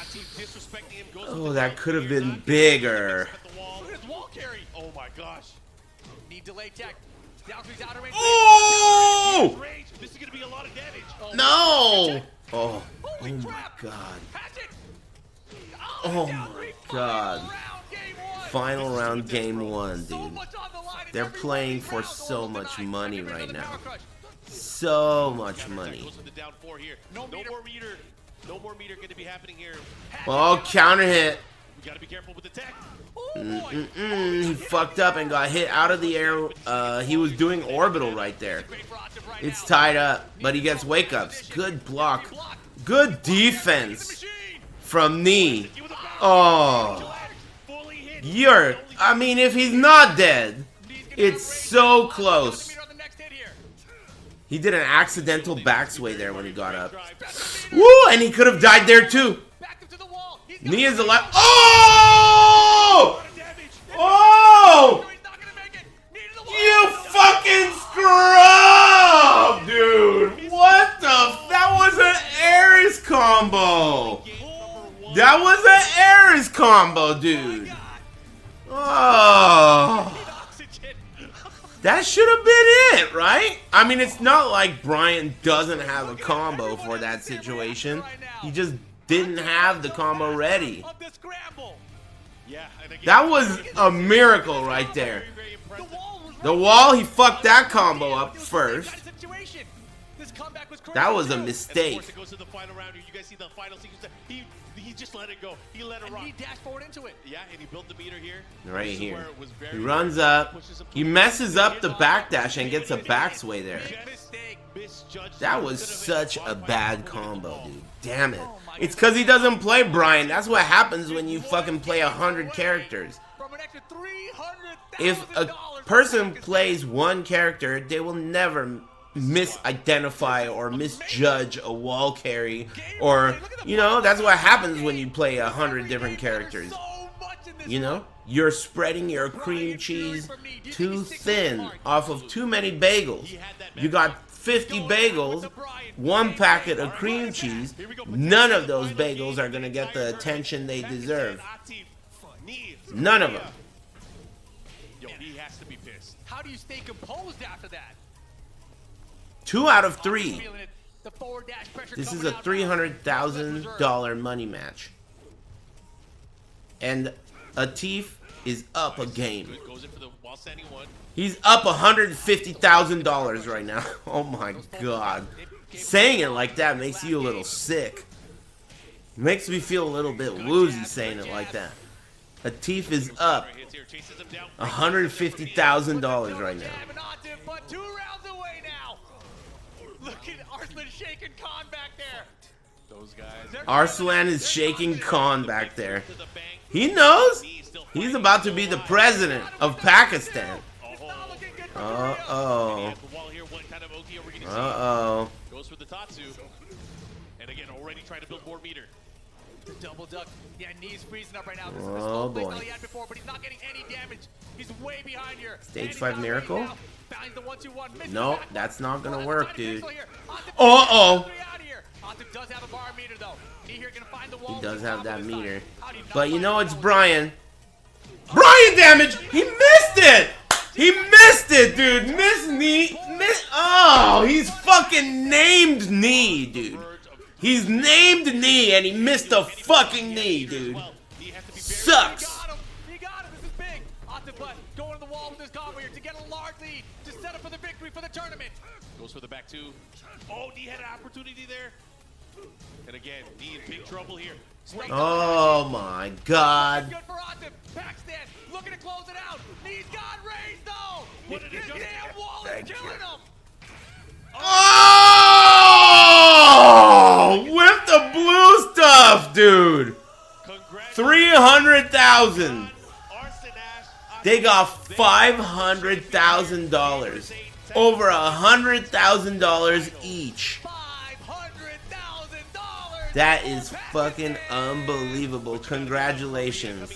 Atif disrespecting him goes Oh, that could have been bigger. Look at his wall carry. Oh my gosh. Need delay tech. Down to his outer range. Oh! This is gonna be a lot of damage. No! Oh, oh my god. Oh my god. Final round game 1, dude. They're playing for so much money right now. So much money. No more meter going to be happening here. Oh, counter hit. We got to be careful with the tech. He fucked up and got hit out of the air. He was doing orbital right there. It's tied up, but he gets wake ups. Good block. Good defense from Knee. Oh. I mean, if he's not dead, it's so close. He did an accidental backsway there when he got up. Woo! And he could have died there too. Knee is alive. Oh! Oh! You fucking scrub, dude! What the? That was an Ares combo. That was an Ares combo, dude. Oh. That should have been it, right? I mean, it's not like Brian doesn't have a combo for that situation. He just didn't have the combo ready. That was a miracle right there. The wall, he fucked that combo up first. That was a mistake. He just let it go. He let it rock. He dashed forward into it. Yeah, and he built the meter here. Right here. He runs up. He messes up the backdash and gets a backsway there. That was such a bad combo, dude. Damn it. It's because he doesn't play Brian. That's what happens when you fucking play 100 characters. If a person plays one character, they will never misidentify or misjudge a wall carry, or you know, that's what happens when you play 100 different characters. You know, you're spreading your cream cheese too thin off of too many bagels. You got 50 bagels, one packet of cream cheese. None of those bagels are gonna get the attention they deserve. None of them. Yo, he has to be pissed. How do you stay composed after that? 2 out of 3. This is a $300,000 money match. And Atif is up a game. He's up $150,000 right now. Oh my god. Saying it like that makes you a little sick. Makes me feel a little bit woozy saying it like that. Atif is up $150,000 right now. Look at Arslan shaking Khan back there. Those guys. Arslan is shaking Khan back there. He knows he's about to be the president of Pakistan. Uh-oh. Uh-oh. Goes for the Tatsu. And again, already trying to build more meter. The double duck. Yeah, knees freezing up right now. This is oh boy. He had before, but he's not getting any damage. He's way behind here. Stage 5 miracle? No, that's not gonna work, dude. Uh-oh. He does have that meter. But you know it's Brian. Brian damage! He missed it! He missed it, dude! Miss Knee. Oh, he's fucking named Knee, dude. He's named Knee and he missed a fucking knee, dude. Sucks. He got it. This is big. Atif going to the wall with his combo here to get a large lead to set up for the victory for the tournament. Goes for the back two. Oh, Knee had an opportunity there. And again, Knee in big trouble here. Oh my god. Good for Atif. Pakistan looking to close it out. Knee's got raised though. His damn wall is killing him. Oh! With the blue stuff, dude. 300,000. They got $500,000. Over $100,000 each. That is fucking unbelievable. Congratulations.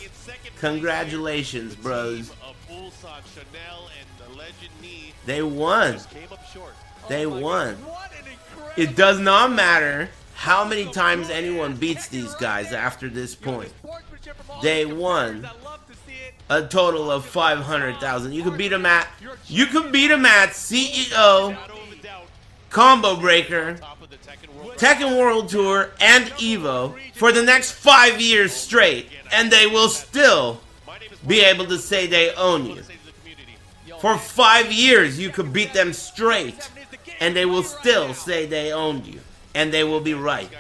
Congratulations, bros. Ulsan, Chanel, and legend knee. They won. Just came up short. They won. It does not matter how many times anyone beats these guys after this point. They won a total of 500,000. You could beat them at CEO, Combo Breaker, Tekken World Tour, and Evo for the next 5 years straight, and they will still be able to say they own you. For 5 years, you could beat them straight, and they will still say they owned you, and they will be right.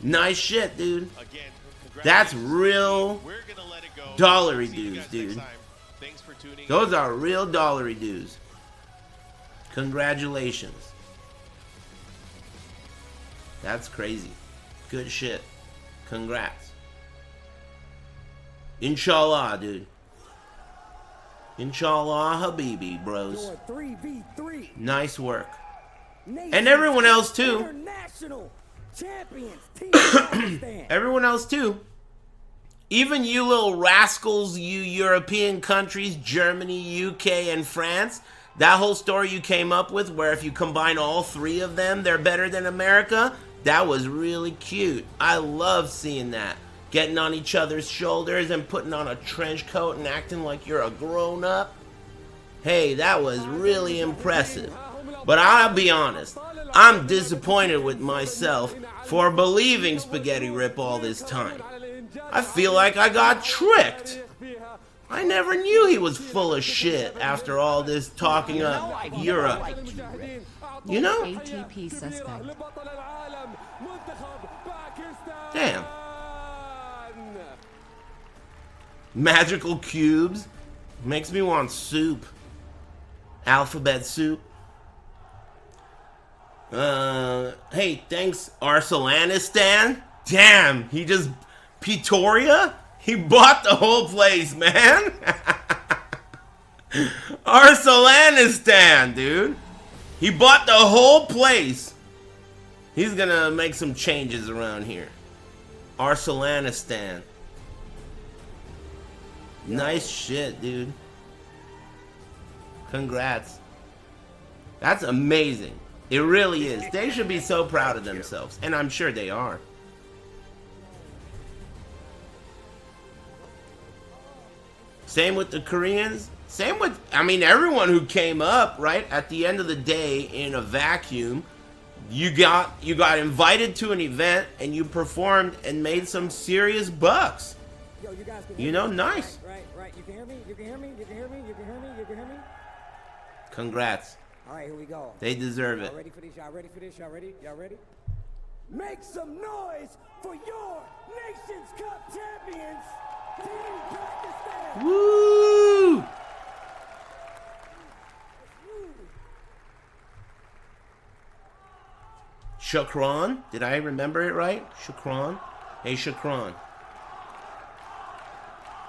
Nice shit, dude. That's real dollary dues, dude. Those are real dollary dues. Congratulations. That's crazy. Good shit. Congrats. Inshallah, dude. Inshallah, Habibi, bros. 3v3. Nice work. And everyone else, too. International champions, Team Pakistan. Everyone else, too. Even you little rascals, you European countries, Germany, UK, and France. That whole story you came up with where if you combine all three of them, they're better than America. That was really cute. I love seeing that. Getting on each other's shoulders and putting on a trench coat and acting like you're a grown-up. Hey, that was really impressive. But I'll be honest, I'm disappointed with myself for believing Spaghetti Rip all this time. I feel like I got tricked. I never knew he was full of shit after all this talking up Europe. You know? ATP suspect. Damn. Magical cubes. Makes me want soup. Alphabet soup. Hey, thanks, Arslan. Damn, he just... Pretoria? He bought the whole place, man. Arslan, dude. He bought the whole place. He's gonna make some changes around here. Arslan. Nice shit, dude. Congrats. That's amazing. It really is. They should be so proud of themselves. And I'm sure they are. Same with the Koreans. Same with, I mean, everyone who came up, right? At the end of the day, in a vacuum, you got invited to an event and you performed and made some serious bucks. Yo, you guys can you know, nice. Right. You can hear me? You can hear me? You can hear me? You can hear me? You can hear me? Congrats. All right, here we go. They deserve it. Y'all ready for this? Y'all ready for this? Y'all ready? Y'all ready? Make some noise for your Nations Cup champions, Team Pakistan. Woo! Chikurin? Did I remember it right? Chikurin? Hey, Chikurin.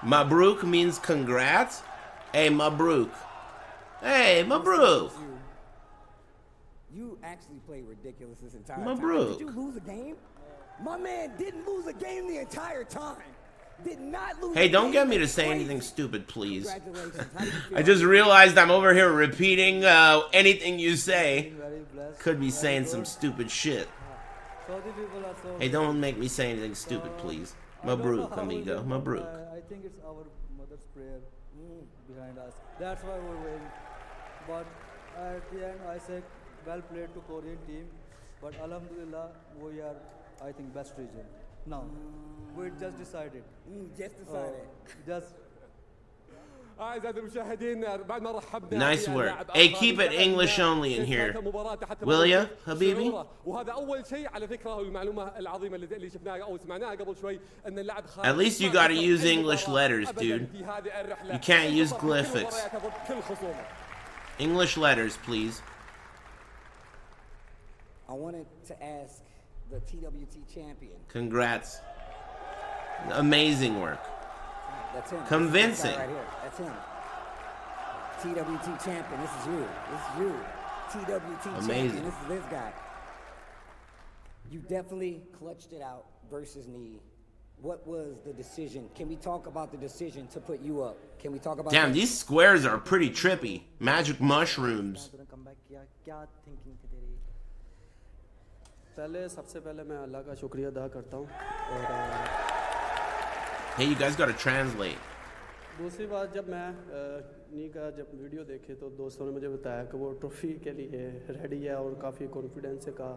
Mabruk means congrats. Hey, Mabruk. Hey, Mabruk. You actually played ridiculous this entire Mabruk. time. Did you lose a game? My man didn't lose a game the entire time. Did not lose. Hey, don't get me to say anything stupid, please. I just realized I'm over here repeating anything you say. Could be saying some stupid shit. Hey, don't make me say anything stupid, please. Mabruk, amigo. Mabruk. I think it's our mother's prayer behind us. That's why we're winning. But at the end, I said, well played to Korean team. But Alhamdulillah, we are, I think, best region. Now, we just decided. Nice work. Hey, keep it English only in here. Will ya, Habibi? At least you gotta use English letters, dude. You can't use glyphics. English letters, please. I wanted to ask the TWT champion. Congrats. Amazing work. That's him. Convincing. Right here. That's him. TWT champion. This is you. This is you. TWT Amazing. champion. This is this guy. You definitely clutched it out versus Knee. What was the decision? Can we talk about the decision to put you up? Can we talk about Damn, that? these squares are pretty trippy. Magic mushrooms. पहले सबसे पहले मैं अल्लाह का शुक्रिया अदा करता हूँ और Hey, you guys gotta translate. दूसरी बात जब मैं नी का जब वीडियो देखे तो दोस्तों ने मुझे बताया कि वो ट्रॉफी के लिए रेडी है और काफ़ी कॉन्फिडेंस से कहा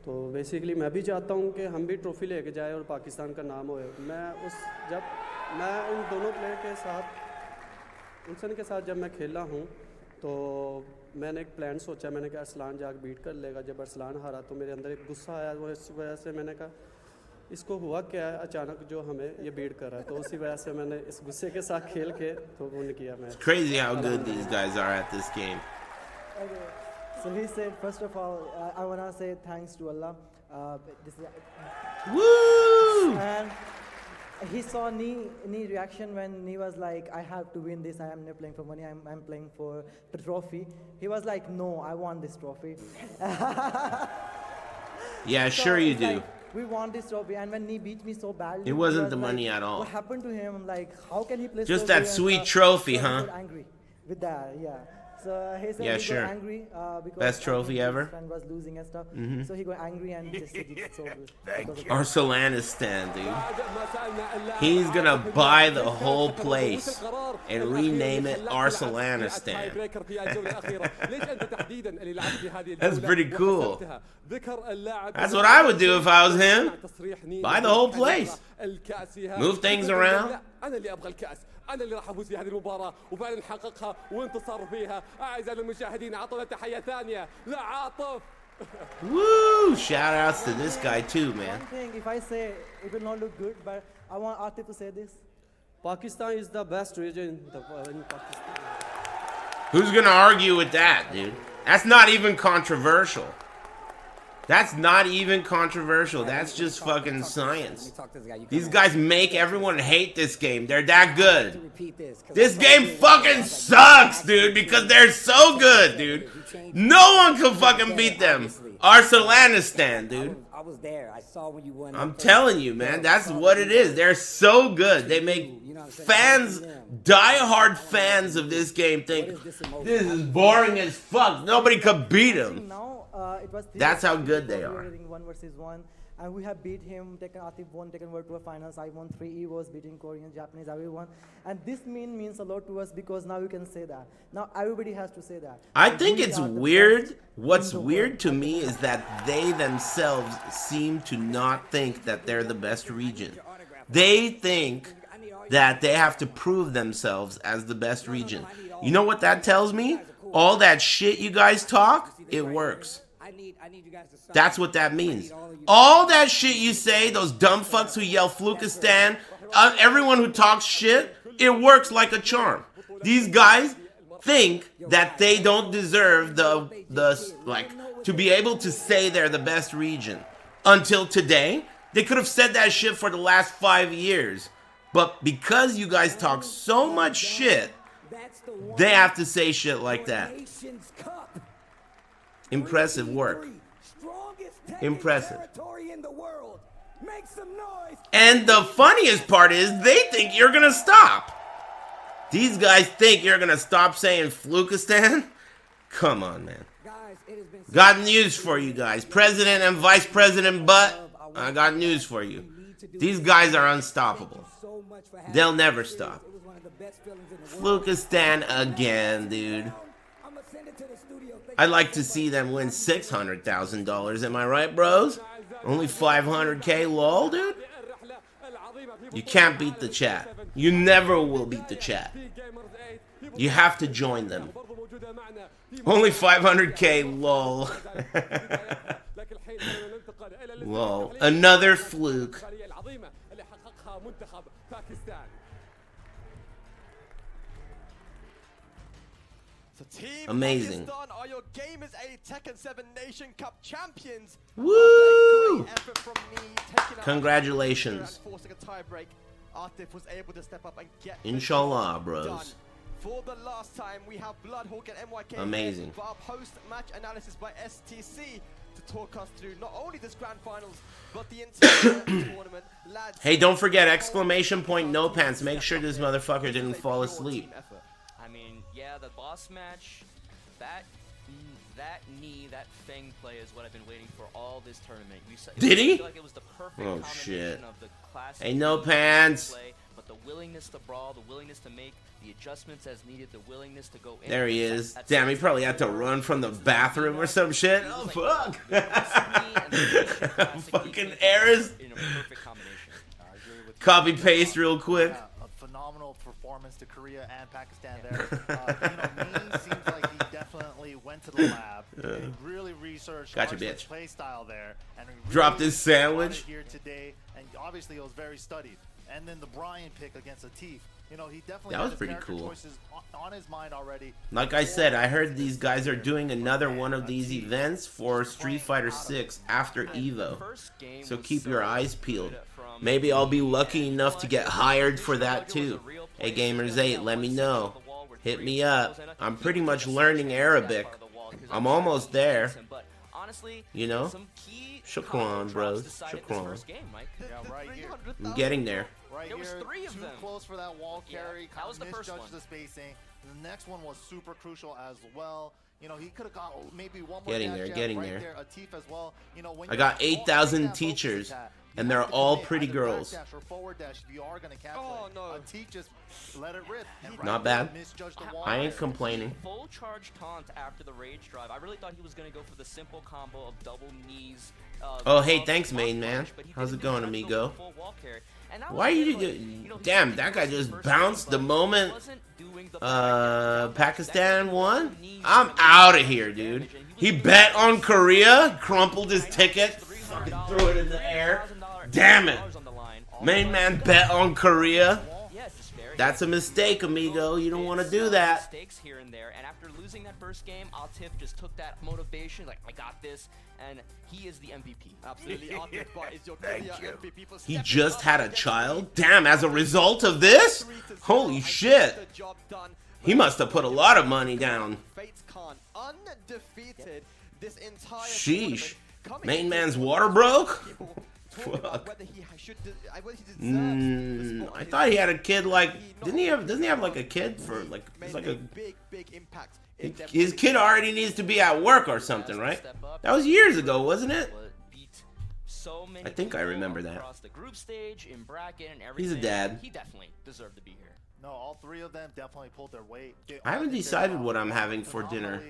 तो बेसिकली मैं भी चाहता हूँ कि हम भी ट्रॉफी लेके जाए और पाकिस्तान का नाम होए जब मैं उन दोनों प्लेयर के साथ उल्सन के साथ जब मैं खेला हूँ तो मैंने एक प्लान सोचा मैंने कहा अरसलान जाके बीट कर लेगा जब अरसलान हारा तो मेरे अंदर एक गुस्सा आया वो इस वजह से मैंने कहा इसको हुआ क्या है अचानक जो हमें ये बीट कर रहा है तो उसी वजह से मैंने इस गुस्से के साथ खेल के तो वो किया मैं It's crazy how good these guys are at this game. Okay. So he said, first of all, I want to say thanks to Allah. Woo! And he saw Nee reaction when he was like, I have to win this. I am not playing for money. I'm playing for the trophy. He was like, no, I want this trophy. Yeah, So sure you it's do. like, we want this trophy. And when Nee beat me so badly, It wasn't he was the money like, at all. What happened to him? Like, how can he play Just so that good? And, sweet trophy, so he huh? got angry with that, yeah. So he said Yeah, he sure. got angry because Best trophy his ever? friend was losing and stuff. Mhm. So he got angry and just said it's so good. Arslan, dude. He's gonna buy the whole place and rename it Arslanistan. That's pretty cool. That's what I would do if I was him. Buy the whole place. Move things around. أنا اللي راح أفوز في هذه المباراة وفعلا نحققها وانتصر فيها. أعزائي المشاهدين عطنا تحية ثانية لعاطف. Woo! Shout outs to this guy too, man. One thing, if I say it will not look good, but I want Atif to say this. Pakistan is the best region in Pakistan. Who's gonna argue with that, dude? That's not even controversial. That's not even controversial. That's just fucking science. These guys make everyone hate this game. They're that good. This game fucking sucks, dude, because they're so good, dude. No one can fucking beat them. Arslanistan, dude. I was there. I saw when you won. I'm telling you, man, that's what it is. They're so good. They make fans, die-hard fans of this game think this is boring as fuck. Nobody could beat them. It was That's how good they are. 1 versus 1, and we have beat him. Atif won Tekken World Tour Finals. I won 3 EVOs, beating Korean, Japanese, everyone. And this means a lot to us because now we can say that. Now everybody has to say that. I think it's weird. What's weird to me is that they themselves seem to not think that they're the best region. They think that they have to prove themselves as the best region. You know what that tells me? All that shit you guys talk, it works. That's what that means. All that shit you say, those dumb fucks who yell Flukistan, everyone who talks shit, it works like a charm. These guys think that they don't deserve to be able to say they're the best region. Until today, they could have said that shit for the last 5 years. But because you guys talk so much shit, they have to say shit like that. Impressive work. Impressive. And the funniest part is they think you're gonna stop. These guys think you're gonna stop saying Flukistan? Come on, man. Got news for you guys. President and Vice President Butt, I got news for you. These guys are unstoppable. They'll never stop. Flukistan again, dude. I'd like to see them win $600,000. Am I right, bros? Only 500K, lol, dude? You can't beat the chat. You never will beat the chat. You have to join them. Only 500K, lol. Lol. Another fluke. So Team Amazing. Pakistan are your Gamers8 Tekken 7 Nation Cup champions. Woo! Great effort from me, taking out Congratulations. forcing a tie break. Atif was able to step up and get Inshallah, bros. For the last time, we have Bloodhawk and MYK Amazing. here for our post-match analysis by STC to talk us through not only this grand finals, but the entire tournament. Lads, Hey, don't forget, exclamation point no pants. Make sure this motherfucker didn't fall asleep. I mean, yeah, the boss match, that knee, that Feng play is what I've been waiting for all this tournament. Did he? I feel like it was the perfect Oh, combination shit. of the classic Hey, no pants. play, but the willingness to brawl, the willingness to make the adjustments as needed, the willingness to go in. There he is. Damn, he probably had to run from the bathroom or some shit. Oh, fuck. Fucking errors. Copy paste real quick. A phenomenal performance to Korea and Pakistan there. Me seems like he definitely went to the lab and really researched Gotcha, Arslan's bitch. play style there. And really Dropped his sandwich. here today, and obviously it was very studied. And then the Brian pick against Atif. You know, he definitely That had was his pretty character cool. choices on his mind already. Like I said, I heard these guys are doing another one of these events for Street Fighter 6 after EVO. So keep your eyes peeled. Maybe I'll be lucky enough to get hired for that too. Hey Gamers8, let me know. Hit me up. I'm pretty much learning Arabic. I'm almost there. You know? Shukran, bros. Shukran. Yeah, right here. I'm getting there. Right There was here, 3 of too them. close for that wall carry. that was the first misjudged one. the spacing. The next one was super crucial as well. You know, he could have got maybe one more Getting dash there, jab getting right there. Atif as well. You know, when I you got all 8,000 that focus teachers, attack, and you they're have to all commit pretty either girls. back dash or forward dash if you are going to cancel it. no. Atif just let it rip. And right Not there, bad. misjudged the wall I ain't there. complaining. Full charge taunt after the rage drive. I really thought he was going to go for the simple combo of double knees. Oh, hey, thanks, main man. How's it going, amigo? Why are you... Damn, that guy just bounced the moment Pakistan won? I'm out of here, dude. He bet on Korea, crumpled his ticket, fucking threw it in the air. Damn it. Main man bet on Korea. That's a mistake, amigo. You don't want to do that. Mistakes here and there, and after losing that first game, Atif just took that motivation, like, I got this, and he is the MVP. Absolutely, Atif is your clear MVP for He stepping just up had a against child? Damn, as a result of this? Holy shit. the job done. He must have put a lot of money down. Fates Khan undefeated this entire Sheesh. tournament. Main man's water broke? Fuck. Whether he deserves I thought he had a kid like... Doesn't he have like a kid for like... It's like a... big impact. His kid already needs to be at work or something, right? That was years ago, wasn't it? I think I remember that. Across the group stage, in bracket, and He's a everything. dad. He definitely deserved to be here. No, all 3 of them definitely pulled their weight. I haven't decided what I'm having for dinner.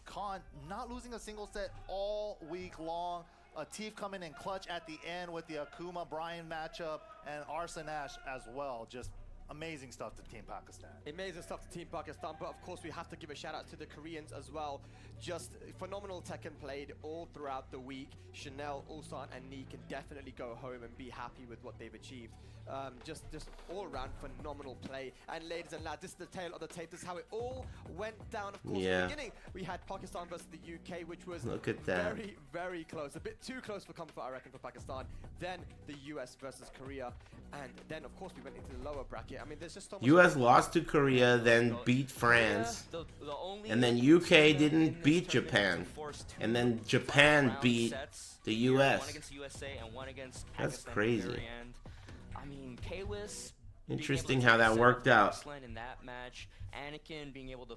Khan not losing a single set all week long. Atif coming in clutch at the end with the Akuma Brian matchup, and Arslan Ash as well. Just amazing stuff to Team Pakistan. Amazing stuff to Team Pakistan, but of course we have to give a shout out to the Koreans as well. Just phenomenal Tekken played all throughout the week. Chanel, Ulsan, and Nee can definitely go home and be happy with what they've achieved. Just all around phenomenal play. And ladies and lads, this is the tail of the tape. This is how it all went down. Of course, in the beginning we had Pakistan versus the UK, which was Look at that. very, very close. A bit too close for comfort, I reckon, for Pakistan. Then the US versus Korea, and then of course we went into the lower bracket. I mean, there's just so much. US lost to Korea, then beat France, and then UK didn't beat Japan, and then Japan beat the US. One against USA and one against That's Pakistan crazy. at the very end. I mean, K-Wiz Interesting how that worked out. Arslan in that match, Anakin being able to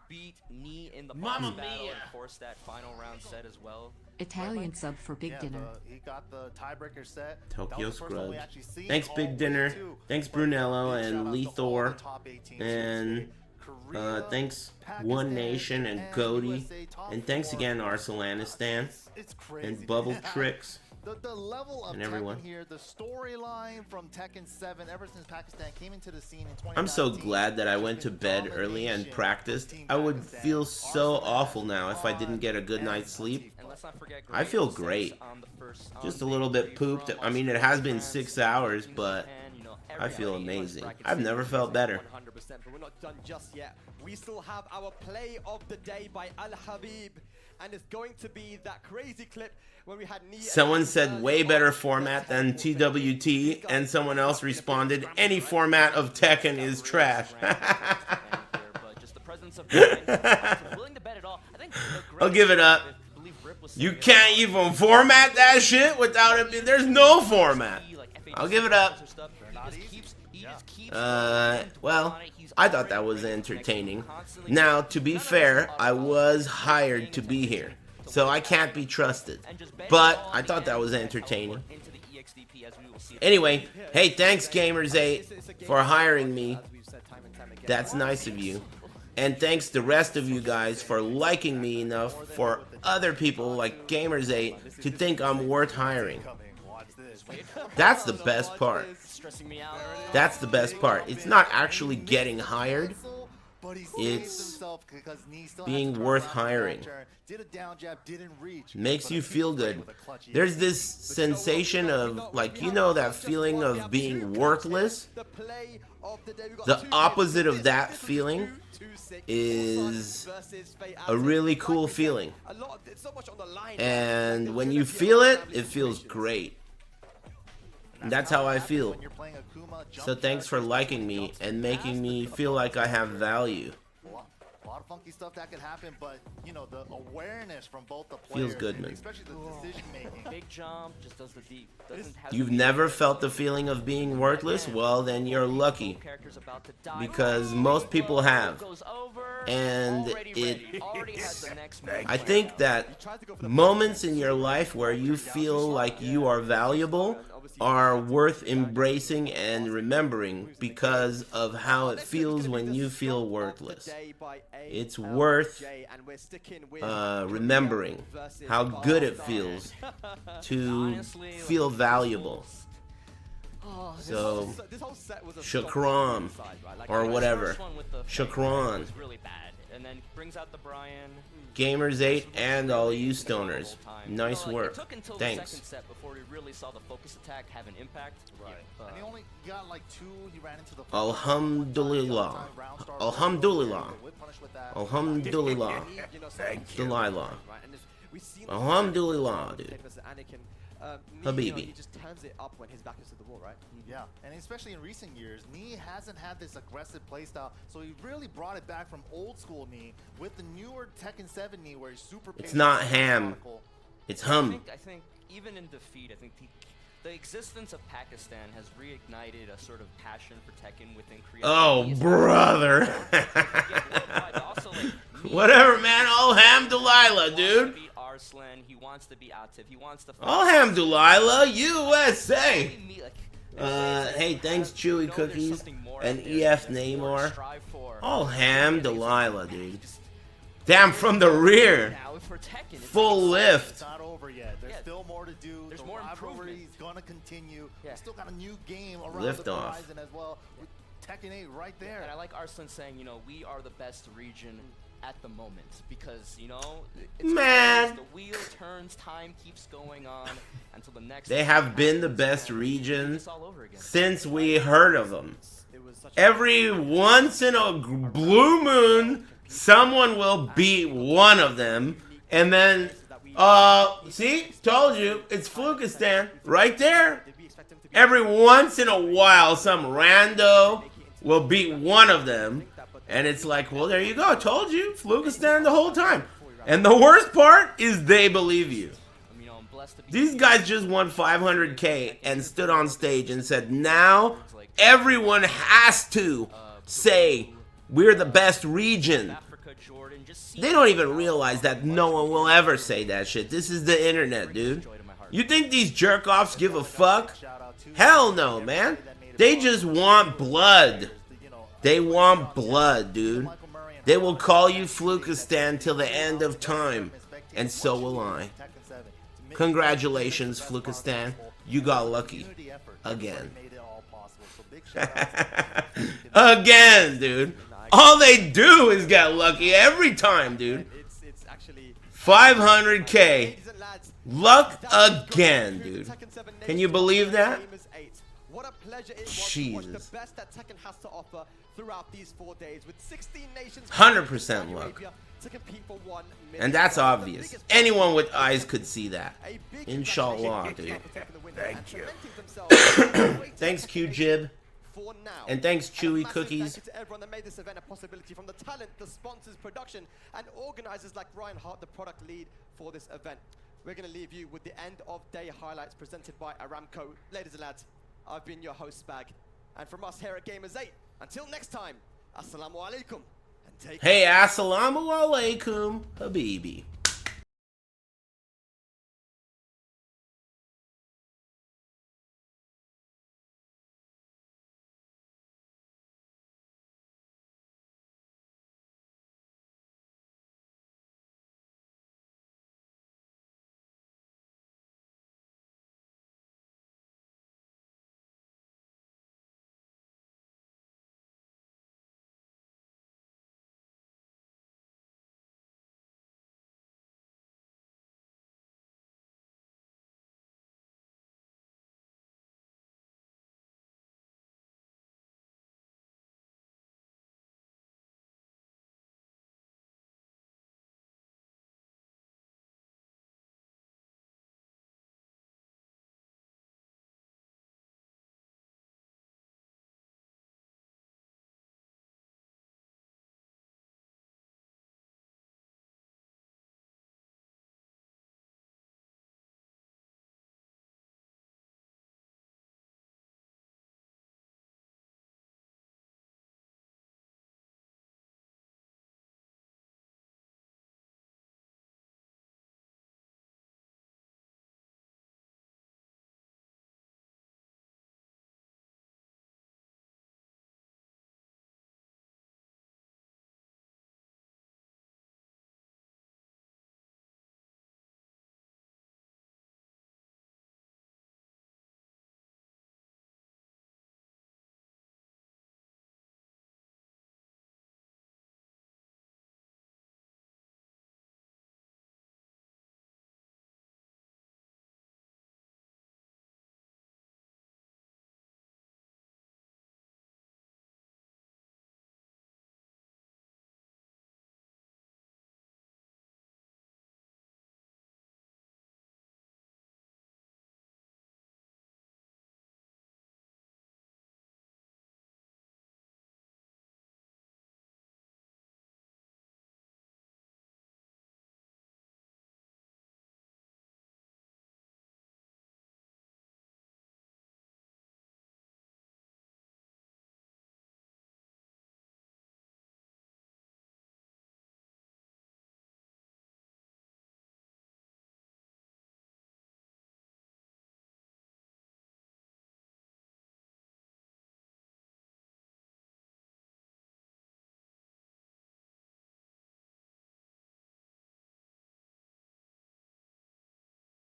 beat Nee in the Mamma boss battle mia. and force that final round set as well. Italian sub for Big Dinner. He got the tiebreaker set. Tokyo That was the first one we Scrubs. actually seen Thanks, all Big week, Dinner. too. Thanks, But Brunello big shout and out to all Lethor. the top 8 teams And thanks, One Nation and Cody. And thanks again, Arsalanistan. And Bubble Tricks. The level of and everyone. Tekken here, the storyline from Tekken 7 ever since Pakistan came into the scene in 2019. I'm so glad that I went to bed early and practiced. I would feel so awful now if I didn't get a good night's sleep. I feel great. Just a little bit pooped. I mean, it has been 6 hours, but I feel amazing. I've never felt better. 100%, but we're not done just yet. We still have our play of the day by Al Habib, and it's going to be that crazy clip when we had Nee. Someone said way better format than TWT, and someone else responded, any format of Tekken is trash. existence of Brian. Willing to bet it all. I think I'll give it up. You can't even format that shit without it. There's no format. I'll give it up. Well, I thought that was entertaining. Now, to be fair, I was hired to be here, so I can't be trusted. But I thought that was entertaining. Anyway, hey, thanks Gamers8 for hiring me. That's nice of you. And thanks the rest of you guys for liking me enough for other people like Gamers8 to think I'm worth hiring. That's the best part. That's the best part. It's not actually getting hired. It's being worth hiring. Makes you feel good. There's this sensation of, like, you know, that feeling of being worthless? The opposite of that feeling is a really cool feeling. And when you feel it, it feels great. And that's how I feel. So thanks for liking me and making me feel like I have value. A lot of funky stuff that could happen, but you know, the awareness from both the players, Feels good, man. especially the decision making. Big jump just does the deep. You've never felt the feeling of being worthless? Well, then you're lucky. Because most people have. And I think that moments in your life where you feel like you are valuable are worth embracing and remembering because of how it feels when you feel worthless. It's worth remembering how good it feels to feel valuable. So, Chikurin, or whatever. Chikurin. And then brings out the Brian. Gamers8 and all you stoners. Nice work. Thanks. Second set before we really saw the focus attack have an impact. Right. And he only got like 2. He ran into the Alhamdulillah. Alhamdulillah. Alhamdulillah. Delilah. Alhamdulillah, dude. Habibi. He just turns it up when his back is to the wall, right? Yeah, and especially in recent years, Nee hasn't had this aggressive playstyle, so he really brought it back from old school Nee with the newer Tekken 7 Nee where he's super patient. It's not ham. It's hum. I think even in defeat, I think the existence of Pakistan has reignited a sort of passion for Tekken within Korea. Oh, brother. Whatever, man. Alhamdulillah, dude. Arslan, he wants to be Atif, he wants to Alhamdulillah, USA. Hey, thanks Chewy Cookies and EF Namor. Alhamdulillah, dude. Damn, from the rear. Full lift. It's not over yet. There's still more to do. The rivalry is going to continue. We still got a new game around Lift the off. horizon as well. With Tekken 8 right there. And I like Arslan saying, you know, we are the best region at the moment because, you know, Man. The wheel turns, time keeps going on until the next. They have been the best region since we heard of them. Every once in a blue moon, someone will beat one of them, and then, see, told you, it's Flukistan, right there. Every once in a while, some rando will beat one of them. And it's like, well, there you go. Told you. Flukistan the whole time. And the worst part is they believe you. These guys just won 500K and stood on stage and said, now everyone has to say we're the best region. They don't even realize that no one will ever say that shit. This is the internet, dude. You think these jerk-offs give a fuck? Hell no, man. They just want blood. They want blood, dude. They will call you Flukistan till the end of time. And so will I. Congratulations, Flukistan. You got lucky. Again. Again, dude. All they do is get lucky every time, dude. 500K. Luck again, dude. Can you believe that? What a pleasure it was Jesus. to watch the best that Tekken has to offer throughout these 4 days with 16 nations 100% luck. to compete for 1 million. And that's obvious. Anyone with eyes could see that. Inshallah, dude. Thank you. Thanks, Q-Jib. for now. And thanks, And a Chewy massive Cookies. Thank you to everyone that made this event a possibility, from the talent, the sponsors, production, and organizers like Ryan Hart, the product lead for this event. We're going to leave you with the end of day highlights presented by Aramco. Ladies and lads, I've been your host, Spag. And from us here at Gamers8, until next time, Assalamu alaikum. And take Hey, care. assalamu alaikum, habibi.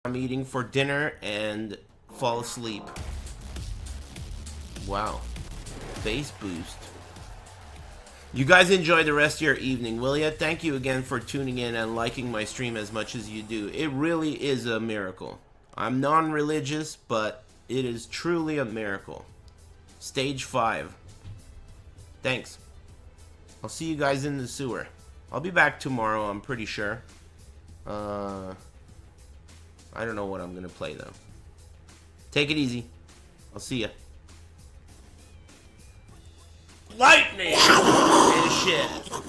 I'm eating for dinner and fall asleep. Wow. Face boost. You guys enjoy the rest of your evening, will ya? Thank you again for tuning in and liking my stream as much as you do. It really is a miracle. I'm non-religious, but it is truly a miracle. Stage 5. Thanks. I'll see you guys in the sewer. I'll be back tomorrow, I'm pretty sure. I don't know what I'm gonna play though. Take it easy. I'll see ya. Lightning and shit.